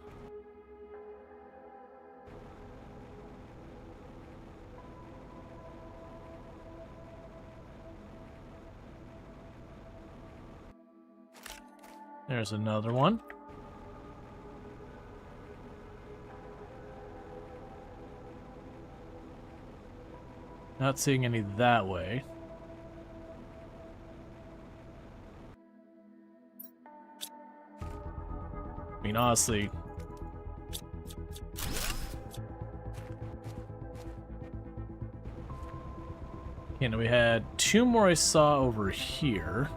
There's another one. Not seeing any that way. I mean, honestly... Okay, now we had two more I saw over here.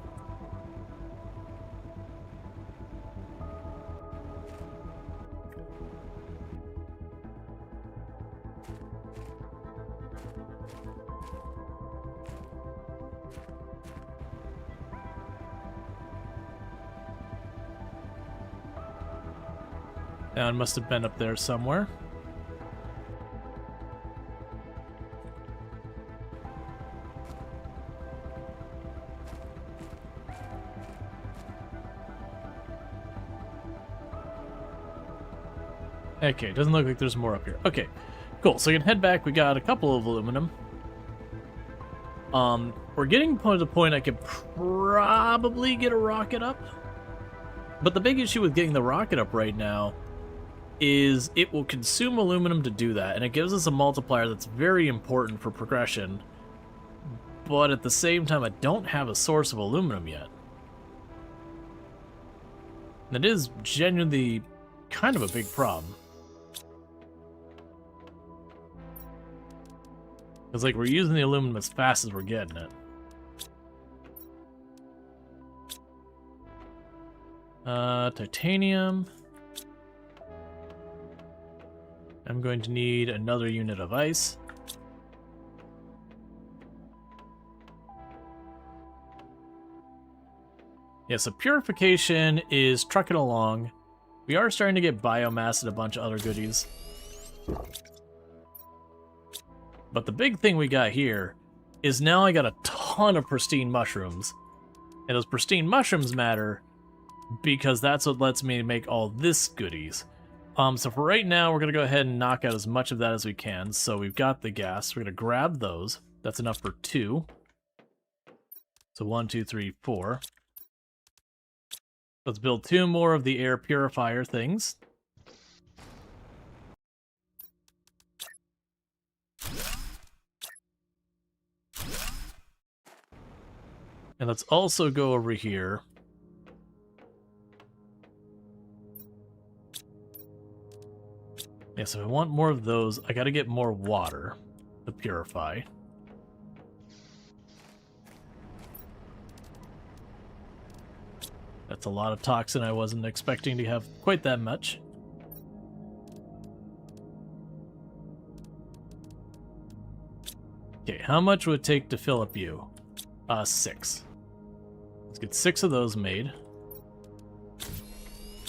That one must have been up there somewhere. Okay, doesn't look like there's more up here. Okay, cool. So we can head back. We got a couple of aluminum. We're getting to the point I could probably get a rocket up. But the big issue with getting the rocket up right now is it will consume aluminum to do that, and it gives us a multiplier that's very important for progression. But at the same time, I don't have a source of aluminum yet. And it is genuinely kind of a big problem. It's like we're using the aluminum as fast as we're getting it. Titanium. I'm going to need another unit of ice. Yeah, so purification is trucking along. We are starting to get biomass and a bunch of other goodies. But the big thing we got here is now I got a ton of pristine mushrooms. And those pristine mushrooms matter because that's what lets me make all this goodies. So for right now, we're going to go ahead and knock out as much of that as we can. So we've got the gas. We're going to grab those. That's enough for 2. So 1, 2, 3, 4. Let's build 2 more of the air purifier things. And let's also go over here. Yeah, so if I want more of those, I gotta get more water to purify. That's a lot of toxin. I wasn't expecting to have quite that much. Okay, how much would it take to fill up you? 6. Let's get 6 of those made.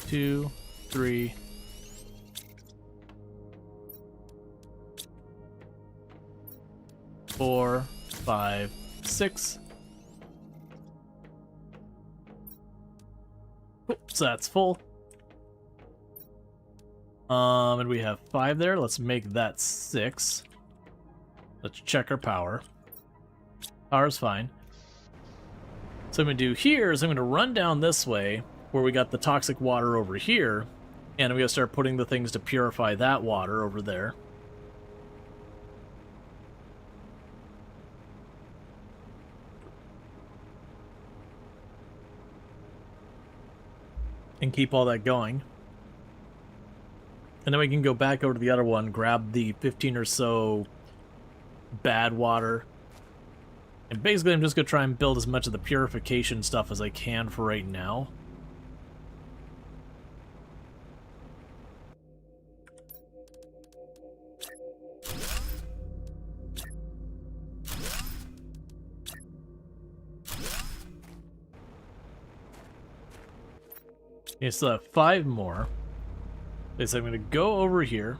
2, 3. 4, 5, 6. Cool. So that's full. And we have 5 there. Let's make that 6. Let's check our power. Power's fine. So what I'm going to do here is I'm going to run down this way where we got the toxic water over here, and I'm going to start putting the things to purify that water over there. And keep all that going. And then we can go back over to the other one, grab the 15 or so bad water. And basically I'm just going to try and build as much of the purification stuff as I can for right now. Okay, so I have 5 more. Okay, so I'm going to go over here.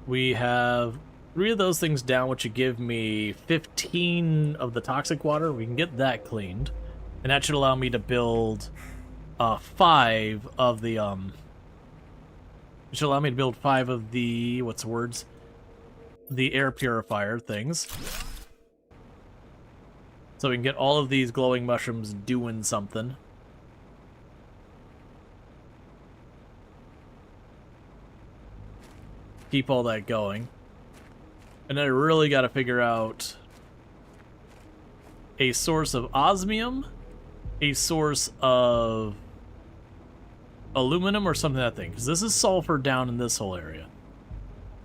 We have 3 of those things down, which would give me 15 of the toxic water. We can get that cleaned. And that should allow me to build 5 of the, it should allow me to build 5 of the, what's the words? The air purifier things. So we can get all of these glowing mushrooms doing something. Keep all that going. And then I really got to figure out a source of osmium, a source of aluminum, or something like that thing. Because this is sulfur down in this whole area.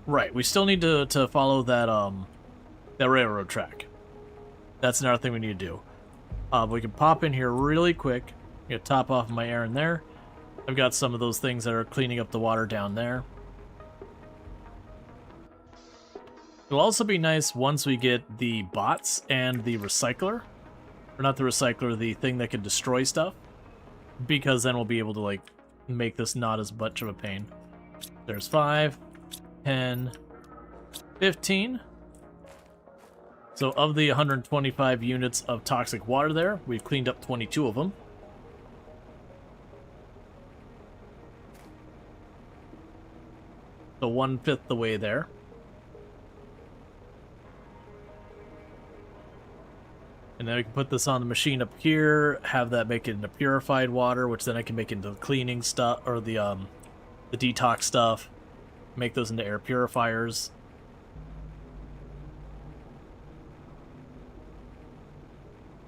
Right, we still need to follow that that railroad track. That's another thing we need to do. We can pop in here really quick. I'm going to top off my air in there. I've got some of those things that are cleaning up the water down there. It'll also be nice once we get the bots and the recycler. Or not the recycler, the thing that can destroy stuff. Because then we'll be able to, like, make this not as much of a pain. There's 5, 10, 15. So of the 125 units of toxic water there, we've cleaned up 22 of them. So 1/5 the way there. And then we can put this on the machine up here, have that make it into purified water, which then I can make into the cleaning stuff, or the detox stuff. Make those into air purifiers.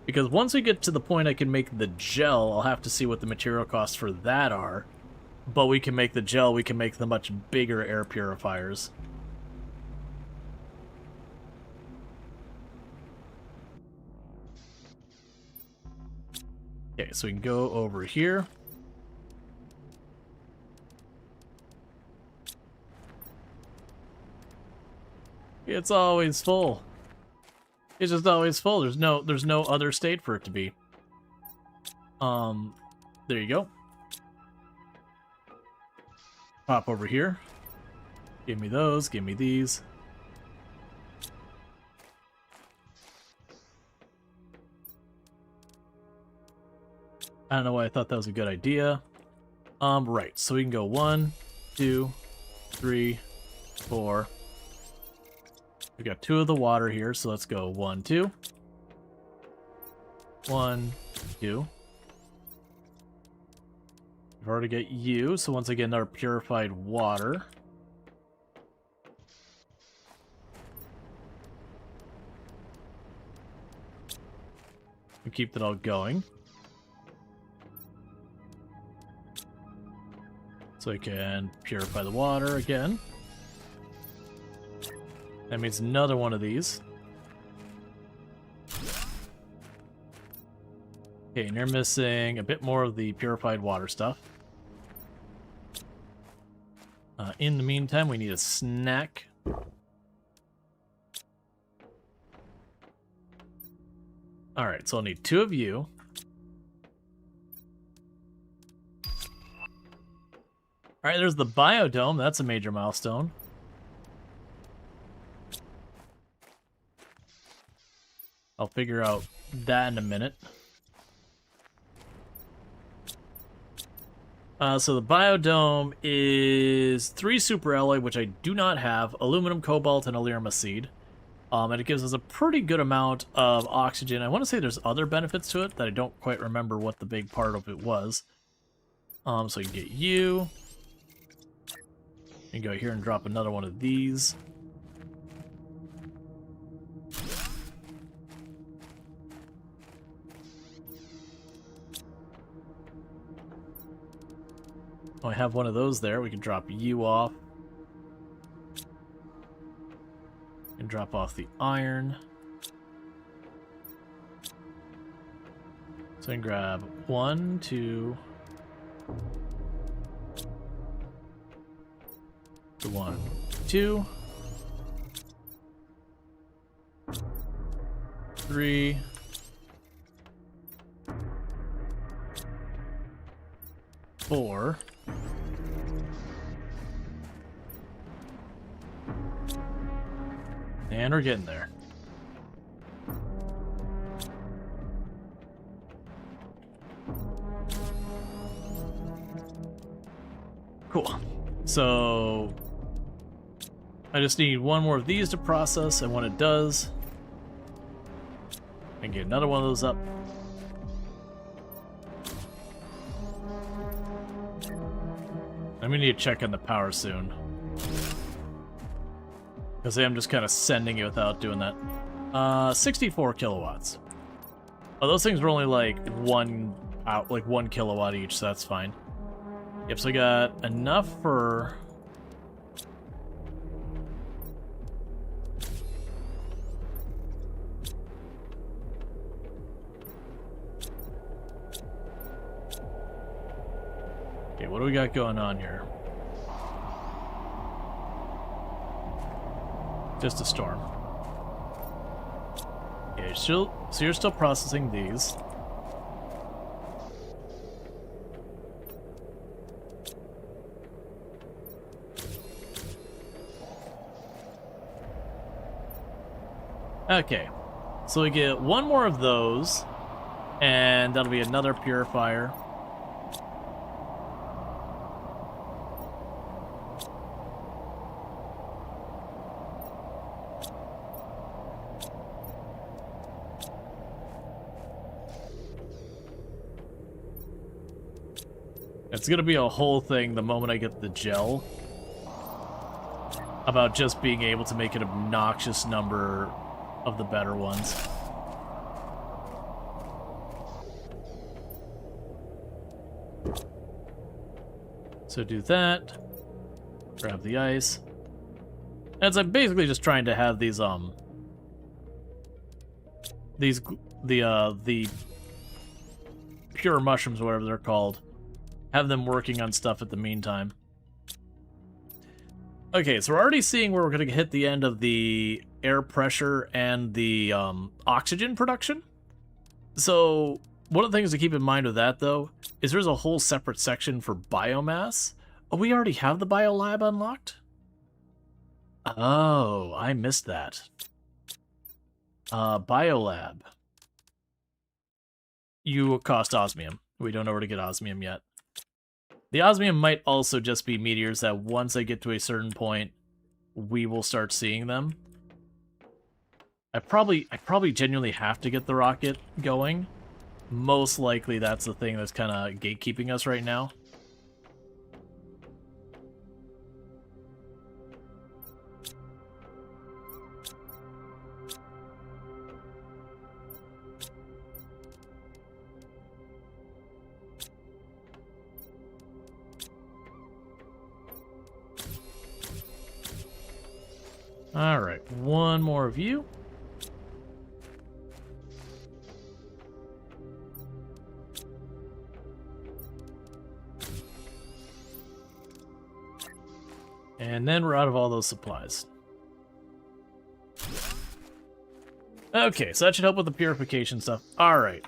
Because once we get to the point I can make the gel, I'll have to see what the material costs for that are. But we can make the gel, we can make the much bigger air purifiers. Okay, so we can go over here. It's always full. It's just always full. There's no other state for it to be. There you go. Pop over here. Give me those, give me these. I don't know why I thought that was a good idea. Right, so we can go 1, 2, 3, 4. We got 2 of the water here, so let's go 1, 2. 1, 2. We've already got you, so once again, our purified water. We keep that all going. So I can purify the water again. That means another one of these. Okay, and you're missing a bit more of the purified water stuff. In the meantime, we need a snack. Alright, so I'll need 2 of you. Alright, there's the biodome. That's a major milestone. I'll figure out that in a minute. So the biodome is 3 super alloy, which I do not have, aluminum, cobalt, and Allura seed. And it gives us a pretty good amount of oxygen. I want to say there's other benefits to it that I don't quite remember what the big part of it was. So you can get you. You can go here and drop another one of these. Oh, I have one of those there. We can drop you off. And drop off the iron. So I can grab 1, 2. 1, 2. 3. 4. And we're getting there. Cool. So I just need one more of these to process, and when it does, I can get another one of those up. I'm gonna need to check on the power soon, because I'm just kind of sending it without doing that. 64 kilowatts. Oh, those things were only like 1 kilowatt each, so that's fine. Yep, so I got enough for... Okay, what do we got going on here? Just a storm. Okay, so you're still processing these. Okay, so we get one more of those, and that'll be another purifier. It's gonna be a whole thing the moment I get the gel about just being able to make an obnoxious number of the better ones. So do that. Grab the ice. As I'm basically just trying to have these the pure mushrooms, whatever they're called, have them working on stuff at the meantime. Okay, so we're already seeing where we're going to hit the end of the air pressure and the oxygen production. So one of the things to keep in mind with that, though, is there's a whole separate section for biomass. Oh, we already have the biolab unlocked? Oh, I missed that. Biolab. You cost osmium. We don't know where to get osmium yet. The osmium might also just be meteors that once they get to a certain point, we will start seeing them. I probably genuinely have to get the rocket going. Most likely that's the thing that's kind of gatekeeping us right now. Alright, one more of you. And then we're out of all those supplies. Okay, so that should help with the purification stuff. Alright.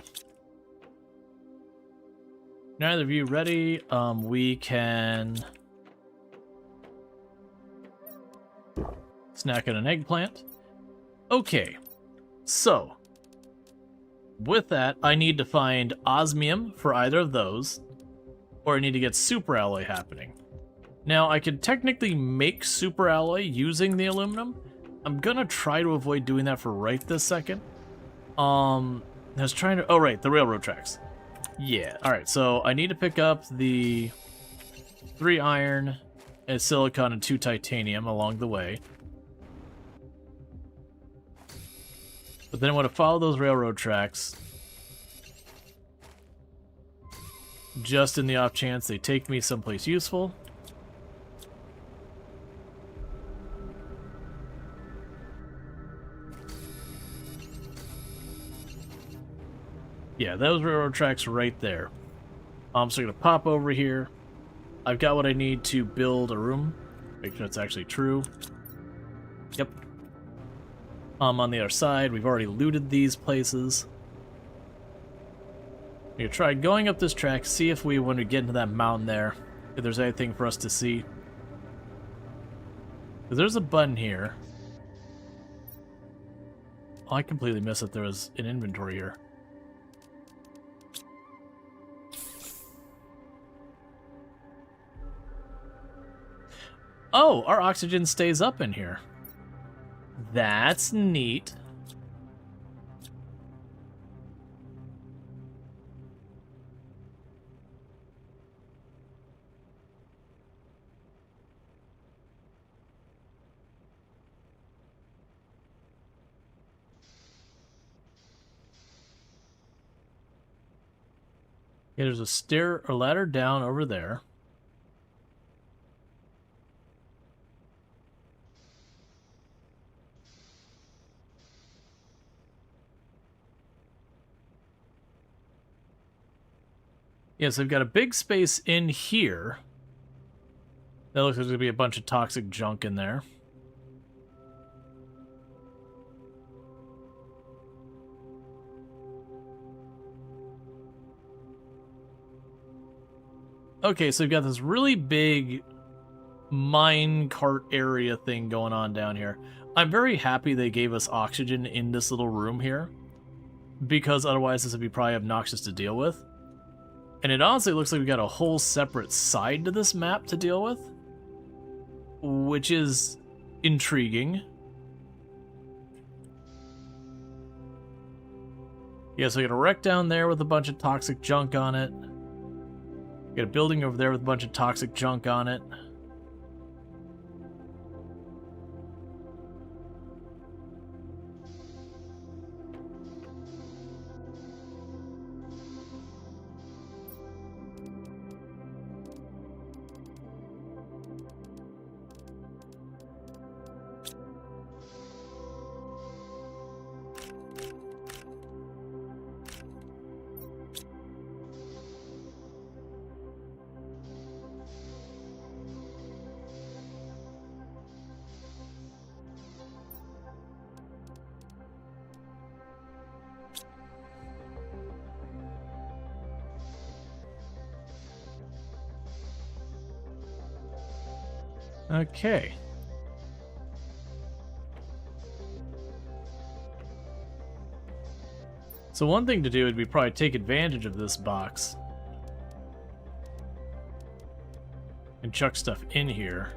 Neither of you ready? We can Snack and an eggplant. Okay, so with that, I need to find osmium for either of those, or I need to get super alloy happening. Now, I could technically make super alloy using the aluminum. I'm gonna try to avoid doing that for right this second. I was trying to... Oh, right, the railroad tracks. Yeah, alright, so I need to pick up the 3 iron, a silicon, and 2 titanium along the way. But then I want to follow those railroad tracks, just in the off chance they take me someplace useful. Yeah, those railroad tracks right there. So I'm going to pop over here. I've got what I need to build a room. Make sure it's actually true. Yep. On the other side, we've already looted these places. We're going to try going up this track, see if we, when we get into that mountain there, if there's anything for us to see. There's a button here. Oh, I completely missed that there was an inventory here. Oh, our oxygen stays up in here. That's neat. Yeah, there's a stair or ladder down over there. Yeah, so we've got a big space in here. That looks like there's going to be a bunch of toxic junk in there. Okay, so we've got this really big mine cart area thing going on down here. I'm very happy they gave us oxygen in this little room here, because otherwise this would be probably obnoxious to deal with. And it honestly looks like we got a whole separate side to this map to deal with, which is intriguing. Yeah, so we got a wreck down there with a bunch of toxic junk on it. We got a building over there with a bunch of toxic junk on it. Okay. So one thing to do would be probably take advantage of this box and chuck stuff in here.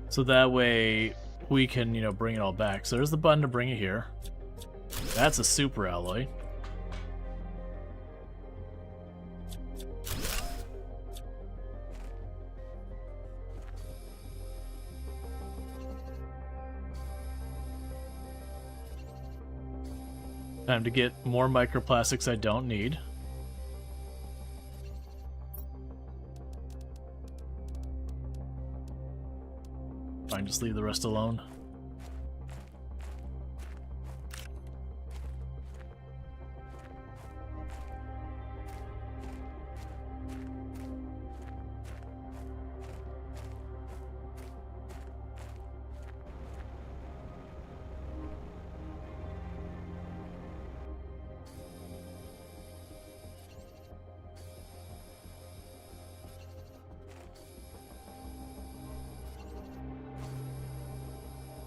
So that way we can, you know, bring it all back. So there's the button to bring it here. That's a super alloy. Time to get more microplastics I don't need. Fine, just leave the rest alone.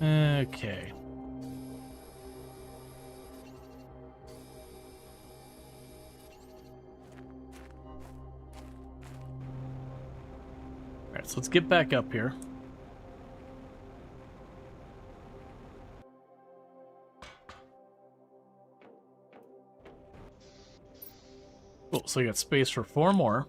Okay. Alright, so let's get back up here. Cool, so we got space for 4 more.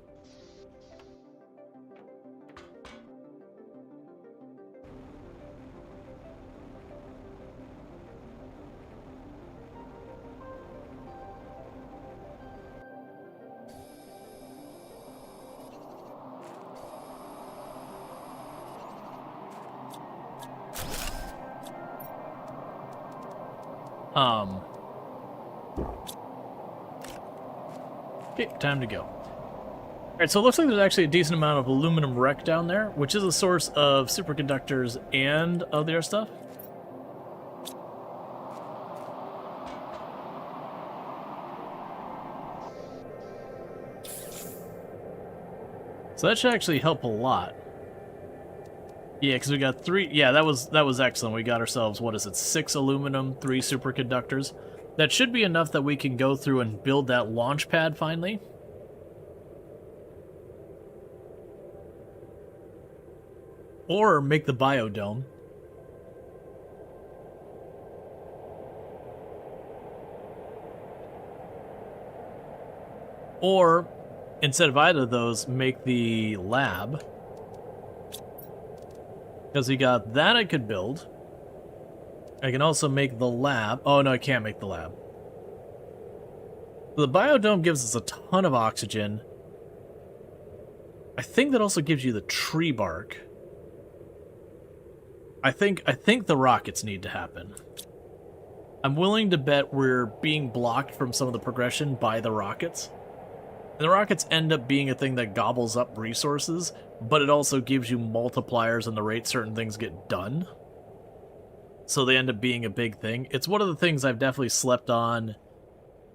Okay, time to go. Alright, so it looks like there's actually a decent amount of aluminum wreck down there, which is a source of superconductors and other stuff. So that should actually help a lot. Yeah, because we got 3... Yeah, that was excellent. We got ourselves, what is it, 6 aluminum, 3 superconductors. That should be enough that we can go through and build that launch pad finally. Or make the biodome. Or, instead of either of those, make the lab. Because we got that I could build. I can also make the lab. Oh, no, I can't make the lab. The biodome gives us a ton of oxygen. I think that also gives you the tree bark. I think the rockets need to happen. I'm willing to bet we're being blocked from some of the progression by the rockets. And the rockets end up being a thing that gobbles up resources, but it also gives you multipliers on the rate certain things get done. So they end up being a big thing. It's one of the things I've definitely slept on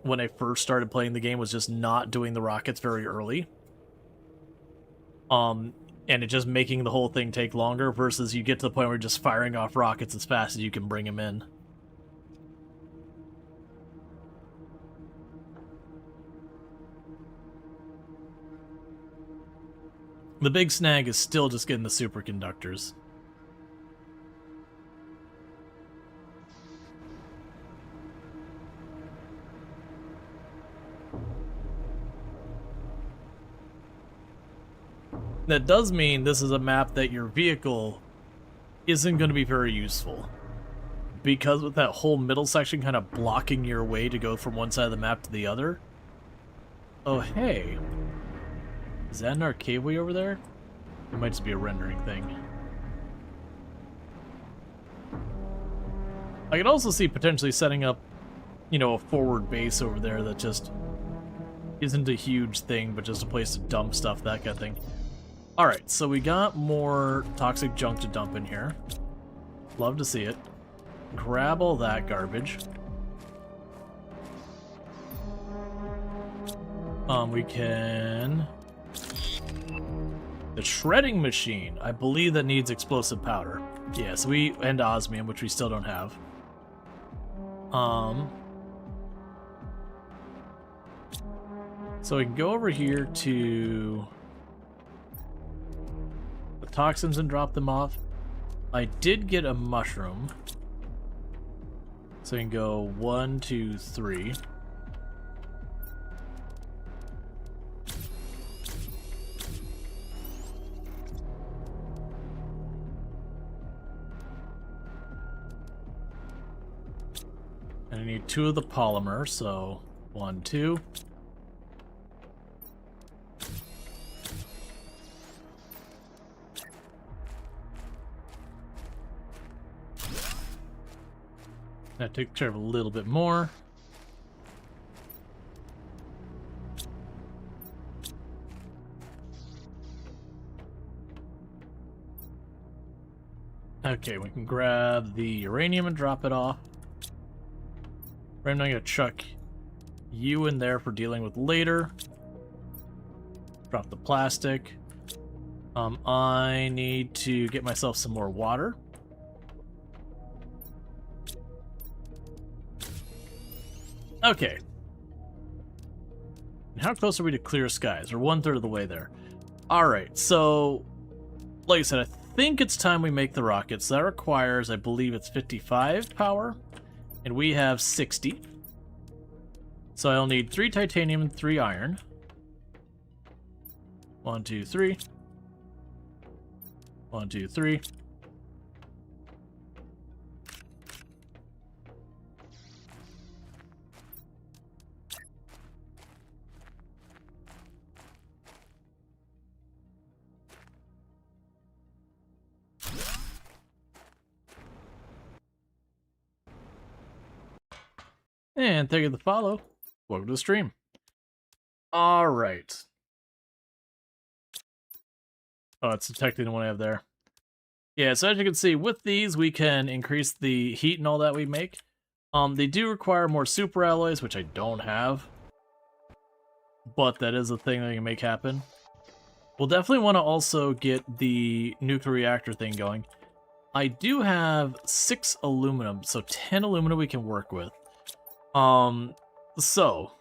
when I first started playing the game, was just not doing the rockets very early. And it just making the whole thing take longer, versus you get to the point where you're just firing off rockets as fast as you can bring them in. The big snag is still just getting the superconductors. That does mean this is a map that your vehicle isn't going to be very useful. Because with that whole middle section kind of blocking your way to go from one side of the map to the other. Oh, hey. Is that an arcadeway over there? It might just be a rendering thing. I could also see potentially setting up, you know, a forward base over there that just isn't a huge thing, but just a place to dump stuff, that kind of thing. Alright, so we got more toxic junk to dump in here. Love to see it. Grab all that garbage. We can... The shredding machine. I believe that needs explosive powder. Yeah, so we... And osmium, which we still don't have. So we can go over here to... toxins and drop them off. I did get a mushroom. So we can go 1, 2, 3. And I need 2 of the polymer, so 1, 2. That took care of a little bit more. Okay, we can grab the uranium and drop it off. I'm not going to chuck you in there for dealing with later. Drop the plastic. I need to get myself some more water. Okay. And how close are we to clear skies? We're 1/3 of the way there. Alright, so like I said, I think it's time we make the rockets. That requires, I believe it's 55 power, and we have 60. So I'll need 3 titanium and 3 iron. 1, 2, 3. 1, 2, 3. And thank you for the follow. Welcome to the stream. Alright. Oh, it's detecting the one I have there. Yeah, so as you can see, with these, we can increase the heat and all that we make. They do require more super alloys, which I don't have. But that is a thing that you can make happen. We'll definitely want to also get the nuclear reactor thing going. I do have 6 aluminum, so 10 aluminum we can work with. So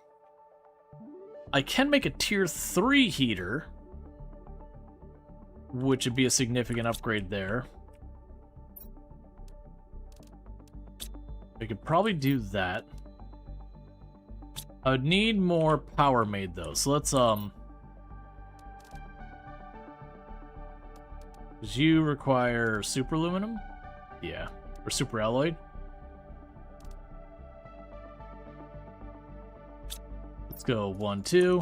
I can make a tier 3 heater, which would be a significant upgrade there. We could probably do that. I would need more power made though, so let's does you require super aluminum? Yeah, or super alloy. Let's go 1, 2.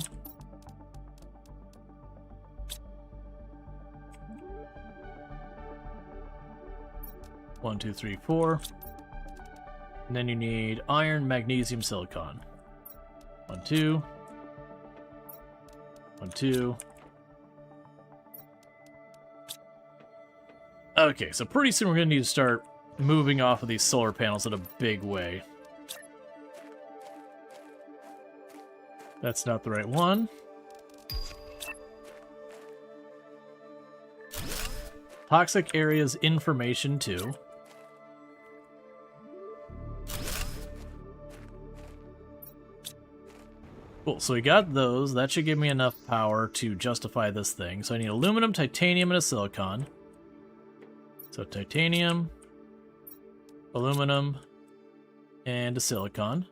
One, 2, 3, 4. And then you need iron, magnesium, silicon. 1, 2. 1, 2. Okay, so pretty soon we're going to need to start moving off of these solar panels in a big way. That's not the right one. Toxic areas information 2. Cool, so we got those. That should give me enough power to justify this thing. So I need aluminum, titanium, and a silicon. So titanium, aluminum, and a silicon.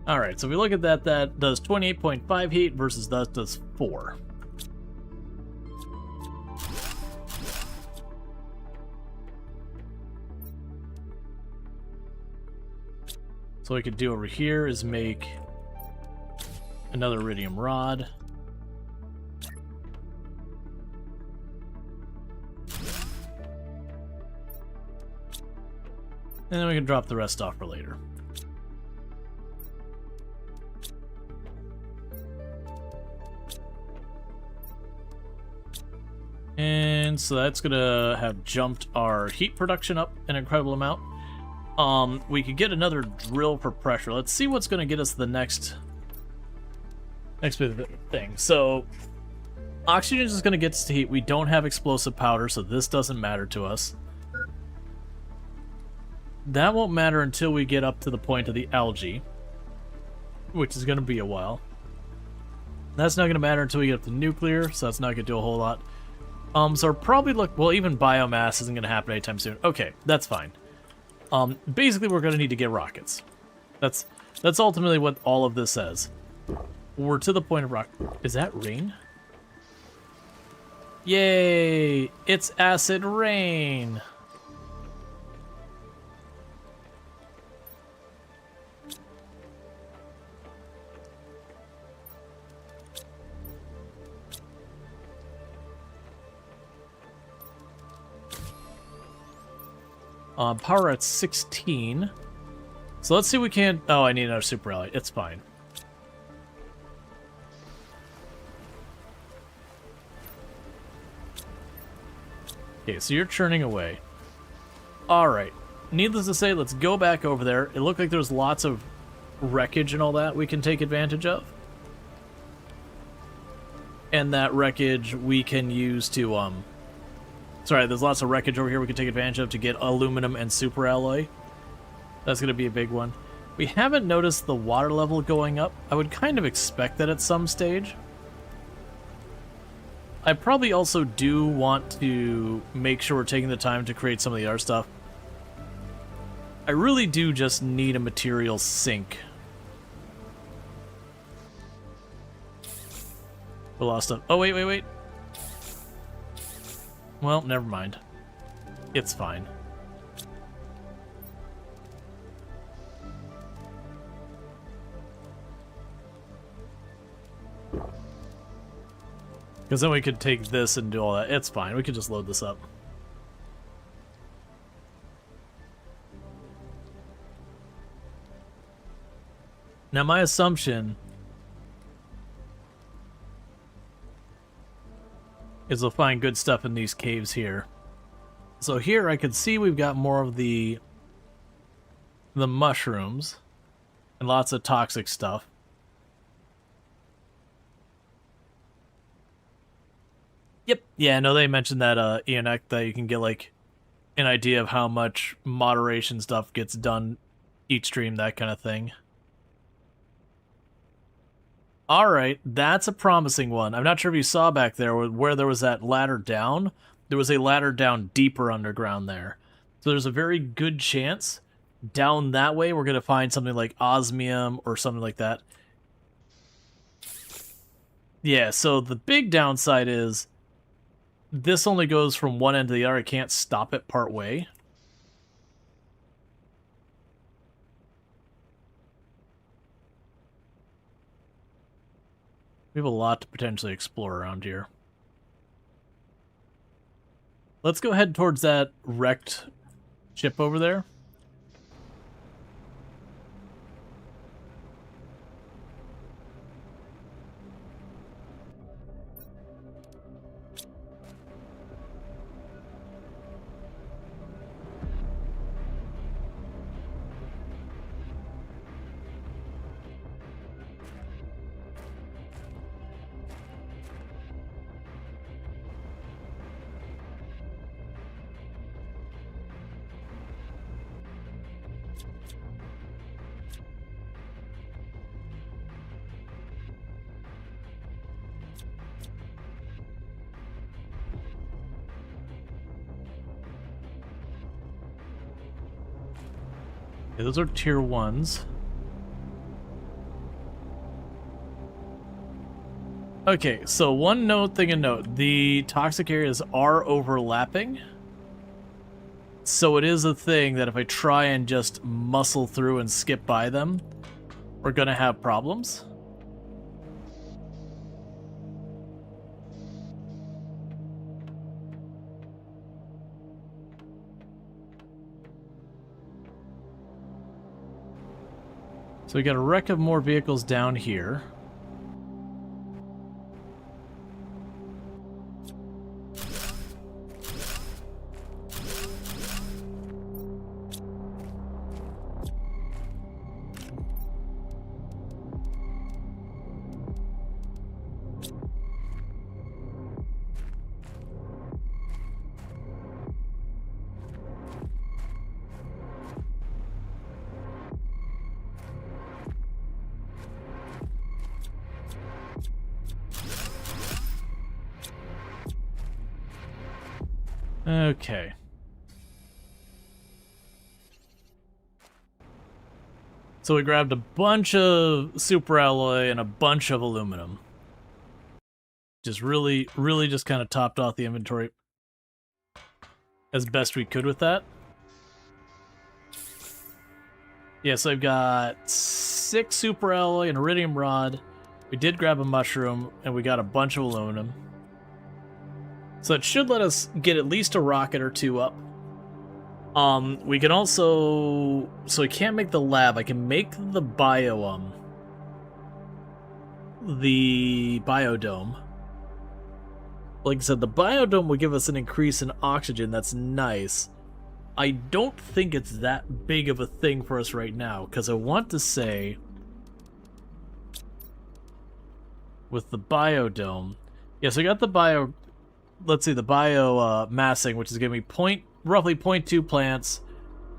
Alright, so if we look at that, that does 28.5 heat versus that does 4. So what we could do over here is make another iridium rod. And then we can drop the rest off for later. And so that's gonna have jumped our heat production up an incredible amount. We could get another drill for pressure. Let's see what's gonna get us the next bit of thing. So oxygen is gonna get us to heat. We don't have explosive powder, so this doesn't matter to us. That won't matter until we get up to the point of the algae, which is gonna be a while. That's not gonna matter until we get up to nuclear, so that's not gonna do a whole lot. So probably look, well, even biomass isn't going to happen anytime soon. Okay, that's fine. Basically, we're going to need to get rockets. That's ultimately what all of this says. We're to the point of rock. Is that rain? Yay! It's acid rain! Power at 16. So let's see if we can... Oh, I need another super alloy. It's fine. Okay, so you're churning away. Alright. Needless to say, let's go back over there. It looked like there's lots of wreckage and all that we can take advantage of. And that wreckage we can use to, sorry, there's lots of wreckage over here we can take advantage of to get aluminum and super alloy. That's going to be a big one. We haven't noticed the water level going up. I would kind of expect that at some stage. I probably also do want to make sure we're taking the time to create some of the other stuff. I really do just need a material sink. We lost it. Oh, wait. Well, never mind. It's fine. Because then we could take this and do all that. It's fine. We could just load this up. Now, my assumption is we'll find good stuff in these caves here. So here I can see we've got more of the mushrooms and lots of toxic stuff. Yep. Yeah, no, they mentioned that ENX that you can get like an idea of how much moderation stuff gets done each stream, that kind of thing. Alright, that's a promising one. I'm not sure if you saw back there where there was that ladder down. There was a ladder down deeper underground there. So there's a very good chance down that way we're going to find something like osmium or something like that. Yeah, so the big downside is this only goes from one end to the other. I can't stop it part way. We have a lot to potentially explore around here. Let's go head towards that wrecked ship over there. Okay, those are tier 1s. Okay, so one thing to note. The toxic areas are overlapping. So it is a thing that if I try and just muscle through and skip by them, we're gonna have problems. So we got a wreck of more vehicles down here. Okay. So we grabbed a bunch of super alloy and a bunch of aluminum. Just really just kind of topped off the inventory as best we could with that. Yeah, so I've got 6 super alloy and iridium rod. We did grab a mushroom, and we got a bunch of aluminum. So it should let us get at least a rocket or 2 up. We can also... So I can't make the lab. I can make the biodome. Like I said, the biodome will give us an increase in oxygen. That's nice. I don't think it's that big of a thing for us right now, because I want to say... With the biodome... Yeah, so I got the bio, let's see, the bio massing, which is giving me roughly 0.2 plants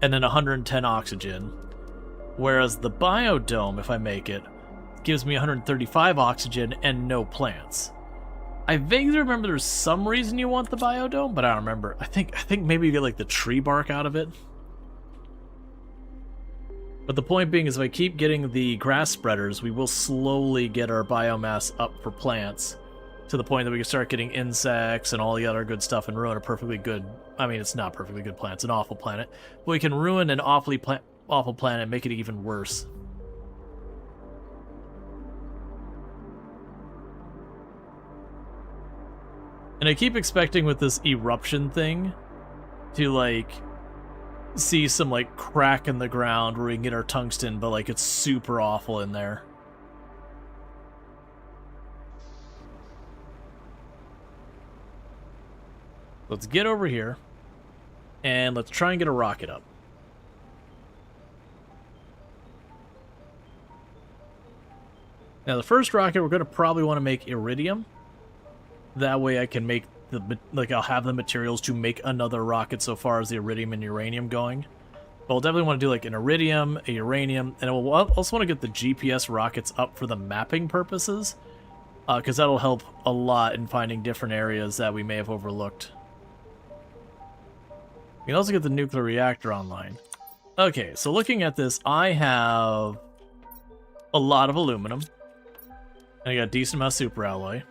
and then 110 oxygen. Whereas the biodome, if I make it, gives me 135 oxygen and no plants. I vaguely remember there's some reason you want the biodome, but I don't remember. I think maybe you get like the tree bark out of it. But the point being is if I keep getting the grass spreaders, we will slowly get our biomass up for plants to the point that we can start getting insects and all the other good stuff and ruin a perfectly good, I mean, it's not perfectly good planet, it's an awful planet, but we can ruin an awful planet and make it even worse. And I keep expecting with this eruption thing to, like, see some, like, crack in the ground where we can get our tungsten, but, like, it's super awful in there. Let's get over here, and let's try and get a rocket up. Now, the first rocket, we're going to probably want to make iridium. That way I can make I'll have the materials to make another rocket so far as the iridium and uranium going. But we'll definitely want to do like an iridium, a uranium, and we'll also want to get the GPS rockets up for the mapping purposes, because that'll help a lot in finding different areas that we may have overlooked. We can also get the nuclear reactor online. Okay, so looking at this, I have a lot of aluminum, and I got a decent amount of superalloy.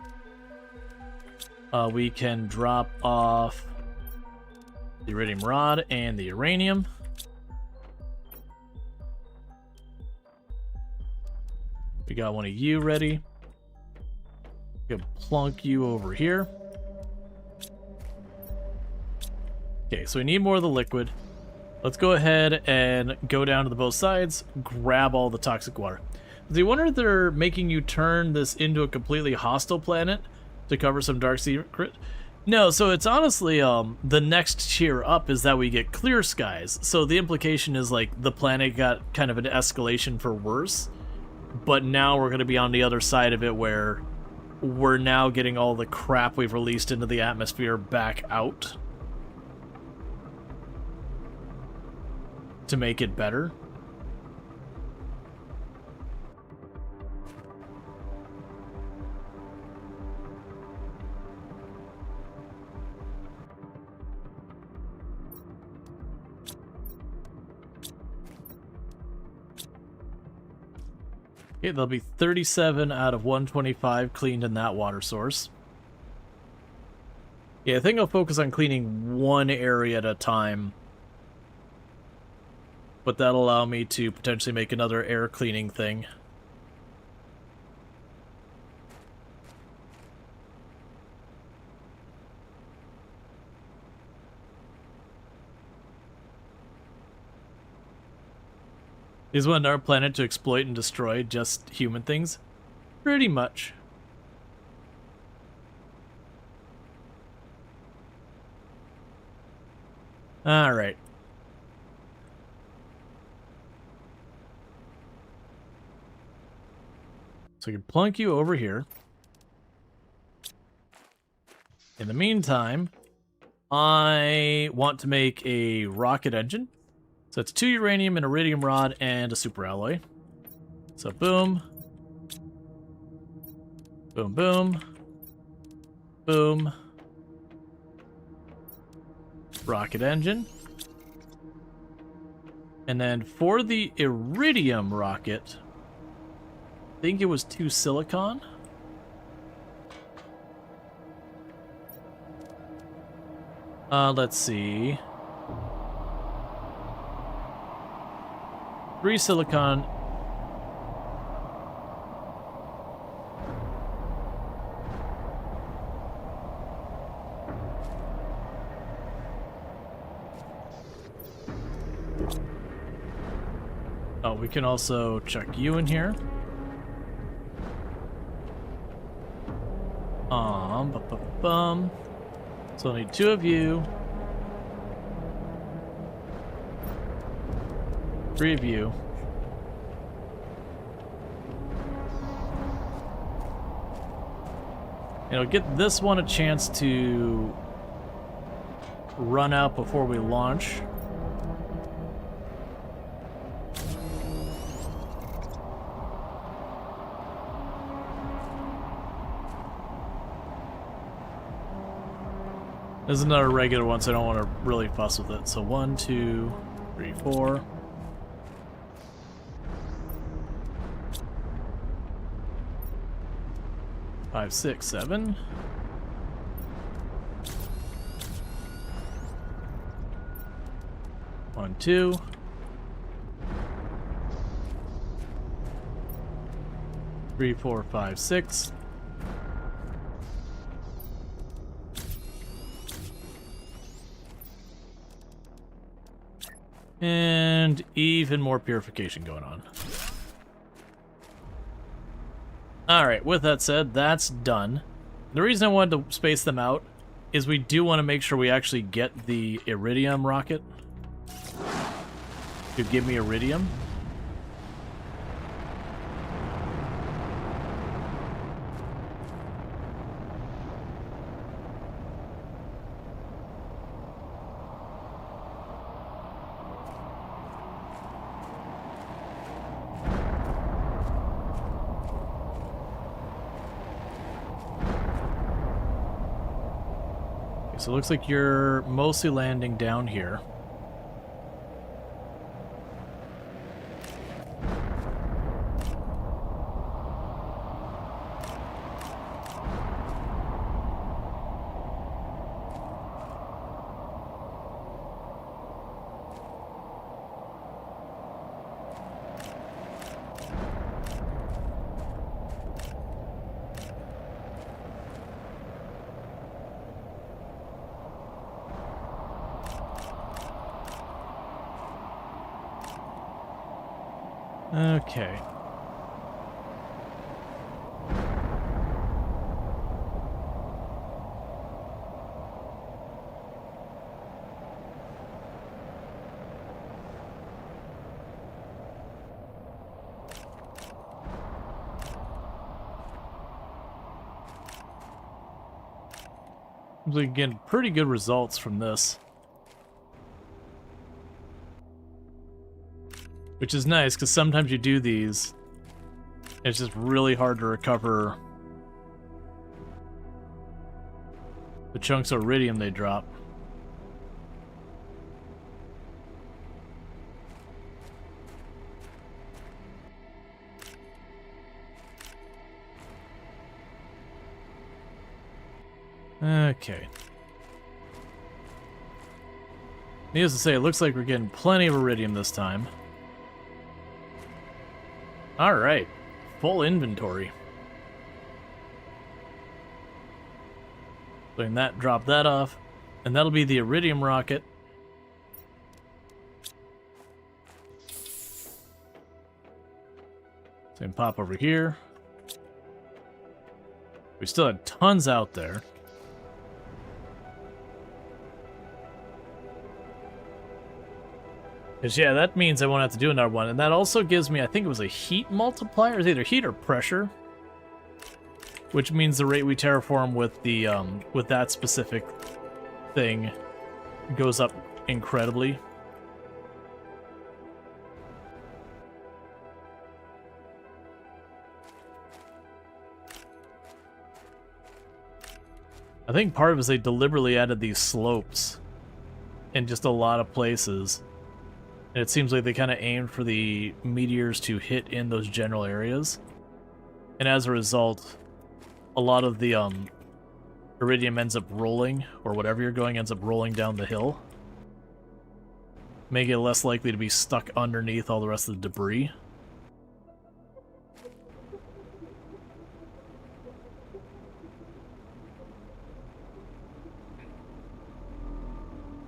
We can drop off the iridium rod and the uranium. We got one of you ready. We can plunk you over here. Okay, so we need more of the liquid. Let's go ahead and go down to the both sides, grab all the toxic water. Do you wonder if they're making you turn this into a completely hostile planet to cover some dark secret? No, so it's honestly, the next tier up is that we get clear skies. So the implication is, like, the planet got kind of an escalation for worse, but now we're going to be on the other side of it where we're now getting all the crap we've released into the atmosphere back out to make it better. Okay, there'll be 37 out of 125 cleaned in that water source. Yeah, I think I'll focus on cleaning one area at a time, but that'll allow me to potentially make another air cleaning thing. Is one our planet to exploit and destroy just human things? Pretty much. Alright. So we can plunk you over here. In the meantime, I want to make a rocket engine. So it's 2 uranium, an iridium rod, and a superalloy. So boom. Boom, boom. Boom. Rocket engine. And then for the iridium rocket, I think it was 2 silicon. Let's see. 3 silicon. Oh, we can also chuck you in here. So I'll need 2 of you. 3 of you. Get this one a chance to run out before we launch. This is another regular one, so I don't want to really fuss with it. So 1, 2, 3, 4. Five, 6, 7. One, 2. 3, 4, 5, 6. And even more purification going on. Alright, with that said, that's done. The reason I wanted to space them out is we do want to make sure we actually get the iridium rocket to give me iridium. So it looks like you're mostly landing down here. Okay. We're getting pretty good results from this. Which is nice, because sometimes you do these, and it's just really hard to recover the chunks of iridium they drop. Okay. Needless to say, it looks like we're getting plenty of iridium this time. Alright, full inventory. Doing that, drop that off, and that'll be the iridium rocket. Same pop over here. We still had tons out there. Because, yeah, that means I won't have to do another one. And that also gives me, I think it was a heat multiplier. It's either heat or pressure. Which means the rate we terraform with the, with that specific thing goes up incredibly. I think part of it is they deliberately added these slopes in just a lot of places. And it seems like they kind of aimed for the meteors to hit in those general areas. And as a result, a lot of the iridium ends up rolling, or whatever you're going ends up rolling down the hill. Making it less likely to be stuck underneath all the rest of the debris.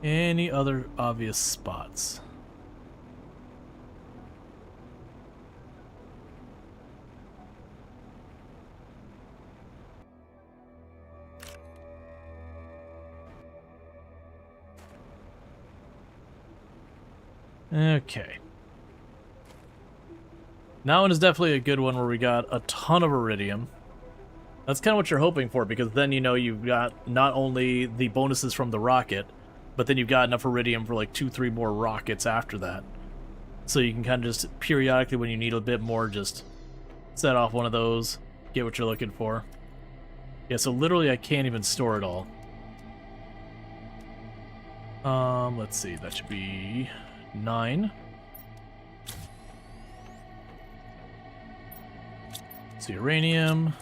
Any other obvious spots? Okay. That one is definitely a good one where we got a ton of iridium. That's kind of what you're hoping for, because then you know you've got not only the bonuses from the rocket, but then you've got enough iridium for like 2-3 more rockets after that. So you can kind of just periodically, when you need a bit more, just set off one of those, get what you're looking for. Yeah, so literally I can't even store it all. Let's see, that should be 9. So uranium,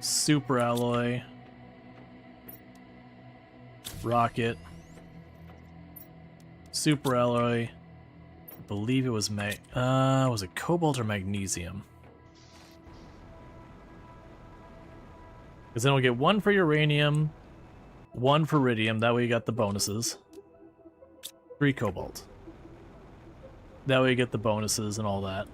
super alloy, rocket, super alloy. I believe it was was it cobalt or magnesium? Because then we'll get 1 for uranium, 1 for iridium. That way you got the bonuses. 3 cobalt. That way you get the bonuses and all that.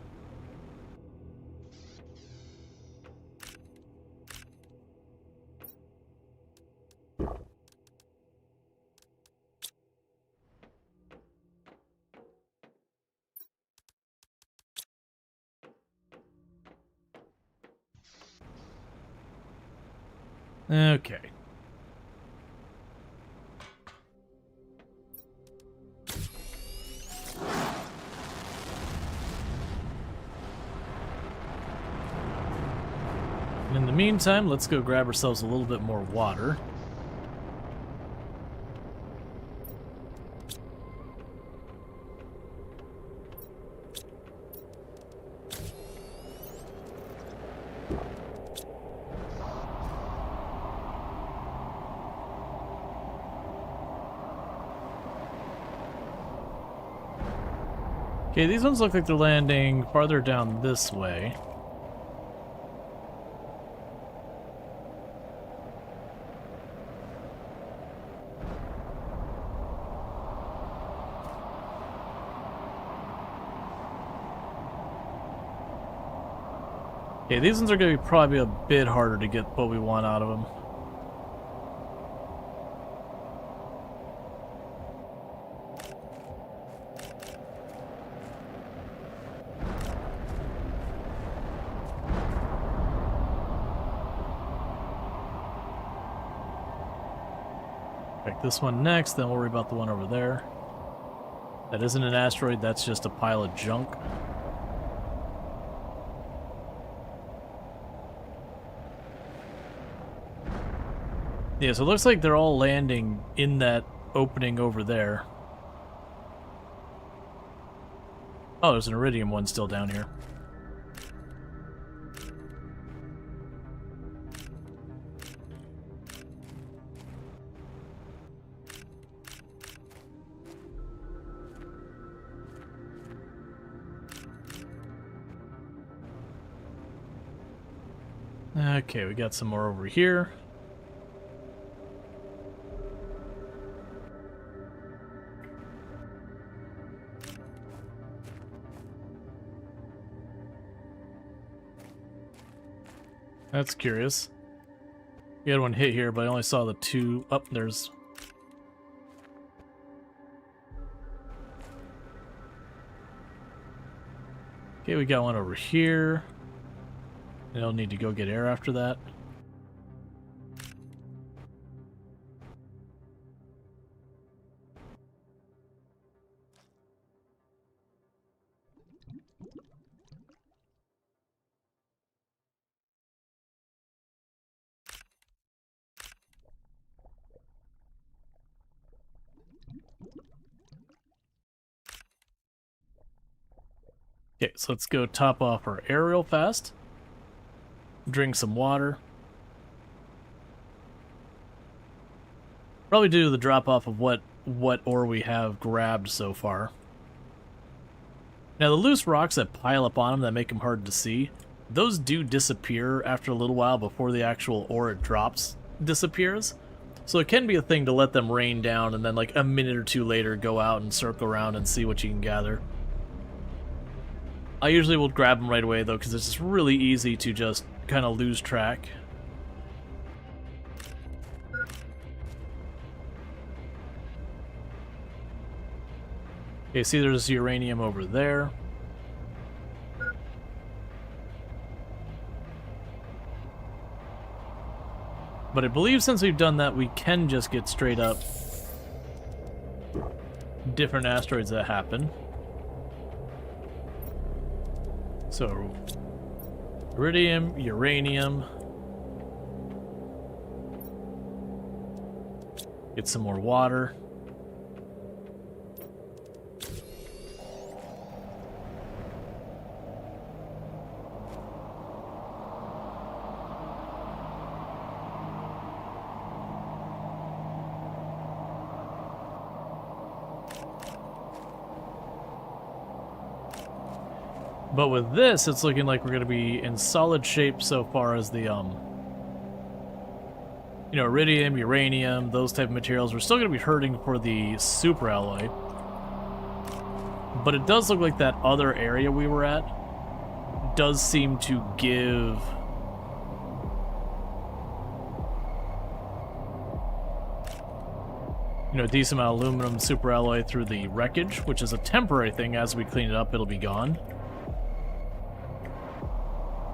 Okay. In the meantime, let's go grab ourselves a little bit more water. Okay, these ones look like they're landing farther down this way. Okay, these ones are going to be probably a bit harder to get what we want out of them. Pick this one next, then we'll worry about the one over there. That isn't an asteroid, that's just a pile of junk. Yeah, so it looks like they're all landing in that opening over there. Oh, there's an iridium one still down here. Okay, we got some more over here. That's curious. We had one hit here, but I only saw the 2. Up there's. Okay, we got one over here. I don't need to go get air after that. Okay, so let's go top off our air real fast. Drink some water. Probably do the drop off of what ore we have grabbed so far. Now the loose rocks that pile up on them that make them hard to see, those do disappear after a little while before the actual ore it drops disappears. So it can be a thing to let them rain down and then like a minute or 2 later go out and circle around and see what you can gather. I usually will grab them right away though, because it's just really easy to just kind of lose track. Okay, see there's uranium over there. But I believe since we've done that, we can just get straight up different asteroids that happen. So, iridium, uranium. Get some more water. But with this, it's looking like we're going to be in solid shape so far as the, iridium, uranium, those type of materials. We're still going to be hurting for the super alloy. But it does look like that other area we were at does seem to give a decent amount of aluminum super alloy through the wreckage, which is a temporary thing. As we clean it up, it'll be gone.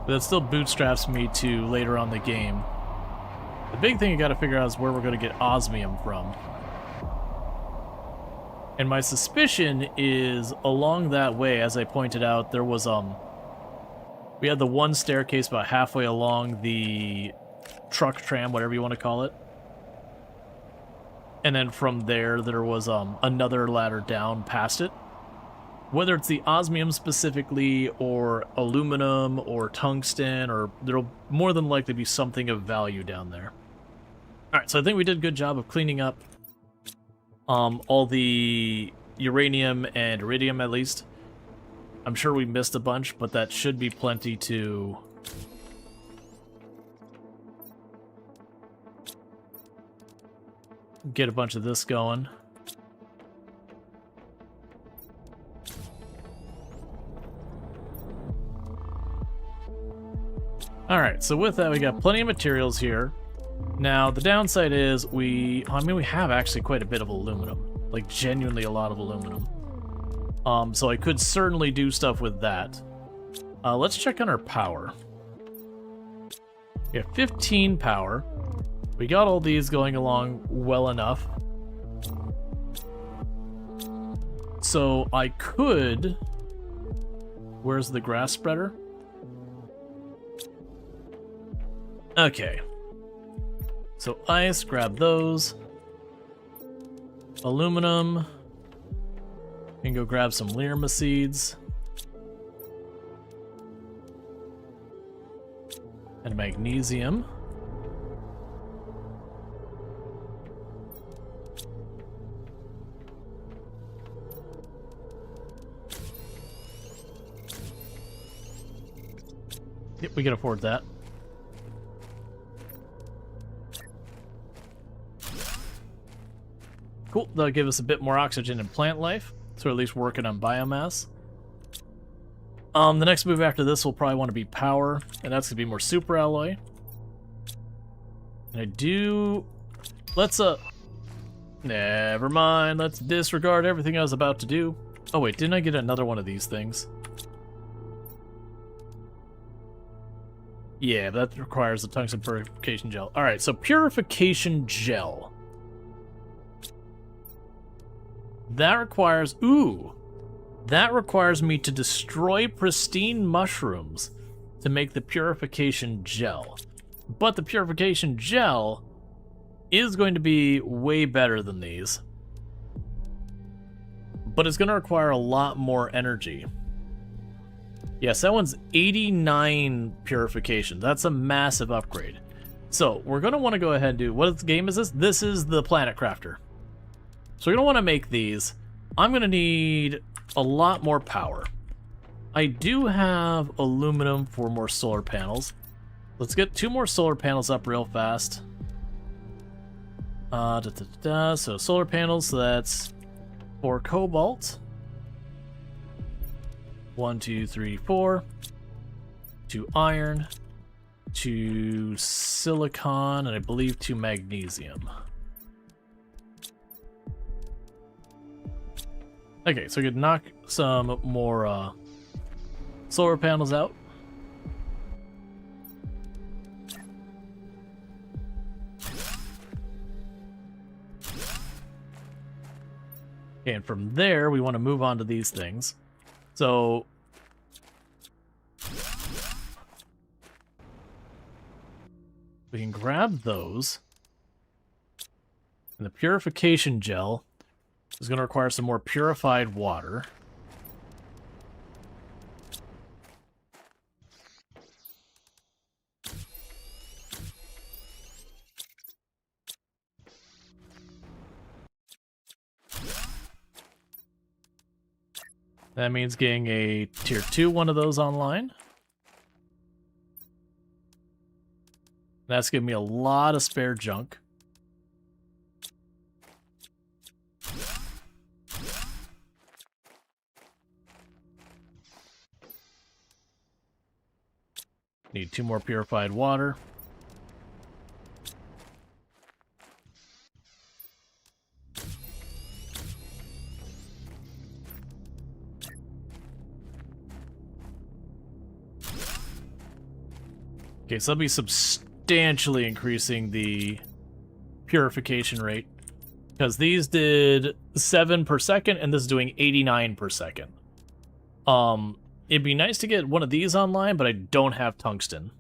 But that still bootstraps me to later on in the game. The big thing you gotta figure out is where we're gonna get osmium from. And my suspicion is along that way, as I pointed out, there was, we had the one staircase about halfway along the truck tram, whatever you want to call it. And then from there, there was, another ladder down past it. Whether it's the osmium specifically, or aluminum, or tungsten, or there'll more than likely be something of value down there. Alright, so I think we did a good job of cleaning up all the uranium and iridium, at least. I'm sure we missed a bunch, but that should be plenty to get a bunch of this going. Alright, so with that, we got plenty of materials here. Now, the downside is we have actually quite a bit of aluminum. Like, genuinely a lot of aluminum. So I could certainly do stuff with that. Let's check on our power. We have 15 power. We got all these going along well enough. So I could... Where's the grass spreader? Okay. So ice, grab those. Aluminum. Can go grab some Lirma seeds. And magnesium. Yep, we can afford that. Cool, that'll give us a bit more oxygen and plant life, so at least working on biomass. The next move after this will probably want to be power, and that's going to be more super alloy. And I do... Let's, never mind, let's disregard everything I was about to do. Oh wait, didn't I get another one of these things? Yeah, that requires a tungsten purification gel. Alright, so purification gel. That requires... Ooh! That requires me to destroy pristine mushrooms to make the purification gel. But the purification gel is going to be way better than these. But it's going to require a lot more energy. Yes, that one's 89 purification. That's a massive upgrade. So, we're going to want to go ahead and do... What game is this? This is the Planet Crafter. So we're going to want to make these. I'm going to need a lot more power. I do have aluminum for more solar panels. Let's get 2 more solar panels up real fast. So solar panels, so that's 4 cobalt. 1, 2, 3, 4. 2 iron. 2 silicon, and I believe 2 magnesium. Okay, so we could knock some more solar panels out. Okay, and from there, we want to move on to these things. So... we can grab those. And the purification gel is going to require some more purified water. That means getting a tier 2 one of those online. That's giving me a lot of spare junk. Need 2 more purified water. Okay, so that'll be substantially increasing the purification rate. Because these did 7 per second, and this is doing 89 per second. It'd be nice to get one of these online, but I don't have tungsten.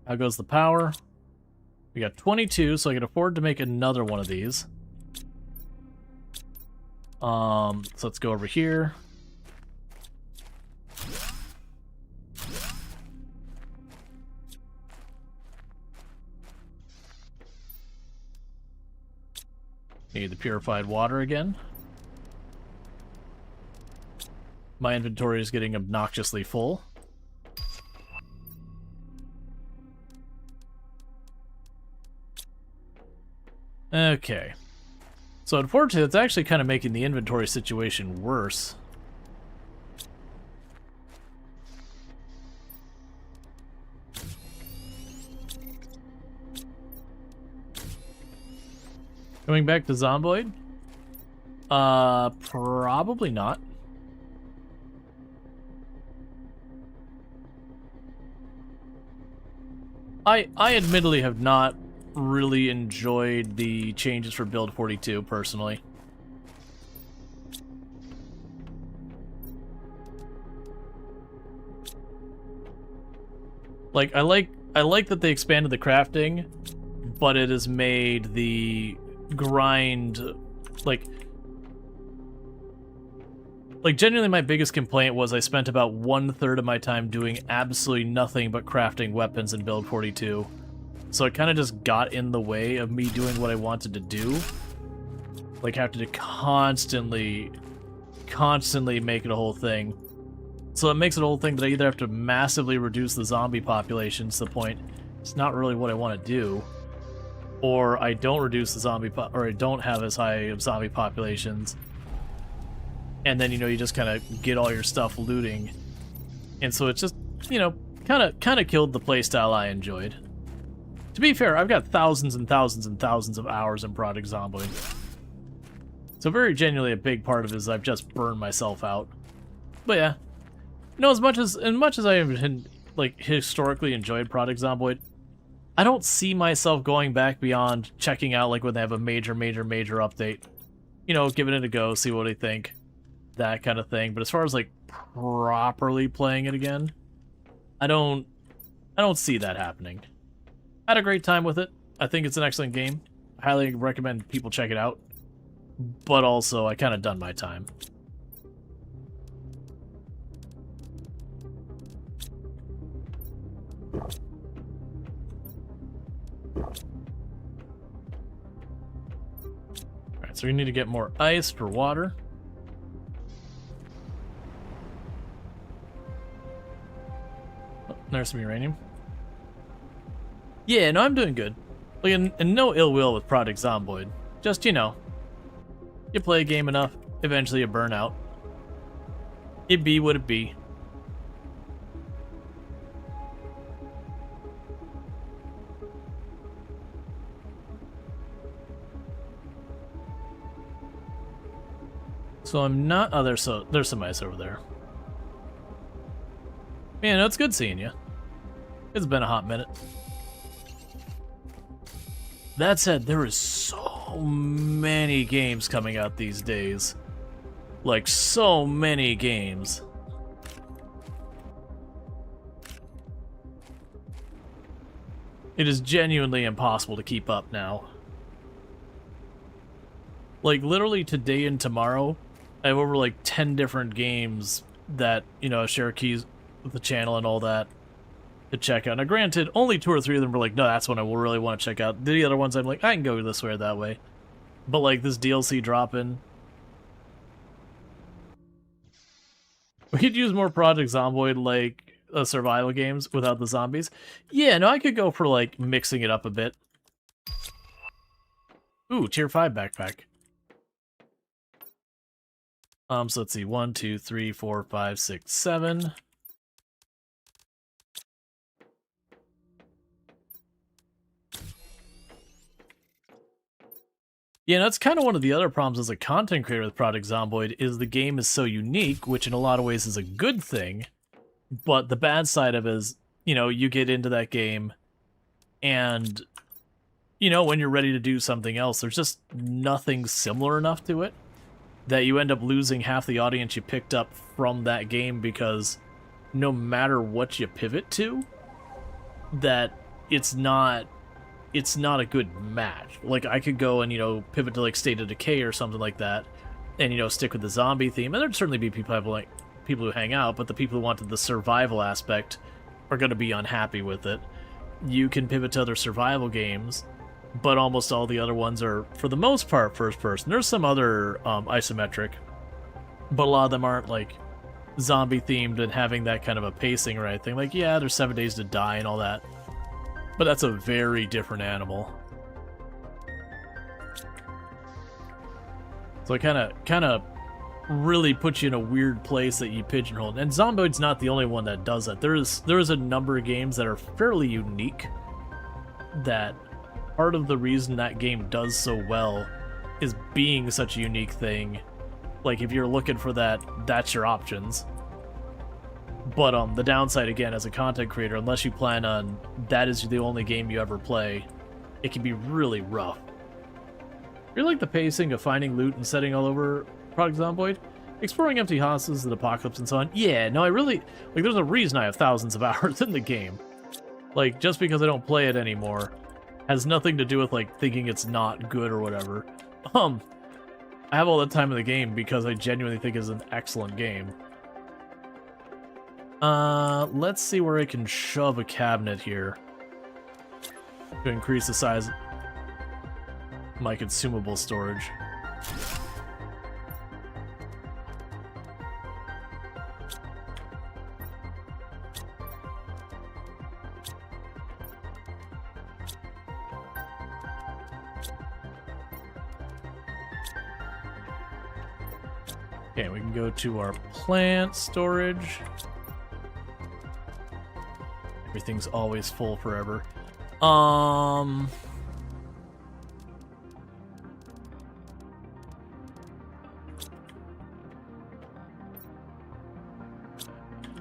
How goes the power? We got 22, so I can afford to make another one of these. So let's go over here. Need the purified water again. My inventory is getting obnoxiously full. Okay. So unfortunately, it's actually kind of making the inventory situation worse. Coming back to Zomboid? Probably not. I admittedly have not really enjoyed the changes for Build 42, personally. Like, I like that they expanded the crafting, but it has made the grind, like genuinely my biggest complaint was I spent about 1/3 of my time doing absolutely nothing but crafting weapons in Build 42. So it kind of just got in the way of me doing what I wanted to do. Like, having to constantly make it a whole thing. So it makes it a whole thing that I either have to massively reduce the zombie population to the point it's not really what I want to do, or I don't reduce the zombie or I don't have as high of zombie populations, and then, you know, you just kind of get all your stuff looting, and so it's just, you know, kind of killed the playstyle I enjoyed. To be fair, I've got thousands and thousands and thousands of hours in Project Zomboid, so very genuinely a big part of it is I've just burned myself out. But yeah, you know, as much as I have, like, historically enjoyed Project Zomboid, I don't see myself going back beyond checking out, like, when they have a major update. You know, giving it a go, see what I think, that kind of thing. But as far as, like, properly playing it again, I don't see that happening. I had a great time with it. I think it's an excellent game. I highly recommend people check it out. But also, I kind of done my time. Alright, so we need to get more ice for water. Oh, there's some uranium. Yeah, no, I'm doing good. Like, and no ill will with Project Zomboid. Just, you know, you play a game enough, eventually you burn out. It be what it be. So I'm not... oh, there's some ice over there. Man, it's good seeing you. It's been a hot minute. That said, there is so so many games coming out these days. Like, so many games. It is genuinely impossible to keep up now. Like, literally today and tomorrow, I have over like 10 different games that, you know, share keys with the channel and all that to check out. Now, granted, only 2 or 3 of them were like, no, that's one I will really want to check out. The other ones, I'm like, I can go this way or that way. But, like, this DLC drop-in, we could use more Project Zomboid, like, survival games without the zombies. Yeah, no, I could go for, like, mixing it up a bit. Ooh, tier 5 backpack. So let's see, 1, 2, 3, 4, 5, 6, 7. Yeah, that's kind of one of the other problems as a content creator with Project Zomboid, is the game is so unique, which in a lot of ways is a good thing, but the bad side of it is, you know, you get into that game, and, you know, when you're ready to do something else, there's just nothing similar enough to it that you end up losing half the audience you picked up from that game, because no matter what you pivot to, that it's not a good match. Like, I could go and, you know, pivot to, like, State of Decay or something like that, and, you know, stick with the zombie theme, and there'd certainly be people who hang out, but the people who wanted the survival aspect are going to be unhappy with it. You can pivot to other survival games, but almost all the other ones are, for the most part, first person. There's some other isometric, but a lot of them aren't, like, zombie themed and having that kind of a pacing or anything. Like, yeah, there's 7 Days to Die and all that, but that's a very different animal. So it kind of really puts you in a weird place that you pigeonhole. And Zomboid's not the only one that does that. There is a number of games that are fairly unique, that part of the reason that game does so well is being such a unique thing. Like, if you're looking for that, that's your options. But the downside, again, as a content creator, unless you plan on that is the only game you ever play, it can be really rough. You like the pacing of finding loot and setting all over Project Zomboid? Exploring empty houses and apocalypse and so on? Yeah, no, I really... Like, there's a reason I have thousands of hours in the game. Like, just because I don't play it anymore has nothing to do with, like, thinking it's not good or whatever. I have all the time in the game because I genuinely think it's an excellent game. Let's see where I can shove a cabinet here to increase the size of my consumable storage. Okay, we can go to our plant storage. Everything's always full forever.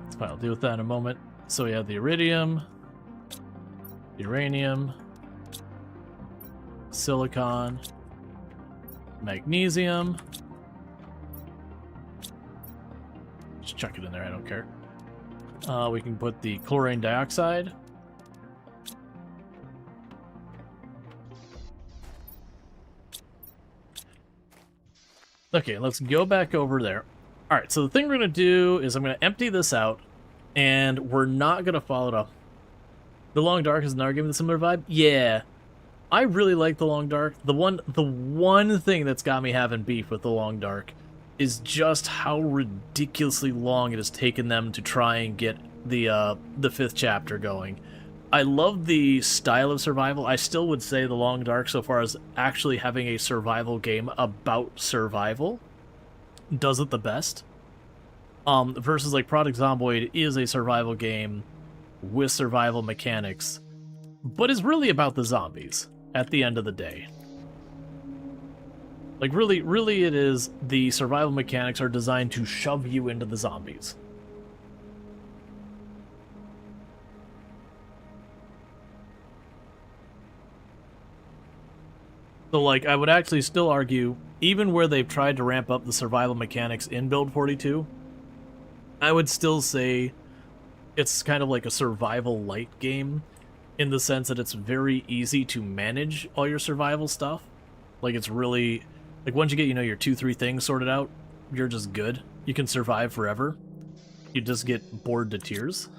It's fine, I'll deal with that in a moment. So we have the iridium, uranium, silicon, magnesium. Just chuck it in there, I don't care. We can put the chlorine dioxide. Okay, let's go back over there. Alright, so the thing we're going to do is I'm going to empty this out, and we're not going to follow it up. The Long Dark is another game with a similar vibe? Yeah. I really like The Long Dark. The one thing that's got me having beef with The Long Dark is just how ridiculously long it has taken them to try and get the 5th chapter going. I love the style of survival. I still would say The Long Dark, so far as actually having a survival game about survival, does it the best. Versus like Project Zomboid is a survival game with survival mechanics, but is really about the zombies at the end of the day. Like, really it is, the survival mechanics are designed to shove you into the zombies. So, like, I would actually still argue, even where they've tried to ramp up the survival mechanics in Build 42, I would still say it's kind of like a survival light game, in the sense that it's very easy to manage all your survival stuff. Like, it's really, like, once you get, you know, your 2-3 things sorted out, you're just good. You can survive forever. You just get bored to tears.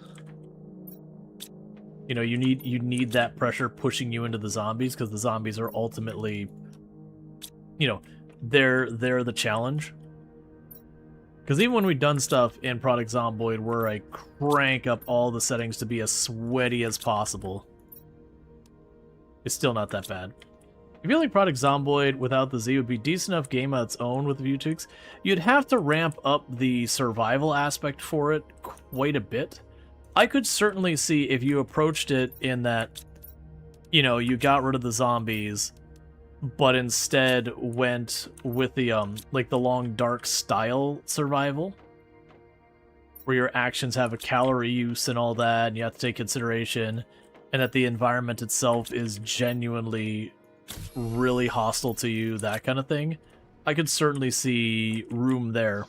You know, you need that pressure pushing you into the zombies, because the zombies are ultimately, you know, they're the challenge. Because even when we've done stuff in Product Zomboid where I crank up all the settings to be as sweaty as possible, it's still not that bad. I feel like Product Zomboid without the Z would be a decent enough game on its own with the view tweaks. You'd have to ramp up the survival aspect for it quite a bit. I could certainly see if you approached it in that, you know, you got rid of the zombies, but instead went with the like the long dark style survival, where your actions have a calorie use and all that, and you have to take consideration, and that the environment itself is genuinely really hostile to you, that kind of thing. I could certainly see room there.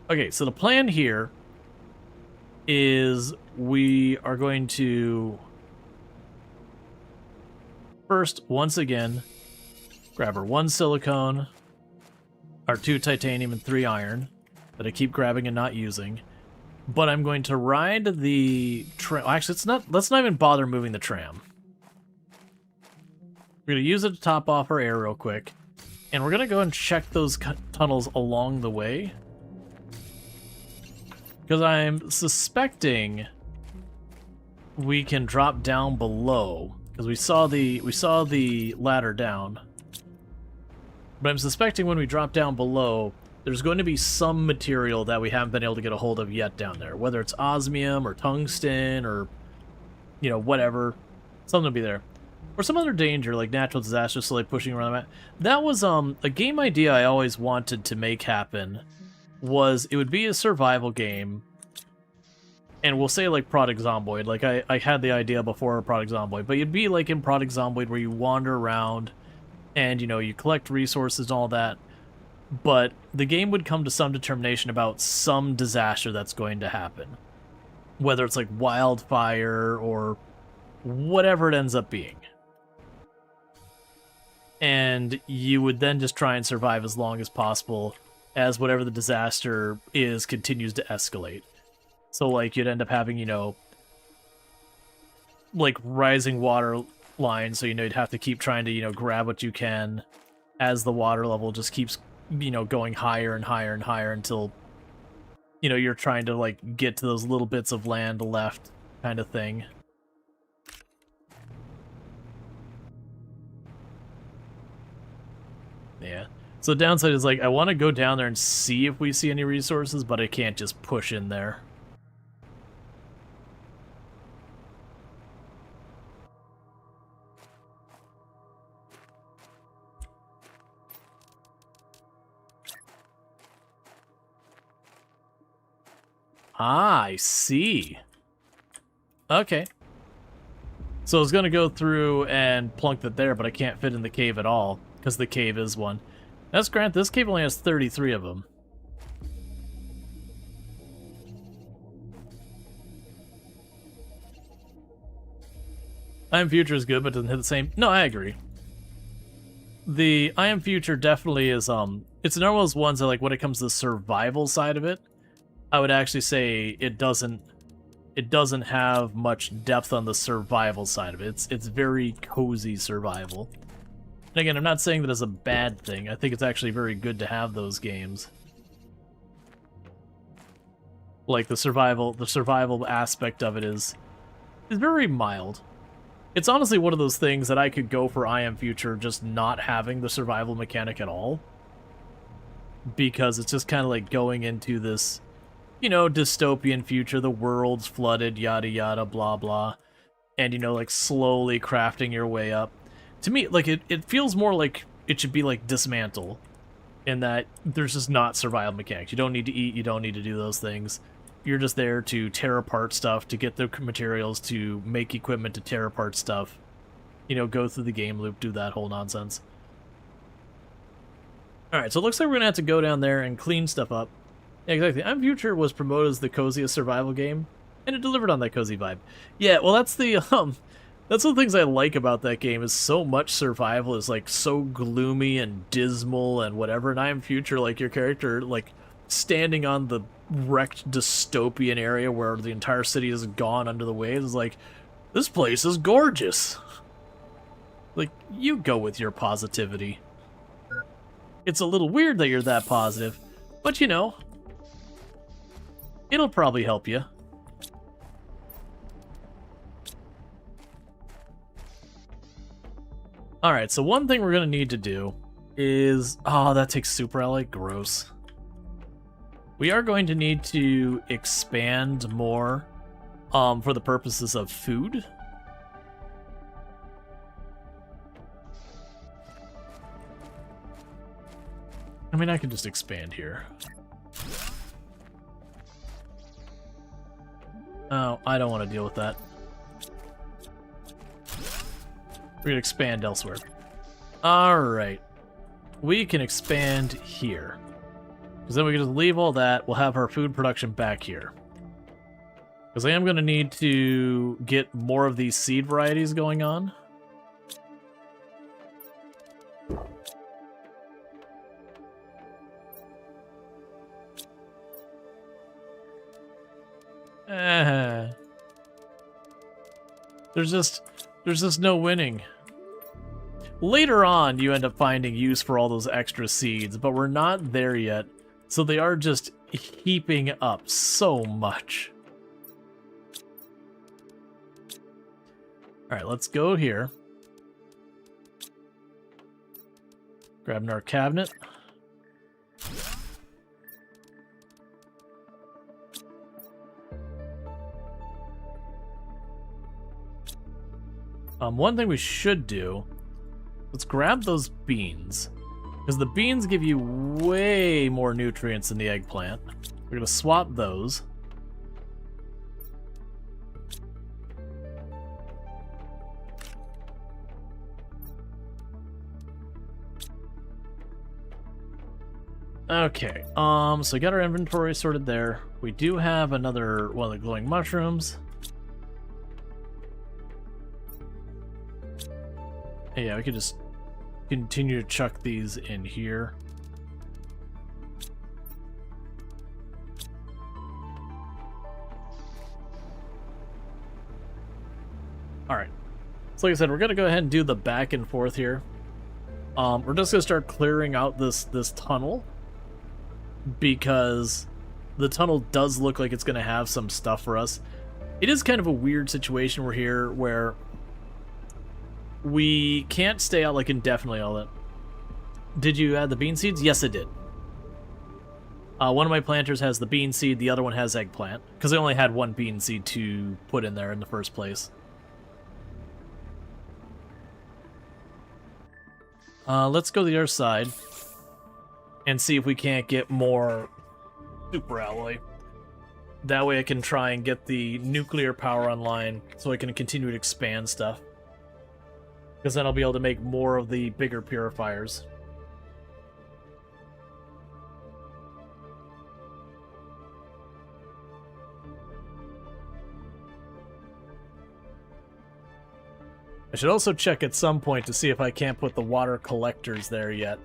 Okay, so the plan here is we are going to first, once again, grab our 1 silicone, our 2 titanium, and 3 iron that I keep grabbing and not using. But I'm going to ride the tram. Actually, let's not even bother moving the tram. We're going to use it to top off our air real quick. And we're going to go and check those tunnels along the way. Because I'm suspecting we can drop down below. Because we saw the ladder down. But I'm suspecting when we drop down below, there's going to be some material that we haven't been able to get a hold of yet down there. Whether it's osmium or tungsten or, you know, whatever. Something will be there. Or some other danger, like natural disasters, slowly pushing around the map. That was a game idea I always wanted to make happen. Was it would be a survival game. And we'll say like Product Zomboid. Like I had the idea before Product Zomboid. But you'd be like in Product Zomboid where you wander around and, you know, you collect resources and all that. But the game would come to some determination about some disaster that's going to happen. Whether it's like wildfire or whatever it ends up being. And you would then just try and survive as long as possible as whatever the disaster is continues to escalate. So, like, you'd end up having, you know, like, rising water lines, so, you know, you'd have to keep trying to, you know, grab what you can as the water level just keeps, you know, going higher and higher and higher until, you know, you're trying to, like, get to those little bits of land left kind of thing. Yeah. So the downside is, like, I want to go down there and see if we see any resources, but I can't just push in there. Ah, I see. Okay. So I was going to go through and plunk that there, but I can't fit in the cave at all, because the cave is one. That's granted, this cave only has 33 of them. I Am Future is good, but doesn't hit the same. No, I agree. The I Am Future definitely is, it's one of those ones that, like, when it comes to the survival side of it, I would actually say it doesn't have much depth on the survival side of it. It's very cozy survival. And again, I'm not saying that as a bad thing. I think it's actually very good to have those games. Like the survival aspect of it is very mild. It's honestly one of those things that I could go for I Am Future just not having the survival mechanic at all. Because it's just kind of like going into this, you know, dystopian future, the world's flooded, yada yada, blah blah. And, you know, like slowly crafting your way up. To me, like, it feels more like it should be like Dismantle. In that there's just not survival mechanics. You don't need to eat, you don't need to do those things. You're just there to tear apart stuff, to get the materials, to make equipment, to tear apart stuff. You know, go through the game loop, do that whole nonsense. Alright, so it looks like we're gonna have to go down there and clean stuff up. Yeah, exactly. I'm Future was promoted as the coziest survival game, and it delivered on that cozy vibe. Yeah, well that's the that's one of the things I like about that game is so much survival is like so gloomy and dismal and whatever, and I am Future, like your character, like standing on the wrecked dystopian area where the entire city is gone under the waves is like, this place is gorgeous. Like, you go with your positivity. It's a little weird that you're that positive, but you know, it'll probably help you. Alright, so one thing we're going to need to do is... Oh, that takes super ally. Gross. We are going to need to expand more for the purposes of food. I mean, I can just expand here. Oh, I don't want to deal with that. We're going to expand elsewhere. Alright. We can expand here. Because then we can just leave all that. We'll have our food production back here. Because I am going to need to get more of these seed varieties going on. There's just no winning. Later on, you end up finding use for all those extra seeds, but we're not there yet, so they are just heaping up so much. Alright, let's go here. Grabbing our cabinet. One thing we should do, let's grab those beans, because the beans give you way more nutrients than the eggplant. We're going to swap those. Okay, so we got our inventory sorted there. We do have another one of the glowing mushrooms. Yeah, we could just continue to chuck these in here. Alright. So like I said, we're gonna go ahead and do the back and forth here. We're just gonna start clearing out this tunnel, because the tunnel does look like it's gonna have some stuff for us. It is kind of a weird situation we're here where we can't stay out like indefinitely all that. Did you add the bean seeds? Yes, I did. One of my planters has the bean seed, the other one has eggplant, because I only had one bean seed to put in there in the first place. Let's go to the other side and see if we can't get more super alloy. That way I can try and get the nuclear power online so I can continue to expand stuff. Because then I'll be able to make more of the bigger purifiers. I should also check at some point to see if I can't put the water collectors there yet.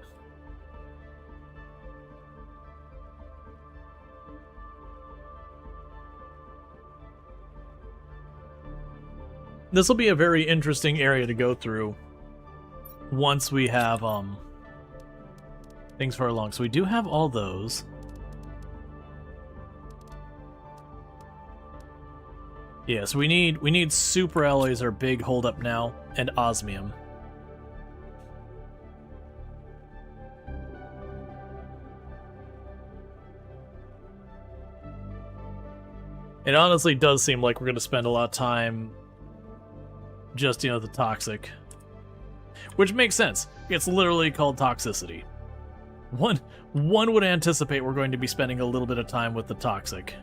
This will be a very interesting area to go through once we have things far along. So we do have all those. Yeah, so we need super alloys, our big holdup now, and osmium. It honestly does seem like we're going to spend a lot of time just, you know, the toxic. Which makes sense. It's literally called Toxicity. One would anticipate we're going to be spending a little bit of time with the toxic.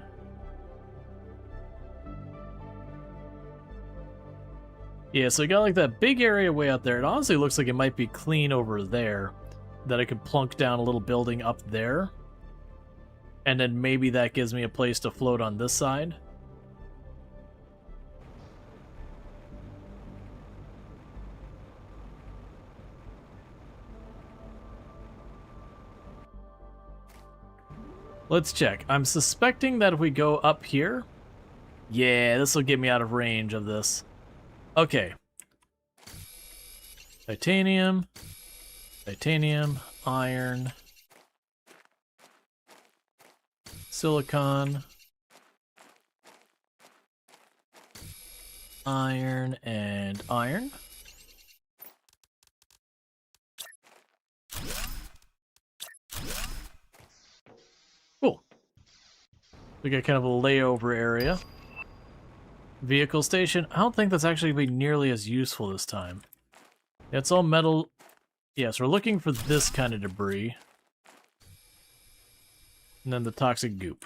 Yeah, so we got like that big area way out there. It honestly looks like it might be clean over there. that I could plunk down a little building up there. And then maybe that gives me a place to float on this side. Let's check. I'm suspecting that if we go up here... Yeah, this will get me out of range of this. Okay. Titanium. Titanium. Iron. Silicon. Iron and iron. Cool. We got kind of a layover area. Vehicle station. I don't think that's actually going to be nearly as useful this time. Yeah, it's all metal. Yes, we're looking for this kind of debris. And then the toxic goop.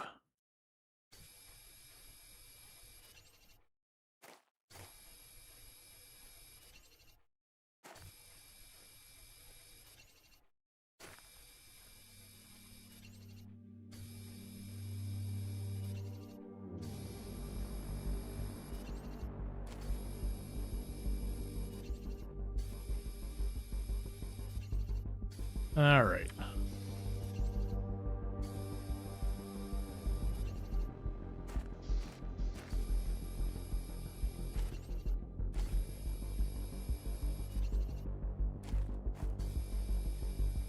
All right.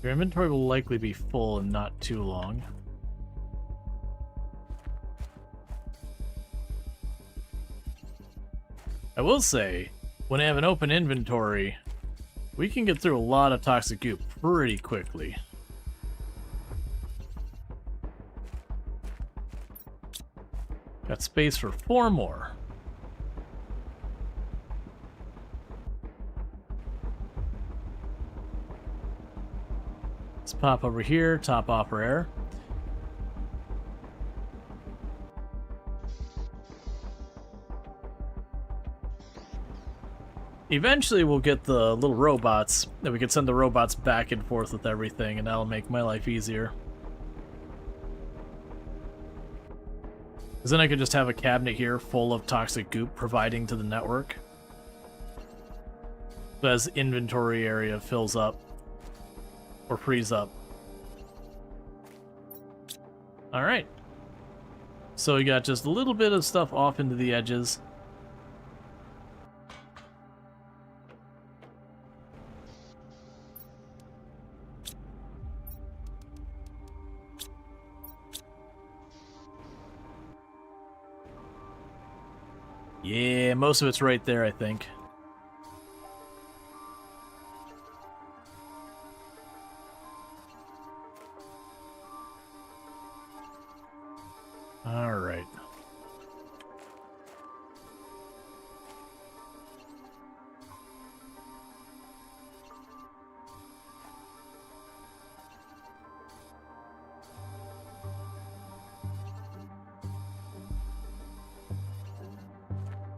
Your inventory will likely be full in not too long. I will say, when I have an open inventory, we can get through a lot of toxic goop pretty quickly. Got space for 4 more. Let's pop over here, top off our air. Eventually we'll get the little robots, that we can send the robots back and forth with everything, and that'll make my life easier. Because then I could just have a cabinet here full of toxic goop providing to the network. So as inventory area fills up. Or frees up. Alright. So we got just a little bit of stuff off into the edges. Yeah, most of it's right there, I think. All right.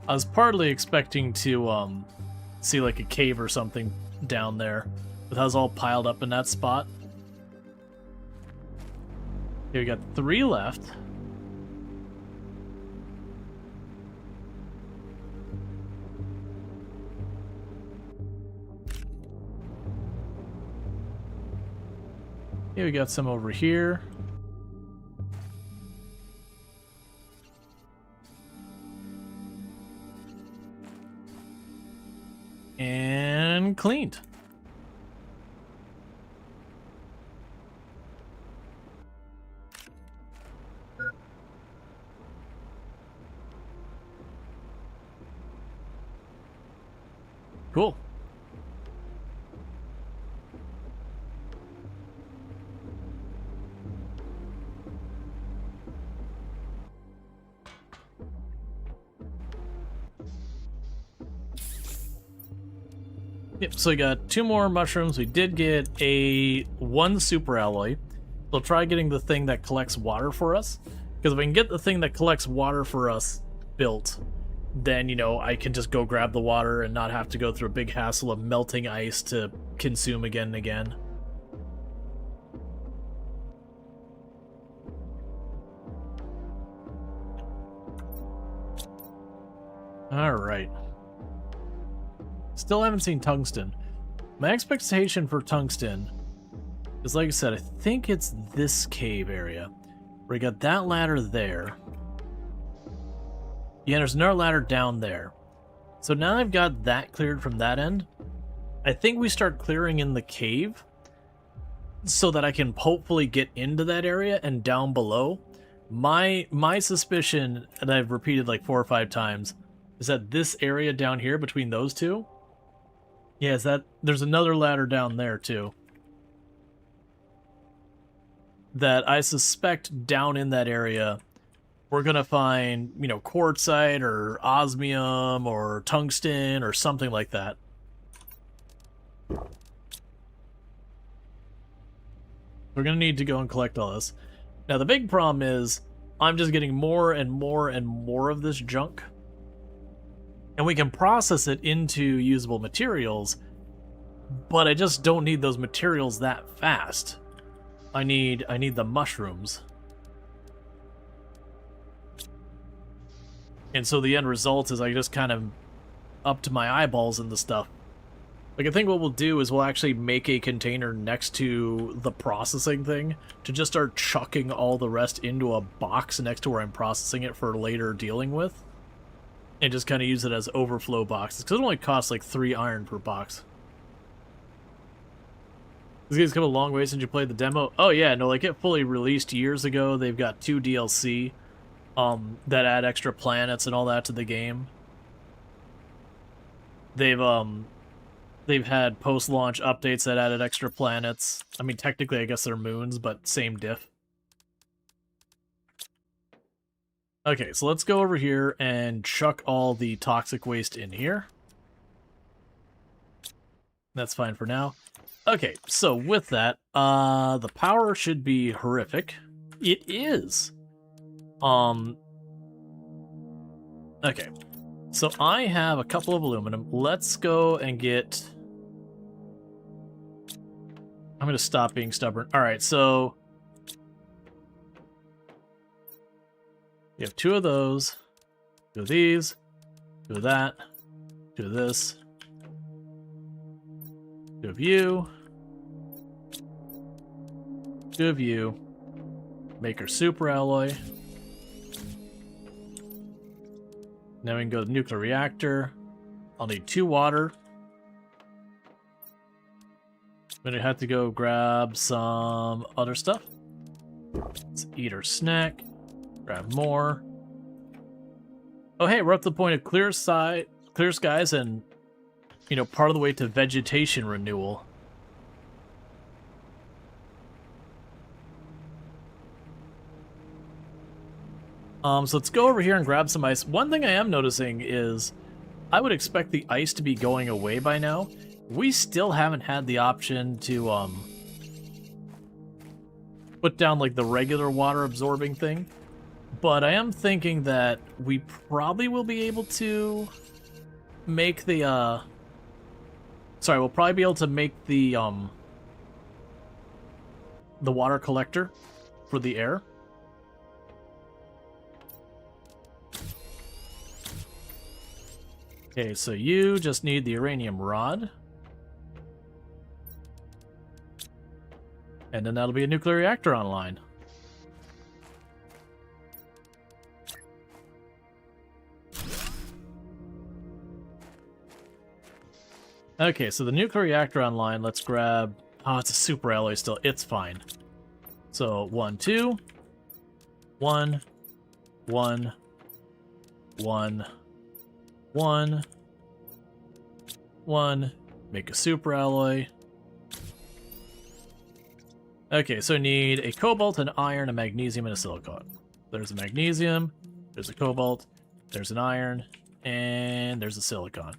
I was partly expecting to see like a cave or something down there, with how it's all piled up in that spot. Okay, we got 3 left. Okay, we got some over here. And cleaned. Cool. Yep, so we got 2 more mushrooms. We did get one super alloy. We'll try getting the thing that collects water for us. Because if we can get the thing that collects water for us built, then, you know, I can just go grab the water and not have to go through a big hassle of melting ice to consume again and again. Alright. Still haven't seen tungsten. My expectation for tungsten is, like I said, I think it's this cave area. We got that ladder there. Yeah, there's another ladder down there. So now I've got that cleared from that end. I think we start clearing in the cave so that I can hopefully get into that area and down below. My suspicion, and I've repeated like 4 or 5 times, is that this area down here between those two, yeah, is that there's another ladder down there too. That I suspect down in that area, we're gonna find, you know, quartzite or osmium or tungsten or something like that. We're gonna need to go and collect all this. Now the big problem is I'm just getting more and more and more of this junk. And we can process it into usable materials, but I just don't need those materials that fast. I need the mushrooms. And so the end result is I just kind of up to my eyeballs in the stuff. Like, I think what we'll do is we'll actually make a container next to the processing thing to just start chucking all the rest into a box next to where I'm processing it for later dealing with. And just kind of use it as overflow boxes, because it only costs like 3 iron per box. This game's come a long way since you played the demo. Oh yeah, no, like it fully released years ago. They've got 2 DLC that add extra planets and all that to the game. They've had post-launch updates that added extra planets. I mean, technically, I guess they're moons, but same diff. Okay, so let's go over here and chuck all the toxic waste in here. That's fine for now. Okay, so with that, the power should be horrific. It is. Okay, so I have a couple of aluminum. Let's go and get... I'm going to stop being stubborn. Alright, so... you have 2 of those, 2 of these, 2 of that, 2 of this, 2 of you, 2 of you, make our super alloy. Now we can go to the nuclear reactor. I'll need 2 water. I'm gonna have to go grab some other stuff. Let's eat our snack. Grab more. Oh hey, we're up to the point of clear skies and, you know, part of the way to vegetation renewal. So let's go over here and grab some ice. One thing I am noticing is I would expect the ice to be going away by now. We still haven't had the option to put down like the regular water absorbing thing. But I am thinking that we probably will be able to make the sorry, we'll probably be able to make the water collector for the air. Okay, so you just need the uranium rod. And then that'll be a nuclear reactor online. Okay, so the nuclear reactor online, let's grab... oh, it's a super alloy still. It's fine. So, 1, 2. 1. 1. 1. 1. 1. Make a super alloy. Okay, so I need a cobalt, an iron, a magnesium, and a silicon. There's a magnesium, there's a cobalt, there's an iron, and there's a silicon.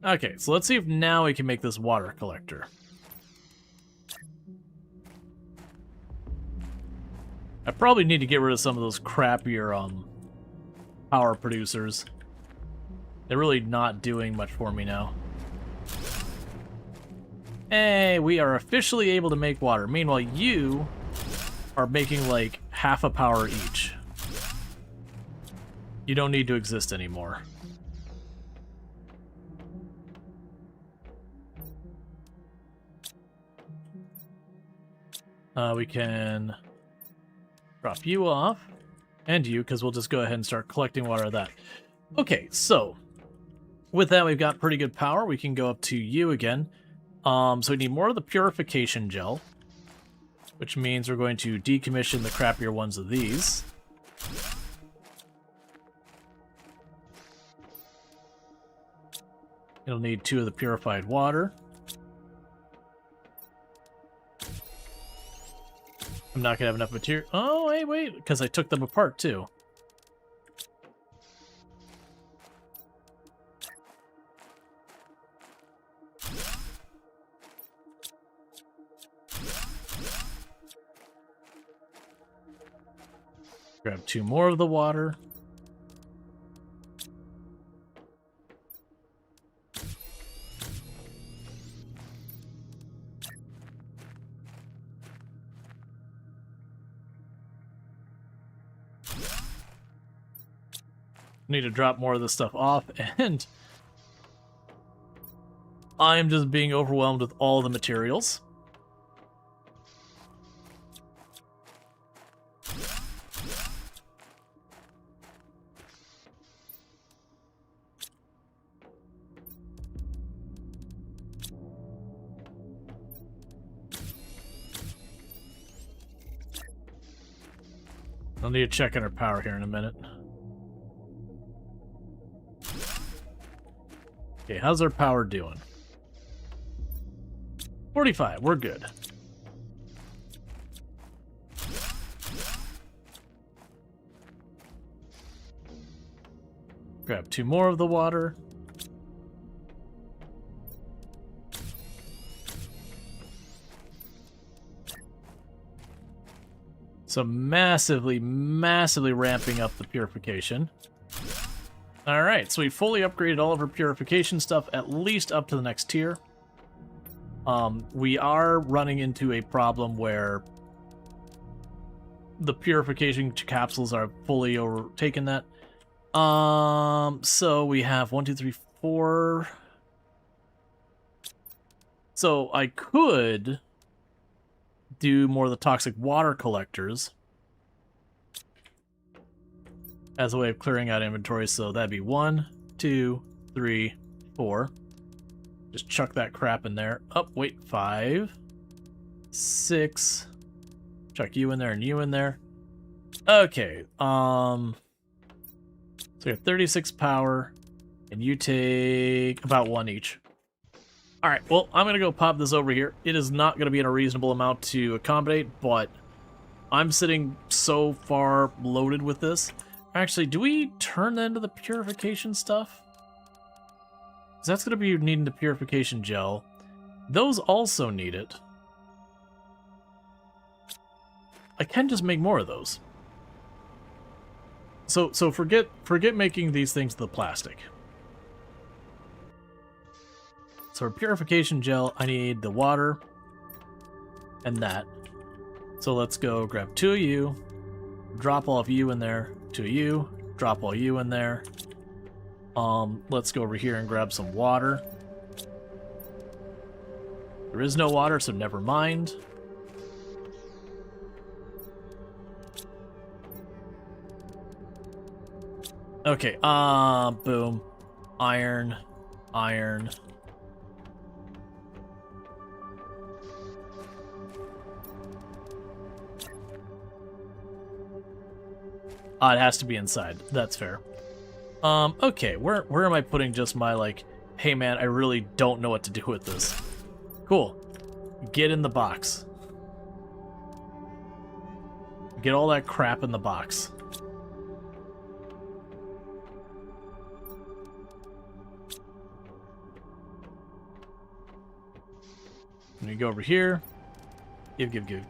Okay, so let's see if now we can make this water collector. I probably need to get rid of some of those crappier power producers. They're really not doing much for me now. Hey, we are officially able to make water. Meanwhile, you are making like half a power each. You don't need to exist anymore. We can drop you off, and you, because we'll just go ahead and start collecting water of that. Okay, so with that, we've got pretty good power. We can go up to you again. So we need more of the purification gel, which means we're going to decommission the crappier ones of these. It'll need 2 of the purified water. I'm not gonna have enough material. Oh, wait, because I took them apart too. Grab 2 more of the water. Need to drop more of this stuff off, and I'm just being overwhelmed with all the materials. I'll need to check on our power here in a minute. Okay, how's our power doing? 45, we're good. Grab 2 more of the water. So massively ramping up the purification. Alright, so we fully upgraded all of our purification stuff, at least up to the next tier. We are running into a problem where the purification capsules are fully overtaken that. So we have 1, 2, 3, 4. So I could do more of the toxic water collectors as a way of clearing out inventory. So that'd be 1, 2, 3, 4. Just chuck that crap in there. Oh, wait, 5, 6. Chuck you in there and you in there. Okay, so we have 36 power, and you take about 1 each. Alright, well, I'm going to go pop this over here. It is not going to be in a reasonable amount to accommodate, but I'm sitting so far loaded with this. Actually, do we turn that into the purification stuff? Because that's going to be needing the purification gel. Those also need it. I can just make more of those. So forget making these things the plastic. So for purification gel, I need the water and that. So let's go grab 2 of you, drop all of you in there, 2 of you, drop all you in there. Let's go over here and grab some water. There is no water, so never mind. Okay, boom. Iron, iron. It has to be inside. That's fair. Okay, where am I putting just my, like, hey man, I really don't know what to do with this. Cool. Get in the box. Get all that crap in the box. Let me go over here. Give.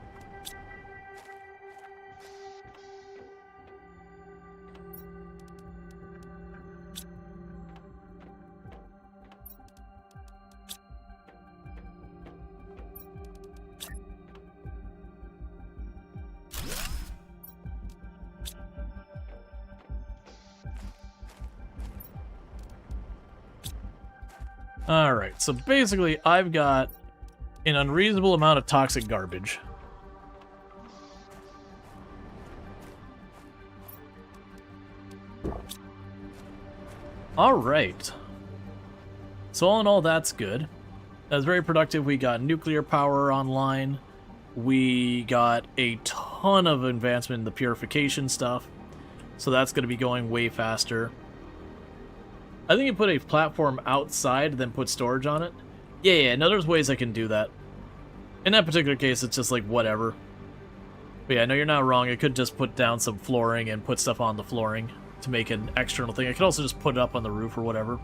Alright, so basically I've got an unreasonable amount of toxic garbage. Alright. So all in all, that's good. That was very productive. We got nuclear power online. We got a ton of advancement in the purification stuff. So that's going to be going way faster. I think you put a platform outside, then put storage on it. Yeah, no, there's ways I can do that. In that particular case, it's just like, whatever. But yeah, no, you're not wrong. I could just put down some flooring and put stuff on the flooring to make an external thing. I could also just put it up on the roof or whatever.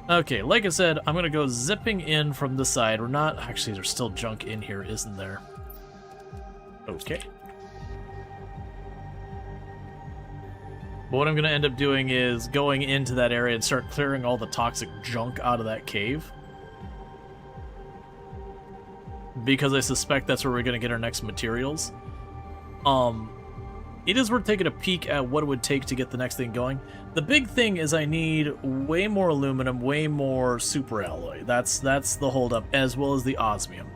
Okay, like I said, I'm going to go zipping in from the side. We're not... Actually, there's still junk in here, isn't there? Okay. But what I'm going to end up doing is going into that area and start clearing all the toxic junk out of that cave. Because I suspect that's where we're going to get our next materials. It is worth taking a peek at what it would take to get the next thing going. The big thing is I need way more aluminum, way more super alloy. That's the holdup, as well as the osmium.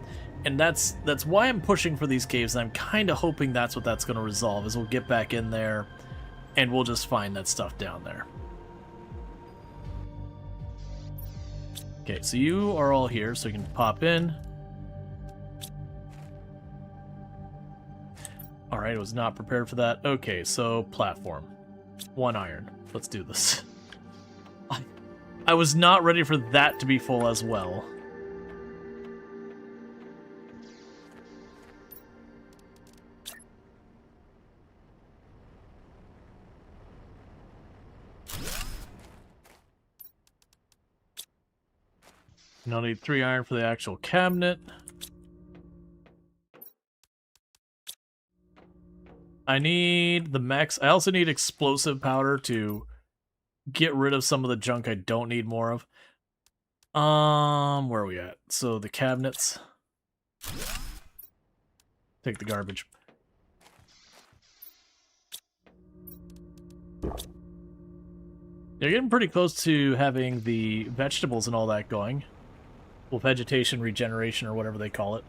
And that's why I'm pushing for these caves, and I'm kind of hoping that's what that's going to resolve, is we'll get back in there, and we'll just find that stuff down there. Okay, so you are all here, so you can pop in. Alright, I was not prepared for that. Okay, so platform. 1 iron. Let's do this. I was not ready for that to be full as well. And I'll need 3 iron for the actual cabinet. I need the max. I also need explosive powder to get rid of some of the junk I don't need more of. Where are we at? So the cabinets. Take the garbage. You're getting pretty close to having the vegetables and all that going. Well, vegetation regeneration or whatever they call it.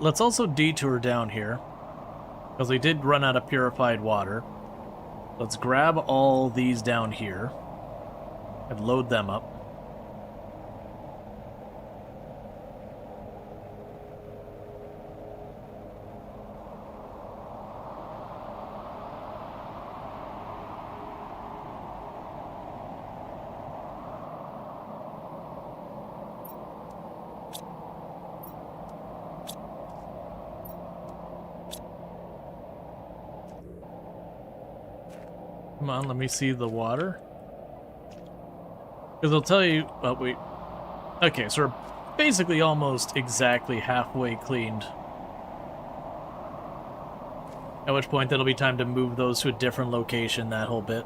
Let's also detour down here, because we did run out of purified water. Let's grab all these down here and load them up. Come on, let me see the water. Because I'll tell you... Oh, wait. Okay, so we're basically almost exactly halfway cleaned. At which point, that'll be time to move those to a different location, that whole bit.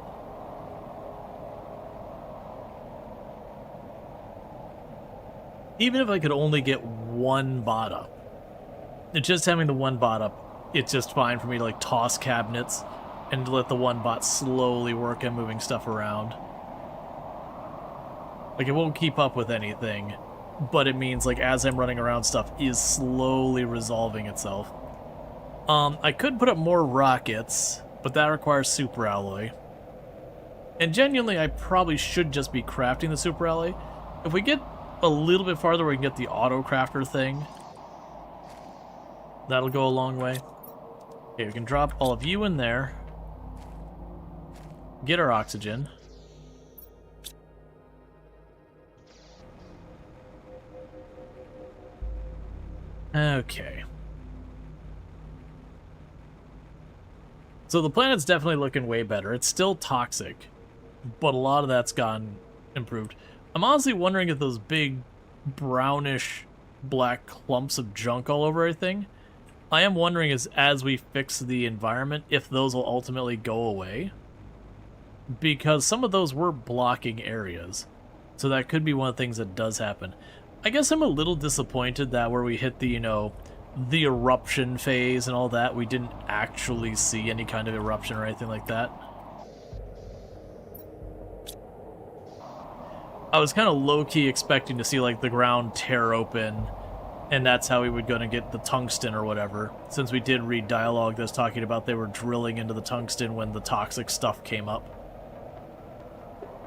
Even if I could only get 1 bot up. Just having the 1 bot up, it's just fine for me to, like, toss cabinets and to let the 1 bot slowly work at moving stuff around. Like, it won't keep up with anything, but it means, like, as I'm running around, stuff is slowly resolving itself. I could put up more rockets, but that requires super alloy. And genuinely, I probably should just be crafting the super alloy. If we get a little bit farther, we can get the auto crafter thing. That'll go a long way. Okay, we can drop all of you in there. Get our oxygen. Okay. So the planet's definitely looking way better. It's still toxic, but a lot of that's gotten improved. I'm honestly wondering if those big brownish black clumps of junk all over everything, I am wondering as we fix the environment if those will ultimately go away. because some of those were blocking areas. So that could be one of the things that does happen. I guess I'm a little disappointed that where we hit the, the eruption phase and all that, we didn't actually see any kind of eruption or anything like that. I was kind of low-key expecting to see, like, the ground tear open, and that's how we would go and get the tungsten or whatever, since we did read dialogue that's talking about they were drilling into the tungsten when the toxic stuff came up.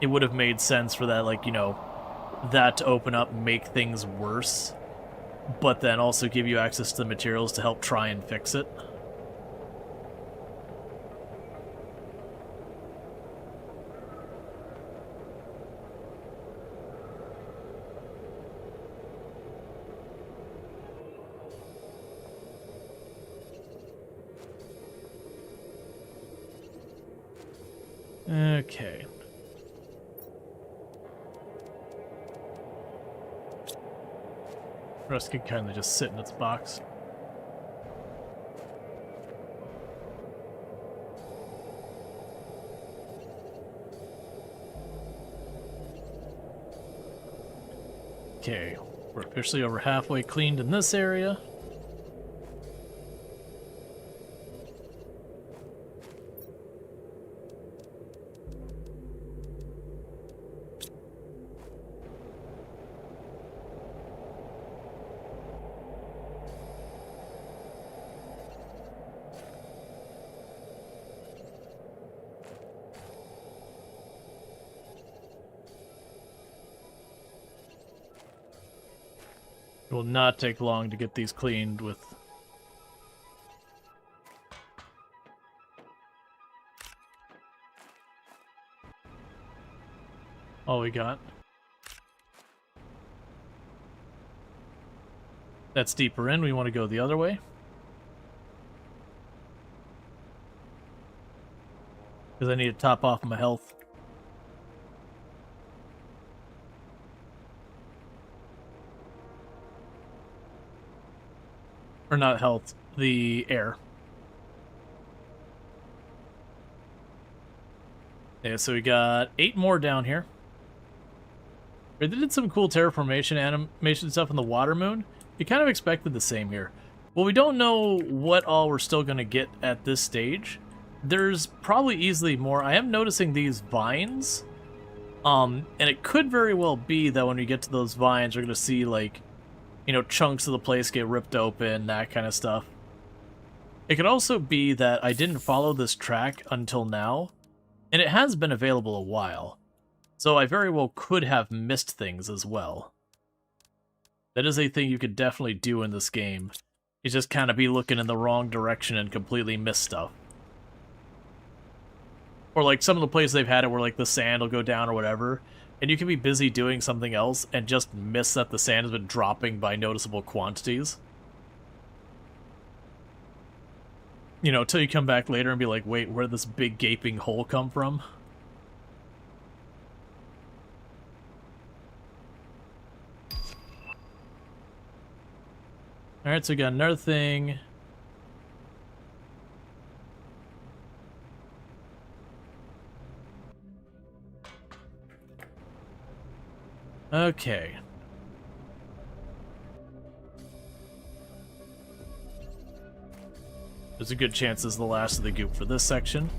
It would have made sense for that, like, that to open up, make things worse, but then also give you access to the materials to help try and fix it. Okay. The rest can kind of just sit in its box. Okay, we're officially over halfway cleaned in this area. It will not take long to get these cleaned with... all we got. That's deeper in. We want to go the other way. Because I need to top off my health. Or not health, the air. Yeah, so we got 8 more down here. They did some cool terraformation animation stuff in the water moon. You kind of expected the same here. Well, we don't know what all we're still going to get at this stage. There's probably easily more. I am noticing these vines. And it could very well be that when we get to those vines, we're going to see, like, chunks of the place get ripped open, that kind of stuff. It could also be that I didn't follow this track until now, and it has been available a while. So I very well could have missed things as well. That is a thing you could definitely do in this game. You just kind of be looking in the wrong direction and completely miss stuff. Or like some of the places they've had it where like the sand will go down or whatever, and you can be busy doing something else and just miss that the sand has been dropping by noticeable quantities. Until you come back later and be like, wait, where did this big gaping hole come from? Alright, so we got another thing. Okay. There's a good chance this is the last of the goop for this section.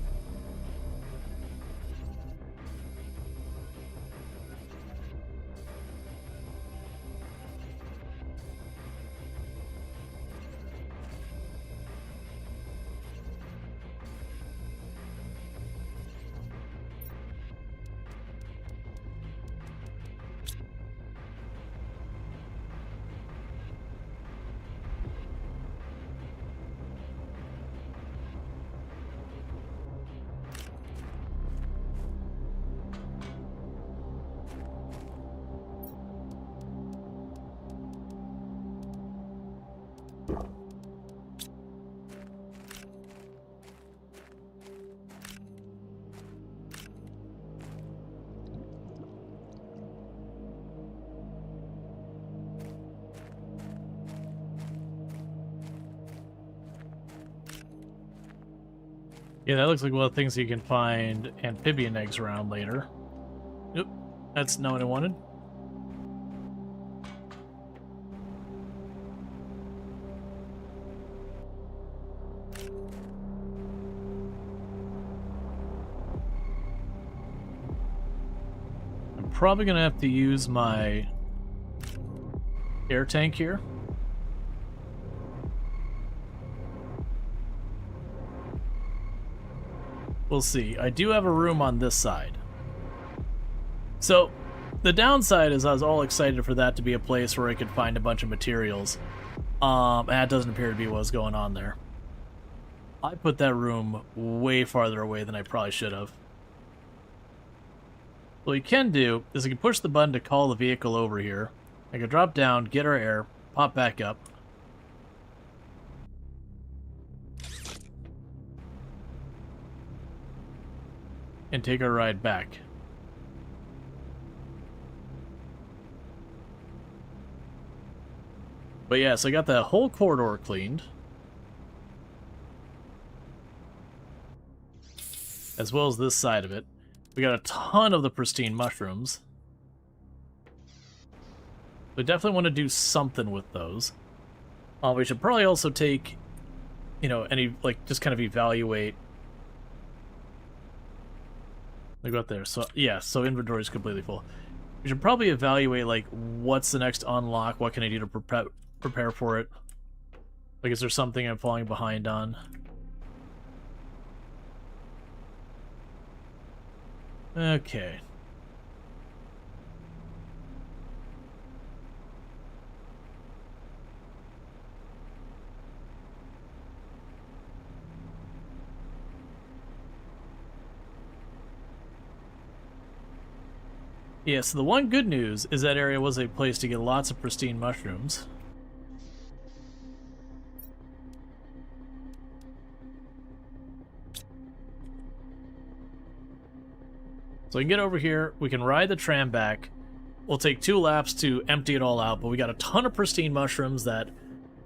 Yeah, that looks like one of the things you can find amphibian eggs around later. Yep, that's not what I wanted. I'm probably gonna have to use my air tank here. We'll see. I do have a room on this side. So, the downside is I was all excited for that to be a place where I could find a bunch of materials. And that doesn't appear to be what's going on there. I put that room way farther away than I probably should have. What we can do is I can push the button to call the vehicle over here. I can drop down, get our air, pop back up. And take our ride back. But yeah, so I got that whole corridor cleaned. As well as this side of it. We got a ton of the pristine mushrooms. We definitely want to do something with those. We should probably also take, you know, any, like, just kind of evaluate. I got there. So, yeah, so inventory is completely full. We should probably evaluate, like, what's the next unlock? What can I do to prepare for it? Like, is there something I'm falling behind on? Okay. Yeah, so the one good news is that area was a place to get lots of pristine mushrooms. So we can get over here, we can ride the tram back. We'll take 2 laps to empty it all out, but we got a ton of pristine mushrooms that...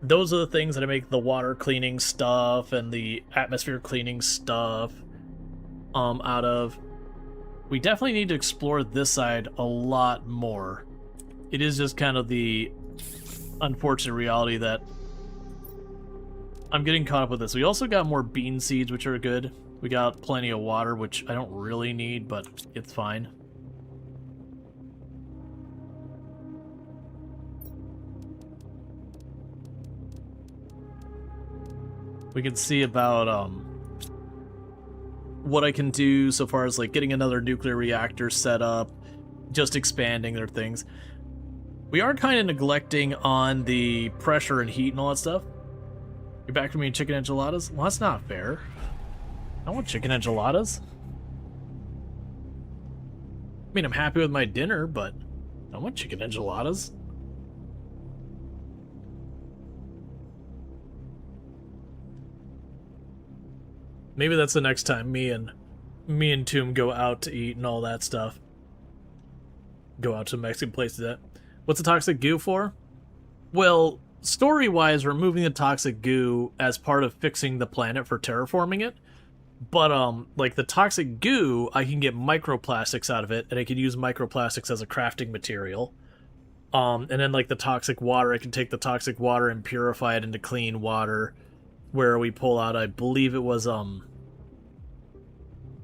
Those are the things that make the water cleaning stuff and the atmosphere cleaning stuff out of. We definitely need to explore this side a lot more. It is just kind of the unfortunate reality that I'm getting caught up with this. We also got more bean seeds, which are good. We got plenty of water, which I don't really need, but it's fine. We can see about what I can do so far as like getting another nuclear reactor set up, just expanding their things. We are kind of neglecting on the pressure and heat and all that stuff. You're back to me chicken enchiladas? Well, that's not fair. I want chicken enchiladas. I mean, I'm happy with my dinner, but I want chicken enchiladas. Maybe that's the next time me and Toom go out to eat and all that stuff. Go out to Mexican places. That. What's the toxic goo for? Well, story-wise, we're moving the toxic goo as part of fixing the planet for terraforming it. But like the toxic goo, I can get microplastics out of it, and I can use microplastics as a crafting material. And then like the toxic water, I can take the toxic water and purify it into clean water. Where we pull out, I believe it was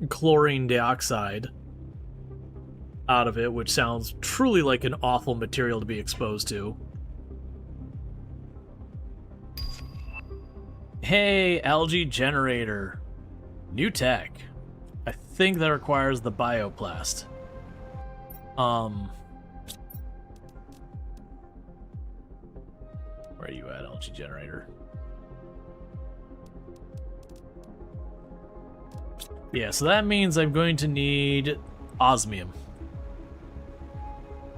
chlorine dioxide out of it, which sounds truly like an awful material to be exposed to. Hey, algae generator. New tech. I think that requires the bioplast. Where are you at, algae generator? Yeah, so that means I'm going to need osmium.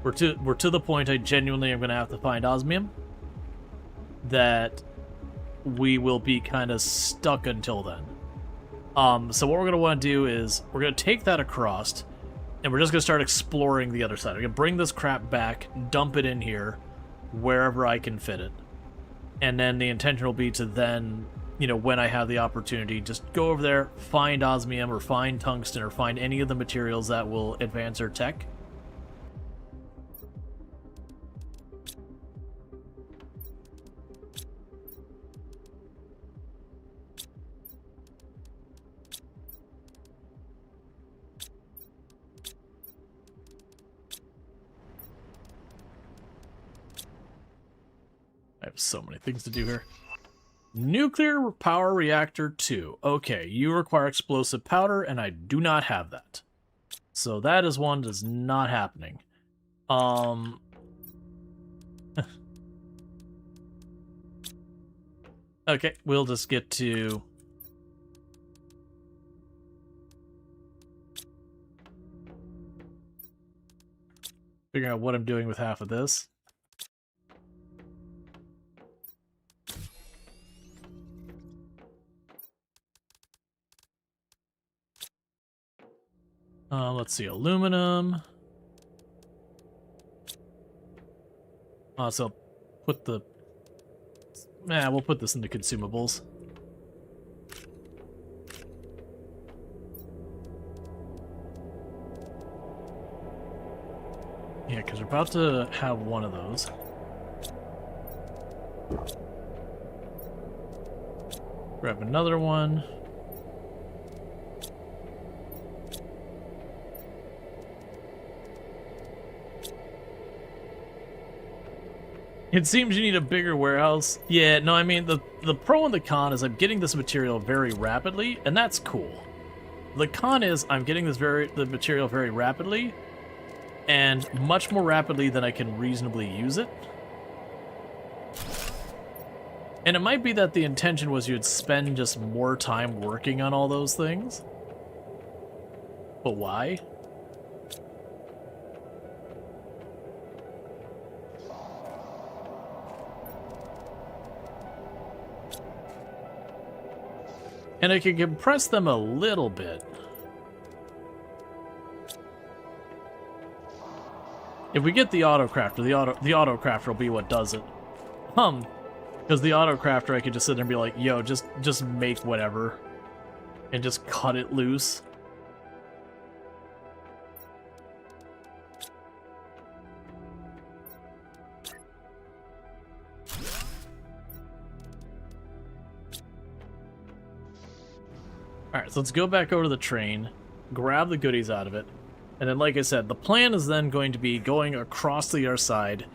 We're to the point I genuinely am going to have to find osmium. That we will be kind of stuck until then. So what we're going to want to do is we're going to take that across, and we're just going to start exploring the other side. We're going to bring this crap back, dump it in here, wherever I can fit it. And then the intention will be to then you know, when I have the opportunity, just go over there, find osmium or find tungsten or find any of the materials that will advance our tech. I have so many things to do here. Nuclear power reactor 2. Okay, you require explosive powder, and I do not have that. So that is one that's not happening. Okay, we'll just get to... figuring out what I'm doing with half of this. Let's see, aluminum. So put the... we'll put this into consumables. Yeah, because we're about to have one of those. Grab another one. It seems you need a bigger warehouse. Yeah, no, I mean, the pro and the con is I'm getting this material very rapidly, and that's cool. The con is I'm getting the material very rapidly, and much more rapidly than I can reasonably use it. And it might be that the intention was you'd spend just more time working on all those things. But why? And I can compress them a little bit. If we get the autocrafter, the autocrafter will be what does it. Because the autocrafter I could just sit there and be like, yo, just make whatever. And just cut it loose. Alright, so let's go back over to the train, grab the goodies out of it, and then like I said, the plan is then going to be going across the other side,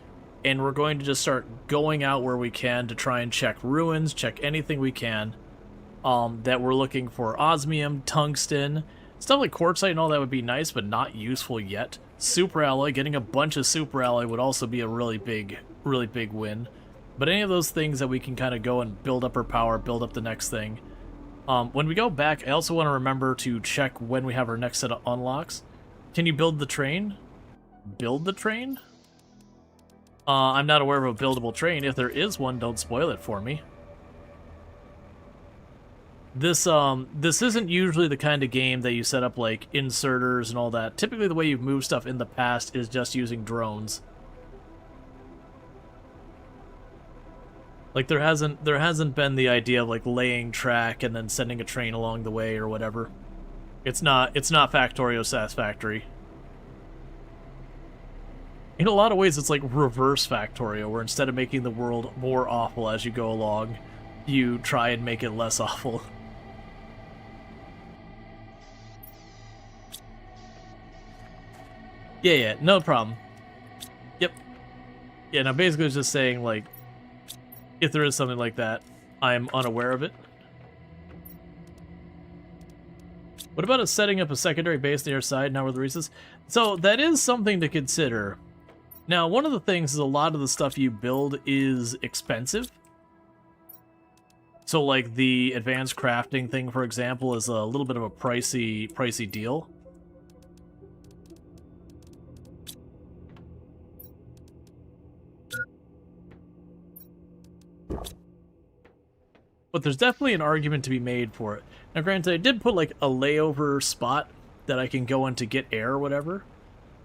and we're going to just start going out where we can to try and check ruins, check anything we can, that we're looking for osmium, tungsten, stuff like quartzite and all that would be nice, but not useful yet. Super alloy, getting a bunch of super alloy would also be a really big win. But any of those things that we can kind of go and build up our power, build up the next thing. When we go back, I also want to remember to check when we have our next set of unlocks. Can you build the train? Build the train? I'm not aware of a buildable train. If there is one, don't spoil it for me. This isn't usually the kind of game that you set up like inserters and all that. Typically the way you've moved stuff in the past is just using drones. Like there hasn't been the idea of like laying track and then sending a train along the way or whatever. It's not Factorio Satisfactory. In a lot of ways it's like reverse Factorio, where instead of making the world more awful as you go along, you try and make it less awful. Yeah, no problem. Yep. Yeah, now basically it's just saying like, if there is something like that, I'm unaware of it. What about us setting up a secondary base near our side now with the Reese's? So that is something to consider. Now, one of the things is a lot of the stuff you build is expensive. So like the advanced crafting thing, for example, is a little bit of a pricey deal. But there's definitely an argument to be made for it. Now, granted, I did put, like, a layover spot that I can go in to get air or whatever.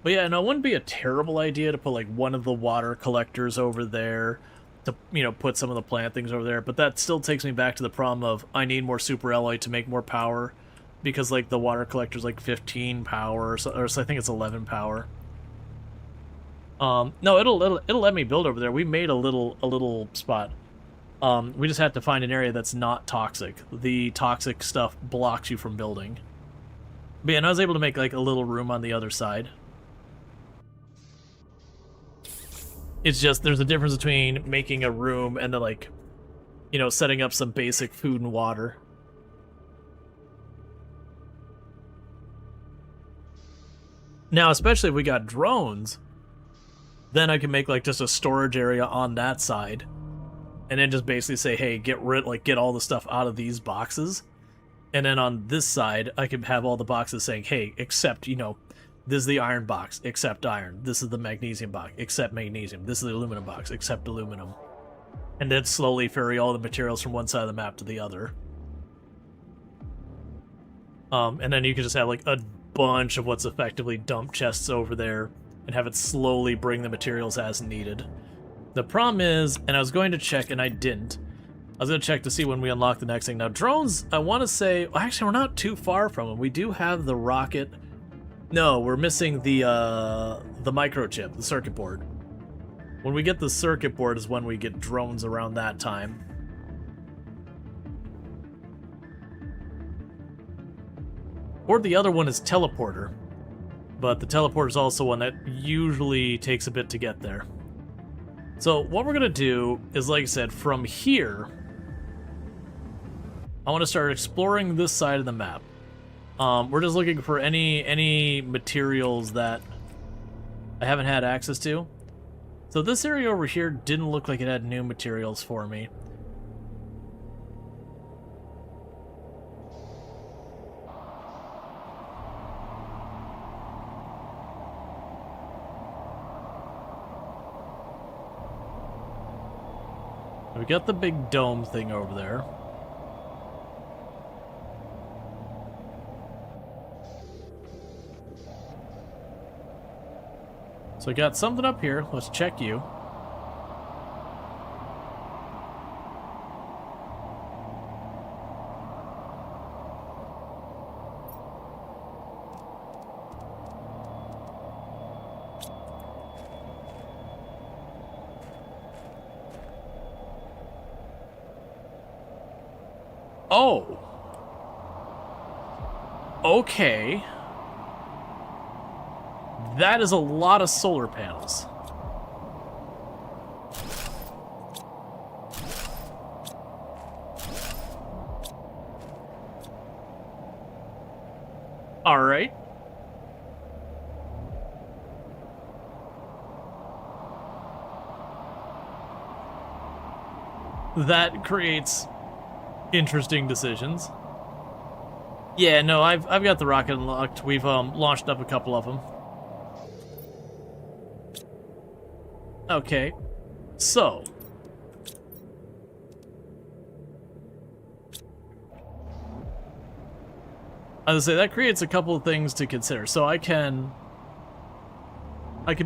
But yeah, no, it wouldn't be a terrible idea to put, like, one of the water collectors over there. to, you know, put some of the plant things over there. But that still takes me back to the problem of I need more super alloy to make more power, because like the water collector's like 15 power, or so I think it's 11 power. No, it'll let me build over there. We made a little spot. We just have to find an area that's not toxic. The toxic stuff blocks you from building. But yeah, and I was able to make like a little room on the other side. It's just there's a difference between making a room and then, like, you know, setting up some basic food and water. Now, especially if we got drones, then I can make like just a storage area on that side, and then just basically say, hey, get all the stuff out of these boxes. And then on this side, I can have all the boxes saying, hey, except, you know, this is the iron box, except iron. This is the magnesium box, except magnesium. This is the aluminum box, except aluminum. And then slowly ferry all the materials from one side of the map to the other. And then you can just have like a bunch of what's effectively dump chests over there and have it slowly bring the materials as needed. The problem is, and I was going to check and I didn't, I was going to check to see when we unlock the next thing. Now drones, I want to say, well, actually we're not too far from them. We do have the rocket. No, we're missing the microchip, the circuit board. When we get the circuit board is when we get drones around that time. Or the other one is teleporter. But the teleporter is also one that usually takes a bit to get there. So what we're going to do is, like I said, from here, I want to start exploring this side of the map. We're just looking for any materials that I haven't had access to. So this area over here didn't look like it had new materials for me. We got the big dome thing over there. So I got something up here. Let's check you. Oh. Okay. That is a lot of solar panels. All right. That creates interesting decisions. Yeah, no, I've got the rocket unlocked. We've launched up a couple of them. Okay, so as I say, that creates a couple of things to consider. So I can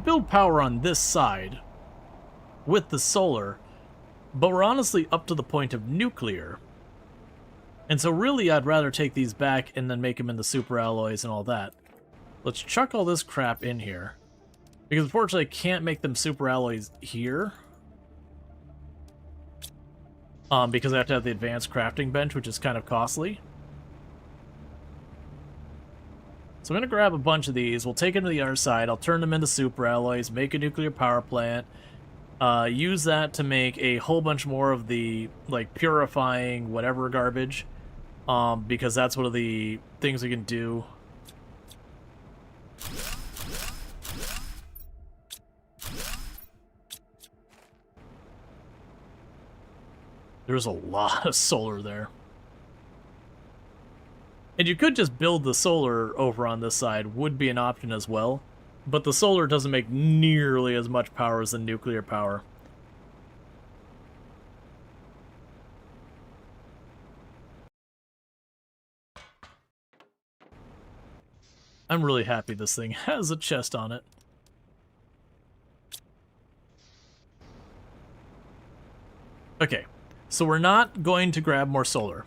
build power on this side with the solar, but we're honestly up to the point of nuclear. And so really I'd rather take these back and then make them into super alloys and all that. Let's chuck all this crap in here. Because unfortunately I can't make them super alloys here. Because I have to have the advanced crafting bench, which is kind of costly. So I'm going to grab a bunch of these. We'll take them to the other side. I'll turn them into super alloys, make a nuclear power plant. Use that to make a whole bunch more of the, like, purifying whatever garbage. Because that's one of the things we can do. There's a lot of solar there. And you could just build the solar over on this side, would be an option as well. But the solar doesn't make nearly as much power as the nuclear power. I'm really happy this thing has a chest on it. Okay, so we're not going to grab more solar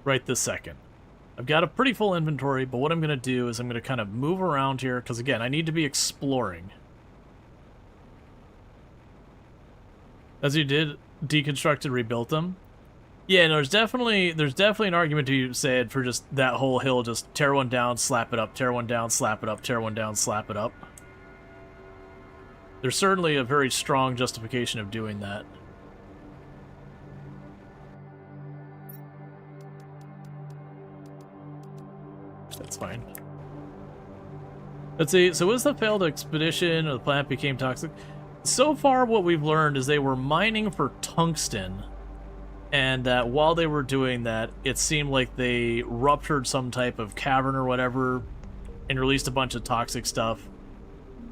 right this second. I've got a pretty full inventory, but what I'm going to do is I'm going to kind of move around here, because again, I need to be exploring. As you did, deconstructed, rebuilt them. Yeah, no, there's definitely an argument to be said for just that whole hill, just tear one down, slap it up, tear one down, slap it up, tear one down, slap it up. There's certainly a very strong justification of doing that. That's fine. Let's see, so was the failed expedition or the plant became toxic? So far what we've learned is they were mining for tungsten, and that while they were doing that, it seemed like they ruptured some type of cavern or whatever and released a bunch of toxic stuff.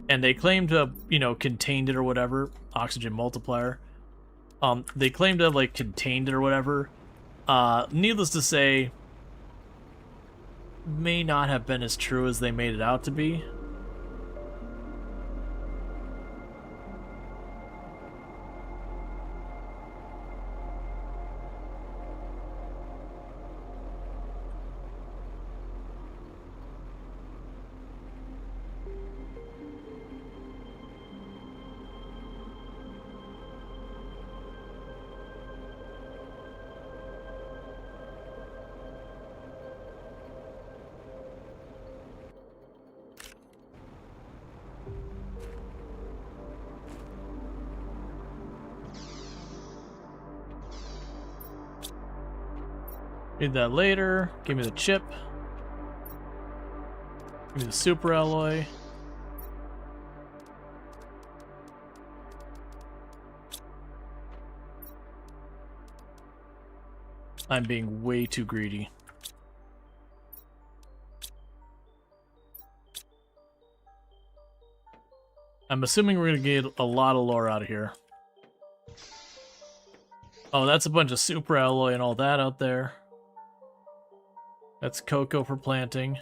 And they claimed to have, you know, contained it or whatever. Oxygen multiplier. They claimed to have, like, contained it or whatever. Needless to say, may not have been as true as they made it out to be. Need that later. Give me the chip. Give me the super alloy. I'm being way too greedy. I'm assuming we're gonna get a lot of lore out of here. Oh, that's a bunch of super alloy and all that out there. That's cocoa for planting.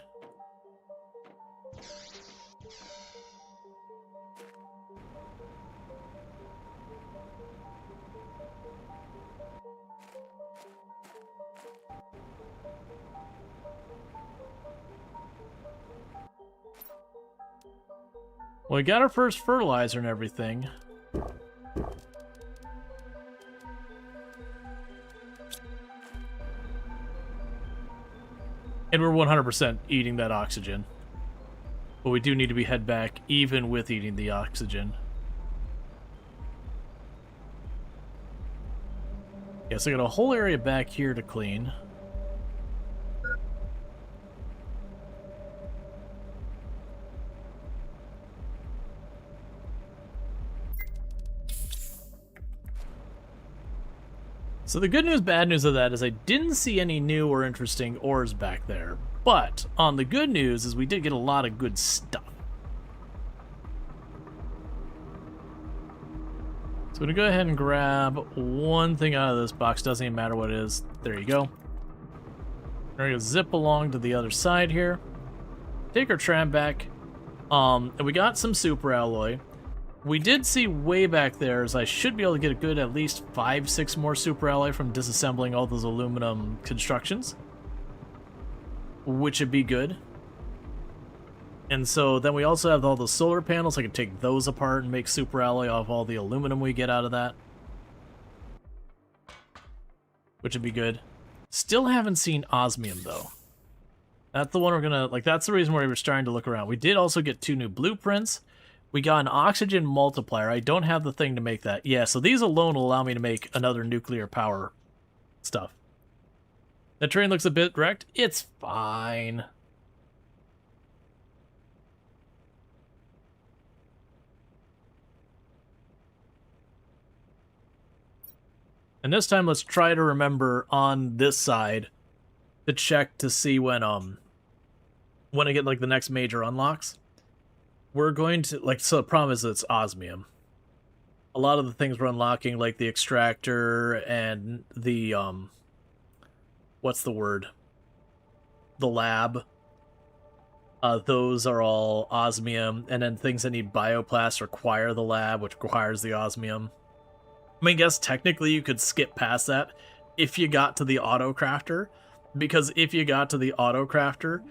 Well, we got our first fertilizer and everything. And we're 100% eating that oxygen. But we do need to be head back even with eating the oxygen. Yeah, so I got a whole area back here to clean. So the good news, bad news of that is I didn't see any new or interesting ores back there. But on the good news is we did get a lot of good stuff. So I'm going to go ahead and grab one thing out of this box. Doesn't even matter what it is. There you go. We're going to zip along to the other side here. Take our tram back. And we got some super alloy. We did see way back there, as I should be able to get a good at least 5-6 more super alloy from disassembling all those aluminum constructions, which would be good. And so then we also have all the solar panels. I can take those apart and make super alloy off all the aluminum we get out of that, which would be good. Still haven't seen osmium though. That's the one we're gonna, like, that's the reason why we were starting to look around. We did also get 2 new blueprints. We got an oxygen multiplier. I don't have the thing to make that. Yeah, so these alone will allow me to make another nuclear power stuff. The train looks a bit wrecked. It's fine. And this time, let's try to remember on this side to check to see when I get like the next major unlocks. We're going to, like, so the problem is it's osmium. A lot of the things we're unlocking, like the extractor and the, what's the word? The lab. Those are all osmium, and then things that need bioplast require the lab, which requires the osmium. mean, I guess technically you could skip past that if you got to the auto crafter, because if you got to the auto crafter,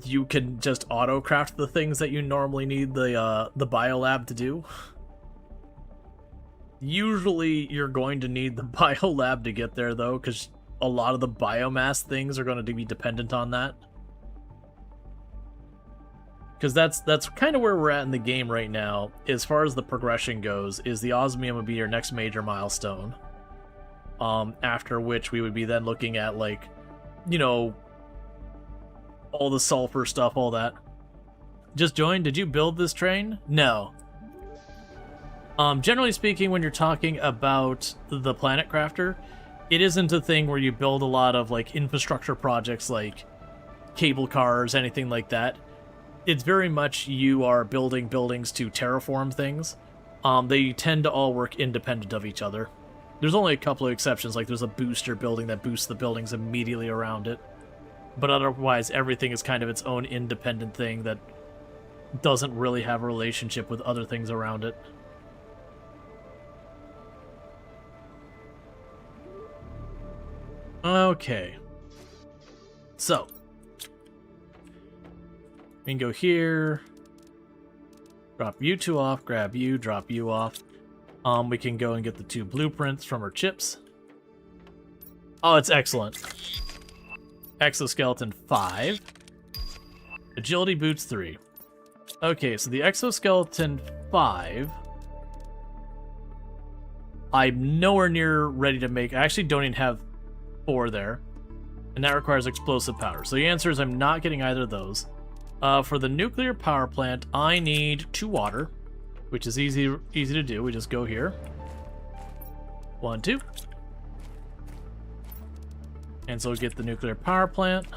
you can just auto craft the things that you normally need the biolab to do. Usually you're going to need the biolab to get there though, because a lot of the biomass things are going to be dependent on that. Because that's kind of where we're at in the game right now, as far as the progression goes, is the osmium would be your next major milestone. After which we would be then looking at, like, you know, all the sulfur stuff, all that. Just joined? Did you build this train? No. Generally speaking, when you're talking about the Planet Crafter, it isn't a thing where you build a lot of, like, infrastructure projects like cable cars, anything like that. It's very much you are building buildings to terraform things. They tend to all work independent of each other. There's only a couple of exceptions, like there's a booster building that boosts the buildings immediately around it. But otherwise, everything is kind of its own independent thing that doesn't really have a relationship with other things around it. Okay. So. We can go here. Drop you two off, grab you, drop you off. We can go and get the 2 blueprints from our chips. Oh, it's excellent. Exoskeleton 5. Agility boots 3. Okay, so the exoskeleton 5... I'm nowhere near ready to make... I actually don't even have 4 there. And that requires explosive powder. So the answer is I'm not getting either of those. For the nuclear power plant, I need 2 water, which is easy to do. We just go here. 1, 2. And so we get the nuclear power plant.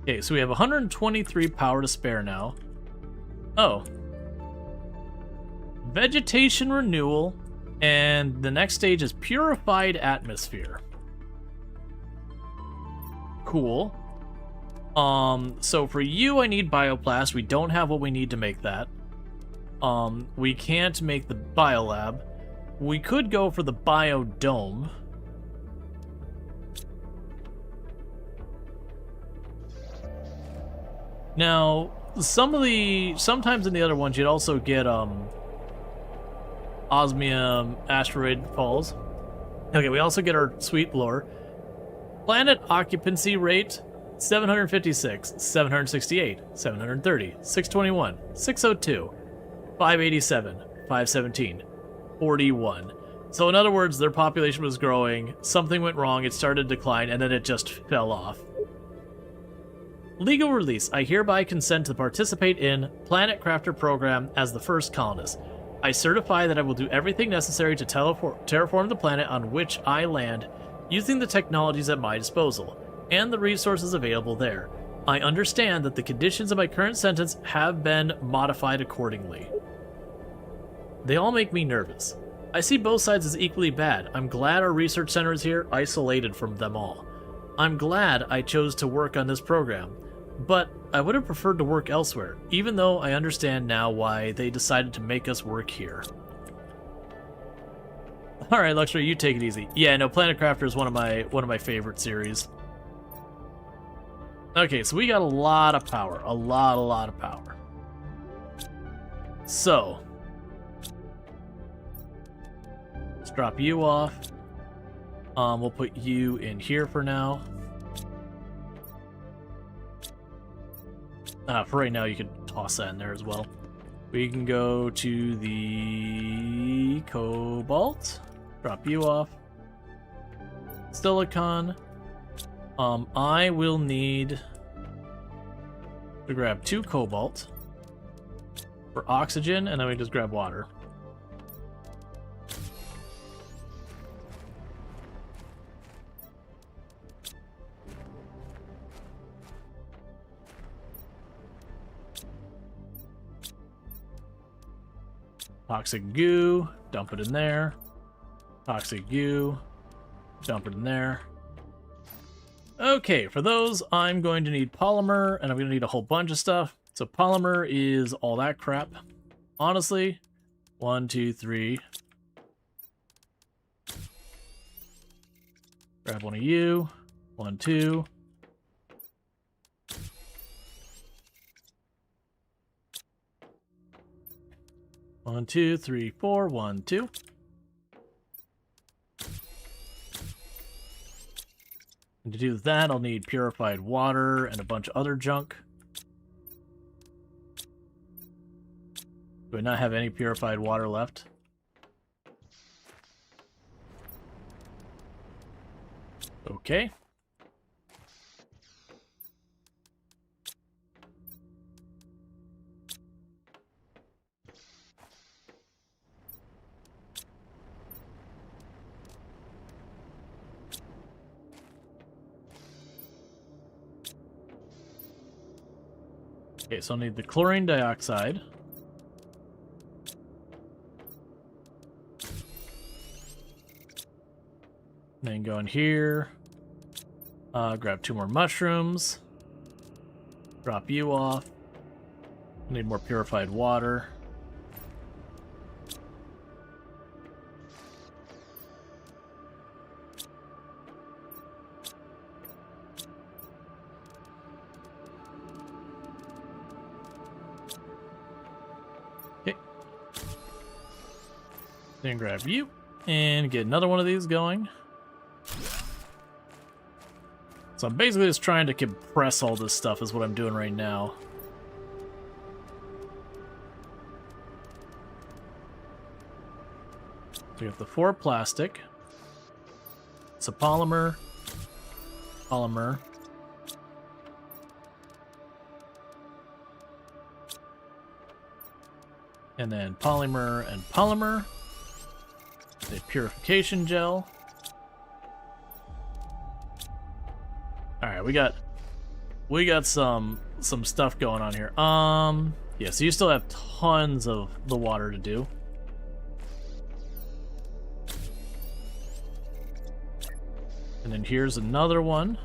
Okay, so we have 123 power to spare now. Oh. Vegetation renewal, and the next stage is purified atmosphere. Cool. So for you, I need bioplast. We don't have what we need to make that. We can't make the biolab. We could go for the biodome. Now, sometimes in the other ones, you'd also get, osmium asteroid falls. Okay, we also get our sweet lore. Planet occupancy rate, 756, 768, 730, 621, 602, 587, 517, 41. So in other words, their population was growing, something went wrong, it started to decline, and then it just fell off. Legal release. I hereby consent to participate in Planet Crafter program as the first colonist. I certify that I will do everything necessary to terraform the planet on which I land using the technologies at my disposal and the resources available there. I understand that the conditions of my current sentence have been modified accordingly. They all make me nervous. I see both sides as equally bad. I'm glad our research center is here, isolated from them all. I'm glad I chose to work on this program, but I would have preferred to work elsewhere, even though I understand now why they decided to make us work here. Alright, Luxury, you take it easy. Yeah, no, Planet Crafter is one of my favorite series. Okay, so we got a lot of power. A lot of power. So, let's drop you off. We'll put you in here for now. For right now, you can toss that in there as well. We can go to the cobalt. Drop you off. Silicon. I will need to grab 2 cobalt for oxygen, and then we just grab water. Toxic goo, dump it in there. Toxic goo, dump it in there. Okay, for those, I'm going to need polymer, and I'm going to need a whole bunch of stuff. So polymer is all that crap. Honestly, 1, 2, 3. Grab one of you. 1, 2. One, 2, 3, 4. 1, 2. And to do that, I'll need purified water and a bunch of other junk. Do I not have any purified water left? Okay. Okay, so I'll need the chlorine dioxide. Then go in here. Grab 2 more mushrooms. Drop you off. Need more purified water. Okay. Then grab you and get another one of these going. So I'm basically just trying to compress all this stuff is what I'm doing right now. So we have the 4 plastic. It's a polymer. Polymer. And then polymer and polymer. The purification gel. Alright, we got some stuff going on here. Yeah, so you still have tons of the water to do. And then here's another one.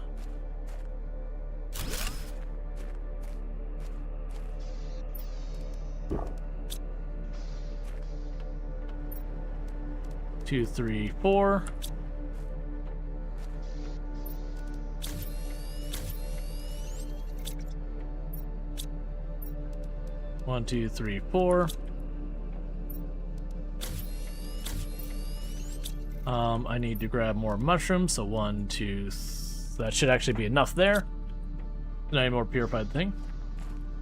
Two, 3, 4. One, 2, 3, 4. I need to grab more mushrooms, so 1, 2. That should actually be enough there. Not any more purified thing.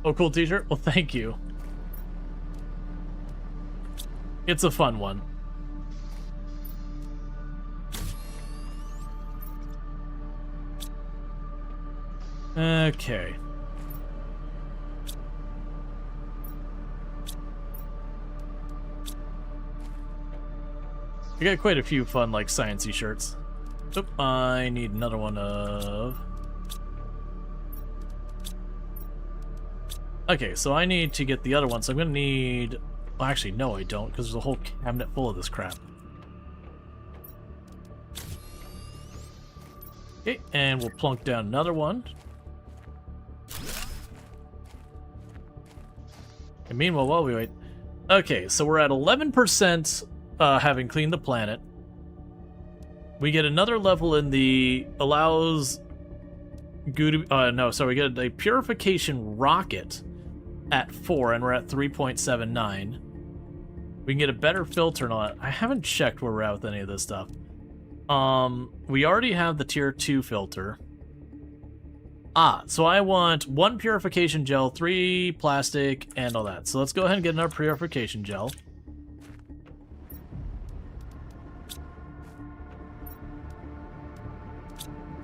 Oh, cool t-shirt. Well, thank you. It's a fun one. Okay. I got quite a few fun, like, science-y shirts. Oop, I need another one of... Okay, so I need to get the other one, so I'm gonna need... Well, actually, no, I don't, because there's a whole cabinet full of this crap. Okay, and we'll plunk down another one. And meanwhile, while we wait... Okay, so we're at 11%... having cleaned the planet. We get another level in the allows good no, sorry, we get a purification rocket at 4 and we're at 3.79. We can get a better filter and all that. I haven't checked where we're at with any of this stuff. We already have the tier 2 filter. So I want 1 purification gel, 3 plastic, and all that. So let's go ahead and get another purification gel.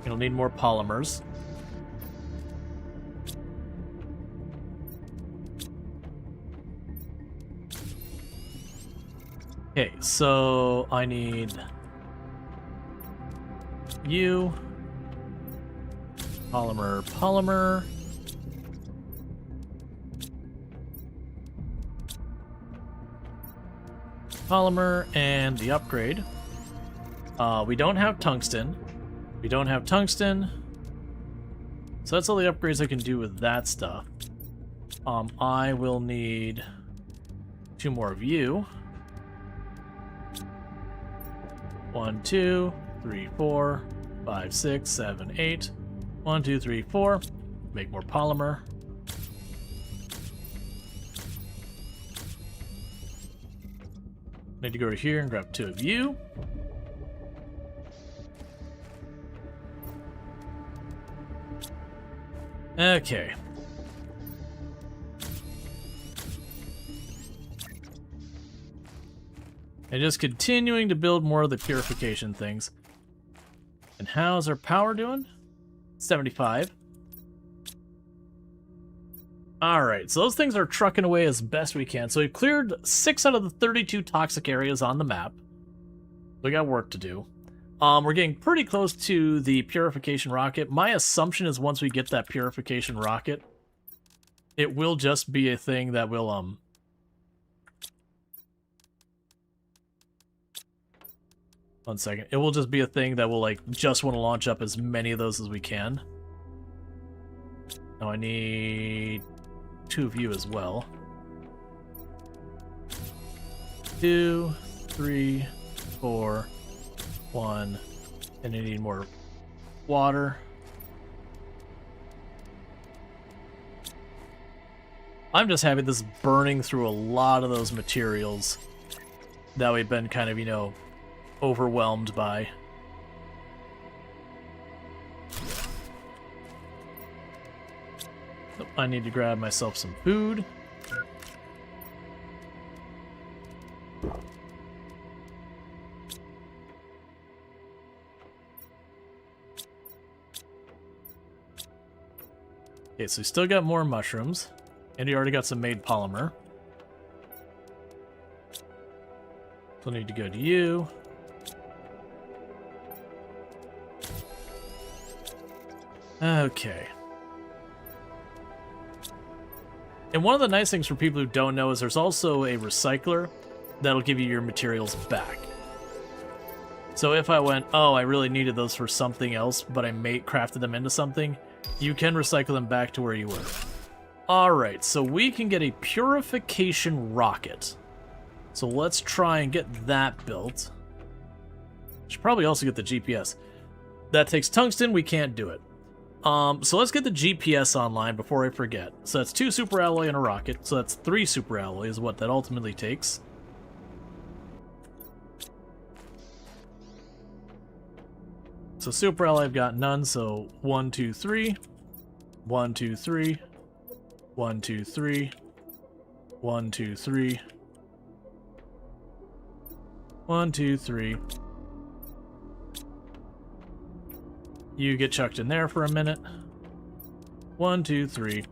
You'll need more polymers. Okay, so I need you. Polymer, polymer. Polymer and the upgrade. We don't have tungsten. We don't have tungsten. So that's all the upgrades I can do with that stuff. I will need 2 more of you. 1, 2, 3, 4, 5, 6, 7, 8. 1, 2, 3, 4. Make more polymer. Need to go over here and grab 2 of you. Okay. And just continuing to build more of the purification things. And how's our power doing? 75. Alright, so those things are trucking away as best we can. So we've cleared 6 out of the 32 toxic areas on the map. We got work to do. We're getting pretty close to the purification rocket. My assumption is once we get that purification rocket, it will just be a thing that will, one second. It will just be a thing that will, like, just want to launch up as many of those as we can. Now I need 2 of you as well. 2, 3, 4, 1, and I need more water. I'm just happy this is burning through a lot of those materials that we've been kind of, you know, overwhelmed by. I need to grab myself some food. Okay, so we still got more mushrooms. And you already got some made polymer. So I need to go to you. Okay. And one of the nice things for people who don't know is there's also a recycler that'll give you your materials back. So if I went, oh, I really needed those for something else, but I crafted them into something, you can recycle them back to where you were. Alright, so we can get a purification rocket. So let's try and get that built. Should probably also get the GPS. That takes tungsten, we can't do it. So let's get the GPS online before I forget. So that's 2 super alloy and a rocket, so that's 3 super alloy is what that ultimately takes. So super alloy I've got none, so 1, 2, 3. 1, 2, 3. 1, 2, 3. 1, 2, 3. 1, 2, 3. You get chucked in there for a minute. 1, 2, 3.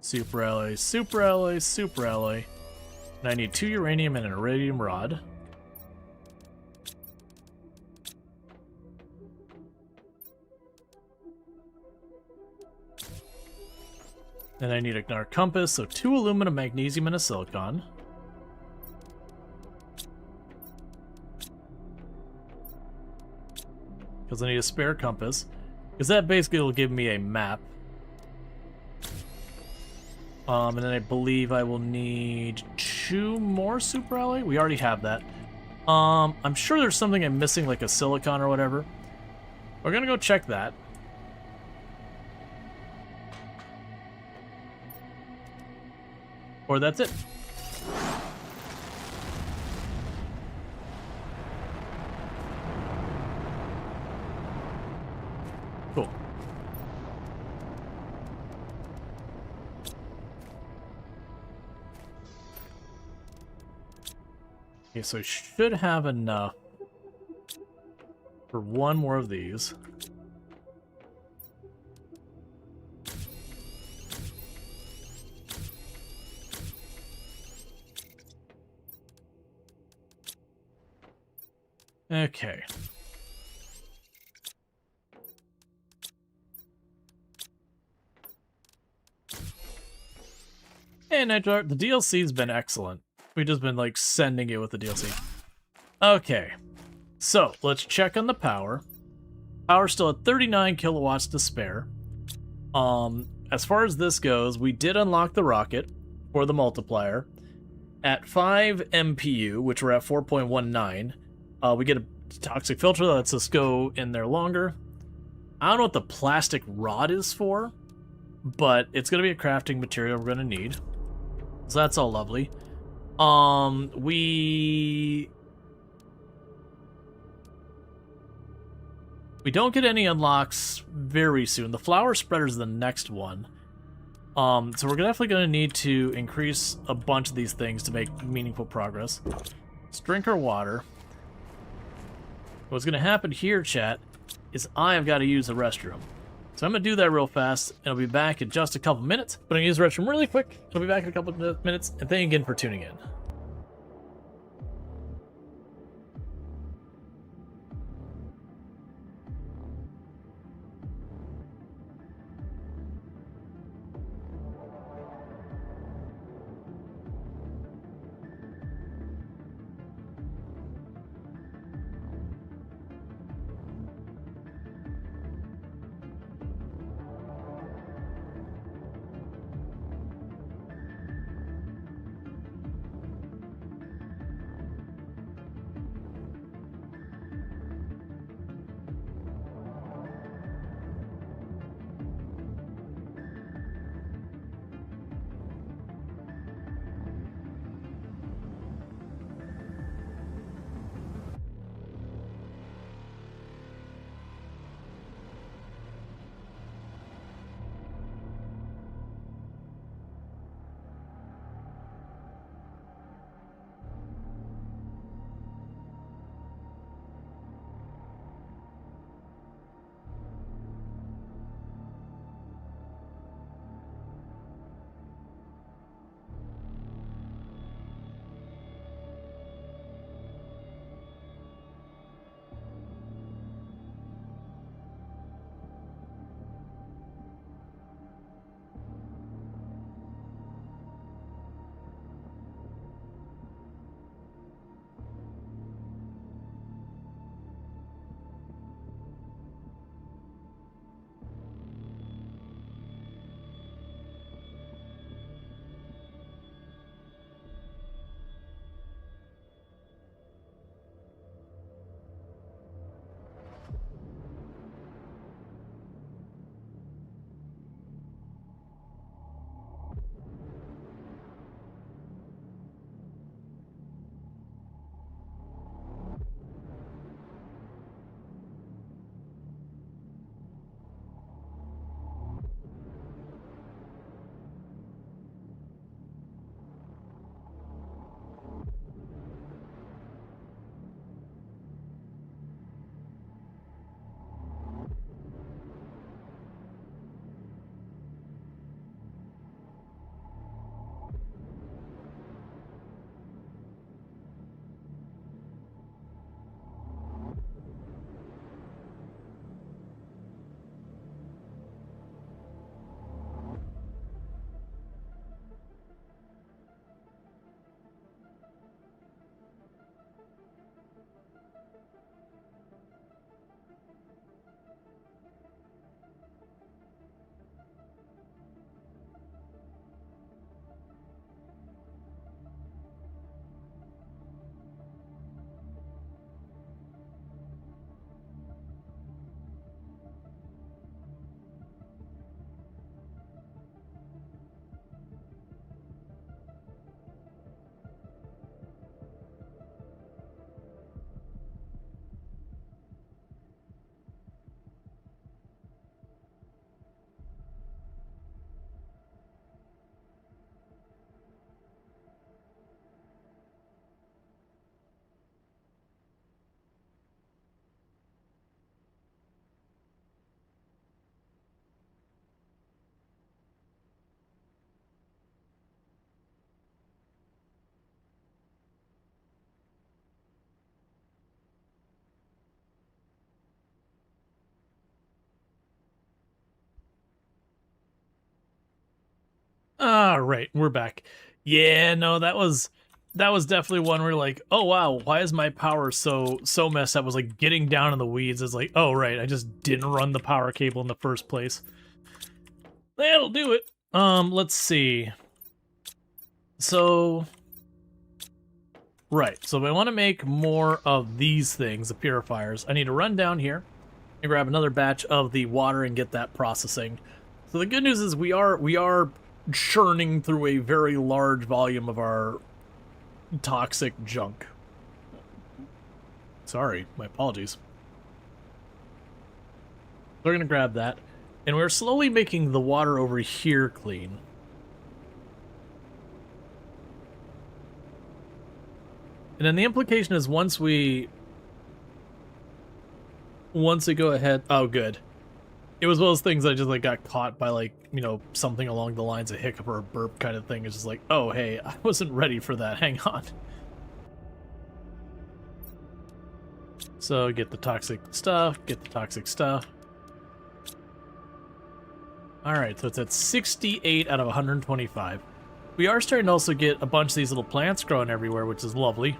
Super alloy, super alloy, super alloy. And I need 2 uranium and an iridium rod. And I need another compass, so 2 aluminum, magnesium, and a silicon. Because I need a spare compass. Because that basically will give me a map. And then I believe I will need 2 more super alloy. We already have that. I'm sure there's something I'm missing, like a silicon or whatever. We're gonna go check that. Or that's it. Cool. Okay, so I should have enough for 1 more of these. Okay. And the DLC's been excellent. We've just been, like, sending it with the DLC. Okay. So, let's check on the power. Power's still at 39 kilowatts to spare. as far as this goes, we did unlock the rocket for the multiplier. At 5 MPU, which we're at 4.19, we get a toxic filter that lets us go in there longer. I don't know what the plastic rod is for, but it's going to be a crafting material we're going to need. So that's all lovely. We don't get any unlocks very soon. The flower spreader is the next one. So we're definitely going to need to increase a bunch of these things to make meaningful progress. Let's drink our water. What's going to happen here, chat, is I have got to use the restroom. So I'm going to do that real fast, and I'll be back in just a couple minutes. But I'm going to use the restroom really quick. I'll be back in a couple of minutes, and thank you again for tuning in. All right, we're back. Yeah, no, that was definitely one where like, oh wow, why is my power so messed up? I was like getting down in the weeds. It's like, oh right, I just didn't run the power cable in the first place. That'll do it. Let's see. So, right. So if I want to make more of these things, the purifiers, I need to run down here and grab another batch of the water and get that processing. So the good news is we are churning through a very large volume of our toxic junk. Sorry, my apologies. We're gonna grab that, and we're slowly making the water over here clean. And then the implication is once we go ahead, oh good. It was one of those things I just like got caught by like, you know, something along the lines of hiccup or a burp kind of thing. It's just like, oh hey, I wasn't ready for that, hang on. So get the toxic stuff, get the toxic stuff. Alright, so it's at 68 out of 125. We are starting to also get a bunch of these little plants growing everywhere, which is lovely.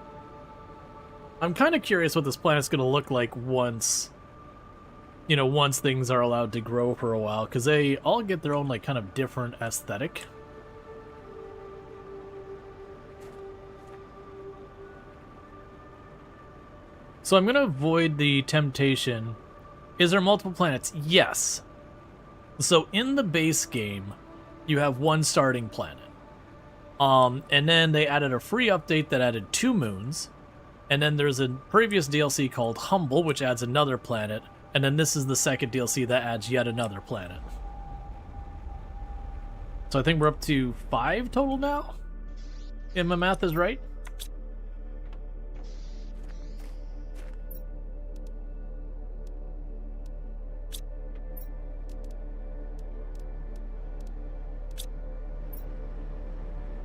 I'm kind of curious what this planet's going to look like once, you know, once things are allowed to grow for a while, because they all get their own, like, kind of different aesthetic. So I'm going to avoid the temptation. Is there multiple planets? Yes. So in the base game, you have one starting planet. And then they added a free update that added 2 moons. And then there's a previous DLC called Humble, which adds another planet. And then this is the second DLC that adds yet another planet. So I think we're up to 5 total now? If my math is right?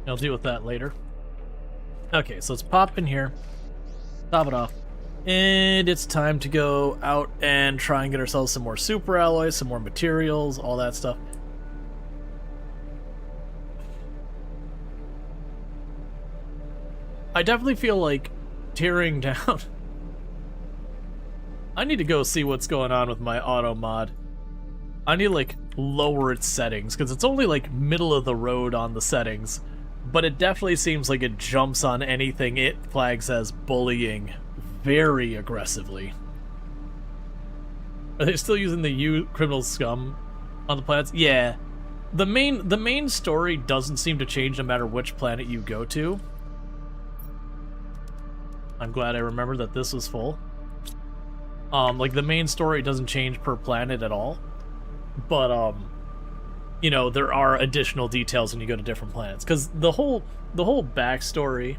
I'll deal with that later. Okay, so let's pop in here, top it off, and it's time to go out and try and get ourselves some more super alloys, some more materials, all that stuff. I definitely feel like tearing down. I need to go see what's going on with my auto mod. I need to like lower its settings, because it's only like middle of the road on the settings. But it definitely seems like it jumps on anything it flags as bullying very aggressively. Are they still using the criminal scum on the planets? Yeah. The main story doesn't seem to change no matter which planet you go to. I'm glad I remembered that this was full. Like the main story doesn't change per planet at all. But you know, there are additional details when you go to different planets, because the whole backstory.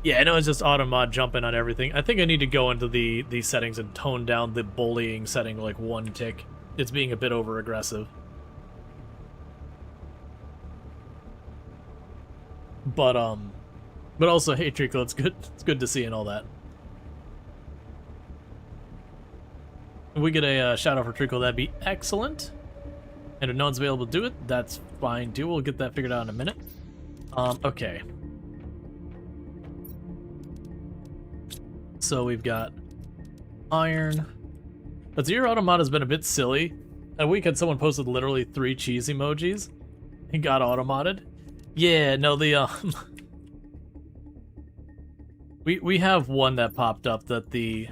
Yeah, I know it's just automod jumping on everything. I think I need to go into the settings and tone down the bullying setting like 1 tick. It's being a bit over aggressive. But also, hey Trico, it's good to see and all that. If we get a shout out for Trico, that'd be excellent. And if no one's available to do it, that's fine too. We'll get that figured out in a minute. Okay. So we've got iron. But the automod has been a bit silly. A week had someone posted literally 3 cheese emojis and got automodded. Yeah, no, the we have one that popped up that the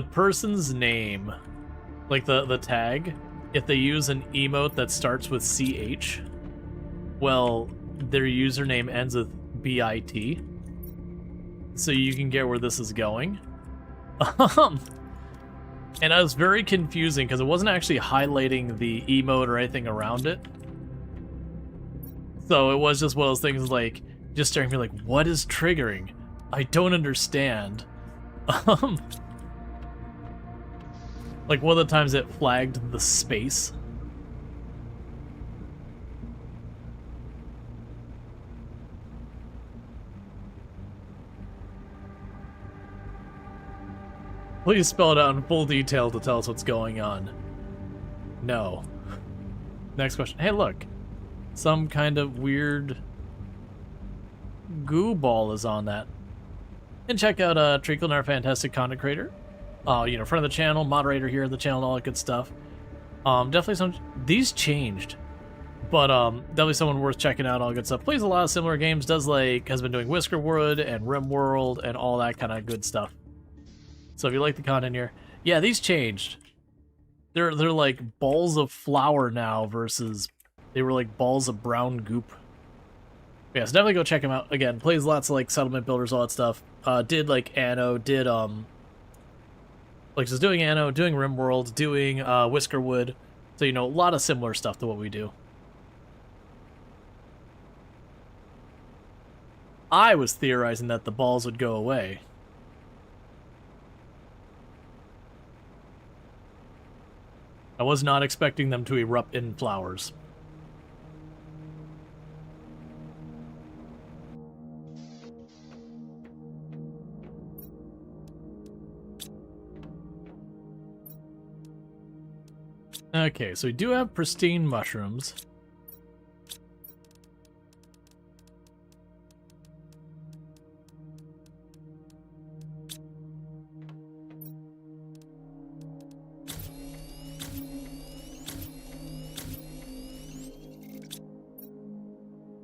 person's name, like the tag, if they use an emote that starts with CH, well, their username ends with BIT. So you can get where this is going. And I was very confusing because it wasn't actually highlighting the emote or anything around it. So it was just one of those things like, just staring at me like, what is triggering? I don't understand. Like one of the times it flagged the space. Please spell it out in full detail to tell us what's going on. No. Next question. Hey, look. Some kind of weird goo ball is on that. And check out Treacle, our fantastic content creator. You know, friend of the channel, moderator here of the channel, all that good stuff. Definitely some... These changed. But definitely someone worth checking out, all good stuff. Plays a lot of similar games, has been doing Whiskerwood and RimWorld and all that kind of good stuff. So if you like the content here, yeah, these changed. They're like balls of flour now versus they were like balls of brown goop. Yeah, so definitely go check him out. Again, plays lots of like settlement builders, all that stuff. Did like Anno, did like just doing Anno, doing RimWorld, doing Whiskerwood. So you know, a lot of similar stuff to what we do. I was theorizing that the balls would go away. I was not expecting them to erupt in flowers. Okay, so we do have pristine mushrooms.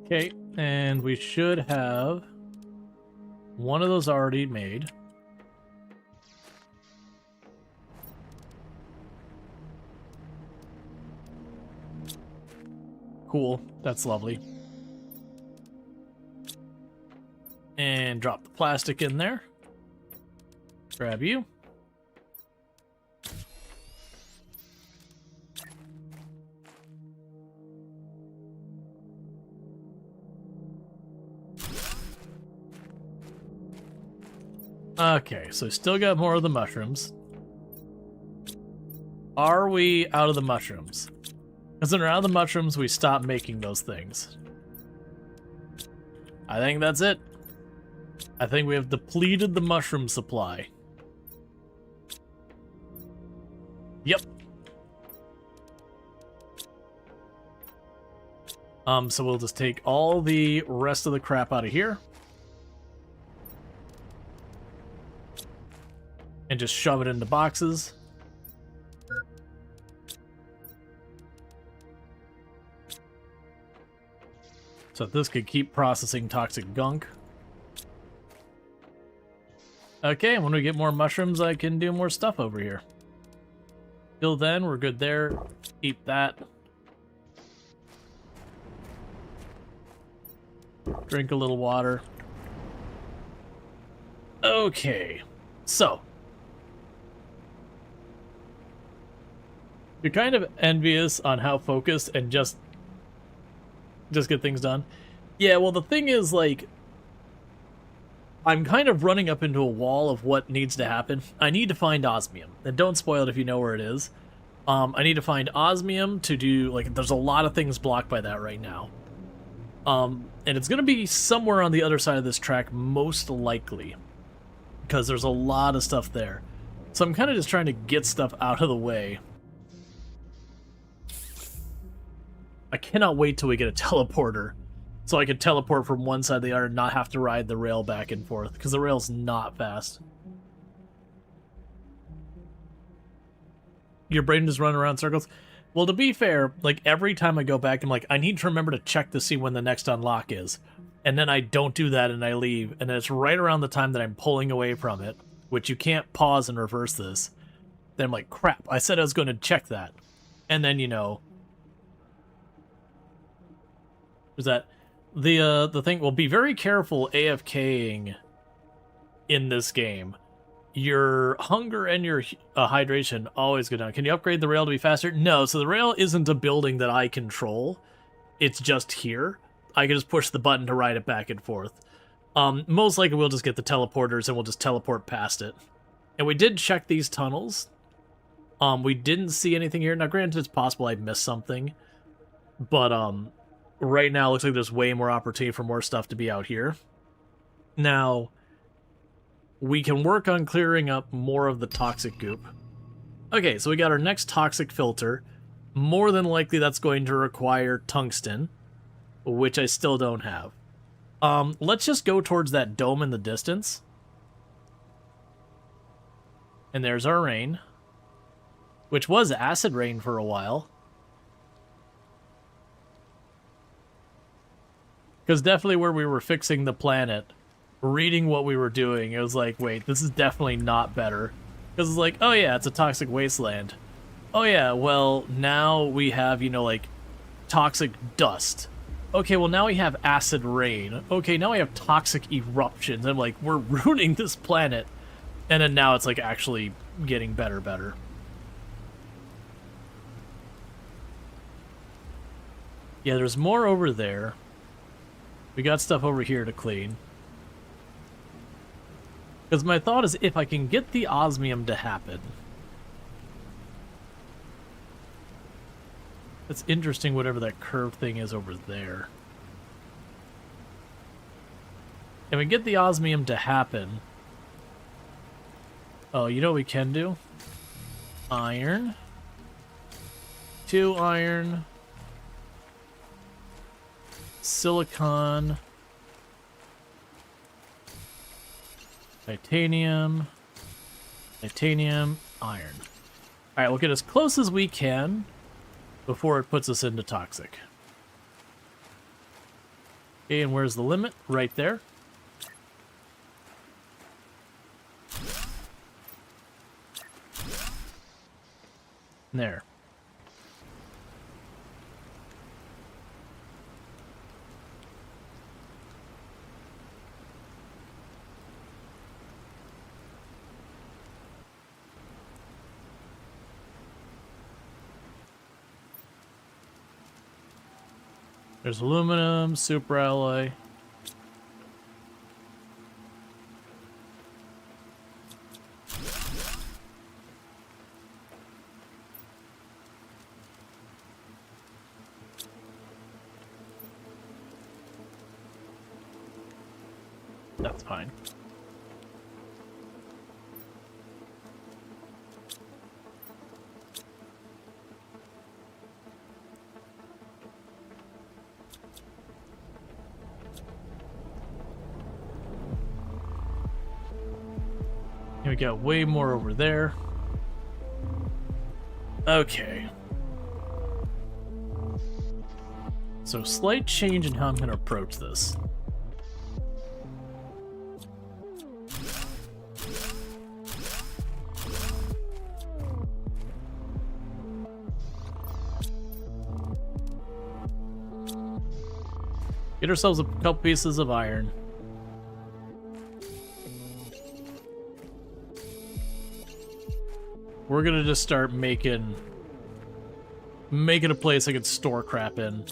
Okay, and we should have one of those already made. Cool, that's lovely. And drop the plastic in there. Grab you. Okay, so still got more of the mushrooms. Are we out of the mushrooms? Because when we're out of the mushrooms, we stop making those things. I think that's it. I think we have depleted the mushroom supply. Yep. So we'll just take all the rest of the crap out of here. And just shove it into boxes. So this could keep processing toxic gunk. Okay, when we get more mushrooms, I can do more stuff over here. Till then, we're good there. Keep that. Drink a little water. Okay, so. You're kind of envious on how focused and just get things done. Yeah, well, the thing is, like, I'm kind of running up into a wall of what needs to happen. I need to find osmium. And don't spoil it if you know where it is. I need to find osmium to do, like, there's a lot of things blocked by that right now. And it's going to be somewhere on the other side of this track, most likely. Because there's a lot of stuff there. So I'm kind of just trying to get stuff out of the way. I cannot wait till we get a teleporter. So I can teleport from one side to the other and not have to ride the rail back and forth. Because the rail's not fast. Your brain just running around in circles? Well, to be fair, like, every time I go back, I'm like, I need to remember to check to see when the next unlock is. And then I don't do that and I leave. And then it's right around the time that I'm pulling away from it, which you can't pause and reverse this. Then I'm like, crap, I said I was going to check that. And then, you know... There's that... The thing, well, be very careful AFKing in this game. Your hunger and your hydration always go down. Can you upgrade the rail to be faster? No, so the rail isn't a building that I control. It's just here. I can just push the button to ride it back and forth. Most likely we'll just get the teleporters and we'll just teleport past it. And we did check these tunnels. We didn't see anything here. Now, granted, it's possible I missed something. But, right now, it looks like there's way more opportunity for more stuff to be out here. Now, we can work on clearing up more of the toxic goop. Okay, so we got our next toxic filter. More than likely, that's going to require tungsten, which I still don't have. Let's just go towards that dome in the distance. And there's our rain. which was acid rain for a while. Because definitely where we were fixing the planet, reading what we were doing, it was like, wait, this is definitely not better. Because it's like, oh yeah, it's a toxic wasteland. Oh yeah, well, now we have, you know, like, toxic dust. Okay, well, now we have acid rain. Okay, now we have toxic eruptions. I'm like, we're ruining this planet. And then now it's, like, actually getting better. Yeah, there's more over there. We got stuff over here to clean. Because my thought is, if I can get the osmium to happen... It's interesting, whatever that curved thing is over there. If we get the osmium to happen... Oh, you know what we can do? Iron. 2 iron. Silicon. Titanium. Titanium. Iron. Alright, we'll get as close as we can before it puts us into toxic. Okay, and where's the limit? Right there. There. There's aluminum, superalloy. That's fine. And we got way more over there. Okay. So slight change in how I'm going to approach this. Get ourselves a couple pieces of iron. We're gonna just start making a place I can store crap in.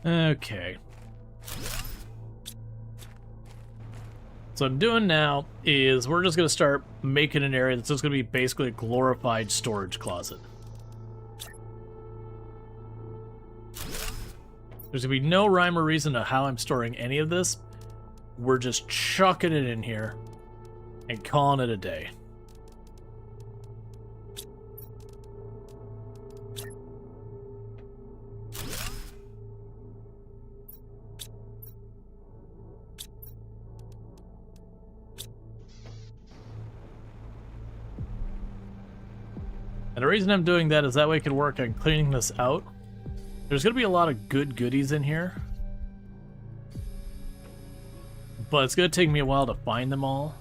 Okay. So what I'm doing now is we're just going to start making an area that's just going to be basically a glorified storage closet. There's going to be no rhyme or reason to how I'm storing any of this. We're just chucking it in here and calling it a day. And the reason I'm doing that is that way I can work on cleaning this out. There's going to be a lot of good goodies in here. But it's going to take me a while to find them all.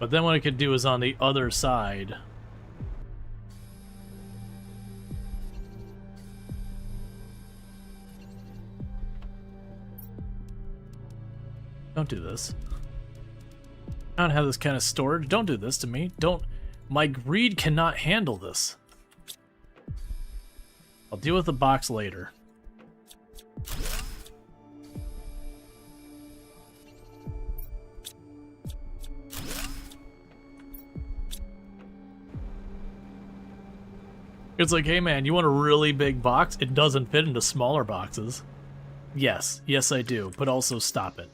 But then what I could do is on the other side. Don't do this. I don't have this kind of storage. Don't do this to me. Don't. My greed cannot handle this. I'll deal with the box later. It's like, hey man, you want a really big box? It doesn't fit into smaller boxes. Yes, yes I do, but also stop it.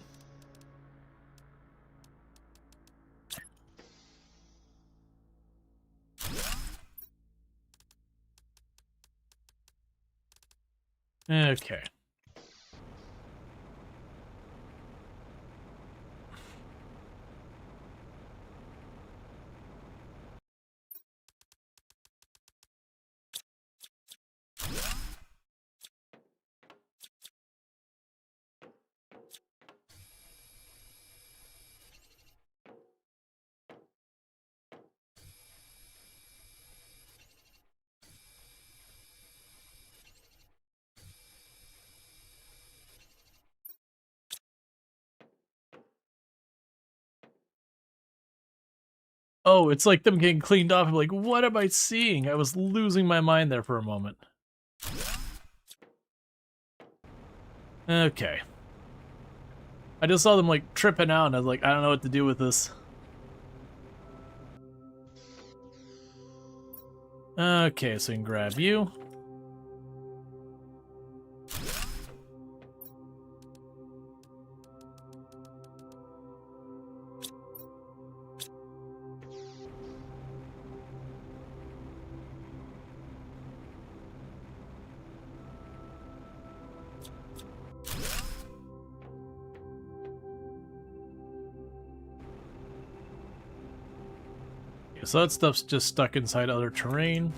Okay. Oh, it's like them getting cleaned off. I'm like, what am I seeing? I was losing my mind there for a moment. Okay. I just saw them like tripping out and I was like, I don't know what to do with this. Okay, so we can grab you. Okay, so that stuff's just stuck inside other terrain.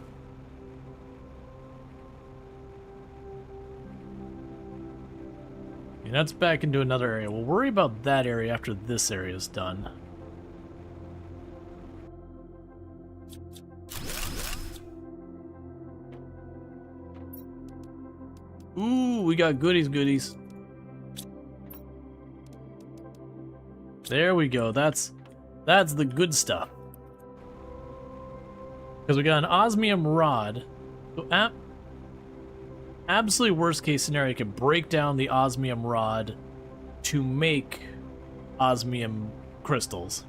And that's back into another area. We'll worry about that area after this area is done. Ooh, we got goodies. There we go. That's the good stuff. Because we got an osmium rod. So absolutely worst case scenario, you can break down the osmium rod to make osmium crystals.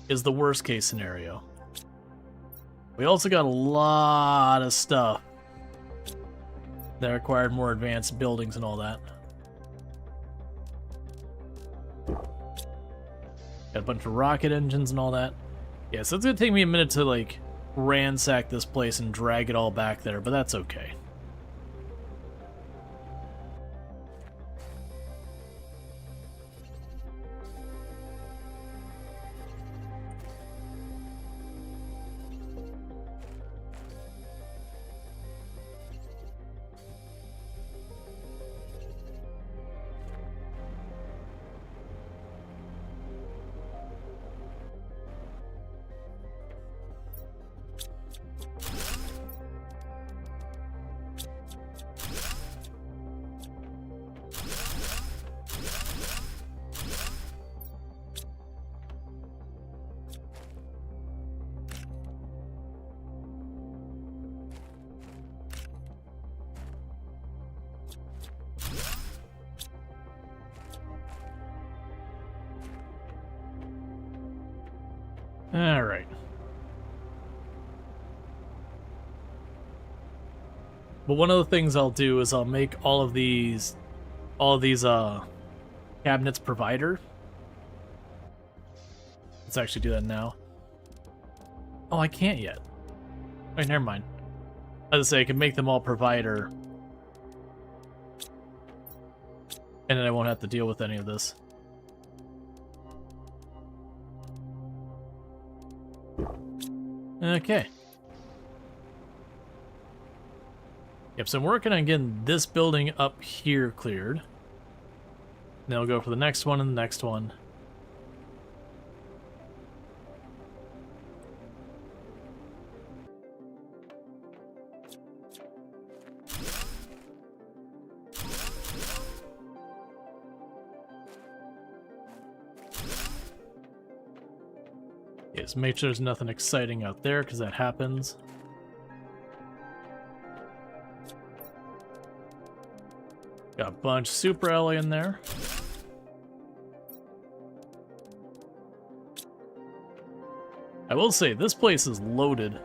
Is the worst case scenario. We also got a lot of stuff that required more advanced buildings and all that. Got a bunch of rocket engines and all that. Yeah, so it's gonna take me a minute to like ransack this place and drag it all back there, but that's okay. Alright. But one of the things I'll do is I'll make all of these cabinets provider. Let's actually do that now. Oh, I can't yet. Wait, never mind. I was gonna say I can make them all provider. And then I won't have to deal with any of this. Okay. Yep, so I'm working on getting this building up here cleared. Then I'll go for the next one and the next one. Yes, make sure there's nothing exciting out there, because that happens. Got a bunch of super alloy in there. I will say, this place is loaded.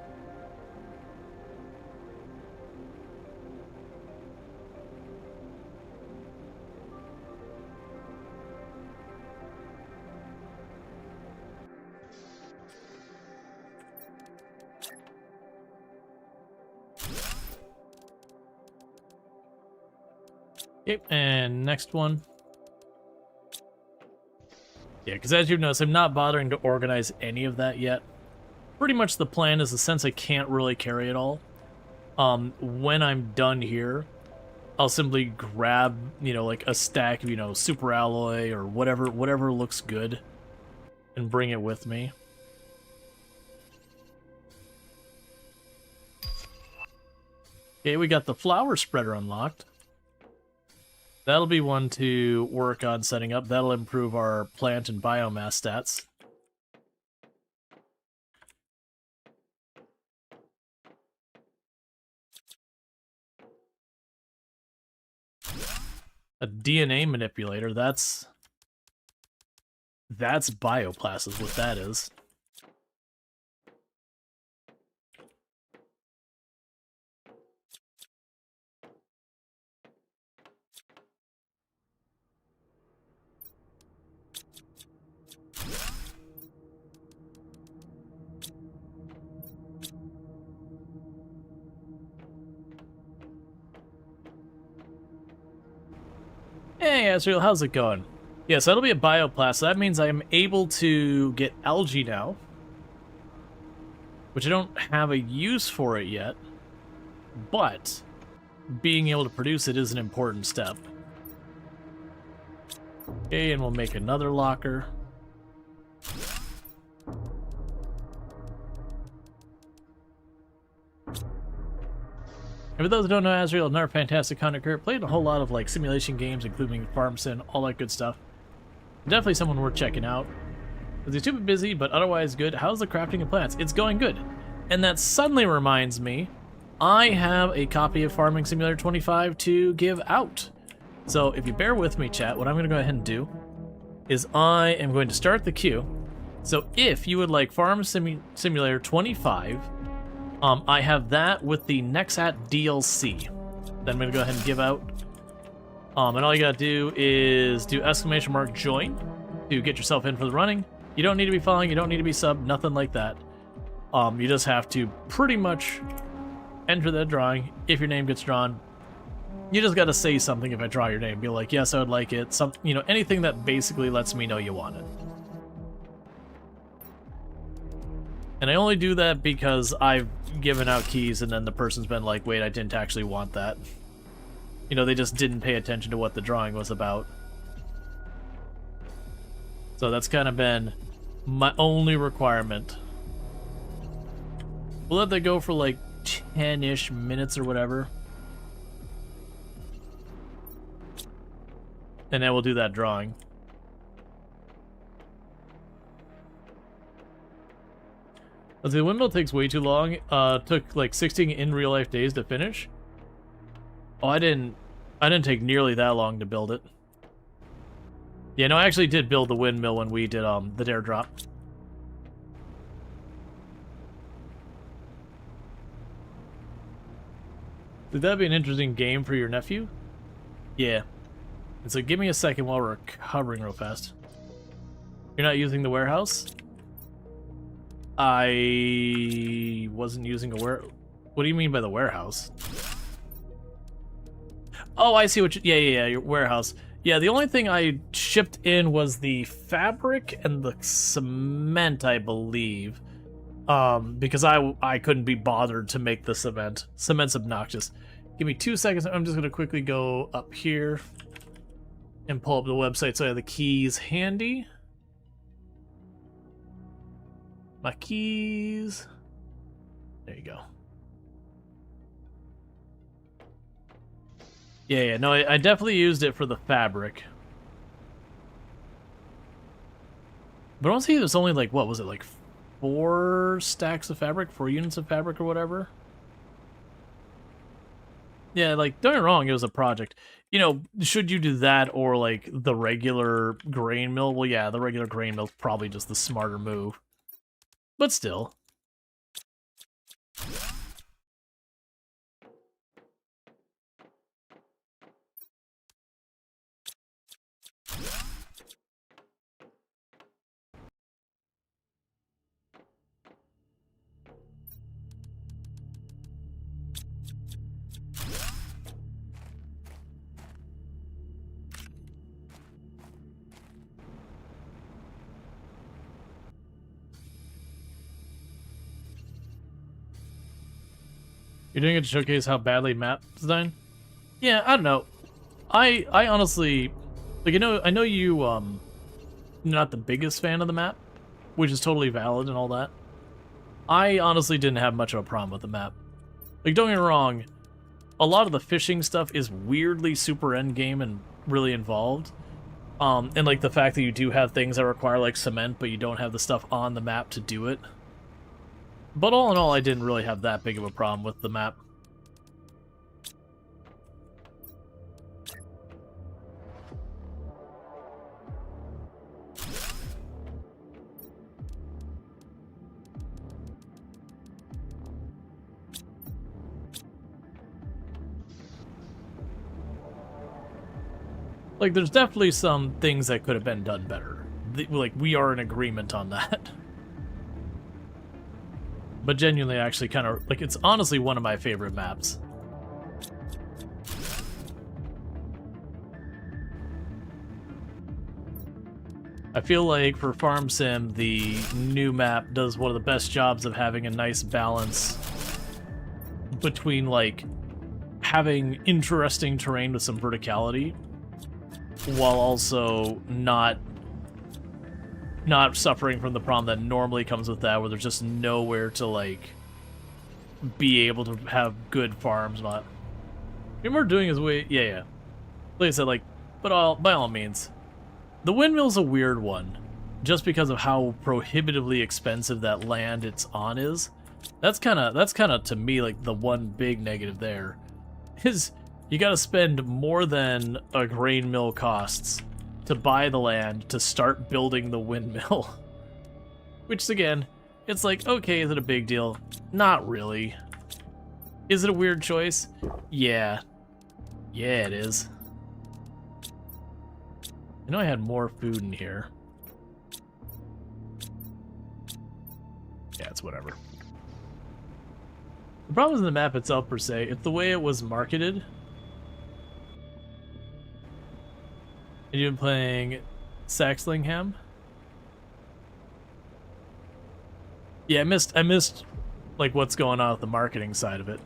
Okay, and next one. Yeah, because as you've noticed, I'm not bothering to organize any of that yet. Pretty much the plan is, since I can't really carry it all, when I'm done here, I'll simply grab, you know, like a stack of, you know, super alloy or whatever looks good and bring it with me. Okay, we got the flower spreader unlocked. That'll be one to work on setting up. That'll improve our plant and biomass stats. A DNA manipulator, that's bioplast is what that is. Hey, Azrael, how's it going? Yes, that'll be a bioplast, so that means I am able to get algae now. Which I don't have a use for it yet. But being able to produce it is an important step. Okay, and we'll make another locker. And for those who don't know, Azrael, another fantastic content creator, played a whole lot of like simulation games, including Farm Sim, all that good stuff. Definitely someone worth checking out. Because he's super busy, but otherwise good. How's the crafting of plants? It's going good. And that suddenly reminds me, I have a copy of Farming Simulator 25 to give out. So if you bear with me, chat, what I'm going to go ahead and do is I am going to start the queue. So if you would like Farm Simulator 25, I have that with the Nexat DLC that I'm going to go ahead and give out. And all you got to do is do !join to get yourself in for the running. You don't need to be following, you don't need to be sub, nothing like that. You just have to pretty much enter that drawing. If your name gets drawn, you just got to say something if I draw your name. Be like, yes, I would like it. Some, you know, anything that basically lets me know you want it. And I only do that because I've given out keys and then the person's been like, wait, I didn't actually want that. You know, they just didn't pay attention to what the drawing was about. So that's kind of been my only requirement. We'll let that go for like 10-ish minutes or whatever. And then we'll do that drawing. The windmill takes way too long. Took like 16 in real life days to finish. Oh, I didn't take nearly that long to build it. Yeah, no, I actually did build the windmill when we did the dare drop. Would that be an interesting game for your nephew? Yeah. And so give me a second while we're recovering real fast. You're not using the warehouse? I wasn't using a What do you mean by the warehouse? Oh, I see what you... Yeah, your warehouse. Yeah, the only thing I shipped in was the fabric and the cement, I believe. Because I couldn't be bothered to make the cement. Cement's obnoxious. Give me 2 seconds. I'm just going to quickly go up here and pull up the website so I have the keys handy. My keys. There you go. Yeah, no, I definitely used it for the fabric. But I don't see there's only like, what was it, like 4 stacks of fabric? 4 units of fabric or whatever? Yeah, like, don't get me wrong, it was a project. You know, should you do that or, like, the regular grain mill? Well, yeah, the regular grain mill's probably just the smarter move. But still. You're doing it to showcase how badly map design? Yeah, I don't know. I honestly, like, I know you you're not the biggest fan of the map, which is totally valid and all that. I honestly didn't have much of a problem with the map. Like, don't get me wrong, a lot of the fishing stuff is weirdly super endgame and really involved. And like the fact that you do have things that require like cement, but you don't have the stuff on the map to do it. But all in all, I didn't really have that big of a problem with the map. Like, there's definitely some things that could have been done better. Like, we are in agreement on that. But genuinely, actually kind of, like, it's honestly one of my favorite maps. I feel like for Farm Sim, the new map does one of the best jobs of having a nice balance between, like, having interesting terrain with some verticality, while also not suffering from the problem that normally comes with that, where there's just nowhere to, like, be able to have good farms. Not. What we're doing is yeah. Like I said, like, but by all means, the windmill's a weird one, just because of how prohibitively expensive that land it's on is. That's kind of to me like the one big negative there, is you got to spend more than a grain mill costs to buy the land to start building the windmill. Which, again, it's like, okay, is it a big deal? Not really. Is it a weird choice? Yeah. Yeah, it is. I know I had more food in here. Yeah, it's whatever. The problem isn't the map itself, per se. It's the way it was marketed. Are you playing Saxlingham? Yeah, I missed like what's going on with the marketing side of it.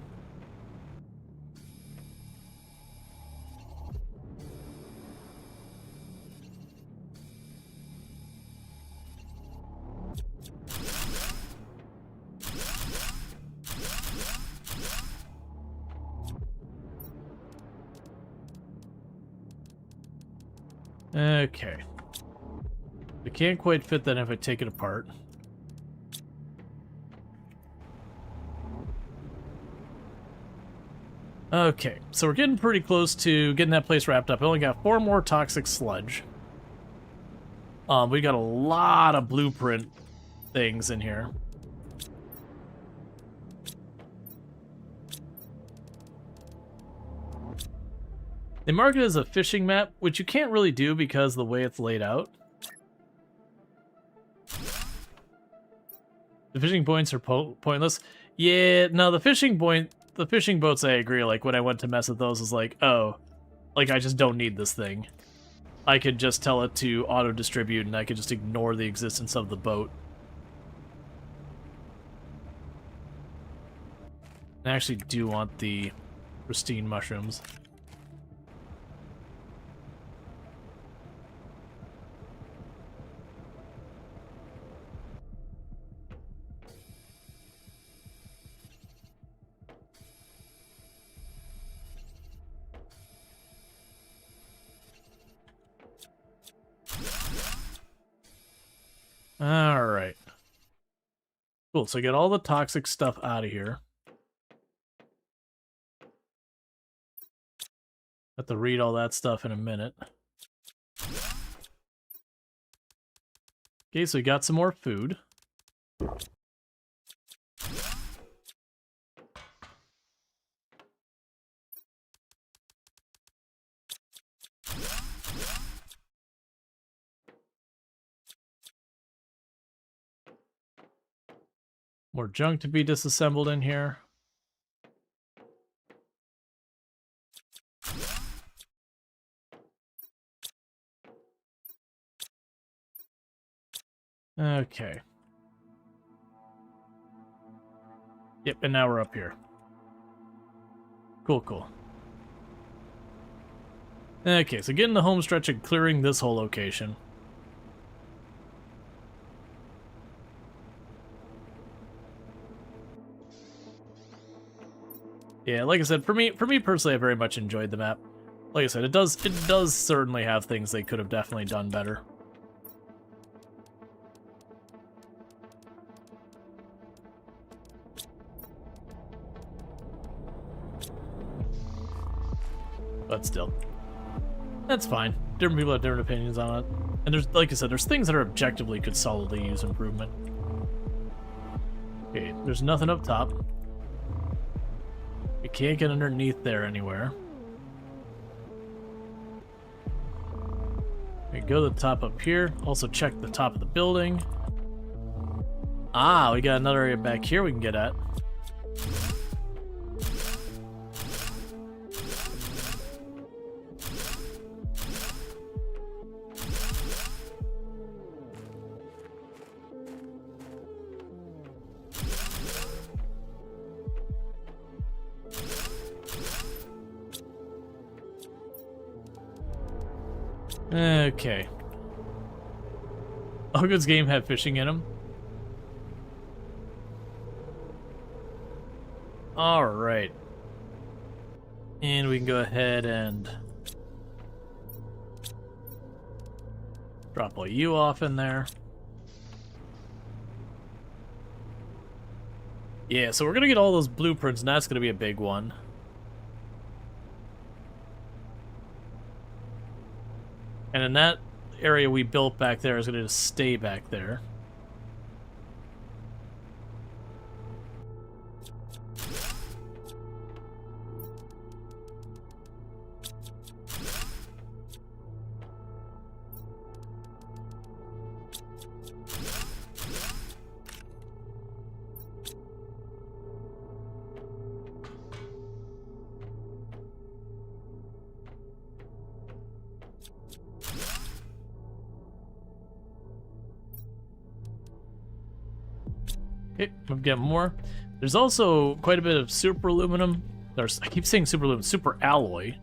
Okay. I can't quite fit that if I take it apart. Okay, so we're getting pretty close to getting that place wrapped up. I only got 4 more toxic sludge. We got a lot of blueprint things in here. They mark it as a fishing map, which you can't really do because of the way it's laid out. The fishing points are pointless. Yeah, no, the fishing boats, I agree. Like, when I went to mess with those, is like, oh, like, I just don't need this thing. I could just tell it to auto-distribute, and I could just ignore the existence of the boat. I actually do want the pristine mushrooms. Alright. Cool, so get all the toxic stuff out of here. Have to read all that stuff in a minute. Okay, so we got some more food. More junk to be disassembled in here. Okay. Yep, and now we're up here. Cool, cool. Okay, so getting the home stretch and clearing this whole location. Yeah, like I said, for me personally, I very much enjoyed the map. Like I said, it does certainly have things they could have definitely done better. But still, that's fine. Different people have different opinions on it. And there's, like I said, there's things that are objectively could solidly use improvement. Okay, there's nothing up top. We can't get underneath there anywhere. We go to the top up here. Also check the top of the building. Ah, we got another area back here we can get at. Okay. Ogo's game had fishing in him. Alright. And we can go ahead and drop all you off in there. Yeah, so we're gonna get all those blueprints, and that's gonna be a big one. And in that area we built back there is going to just stay back there. Okay, we've got more. There's also quite a bit of super aluminum. I keep saying super aluminum, super alloy.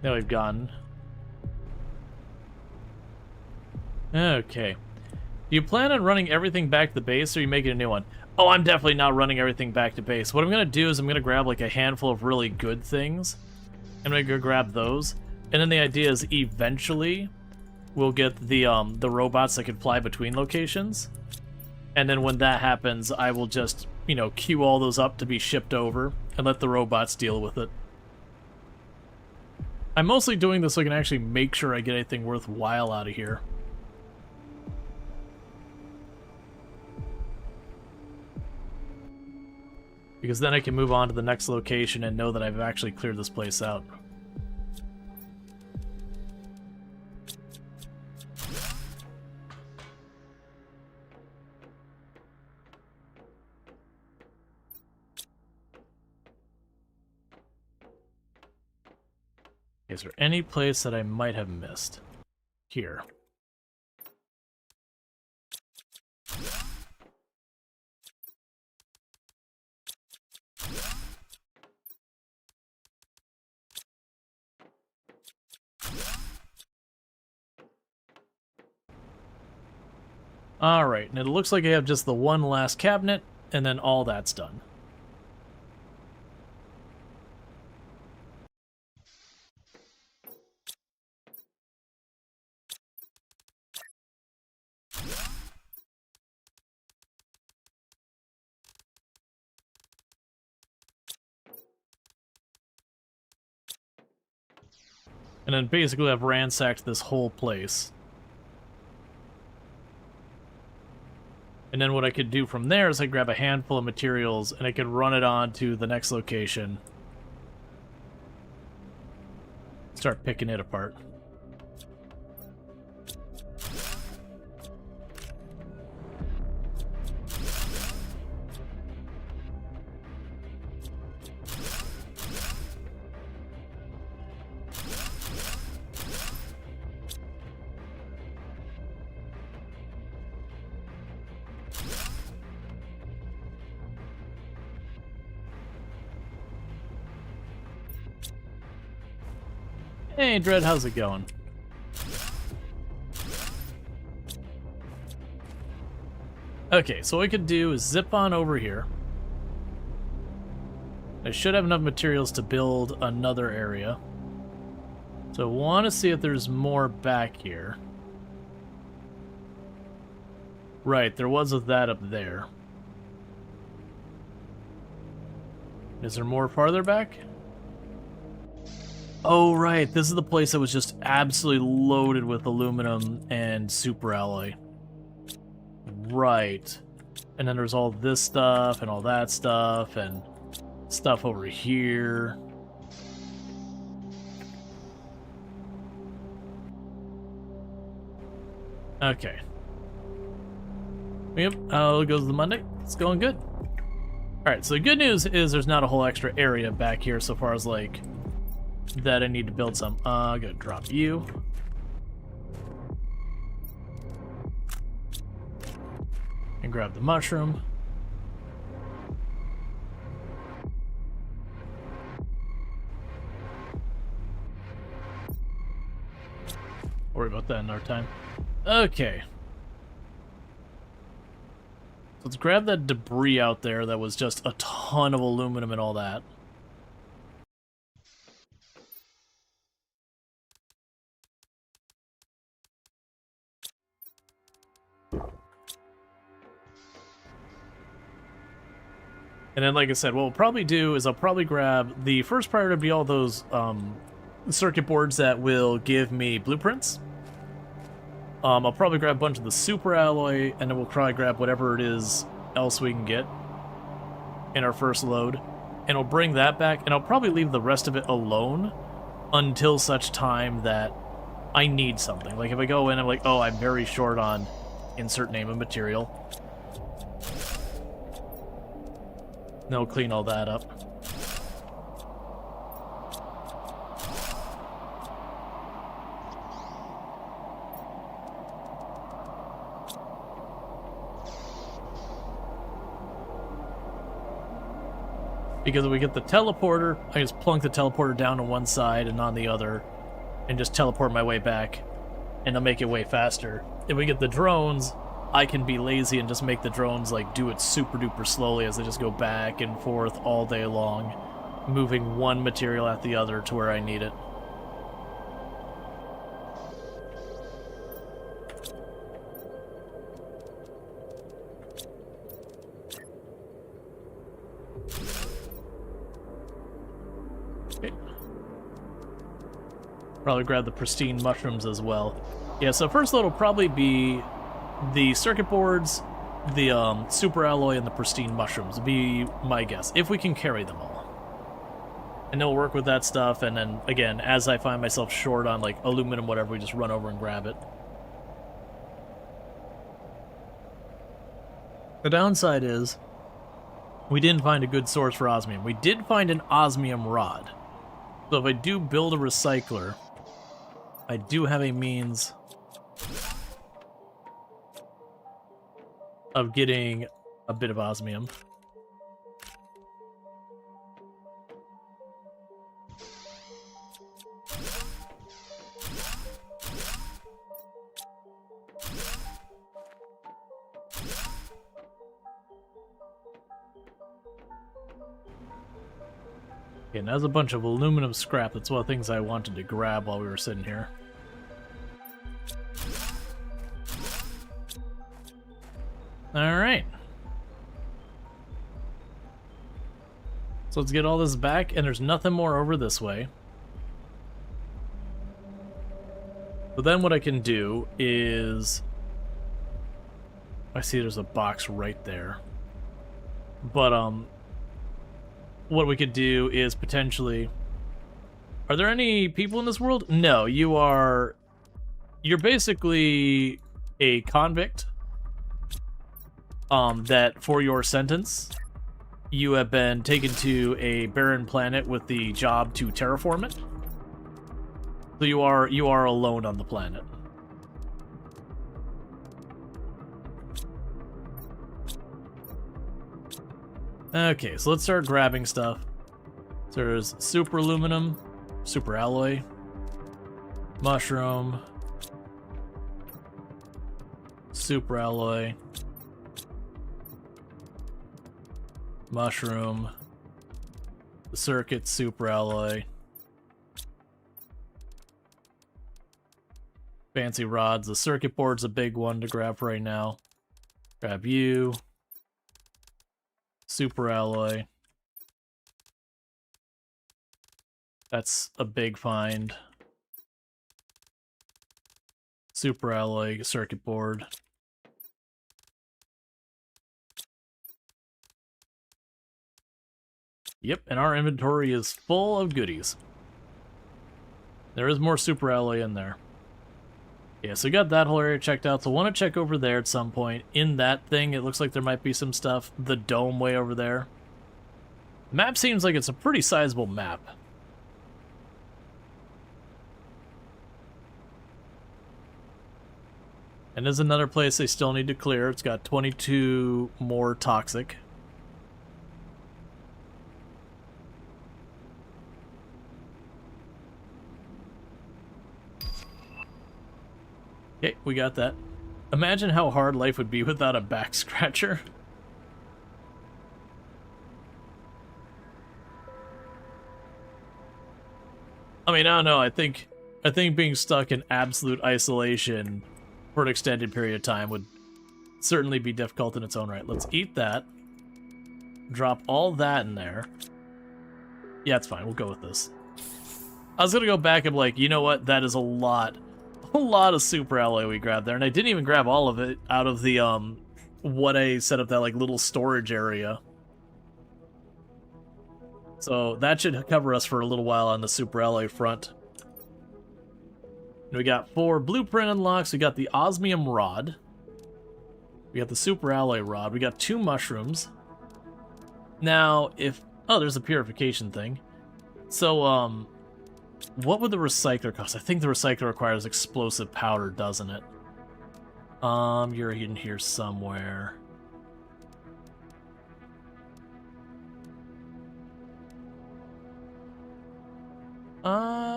Now we've gotten. Okay. Do you plan on running everything back to the base, or are you making a new one? Oh, I'm definitely not running everything back to base. What I'm going to do is I'm going to grab like a handful of really good things. I'm going to go grab those. And then the idea is eventually we'll get the robots that can fly between locations. And then when that happens, I will just, you know, queue all those up to be shipped over and let the robots deal with it. I'm mostly doing this so I can actually make sure I get anything worthwhile out of here. Because then I can move on to the next location and know that I've actually cleared this place out. Is there any place that I might have missed? Here. Alright, and it looks like I have just the one last cabinet, and then all that's done. And then basically I've ransacked this whole place. And then what I could do from there is I grab a handful of materials and I could run it on to the next location. Start picking it apart. Hey, Dread, how's it going? Okay, so what I could do is zip on over here. I should have enough materials to build another area. So I want to see if there's more back here. Right, there was of that up there. Is there more farther back? Oh, right. This is the place that was just absolutely loaded with aluminum and super alloy. Right. And then there's all this stuff and all that stuff and stuff over here. Okay. Yep, how goes the Monday? It's going good. Alright, so the good news is there's not a whole extra area back here so far as, like, that I need to build some. I'm gonna drop you. And grab the mushroom. Worry about that another time. Okay. Let's grab that debris out there that was just a ton of aluminum and all that. And then, like I said, what we'll probably do is I'll probably grab the first priority to be all those circuit boards that will give me blueprints. I'll probably grab a bunch of the super alloy, and then we'll probably grab whatever it is else we can get in our first load. And we'll bring that back, and I'll probably leave the rest of it alone until such time that I need something. Like if I go in and I'm like, oh, I'm very short on insert name of material. Then we'll clean all that up. Because if we get the teleporter, I just plunk the teleporter down to one side and on the other, and just teleport my way back, and it'll make it way faster. If we get the drones, I can be lazy and just make the drones like do it super duper slowly as they just go back and forth all day long, moving one material at the other to where I need it. Okay. Probably grab the pristine mushrooms as well. Yeah, so first load will probably be the circuit boards, the super alloy, and the pristine mushrooms would be my guess, if we can carry them all. And then we'll work with that stuff, and then, again, as I find myself short on, like, aluminum, whatever, we just run over and grab it. The downside is, we didn't find a good source for osmium. We did find an osmium rod. So if I do build a recycler, I do have a means of getting a bit of osmium. Okay, and that's a bunch of aluminum scrap. That's one of the things I wanted to grab while we were sitting here. Alright. So let's get all this back, and there's nothing more over this way. So then what I can do is... I see there's a box right there. But, what we could do is potentially... Are there any people in this world? No, you're basically a convict. That for your sentence, you have been taken to a barren planet with the job to terraform it. So you are alone on the planet. Okay, so let's start grabbing stuff. So there's super aluminum, super alloy, mushroom, super alloy, mushroom, the circuit, super alloy, fancy rods. The circuit board's a big one to grab right now. Grab you. Super alloy. That's a big find. Super alloy, circuit board. Yep, and our inventory is full of goodies. There is more super alloy in there. Yeah, so we got that whole area checked out, so I want to check over there at some point. In that thing, it looks like there might be some stuff. The dome way over there. The map seems like it's a pretty sizable map. And there's another place they still need to clear. It's got 22 more toxic. Okay, we got that. Imagine how hard life would be without a back scratcher. I mean, I don't know. I think being stuck in absolute isolation for an extended period of time would certainly be difficult in its own right. Let's eat that. Drop all that in there. Yeah, it's fine. We'll go with this. I was gonna go back and be like, you know what? That is a lot of super alloy we grabbed there, and I didn't even grab all of it out of the what I set up, that like little storage area. So that should cover us for a little while on the super alloy front. And we got 4 blueprint unlocks. We got the osmium rod. We got the super alloy rod. We got 2 mushrooms. Now, oh, there's a purification thing. So, what would the recycler cost? I think the recycler requires explosive powder, doesn't it? You're in here somewhere.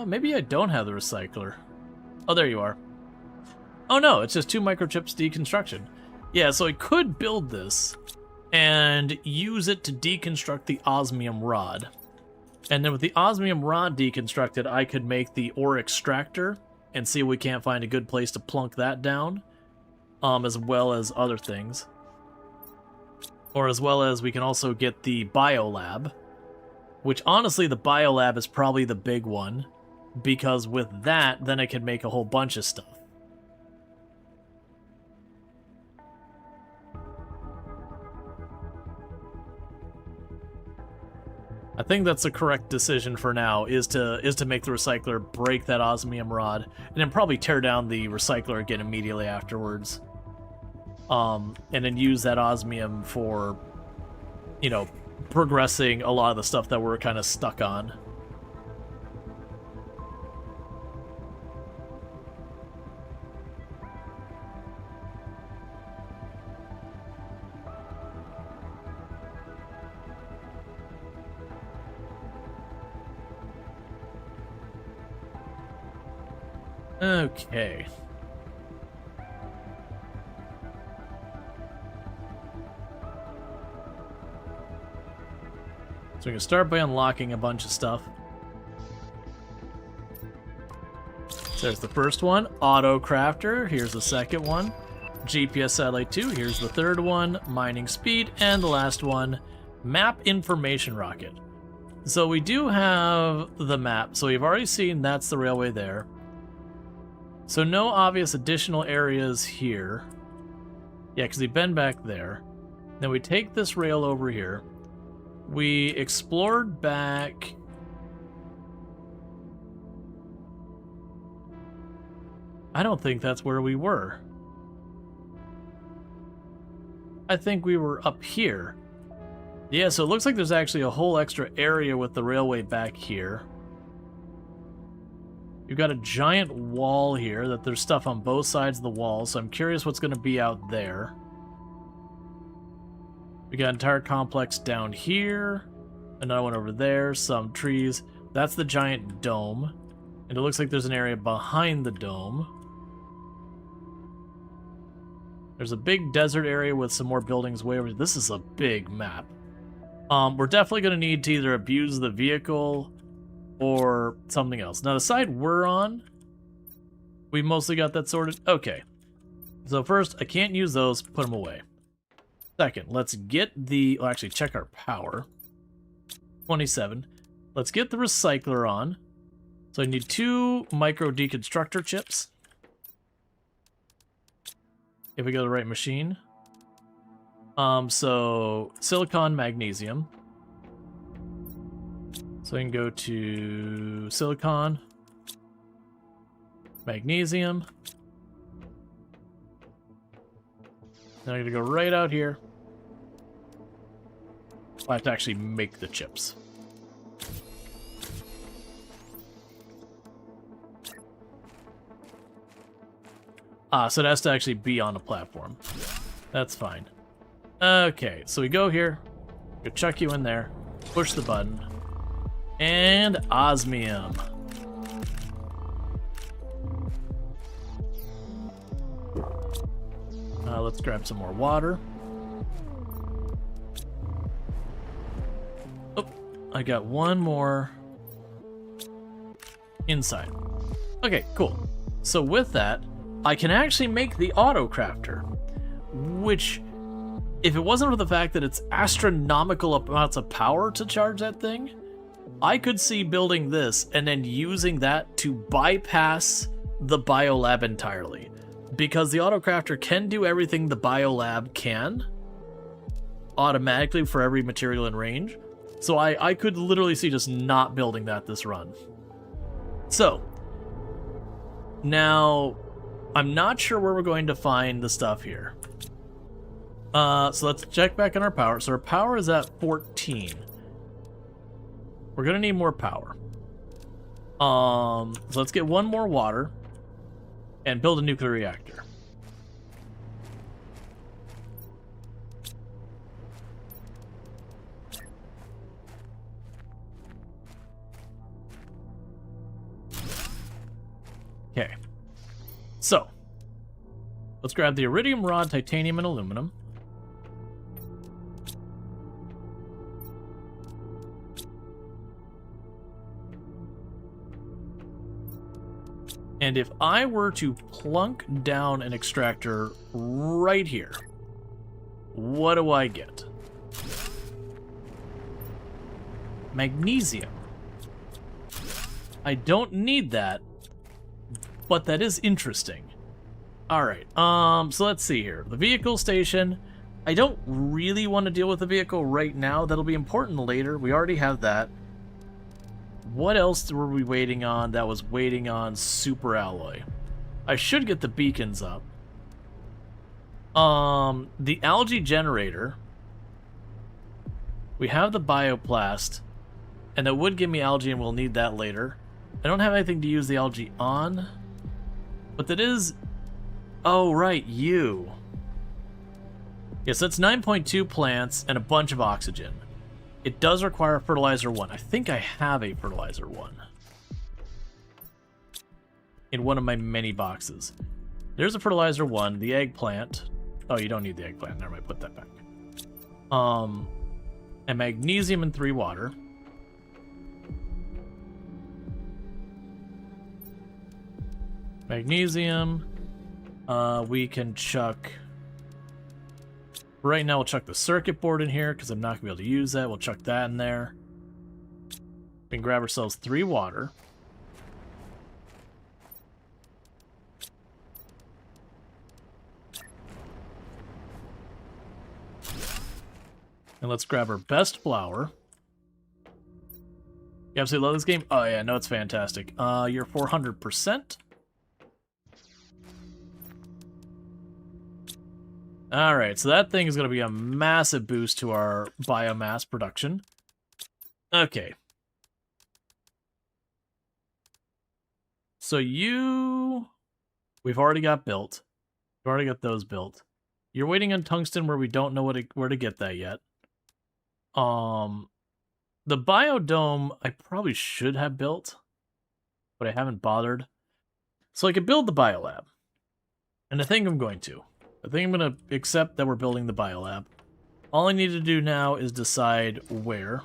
Maybe I don't have the recycler. Oh, there you are. Oh no, it's just 2 microchips deconstruction. Yeah, so I could build this and use it to deconstruct the osmium rod. And then with the osmium rod deconstructed, I could make the ore extractor and see if we can't find a good place to plunk that down, as well as other things. Or as well as we can also get the biolab, which honestly the biolab is probably the big one, because with that, then I could make a whole bunch of stuff. I think that's the correct decision for now, is to make the recycler, break that osmium rod, and then probably tear down the recycler again immediately afterwards. And then use that osmium for, you know, progressing a lot of the stuff that we're kind of stuck on. Okay. So we can start by unlocking a bunch of stuff. So there's the first one, Auto Crafter. Here's the second one, GPS Satellite 2. Here's the third one, Mining Speed. And the last one, Map Information Rocket. So we do have the map. So we've already seen that's the railway there. So no obvious additional areas here. Yeah, because we've been back there. Then we take this rail over here. We explored back... I don't think that's where we were. I think we were up here. Yeah, so it looks like there's actually a whole extra area with the railway back here. You've got a giant wall here that there's stuff on both sides of the wall, so I'm curious what's going to be out there. We got an entire complex down here, another one over there, some trees. That's the giant dome, and it looks like there's an area behind the dome. There's a big desert area with some more buildings way over. This is a big map. We're definitely going to need to either abuse the vehicle or something else. Now, the side we're on, we mostly got that sorted. Okay. So first, I can't use those. Put them away. Second, let's get the... Well, actually, check our power. 27. Let's get the recycler on. So I need 2 micro deconstructor chips. If we go to the right machine. So silicon, magnesium. So I can go to silicon, magnesium. Then I'm gonna go right out here. I have to actually make the chips. So it has to actually be on a platform. That's fine. Okay, so we go here. Go chuck you in there. Push the button. And osmium. Let's grab some more water. Oh, I got one more inside. Okay, cool. So with that, I can actually make the auto crafter, which, if it wasn't for the fact that it's astronomical amounts of power to charge that thing, I could see building this and then using that to bypass the biolab entirely. Because the autocrafter can do everything the biolab can automatically for every material in range. So I could literally see just not building that this run. So, now, I'm not sure where we're going to find the stuff here. So let's check back on our power. So our power is at 14. We're gonna need more power. So let's get one more water and build a nuclear reactor. Okay. So let's grab the iridium rod, titanium, and aluminum. And if I were to plunk down an extractor right here, what do I get? Magnesium. I don't need that, but that is interesting. Alright, so let's see here. The vehicle station. I don't really want to deal with the vehicle right now. That'll be important later. We already have that. What else were we waiting on that was waiting on super alloy? I should get the beacons up. The algae generator. We have the bioplast. And that would give me algae, and we'll need that later. I don't have anything to use the algae on. But that is... Oh, right, you. Yes, that's 9.2 plants and a bunch of oxygen. It does require a fertilizer 1. I think I have a fertilizer 1 in one of my many boxes. There's a fertilizer 1, the eggplant. Oh, you don't need the eggplant. Never mind, put that back. And magnesium and 3 water. Magnesium. We can chuck... Right now, we'll chuck the circuit board in here, because I'm not going to be able to use that. We'll chuck that in there. We can grab ourselves 3 water. And let's grab our best flower. You absolutely love this game? Oh yeah, no, it's fantastic. You're 400%. Alright, so that thing is going to be a massive boost to our biomass production. Okay. So we've already got built. We've already got those built. You're waiting on tungsten where we don't know where to get that yet. The biodome I probably should have built, but I haven't bothered. So I could build the biolab. And I think I'm going to. I think I'm going to accept that we're building the biolab. All I need to do now is decide where.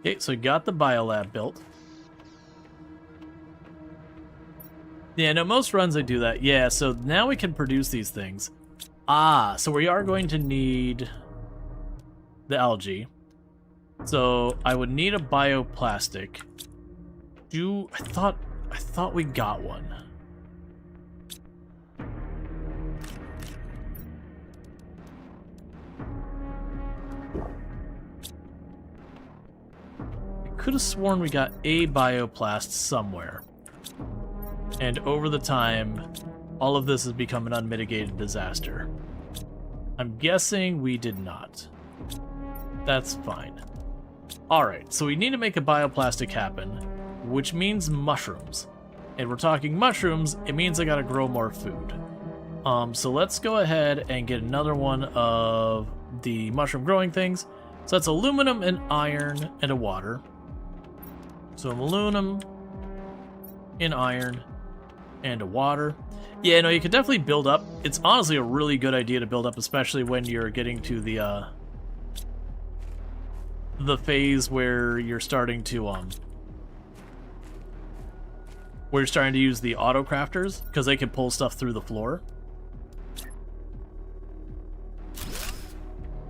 Okay, so we got the biolab built. Yeah, no, most runs I do that. Yeah, so now we can produce these things. Ah, so we are going to need the algae. So I would need a bioplastic. I thought we got one. I could have sworn we got a bioplast somewhere. And over the time, all of this has become an unmitigated disaster. I'm guessing we did not. That's fine. Alright, so we need to make a bioplastic happen, which means mushrooms. And we're talking mushrooms, it means I gotta grow more food. So let's go ahead and get another one of the mushroom growing things. So that's aluminum and iron and a water. So aluminum and iron and a water. Yeah, no, you could definitely build up. It's honestly a really good idea to build up, especially when you're getting to the phase where you're starting to use the auto crafters, because they can pull stuff through the floor.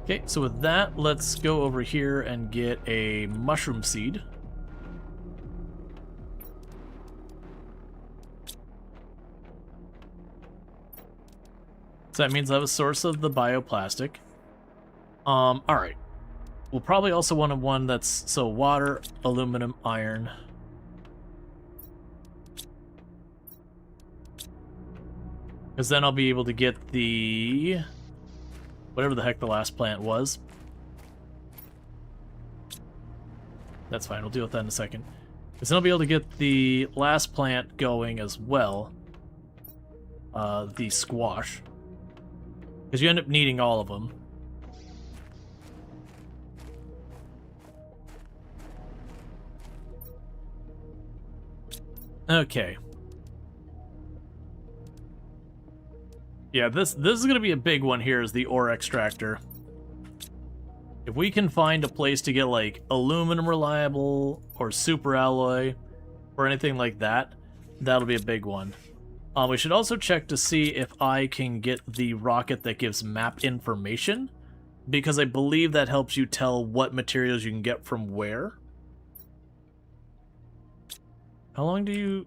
Okay, so with that, let's go over here and get a mushroom seed. So that means I have a source of the bioplastic. Alright. We'll probably also want one that's, so water, aluminum, iron. Because then I'll be able to get the, whatever the heck the last plant was. That's fine, we'll deal with that in a second. Because then I'll be able to get the last plant going as well. The squash. Because you end up needing all of them. Okay. Yeah, this is going to be a big one here, is the ore extractor. If we can find a place to get, like, aluminum reliable, or super alloy, or anything like that, that'll be a big one. We should also check to see if I can get the rocket that gives map information, because I believe that helps you tell what materials you can get from where. How long do you...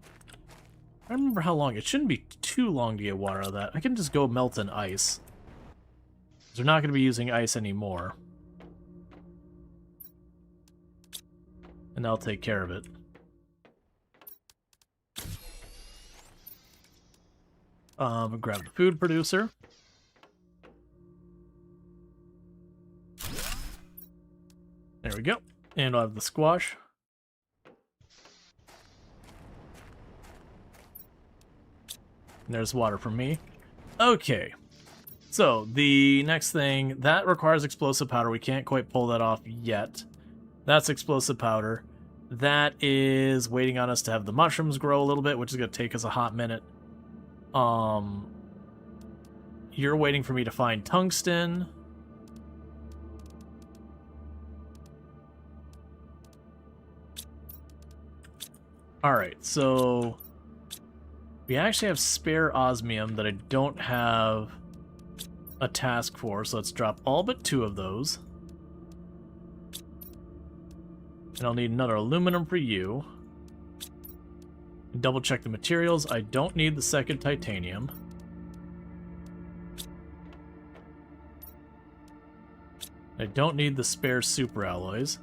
I don't remember how long. It shouldn't be too long to get water out of that. I can just go melt in ice. They're not going to be using ice anymore. And I'll take care of it. Grab the food producer. There we go. And I'll have the squash. And there's water for me. Okay. So, the next thing, that requires explosive powder. We can't quite pull that off yet. That's explosive powder. That is waiting on us to have the mushrooms grow a little bit, which is going to take us a hot minute. You're waiting for me to find tungsten. Alright, so we actually have spare osmium that I don't have a task for, so let's drop all but 2 of those. And I'll need another aluminum for you. Double check the materials. I don't need the second titanium. I don't need the spare super alloys.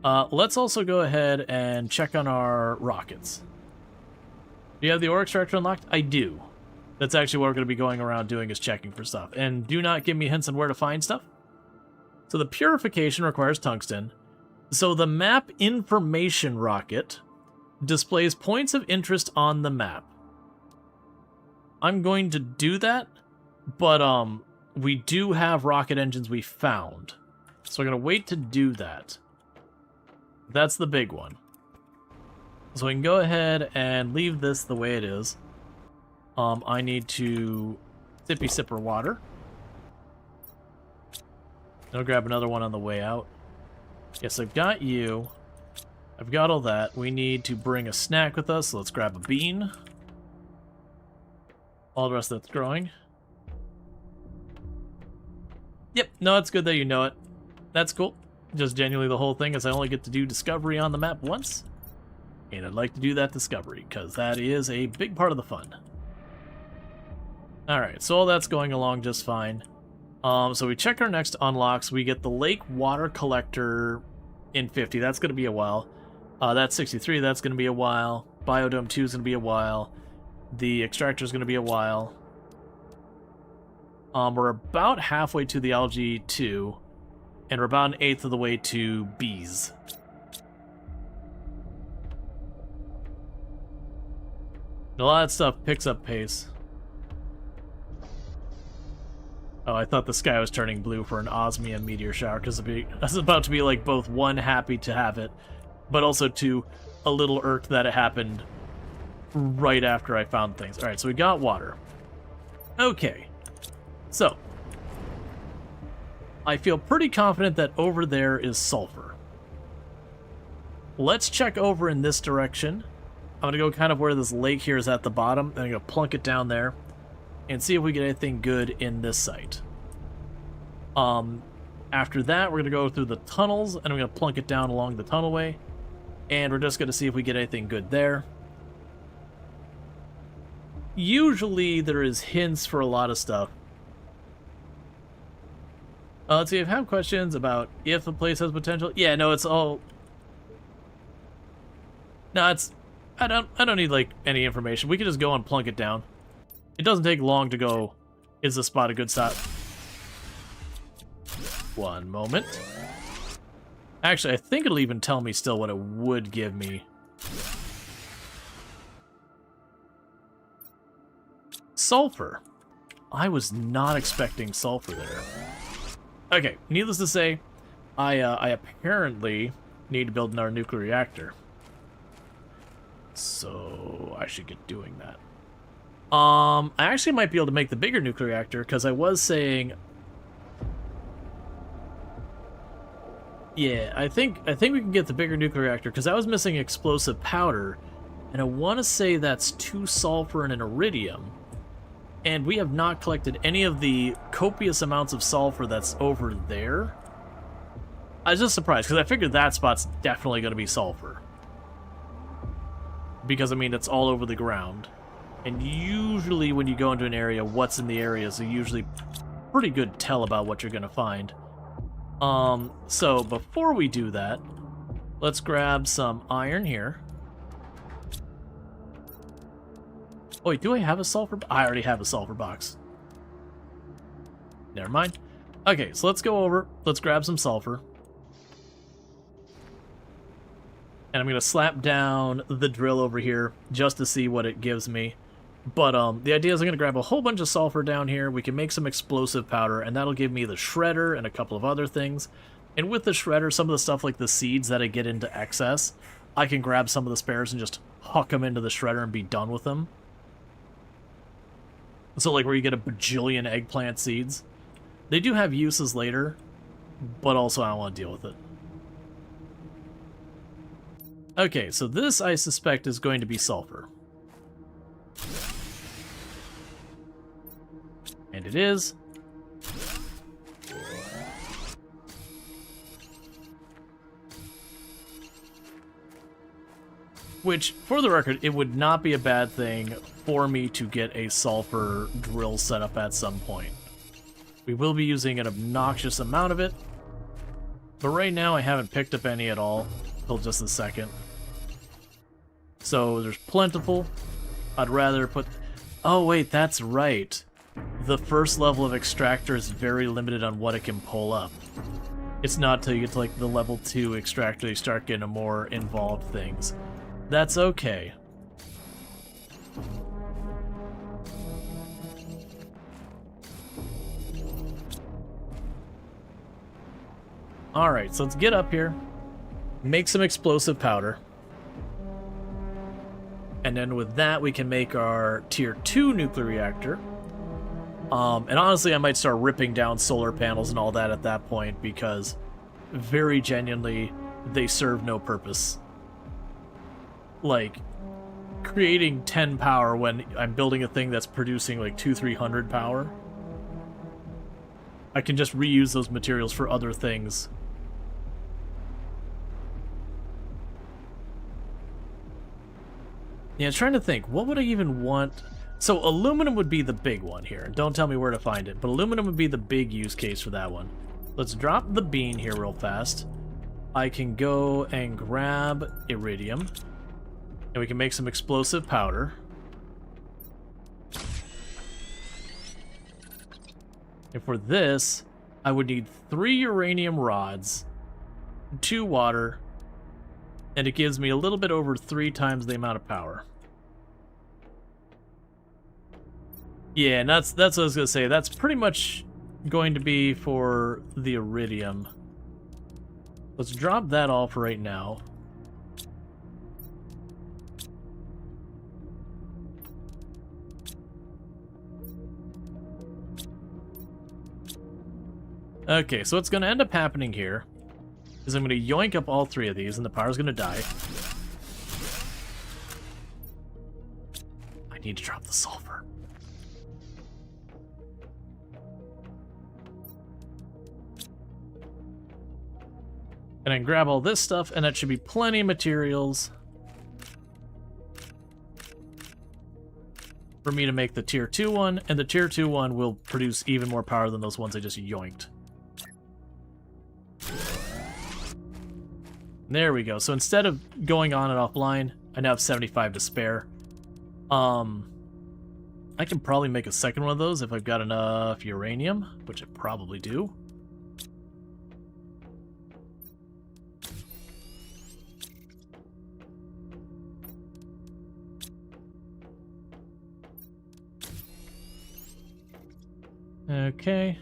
Let's also go ahead and check on our rockets. Do you have the ore extractor unlocked? I do. That's actually what we're going to be going around doing, is checking for stuff. And do not give me hints on where to find stuff. So the purification requires tungsten. So the map information rocket displays points of interest on the map. I'm going to do that, but we do have rocket engines we found. So we're going to wait to do that. That's the big one. So we can go ahead and leave this the way it is. I need to sippy sipper water. I'll grab another one on the way out. Yes, I've got you. I've got all that. We need to bring a snack with us, so let's grab a bean. All the rest of that's growing. Yep, no, it's good that you know it. That's cool. Just genuinely the whole thing is I only get to do discovery on the map once. And I'd like to do that discovery, because that is a big part of the fun. Alright, so all that's going along just fine. So we check our next unlocks. We get the lake water collector in 50. That's going to be a while. That's 63. That's going to be a while. Biodome 2 is going to be a while. The extractor is going to be a while. We're about halfway to the algae 2. And we're about 1/8 of the way to bees. A lot of stuff picks up pace. Oh, I thought the sky was turning blue for an osmium meteor shower, because I was about to be like both, one, happy to have it, but also two, a little irked that it happened right after I found things. Alright, so we got water. Okay. So, I feel pretty confident that over there is sulfur. Let's check over in this direction. I'm going to go kind of where this lake here is at the bottom, and I'm going to plunk it down there and see if we get anything good in this site. After that, we're going to go through the tunnels, and I'm going to plunk it down along the tunnelway, and we're just going to see if we get anything good there. Usually, there is hints for a lot of stuff. Let's see, I have questions about if the place has potential. Yeah, no, it's all... No, it's... I don't need, like, any information. We can just go and plunk it down. It doesn't take long to go, is the spot a good spot? One moment. Actually, I think it'll even tell me still what it would give me. Sulfur. I was not expecting sulfur there. Okay, needless to say, I apparently need to build another nuclear reactor. So I should get doing that. I actually might be able to make the bigger nuclear reactor, because I was saying... Yeah, I think we can get the bigger nuclear reactor, because I was missing explosive powder, and I want to say that's 2 sulfur and an iridium. And we have not collected any of the copious amounts of sulfur that's over there. I was just surprised, because I figured that spot's definitely going to be sulfur. Because, I mean, it's all over the ground. And usually when you go into an area, what's in the area is usually pretty good tell about what you're going to find. So before we do that, let's grab some iron here. Oh, wait, do I have a sulfur? I already have a sulfur box. Never mind. Okay, so let's go over. Let's grab some sulfur. And I'm going to slap down the drill over here just to see what it gives me. But the idea is I'm going to grab a whole bunch of sulfur down here. We can make some explosive powder, and that'll give me the shredder and a couple of other things. And with the shredder, some of the stuff like the seeds that I get into excess, I can grab some of the spares and just huck them into the shredder and be done with them. So like where you get a bajillion eggplant seeds. They do have uses later, but also I don't want to deal with it. Okay, so this I suspect is going to be sulfur. And it is. Which, for the record, it would not be a bad thing for me to get a sulfur drill set up at some point. We will be using an obnoxious amount of it, but right now I haven't picked up any at all until just a second. So there's plentiful. I'd rather put... Oh wait, that's right. The first level of extractor is very limited on what it can pull up. It's not till you get to like the level 2 extractor you start getting more involved things. That's okay. Alright, so let's get up here, make some explosive powder, and then with that we can make our tier 2 nuclear reactor. And honestly, I might start ripping down solar panels and all that at that point, because very genuinely, they serve no purpose. Like, creating 10 power when I'm building a thing that's producing like 200-300 power. I can just reuse those materials for other things. Yeah, I was trying to think, what would I even want? So aluminum would be the big one here. Don't tell me where to find it, but aluminum would be the big use case for that one. Let's drop the bean here real fast. I can go and grab iridium, and we can make some explosive powder. And for this, I would need 3 uranium rods, 2 water, and it gives me a little bit over 3 times the amount of power. Yeah, and that's what I was going to say. That's pretty much going to be for the iridium. Let's drop that all for right now. Okay, so what's going to end up happening here is I'm going to yoink up all 3 of these, and the power's going to die. I need to drop the sulfur. And then grab all this stuff, and that should be plenty of materials for me to make the tier 2 one, and the tier 2 one will produce even more power than those ones I just yoinked. There we go. So instead of going on and offline, I now have 75 to spare. I can probably make a second one of those if I've got enough uranium, which I probably do. Okay.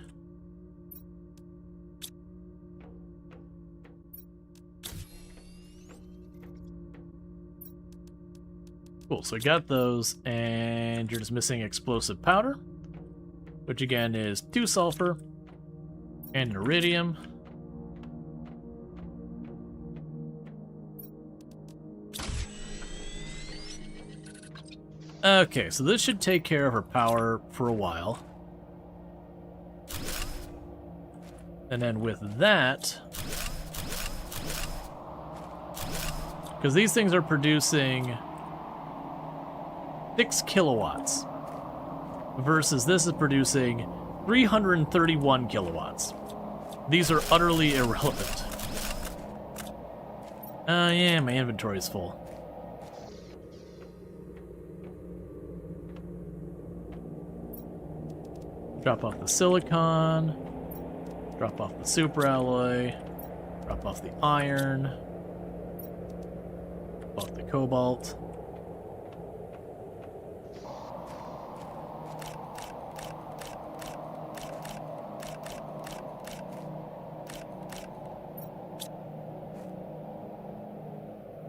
Cool, so I got those, and you're just missing explosive powder, which again is 2 sulfur and iridium. Okay, so this should take care of her power for a while. And then with that, because these things are producing 6 kilowatts, versus this is producing 331 kilowatts. These are utterly irrelevant. Yeah, my inventory is full. Drop off the silicon. Drop off the superalloy. Drop off the iron. Drop off the cobalt.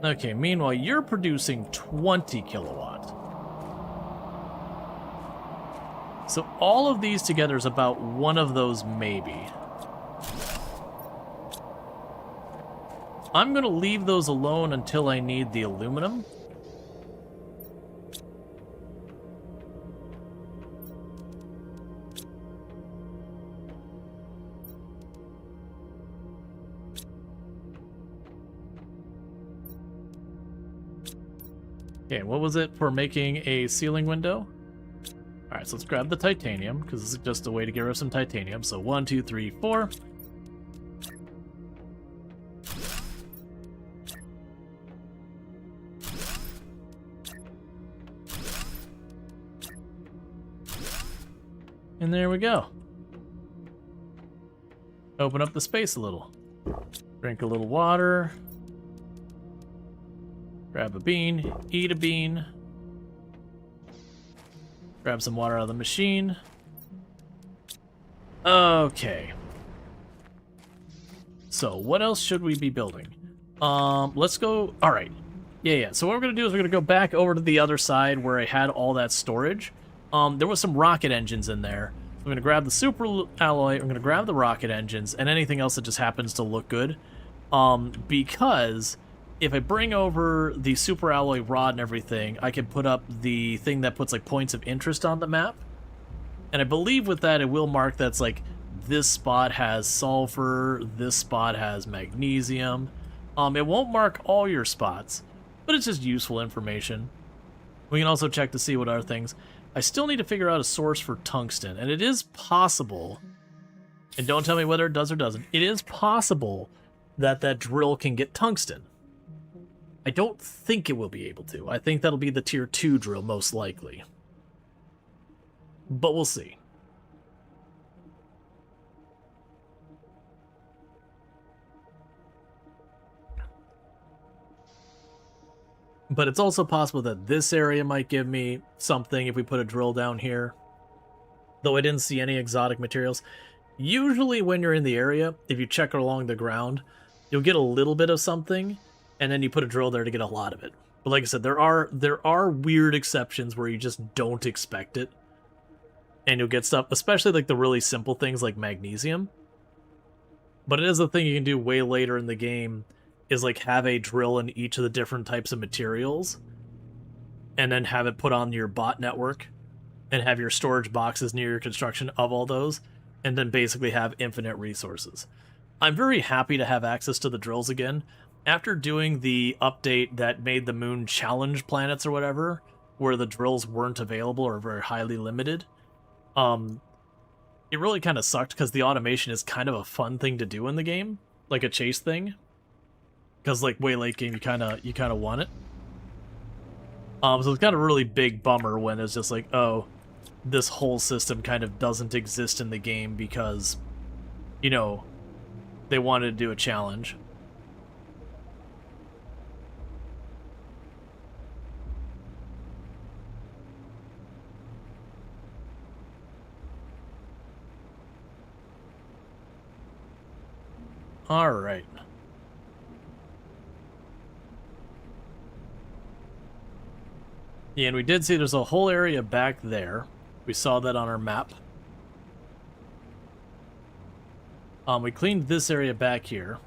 Okay, meanwhile, you're producing 20 kilowatt. So all of these together is about one of those maybe. I'm going to leave those alone until I need the aluminum. Okay, what was it for making a ceiling window? Alright, so let's grab the titanium, because this is just a way to get rid of some titanium. So 1, 2, 3, 4. And there we go. Open up the space a little. Drink a little water. Grab a bean. Eat a bean. Grab some water out of the machine. Okay. So, what else should we be building? Let's go... Alright. Yeah. So what we're going to do is we're going to go back over to the other side where I had all that storage. There was some rocket engines in there. I'm going to grab the super alloy, I'm going to grab the rocket engines, and anything else that just happens to look good. Because if I bring over the super alloy rod and everything, I can put up the thing that puts like points of interest on the map. And I believe with that it will mark that's like this spot has sulfur, this spot has magnesium. It won't mark all your spots, but it's just useful information. We can also check to see what other things. I still need to figure out a source for tungsten, and it is possible, and don't tell me whether it does or doesn't, it is possible that that drill can get tungsten. I don't think it will be able to. I think that'll be the tier 2 drill, most likely. But we'll see. But it's also possible that this area might give me something if we put a drill down here. Though I didn't see any exotic materials. Usually when you're in the area, if you check along the ground, you'll get a little bit of something, and then you put a drill there to get a lot of it. But like I said, there are weird exceptions where you just don't expect it. And you'll get stuff, especially like the really simple things like magnesium. But it is a thing you can do way later in the game, is like have a drill in each of the different types of materials, and then have it put on your bot network, and have your storage boxes near your construction of all those, and then basically have infinite resources. I'm very happy to have access to the drills again. After doing the update that made the moon challenge planets or whatever, where the drills weren't available or very highly limited, it really kind of sucked because the automation is kind of a fun thing to do in the game, like a chase thing. Because like way late game, you kind of want it. So it's kind of a really big bummer when it's just like, oh, this whole system kind of doesn't exist in the game because, you know, they wanted to do a challenge. All right. Yeah, and we did see there's a whole area back there. We saw that on our map. We cleaned this area back here.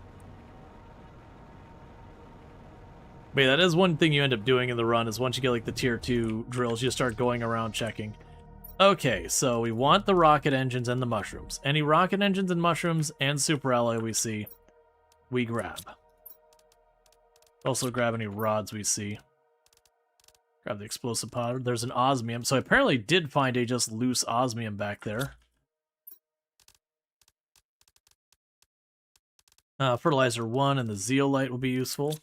But yeah, that is one thing you end up doing in the run, is once you get like the tier 2 drills, you start going around checking. Okay, so we want the rocket engines and the mushrooms. Any rocket engines and mushrooms and super alloy we see, we grab. Also grab any rods we see. Grab the explosive pod. There's an osmium. So I apparently did find a just loose osmium back there. Fertilizer 1 and the zeolite will be useful.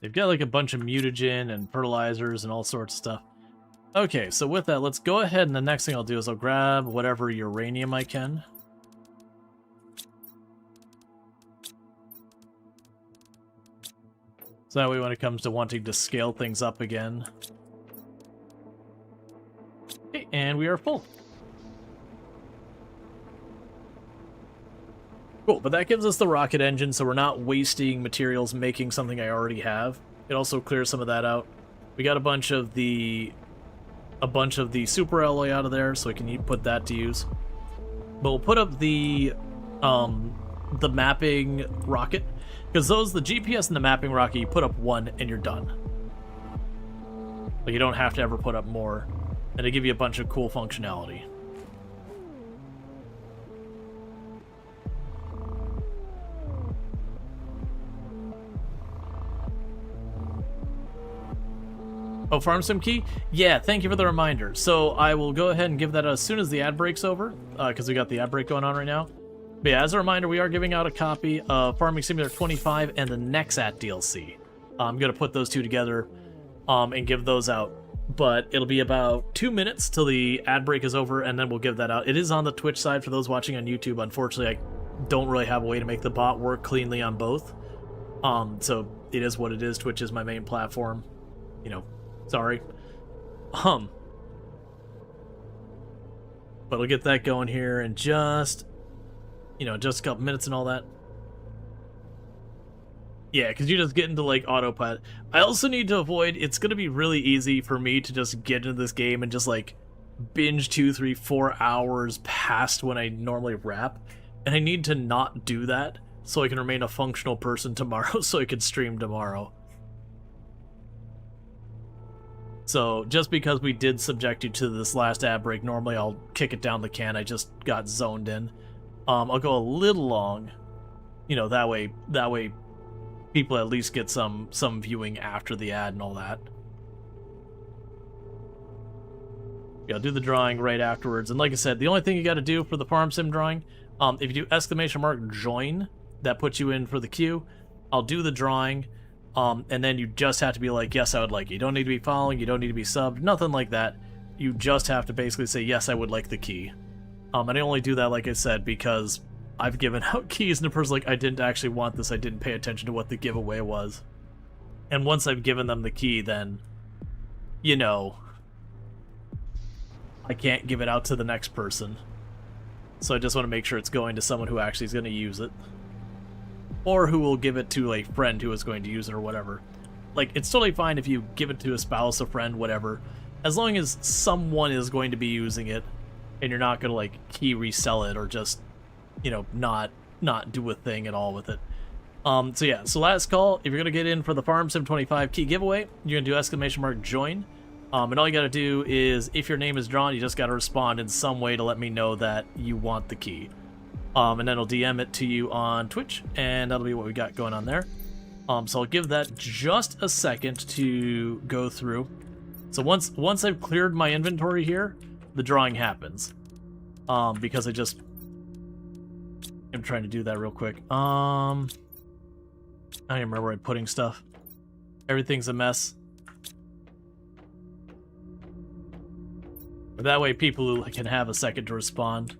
They've got like a bunch of mutagen and fertilizers and all sorts of stuff. Okay, so with that, let's go ahead, and the next thing I'll do is I'll grab whatever uranium I can. So that way when it comes to wanting to scale things up again. Okay, and we are full. Cool, but that gives us the rocket engine, so we're not wasting materials making something I already have. It also clears some of that out. We got a bunch of the super alloy out of there, so we can put that to use. But we'll put up the the mapping rocket, because the GPS and the mapping rocket, you put up one and you're done. Like, you don't have to ever put up more, and they give you a bunch of cool functionality. Oh, Farm Sim key? Yeah, thank you for the reminder. So I will go ahead and give that as soon as the ad break's over, because we got the ad break going on right now. But yeah, as a reminder, we are giving out a copy of Farming Simulator 25 and the Nexat DLC. I'm going to put those two together and give those out. But it'll be about 2 minutes till the ad break is over, and then we'll give that out. It is on the Twitch side for those watching on YouTube. Unfortunately, I don't really have a way to make the bot work cleanly on both. So it is what it is. Twitch is my main platform. You know, sorry. But we'll get that going here in just, just a couple minutes and all that. Yeah, because you just get into, like, autopilot. I also need to avoid, it's going to be really easy for me to just get into this game and just, like, binge 2, 3, 4 hours past when I normally wrap. And I need to not do that so I can remain a functional person tomorrow, so I can stream tomorrow. So, just because we did subject you to this last ad break, normally I'll kick it down the can. I just got zoned in. I'll go a little long, that way people at least get some viewing after the ad and all that. Yeah, I'll do the drawing right afterwards. And like I said, the only thing you got to do for the Farm Sim drawing, if you do !join, that puts you in for the queue. I'll do the drawing, and then you just have to be like, yes, I would like it. You don't need to be following, you don't need to be subbed, nothing like that. You just have to basically say, yes, I would like the key. And I only do that, like I said, because I've given out keys and the person's like, I didn't actually want this, I didn't pay attention to what the giveaway was. And once I've given them the key, then, I can't give it out to the next person. So I just want to make sure it's going to someone who actually is going to use it. Or who will give it to a friend who is going to use it or whatever. Like, it's totally fine if you give it to a spouse, a friend, whatever. As long as someone is going to be using it, and you're not going to, like, key resell it or just, not do a thing at all with it. So yeah, so last call, if you're going to get in for the Farm Sim 25 key giveaway, you're going to do !join. And all you got to do is, if your name is drawn, you just got to respond in some way to let me know that you want the key. And then I'll DM it to you on Twitch, and that'll be what we got going on there. So I'll give that just a second to go through. So once I've cleared my inventory here, the drawing happens. Because I'm trying to do that real quick. I don't even remember where I'm putting stuff. Everything's a mess. But that way people can have a second to respond.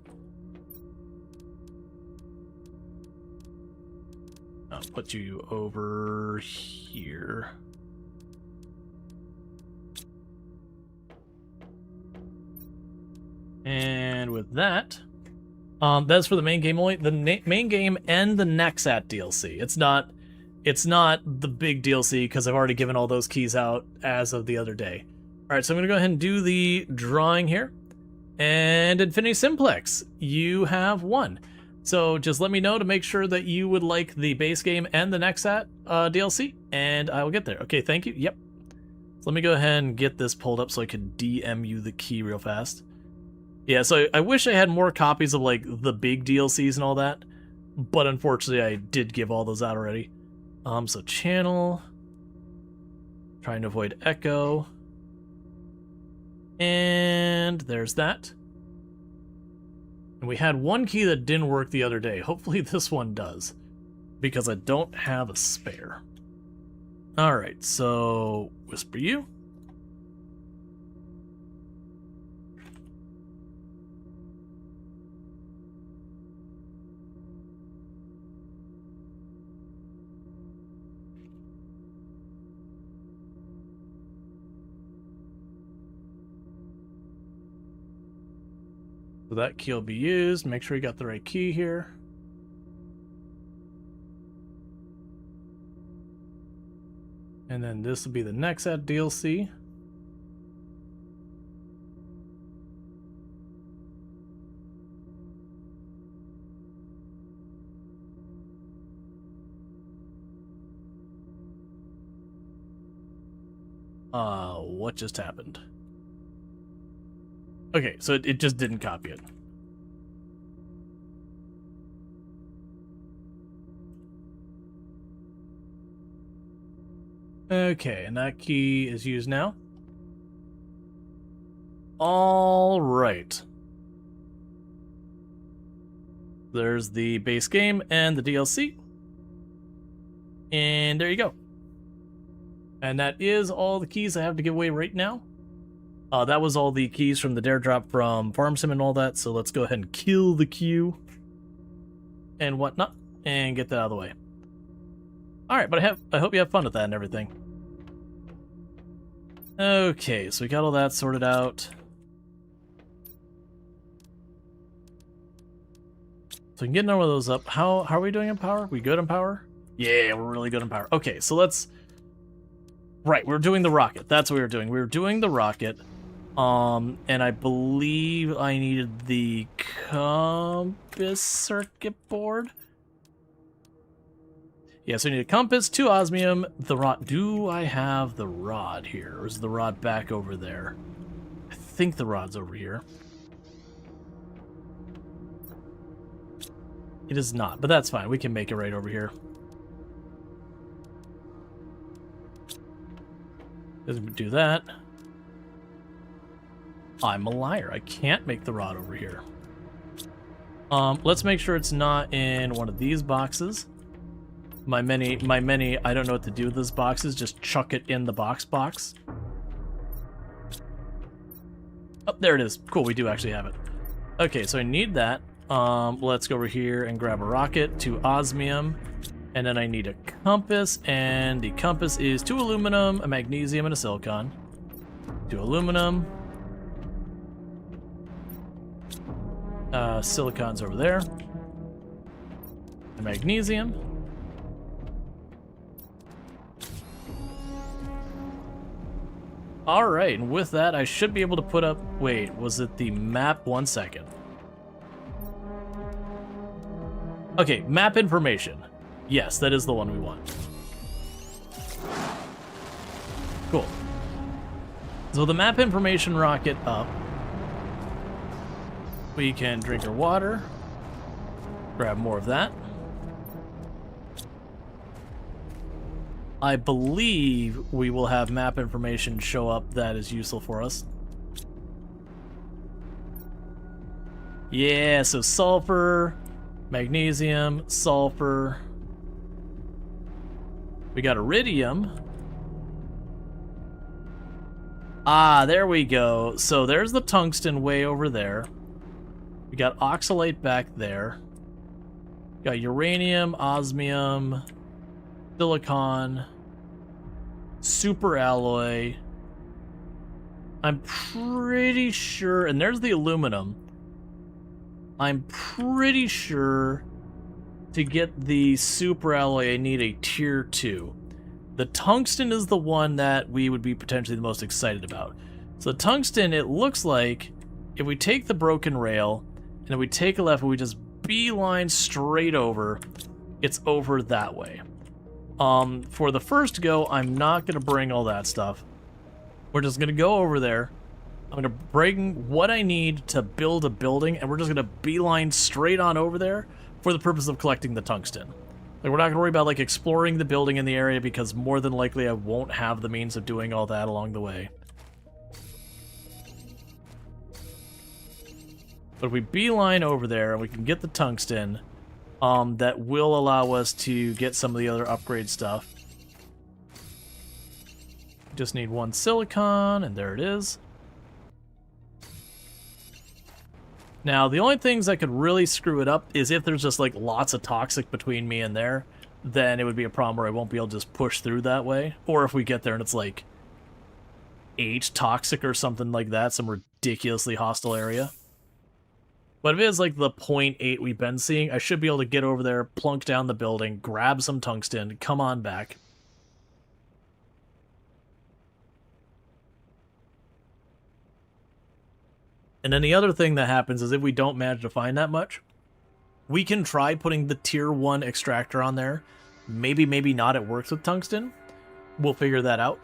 I'll put you over here. And with that, that's for the main game only. The main game and the Nexat DLC. It's not the big DLC because I've already given all those keys out as of the other day. All right, so I'm gonna go ahead and do the drawing here. And Infinity Simplex, you have won. So just let me know to make sure that you would like the base game and the Nexat DLC, and I will get there. Okay, thank you. Yep. So let me go ahead and get this pulled up so I can DM you the key real fast. Yeah, so I wish I had more copies of, like, the big DLCs and all that, but unfortunately I did give all those out already. So channel, trying to avoid echo, and there's that. And we had one key that didn't work the other day. Hopefully this one does, because I don't have a spare. Alright, so whisper you. So that key will be used. Make sure you got the right key here. And then this will be the Nexat DLC. What just happened? Okay, so it just didn't copy it. Okay, and that key is used now. All right. There's the base game and the DLC. And there you go. And that is all the keys I have to give away right now. That was all the keys from the dare drop from Farm Sim and all that, so let's go ahead and kill the queue and whatnot and get that out of the way. Alright, but I hope you have fun with that and everything. Okay, so we got all that sorted out. So we can get one of those up. How are we doing in power? We good in power? Yeah, we're really good in power. Okay, so let's... Right, we're doing the rocket. That's what we were doing. We were doing the rocket. And I believe I needed the compass circuit board. Yeah, so I need a compass, 2 osmium, the rod. Do I have the rod here? Or is the rod back over there? I think the rod's over here. It is not, but that's fine. We can make it right over here. Doesn't do that. I'm a liar. I can't make the rod over here. Let's make sure it's not in one of these boxes. My many, I don't know what to do with those boxes. Just chuck it in the box. Oh, there it is. Cool, we do actually have it. Okay, so I need that. Let's go over here and grab a rocket, 2 osmium, and then I need a compass, and the compass is 2 aluminum, a magnesium, and a silicon. 2 aluminum. Silicon's over there. The magnesium. Alright, and with that, I should be able to put up... Wait, was it the map? 1 second. Okay, map information. Yes, that is the one we want. Cool. So the map information rocket up. We can drink our water. Grab more of that. I believe we will have map information show up that is useful for us. Yeah, so sulfur, magnesium, sulfur. We got iridium. Ah, there we go. So there's the tungsten way over there. We got oxalate back there. Got uranium, osmium, silicon, super alloy. I'm pretty sure, and there's the aluminum. I'm pretty sure to get the super alloy I need a tier 2. The tungsten is the one that we would be potentially the most excited about. So the tungsten, it looks like if we take the broken rail and then we take a left and we just beeline straight over, it's over that way. For the first go, I'm not going to bring all that stuff. We're just going to go over there. I'm going to bring what I need to build a building, and we're just going to beeline straight on over there for the purpose of collecting the tungsten. Like, we're not going to worry about, like, exploring the building in the area because more than likely I won't have the means of doing all that along the way. But if we beeline over there and we can get the tungsten, that will allow us to get some of the other upgrade stuff. Just need 1 silicon, and there it is. Now, the only things that could really screw it up is if there's just, like, lots of toxic between me and there, then it would be a problem where I won't be able to just push through that way. Or if we get there and it's, like, 8 toxic or something like that, some ridiculously hostile area. But if it is, like, the 0.8 we've been seeing, I should be able to get over there, plunk down the building, grab some tungsten, come on back. And then the other thing that happens is if we don't manage to find that much, we can try putting the tier 1 extractor on there. Maybe, maybe not, it works with tungsten. We'll figure that out.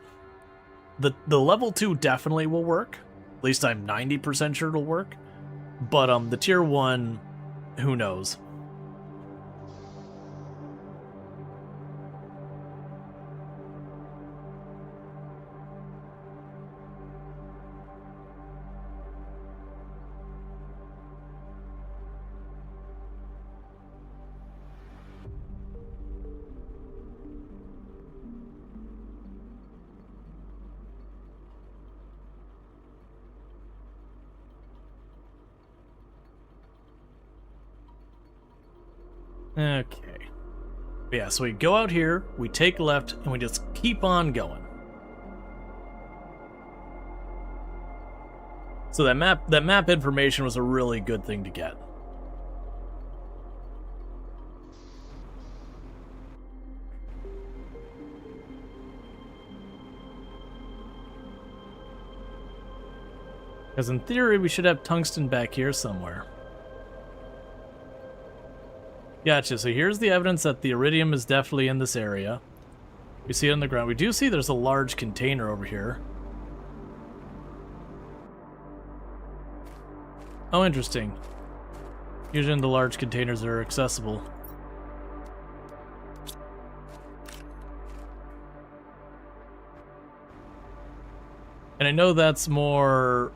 The level 2 definitely will work. At least I'm 90% sure it'll work. But the tier 1, who knows? Okay. Yeah, so we go out here, we take left, and we just keep on going. So that map information was a really good thing to get. Because in theory, we should have tungsten back here somewhere. Gotcha, so here's the evidence that the iridium is definitely in this area. We see it on the ground. We do see there's a large container over here. Oh, interesting. Usually the large containers are accessible. And I know that's more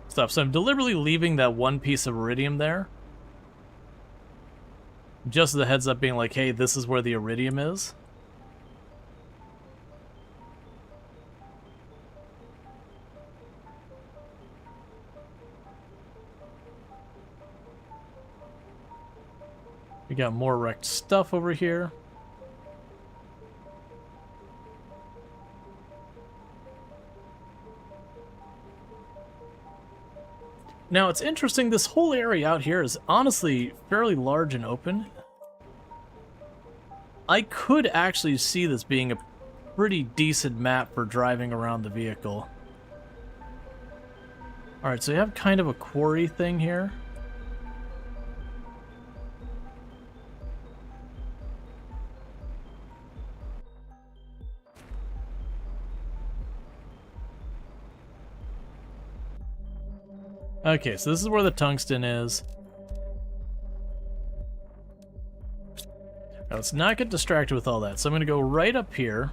stuff, so I'm deliberately leaving that one piece of iridium there. Just as a heads up being like, hey, this is where the iridium is. We got more wrecked stuff over here. Now, it's interesting, this whole area out here is honestly fairly large and open. I could actually see this being a pretty decent map for driving around the vehicle. Alright, so you have kind of a quarry thing here. Okay, so this is where the tungsten is. Now, let's not get distracted with all that. So I'm going to go right up here.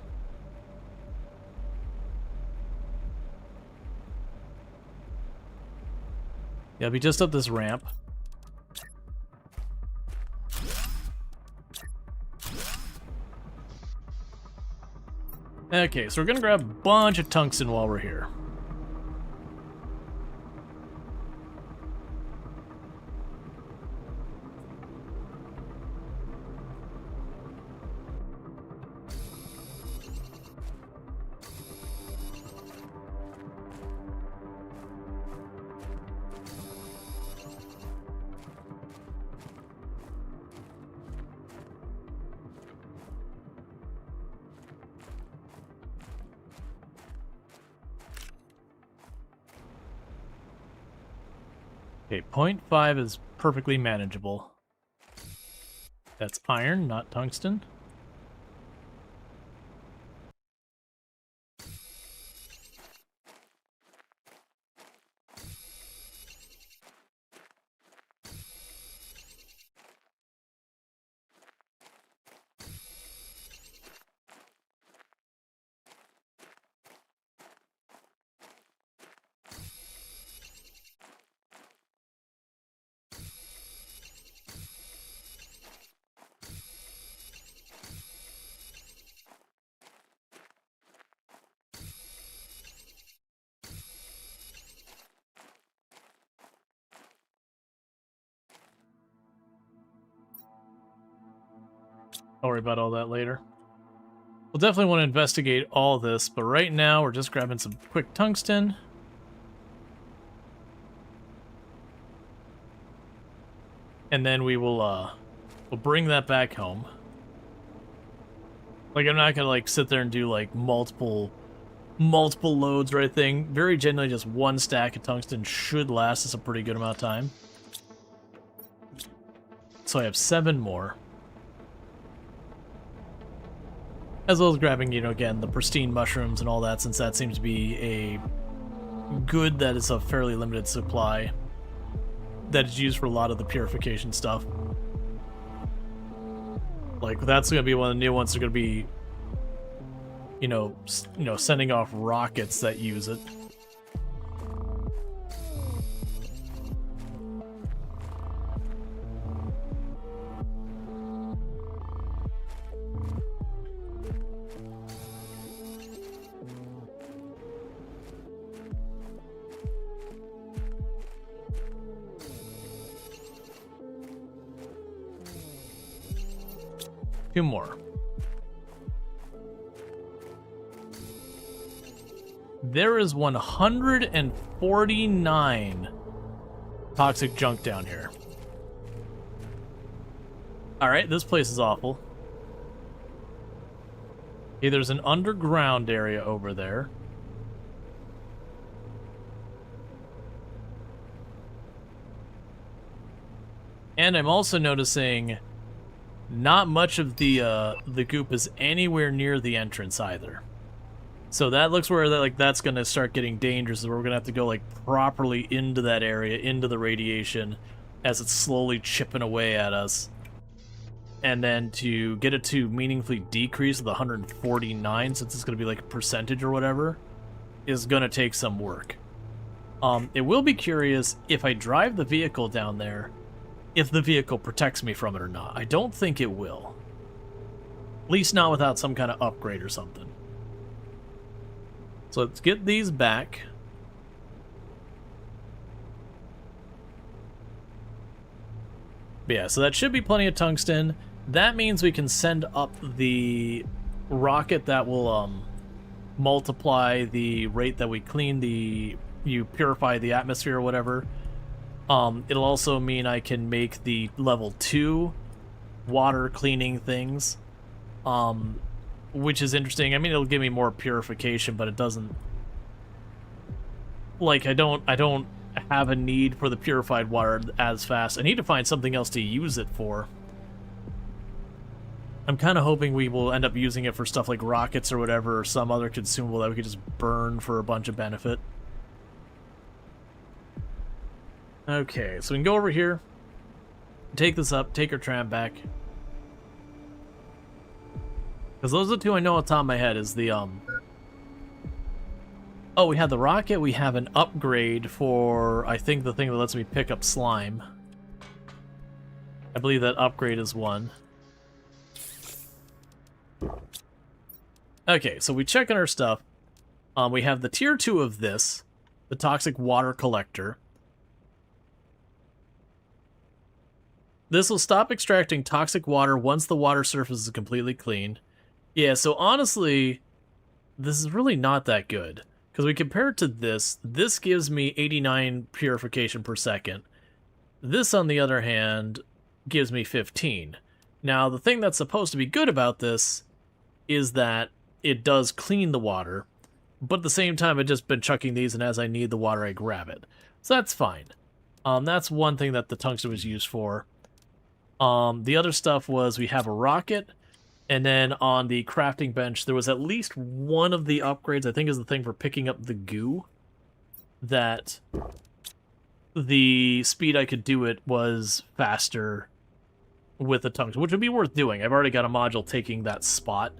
Yeah, I'll be just up this ramp. Okay, so we're going to grab a bunch of tungsten while we're here. Okay, 0.5 is perfectly manageable. That's iron, not tungsten. I'll worry about all that later. We'll definitely want to investigate all this, but right now we're just grabbing some quick tungsten. And then we'll bring that back home. Like, I'm not gonna like sit there and do like multiple loads or anything. Very generally, just one stack of tungsten should last us a pretty good amount of time. So I have 7 more. As well as grabbing, again, the pristine mushrooms and all that, since that seems to be a good that is a fairly limited supply that is used for a lot of the purification stuff. Like, that's going to be one of the new ones. They're going to be, sending off rockets that use it. Two more. There is 149 toxic junk down here. Alright, this place is awful. Okay, there's an underground area over there. And I'm also noticing not much of the goop is anywhere near the entrance either. So that looks where that's gonna start getting dangerous. We're gonna have to go like properly into that area, into the radiation, as it's slowly chipping away at us. And then to get it to meaningfully decrease the 149, since it's gonna be like a percentage or whatever, is gonna take some work. It will be curious if I drive the vehicle down there, if the vehicle protects me from it or not. I don't think it will. At least not without some kind of upgrade or something. So let's get these back. But yeah, so that should be plenty of tungsten. That means we can send up the rocket that will multiply the rate that we clean you purify the atmosphere or whatever. It'll also mean I can make the level 2 water cleaning things, which is interesting. I mean, it'll give me more purification, but it doesn't, like, I don't have a need for the purified water as fast. I need to find something else to use it for. I'm kind of hoping we will end up using it for stuff like rockets or whatever, or some other consumable that we could just burn for a bunch of benefit. Okay, so we can go over here, take this up, take our tram back. Because those are the two I know off the top of my head is the, Oh, we have the rocket, we have an upgrade for, I think, the thing that lets me pick up slime. I believe that upgrade is one. Okay, so we check on our stuff. We have the tier 2 of this, the toxic water collector. This will stop extracting toxic water once the water surface is completely cleaned. Yeah, so honestly, this is really not that good. Because we compare it to this gives me 89 purification per second. This, on the other hand, gives me 15. Now, the thing that's supposed to be good about this is that it does clean the water, but at the same time, I've just been chucking these, and as I need the water, I grab it. So that's fine. That's one thing that the tungsten was used for. The other stuff was we have a rocket, and then on the crafting bench, there was at least one of the upgrades, I think is the thing for picking up the goo, that the speed I could do it was faster with the tungsten, which would be worth doing. I've already got a module taking that spot,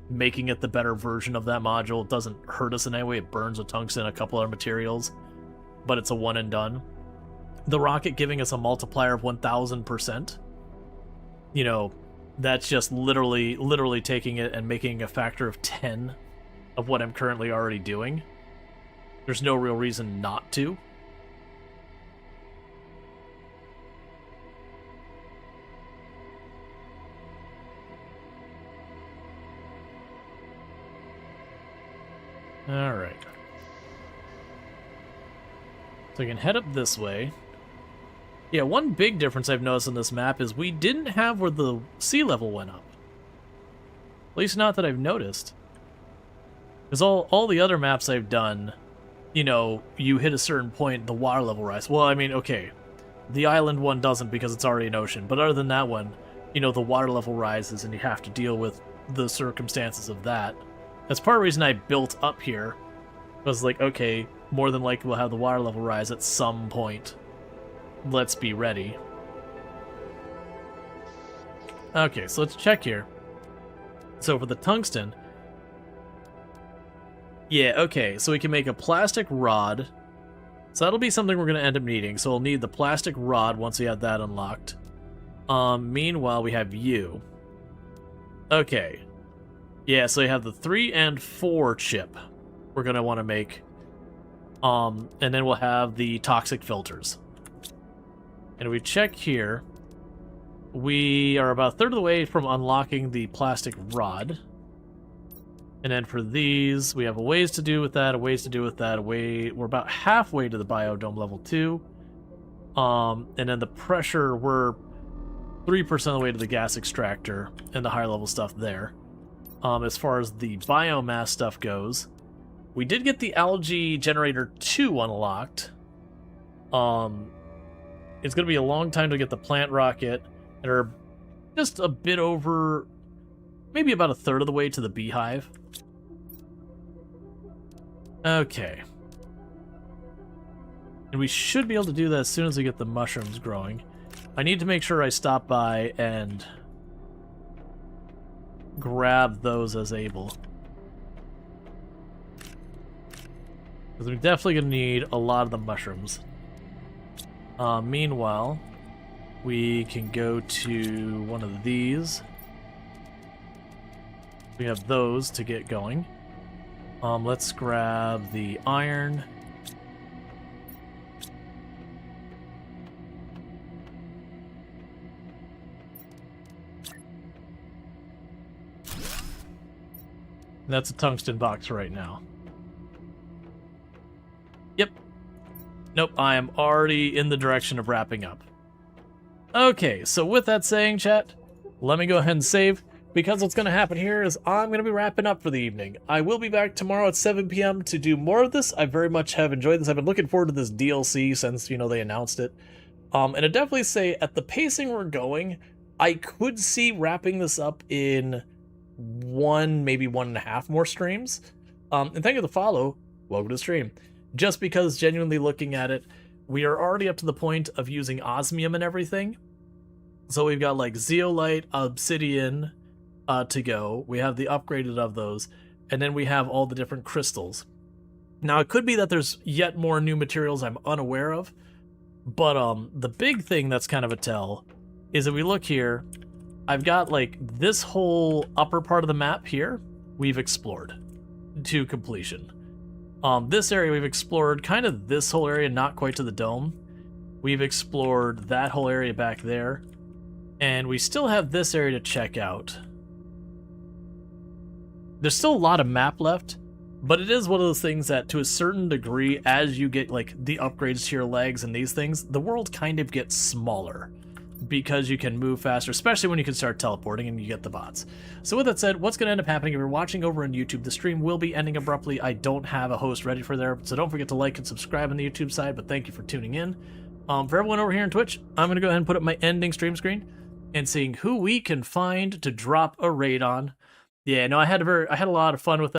making it the better version of that module. It doesn't hurt us in any way. It burns with tungsten and a couple other materials, but it's a one and done. The rocket giving us a multiplier of 1000%. That's just literally taking it and making a factor of 10 of what I'm currently already doing. There's no real reason not to. Alright. So we can head up this way. Yeah, one big difference I've noticed on this map is we didn't have where the sea level went up. At least not that I've noticed. Because all the other maps I've done, you hit a certain point, the water level rises. Well, I mean, okay, the island one doesn't because it's already an ocean. But other than that one, the water level rises and you have to deal with the circumstances of that. That's part of the reason I built up here. I was like, okay, more than likely we'll have the water level rise at some point. Let's be ready. Okay, so let's check here. So for the tungsten... Yeah, okay, so we can make a plastic rod. So that'll be something we're going to end up needing. So we'll need the plastic rod once we have that unlocked. Meanwhile, we have you. Okay. Yeah, so you have the 3 and 4 chip we're going to want to make. And then we'll have the toxic filters. And we check here. We are about a third of the way from unlocking the plastic rod. And then for these, we have a ways to do with that, a ways to do with that, we're about halfway to the biodome level 2. And then the pressure, we're 3% of the way to the gas extractor and the higher level stuff there. As far as the biomass stuff goes, we did get the algae generator 2 unlocked. It's going to be a long time to get the plant rocket, and are just a bit over, maybe about a third of the way to the beehive. Okay. And we should be able to do that as soon as we get the mushrooms growing. I need to make sure I stop by and grab those as able. Because we're definitely going to need a lot of the mushrooms. Meanwhile, we can go to one of these. We have those to get going. Let's grab the iron. That's a tungsten box right now. Yep. Nope, I am already in the direction of wrapping up. Okay, so with that saying, chat, let me go ahead and save. Because what's going to happen here is I'm going to be wrapping up for the evening. I will be back tomorrow at 7 p.m. to do more of this. I very much have enjoyed this. I've been looking forward to this DLC since, you know, they announced it. And I'd definitely say at the pacing we're going, I could see wrapping this up in 1, maybe 1.5 more streams. And thank you for the follow. Welcome to the stream. Just because genuinely looking at it, we are already up to the point of using osmium and everything. So we've got like zeolite, obsidian, to go. We have the upgraded of those, and then we have all the different crystals. Now, it could be that there's yet more new materials I'm unaware of, but the big thing that's kind of a tell is that we look here, I've got like this whole upper part of the map here, we've explored to completion. This area we've explored, kind of this whole area, not quite to the dome. We've explored that whole area back there, and we still have this area to check out. There's still a lot of map left, but it is one of those things that to a certain degree, as you get like the upgrades to your legs and these things, the world kind of gets smaller because you can move faster, especially when you can start teleporting and you get the bots. So with that said, what's going to end up happening if you're watching over on YouTube, the stream will be ending abruptly. I don't have a host ready for there, so don't forget to like and subscribe on the YouTube side, but thank you for tuning in. For everyone over here on Twitch, I'm going to go ahead and put up my ending stream screen and seeing who we can find to drop a raid on. Yeah, no, I had a lot of fun with that.